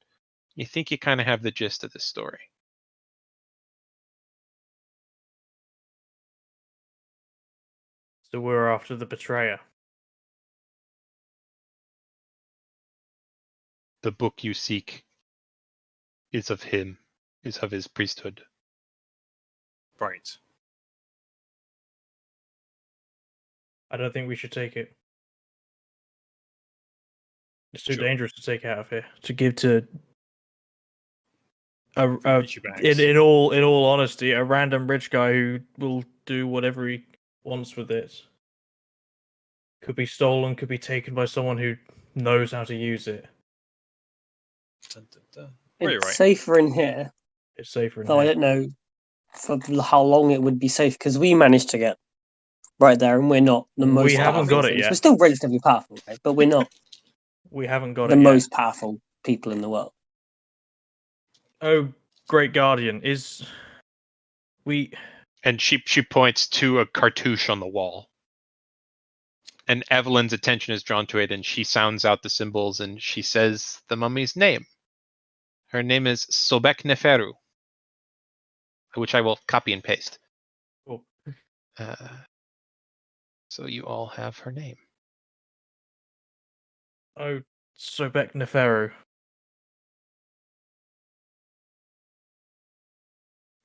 S2: you think you kind of have the gist of this story.
S6: So we're after the betrayer.
S2: The book you seek is of him, is of his priesthood.
S4: Right.
S6: I don't think we should take it. It's too
S4: Sure.
S6: dangerous to take out of here. To give to
S4: Rich bags.
S6: in all honesty, a random rich guy who will do whatever he wants with it. Could be stolen, could be taken by someone who knows how to use it.
S4: Dun, dun, dun. Very
S3: It's
S4: right.
S3: safer in here,
S6: It's safer in
S3: though I
S6: here.
S3: don't know for how long it would be safe because we managed to get right there, and we're not the most.
S6: We haven't
S3: powerful
S6: got it
S3: things.
S6: yet.
S3: We're still relatively powerful, right? But we're not
S6: We haven't got
S3: the
S6: it
S3: most
S6: yet.
S3: powerful people in the world.
S6: Oh, Great Guardian,
S2: And she points to a cartouche on the wall. And Evelyn's attention is drawn to it, and she sounds out the symbols, and she says the mummy's name. Her name is Sobek Neferu, which I will copy and paste.
S6: Cool.
S2: So you all have her name.
S6: Oh, Sobek Neferu.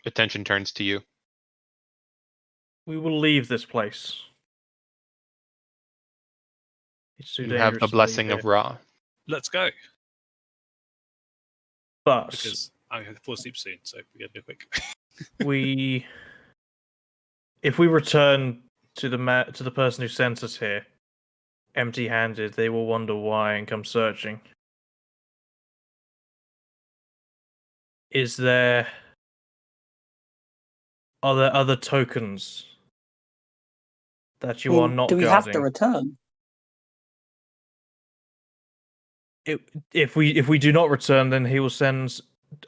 S2: Attention turns to you.
S6: We will leave this place. It's too
S2: You
S6: dangerous.
S2: have the
S6: to
S2: blessing
S6: leave
S2: of
S6: here.
S2: Ra.
S4: Let's go.
S6: But
S4: Because I'm going to fall asleep soon, so we got to go quick.
S6: if we return to the person who sent us here, empty-handed, they will wonder why and come searching. Are there other tokens that you
S3: I
S6: are
S3: mean,
S6: not
S3: do we
S6: guarding?
S3: have to return?
S6: If we do not return, then he will send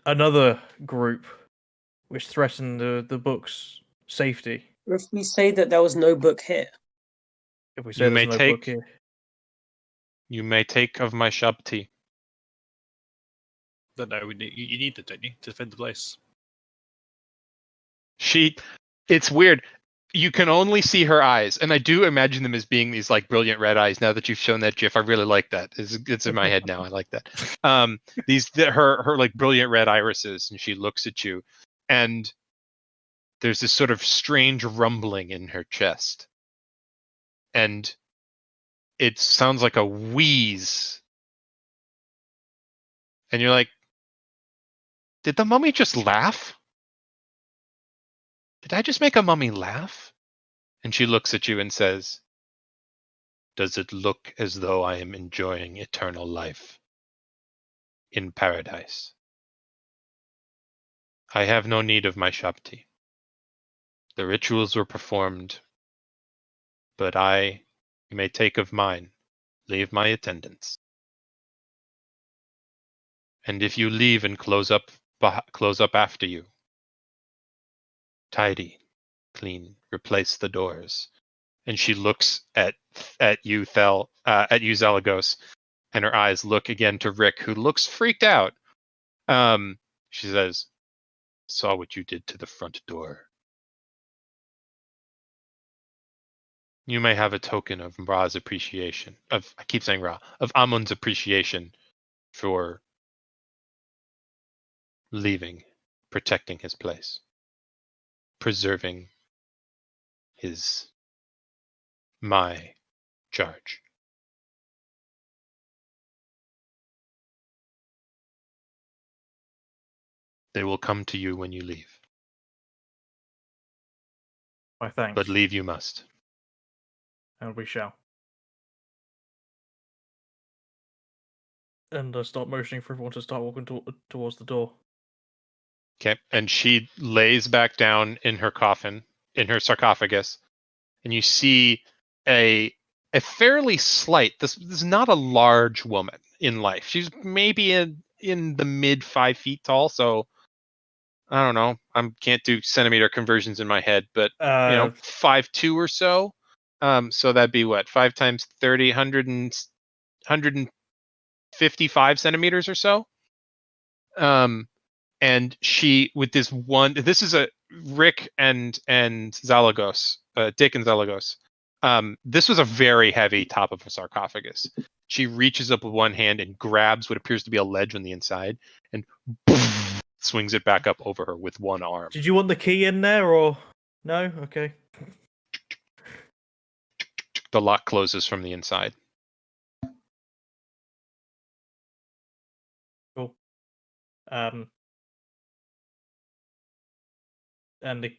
S6: another group which threaten the book's safety.
S3: If we say that there was no book here,
S6: If we say
S2: You
S6: there's
S2: may
S6: no book here,
S2: You may take of my shabti.
S4: Don't know. You need them, don't you, to defend the place?
S2: It's weird. You can only see her eyes, and I do imagine them as being these like brilliant red eyes. Now that you've shown that GIF, I really like that. It's in my head now. I like that. Her like brilliant red irises, and she looks at you, and there's this sort of strange rumbling in her chest, and it sounds like a wheeze, and you're like, did the mummy just laugh? Did I just make a mummy laugh? And she looks at you and says, does it look as though I am enjoying eternal life in paradise? I have no need of my Shakti. The rituals were performed, but you may take of mine, leave my attendance. And if you leave and close up after you, tidy, clean, replace the doors. And she looks at you, Zalagos, and her eyes look again to Rick, who looks freaked out. She says, saw what you did to the front door. You may have a token of Ra's appreciation, I keep saying Ra, of Amun's appreciation for leaving, protecting his place, preserving my charge. They will come to you when you leave.
S6: My thanks.
S2: But leave you must.
S6: And we shall. And I start motioning for everyone to start walking towards the door.
S2: Okay, and she lays back down in her coffin, in her sarcophagus, and you see a fairly slight. This is not a large woman in life. She's maybe in the mid 5 feet tall. So I don't know. I can't do centimeter conversions in my head, but 5'2" or so. So that'd be what, 5 times 30, 155 centimeters or so. And she, with this one, this is a Rick and Zalagos, Dick and Zalagos. This was a very heavy top of a sarcophagus. She reaches up with one hand and grabs what appears to be a ledge on the inside and swings it back up over her with one arm.
S6: Did you want the key in there or no? Okay.
S2: The lock closes from the inside.
S6: Cool. And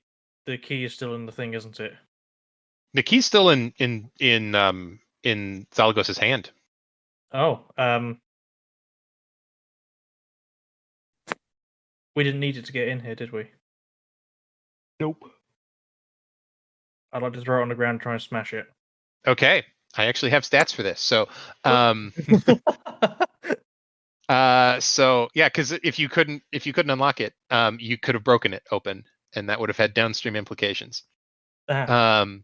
S6: the key is still in the thing, isn't it?
S2: The key's still in Zalagos's hand.
S6: Oh, we didn't need it to get in here, did we?
S5: Nope.
S6: I'd like to throw it on the ground and try and smash it.
S2: Okay, I actually have stats for this. So, so yeah, because if you couldn't unlock it, you could have broken it open, and that would have had downstream implications. And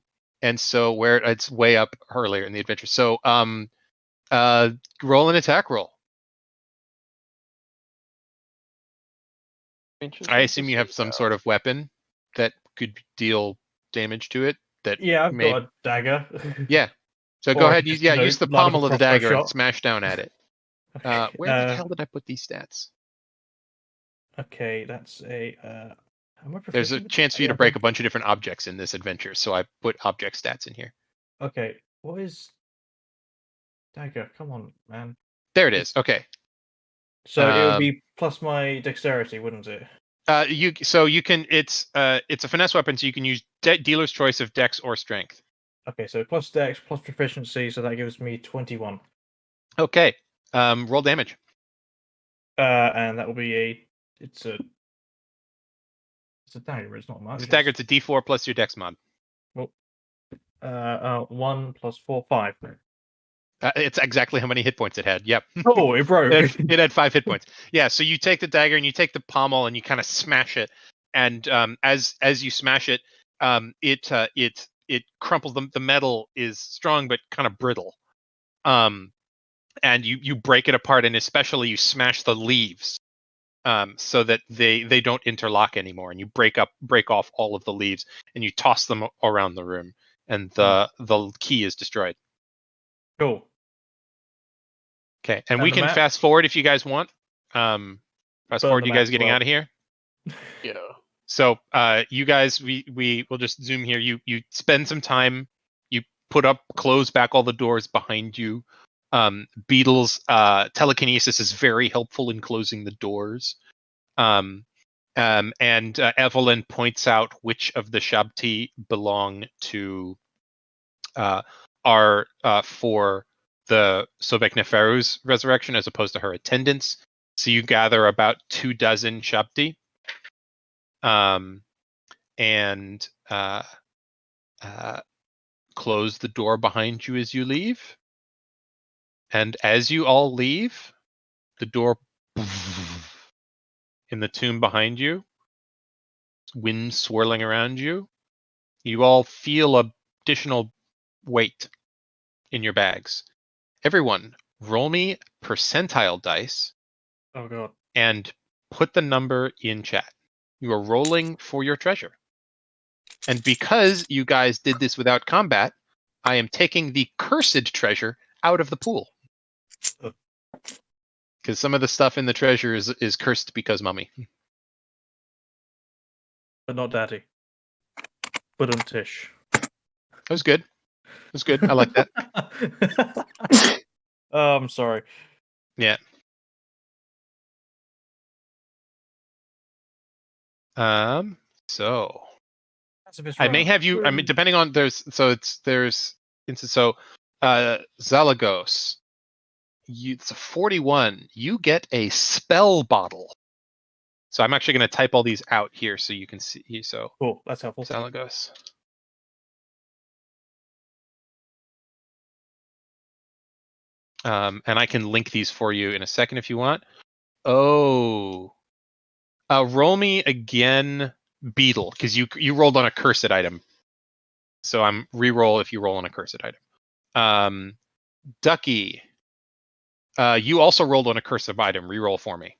S2: so where it's way up earlier in the adventure. So, roll an attack roll. I assume you have some sort of weapon that could deal damage to it. That
S6: I've got a dagger.
S2: Yeah. So go ahead. Use the pommel of the dagger and smash down at it.
S6: Okay,
S2: Where the hell did I put these stats?
S6: Okay, that's a.
S2: There's a chance for you to break a bunch of different objects in this adventure, so I put object stats in here.
S6: Okay, what is dagger? Come on, man.
S2: There it is. Okay.
S6: So it would be plus my dexterity, wouldn't it?
S2: You can. It's a finesse weapon, so you can use dealer's choice of dex or strength.
S6: Okay, so plus dex plus proficiency, so that gives me 21.
S2: Okay. Roll damage.
S6: And that will be it's a dagger. It's not much.
S2: It's a dagger. It's a D4 plus your dex mod.
S6: Well, 1 plus 4, 5.
S2: It's exactly how many hit points it had. Yep.
S6: Oh, it broke.
S2: It had 5 hit points. Yeah. So you take the dagger and you take the pommel and you kind of smash it. And as you smash it, it crumples. The metal is strong but kind of brittle. And you break it apart, and especially you smash the leaves so that they don't interlock anymore, and you break off all of the leaves and you toss them around the room, and the key is destroyed.
S6: Cool.
S2: Okay, and
S6: And
S2: we
S6: the
S2: can
S6: map?
S2: fast forward if you guys want. Fast
S6: Burn
S2: forward,
S6: the
S2: you
S6: map
S2: guys
S6: as
S2: getting
S6: well.
S2: out of here.
S5: Yeah.
S2: So you guys, we will just zoom here. You spend some time. You put up, close back all the doors behind you. Beetle's telekinesis is very helpful in closing the doors. And Evelyn points out which of the Shabti belong to are for the Sobek Neferu's resurrection as opposed to her attendants. So you gather about 24 Shabti. And close the door behind you as you leave. And as you all leave, the door in the tomb behind you, wind swirling around you, you all feel additional weight in your bags. Everyone, roll me percentile dice.
S6: Oh god.
S2: And put the number in chat. You are rolling for your treasure. And because you guys did this without combat, I am taking the cursed treasure out of the pool. Because some of the stuff in the treasure is cursed because mummy.
S6: But not daddy. But Tish.
S2: That was good. That was good. I like that.
S6: Oh, I'm sorry.
S2: Yeah. So
S6: That's a bit
S2: I may
S6: rough.
S2: have you. I mean, depending on Zalagos. It's a 41. You get a spell bottle. So I'm actually going to type all these out here so you can see. So
S6: Cool. That's helpful.
S2: Zalagos. And I can link these for you in a second if you want. Oh. Roll me again, Beetle, because you rolled on a cursed item. So I'm re-roll if you roll on a cursed item. Ducky, you also rolled on a cursed item. Re-roll for me.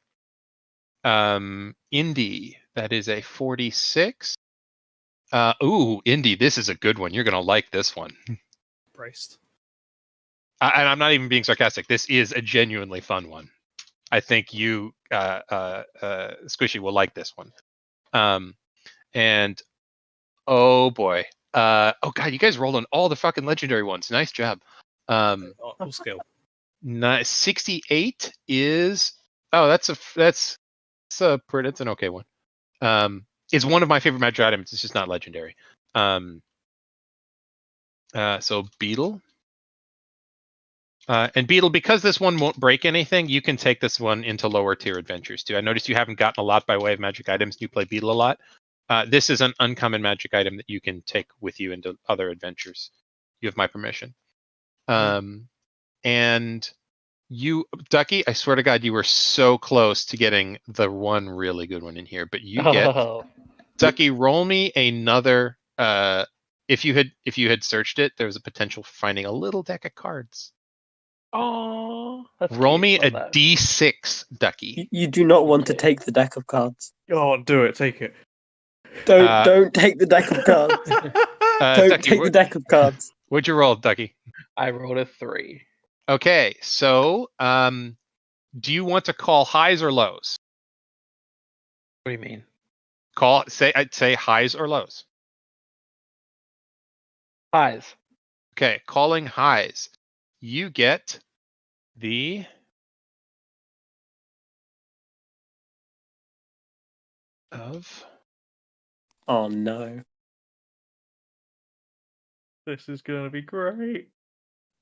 S2: Indy, that is a 46. Indy, this is a good one. You're gonna like this one.
S4: Braced.
S2: And I'm not even being sarcastic. This is a genuinely fun one. I think you, Squishy, will like this one. And oh boy, oh god, you guys rolled on all the fucking legendary ones. Nice job.
S4: All skill.
S2: 68 is that's an okay one. It's one of my favorite magic items. It's just not legendary. So Beetle. And Beetle, because this one won't break anything, you can take this one into lower tier adventures too. I noticed you haven't gotten a lot by way of magic items. You play Beetle a lot. This is an uncommon magic item that you can take with you into other adventures. You have my permission. And you, Ducky, I swear to God, you were so close to getting the one really good one in here, but you get Ducky. Roll me another. If you had searched it, there was a potential for finding a little deck of cards.
S5: Oh, that's
S2: Roll
S5: cute.
S2: me
S5: Love
S2: a
S5: that.
S2: D6, Ducky.
S3: You do not want to
S5: Okay.
S3: take the deck of cards.
S6: Oh, do it. Take it.
S3: Don't take the deck of cards. Don't
S2: Ducky,
S3: take the deck of cards.
S2: what'd you roll, Ducky?
S5: I rolled a 3.
S2: Okay, so do you want to call highs or lows?
S5: What do you mean?
S2: I'd say highs or lows.
S5: Highs.
S2: Okay, calling highs. You get the of.
S3: Oh no.
S6: This is going to be great.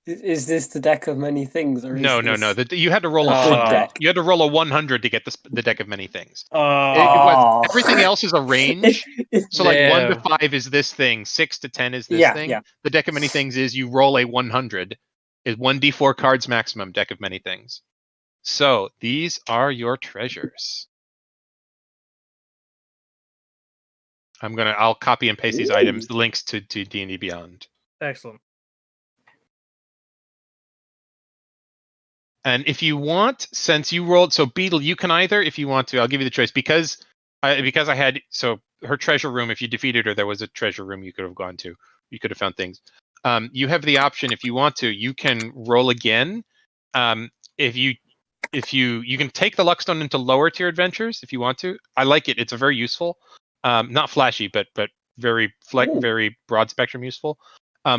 S3: Is this the deck of many things, or is
S2: No.
S3: this...
S2: You had to roll a
S3: Good
S2: 100.
S3: deck.
S2: You had to roll a 100 to get the deck of many things. It
S3: Oh.
S2: was, everything else is a range. So like 1 to
S5: Damn.
S2: 5 is this thing, 6 to 10 is this
S3: Yeah,
S2: thing.
S3: yeah.
S2: The deck of many things is you roll a 100. Is 1d4 cards maximum deck of many things. So these are your treasures. I'll copy and paste these items, the links to D&D Beyond.
S6: Excellent.
S2: And if you want, since you rolled, so Beetle, you can either, if you want to, I'll give you the choice because I had so her treasure room. If you defeated her, there was a treasure room you could have gone to. You could have found things. You have the option if you want to. You can roll again. If you can take the Luckstone into lower tier adventures if you want to. I like it. It's a very useful, not flashy, but very very broad spectrum useful.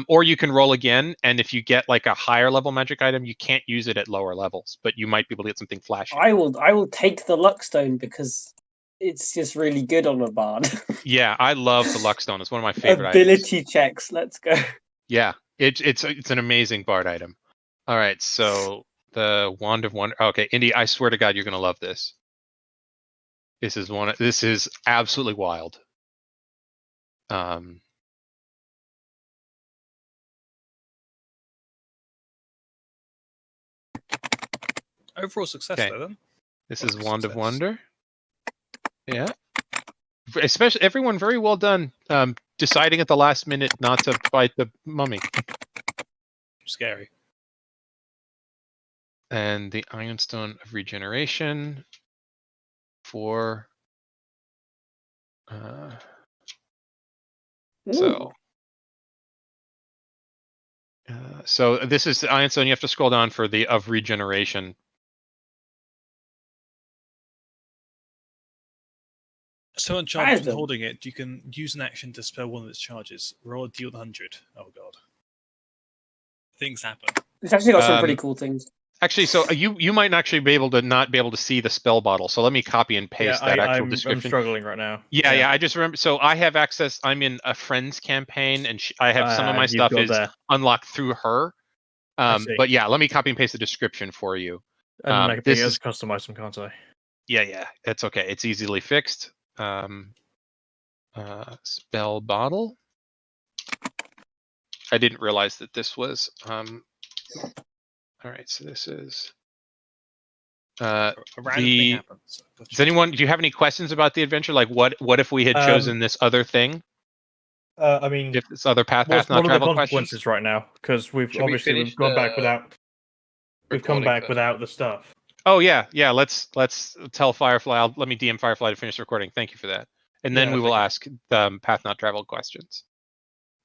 S2: Or you can roll again, and if you get like a higher level magic item, you can't use it at lower levels, but you might be able to get something flashy.
S3: I will take the Luckstone because it's just really good on a bard.
S2: Yeah, I love the Luckstone. It's one of my favorite
S3: Ability
S2: items.
S3: checks. Let's go.
S2: Yeah, it's an amazing bard item. All right, so the Wand of Wonder. Okay, Indy, I swear to God, you're gonna love this. This is absolutely wild.
S4: Overall success,
S2: Okay.
S4: though, then.
S2: This
S4: Well,
S2: is Wand of
S4: success.
S2: Wonder. Yeah. Especially everyone, very well done. Deciding at the last minute not to fight the mummy.
S4: Scary.
S2: And the Ironstone of Regeneration for so this is the Ironstone. You have to scroll down for the of Regeneration.
S4: So on charge,
S3: Adam.
S4: holding it, you can use an action to spell one of its charges. Roll a D100. Oh god. Things happen.
S3: It's actually got some pretty cool things.
S2: Actually, so you might actually not be able to see the spell bottle. So let me copy and paste that actual description.
S6: I'm struggling right now.
S2: Yeah. I just remember. So I have access. I'm in a friend's campaign, and I have some of my stuff is unlocked through her. But yeah, let me copy and paste the description for you.
S6: And I can customize them, can't I?
S2: Yeah, that's okay. It's easily fixed. Spell bottle. I didn't realize that this was. All right, so this is.
S4: A random thing happens.
S2: Does anyone? Do you have any questions about the adventure? Like, what if we had chosen this other thing?
S6: I mean,
S2: if this other path
S6: what's
S2: not
S6: one of the
S2: travel
S6: consequences
S2: questions
S6: right now? Because we've
S5: Should we
S6: obviously
S5: finish
S6: gone back
S5: the
S6: without. We've come
S5: recording
S6: back
S5: first?
S6: without the stuff.
S2: Oh yeah. Let's tell Firefly. Let me DM Firefly to finish the recording. Thank you for that. And then
S6: Yeah,
S2: we will ask path not traveled questions.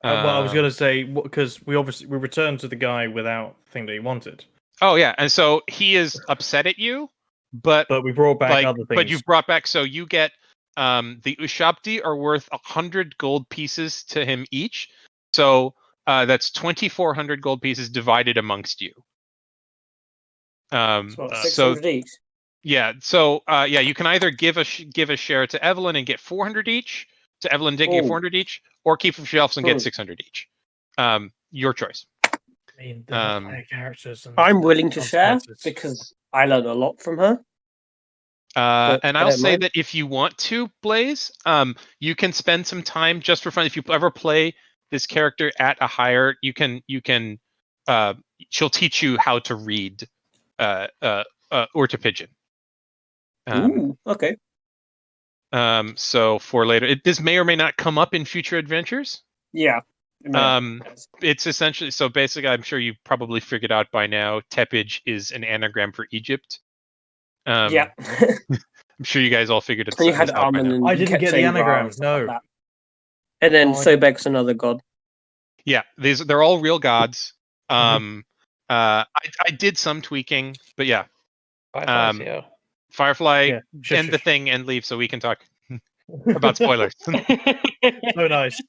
S6: Well, I was going to say because we returned to the guy without the thing that he wanted.
S2: Oh yeah, and so he is upset at you, but
S6: we brought back other things.
S2: But you've brought back, so you get the Ushabti are worth 100 gold pieces to him each. So that's 2,400 gold pieces divided amongst you.
S3: So 600 each.
S2: Yeah, so you can either give a share to Evelyn and get 400 each, to Evelyn Dick get 400 each, or keep them shelves and get 600 each. Your choice.
S6: I mean, player characters.
S3: I'm willing to share because I learned a lot from her.
S2: And I'll say that if you want to, Blaze, you can spend some time just for fun. If you ever play this character at a higher, you can she'll teach you how to read Urta Pigeon.
S3: Ooh, okay.
S2: So for later, this may or may not come up in future adventures.
S3: Yeah.
S2: It's essentially, so basically, I'm sure you probably figured out by now, Tepij is an anagram for Egypt.
S3: Yeah.
S2: I'm sure you guys all figured it out.
S3: You had Armin and
S6: I didn't get the anagram, no.
S3: Like and then Sobek's another god.
S2: Yeah, they're all real gods. I did some tweaking, but yeah. Firefly, end the thing and leave so we can talk about spoilers.
S6: So nice.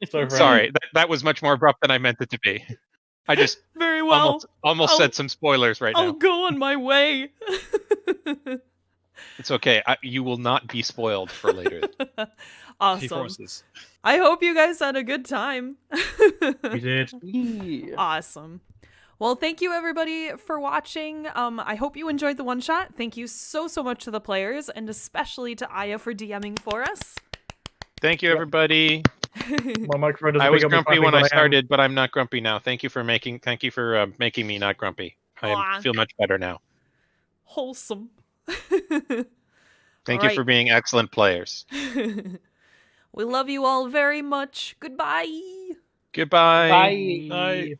S6: So
S2: sorry, that was much more abrupt than I meant it to be. I just
S1: very well
S2: almost said some spoilers right now.
S1: I'll go on my way.
S2: It's okay. You will not be spoiled for later.
S1: Awesome. I hope you guys had a good time.
S6: We did.
S5: Yeah.
S1: Awesome. Well, thank you everybody for watching. I hope you enjoyed the one shot. Thank you so much to the players and especially to Aya for DMing for us.
S2: Thank you everybody.
S6: My microphone doesn't
S2: I was grumpy when I started, but I'm not grumpy now. Thank you for making me not grumpy. I feel much better now.
S1: Wholesome.
S2: Thank you for being excellent players.
S1: We love you all very much. Goodbye.
S2: Goodbye.
S5: Bye.
S4: Bye.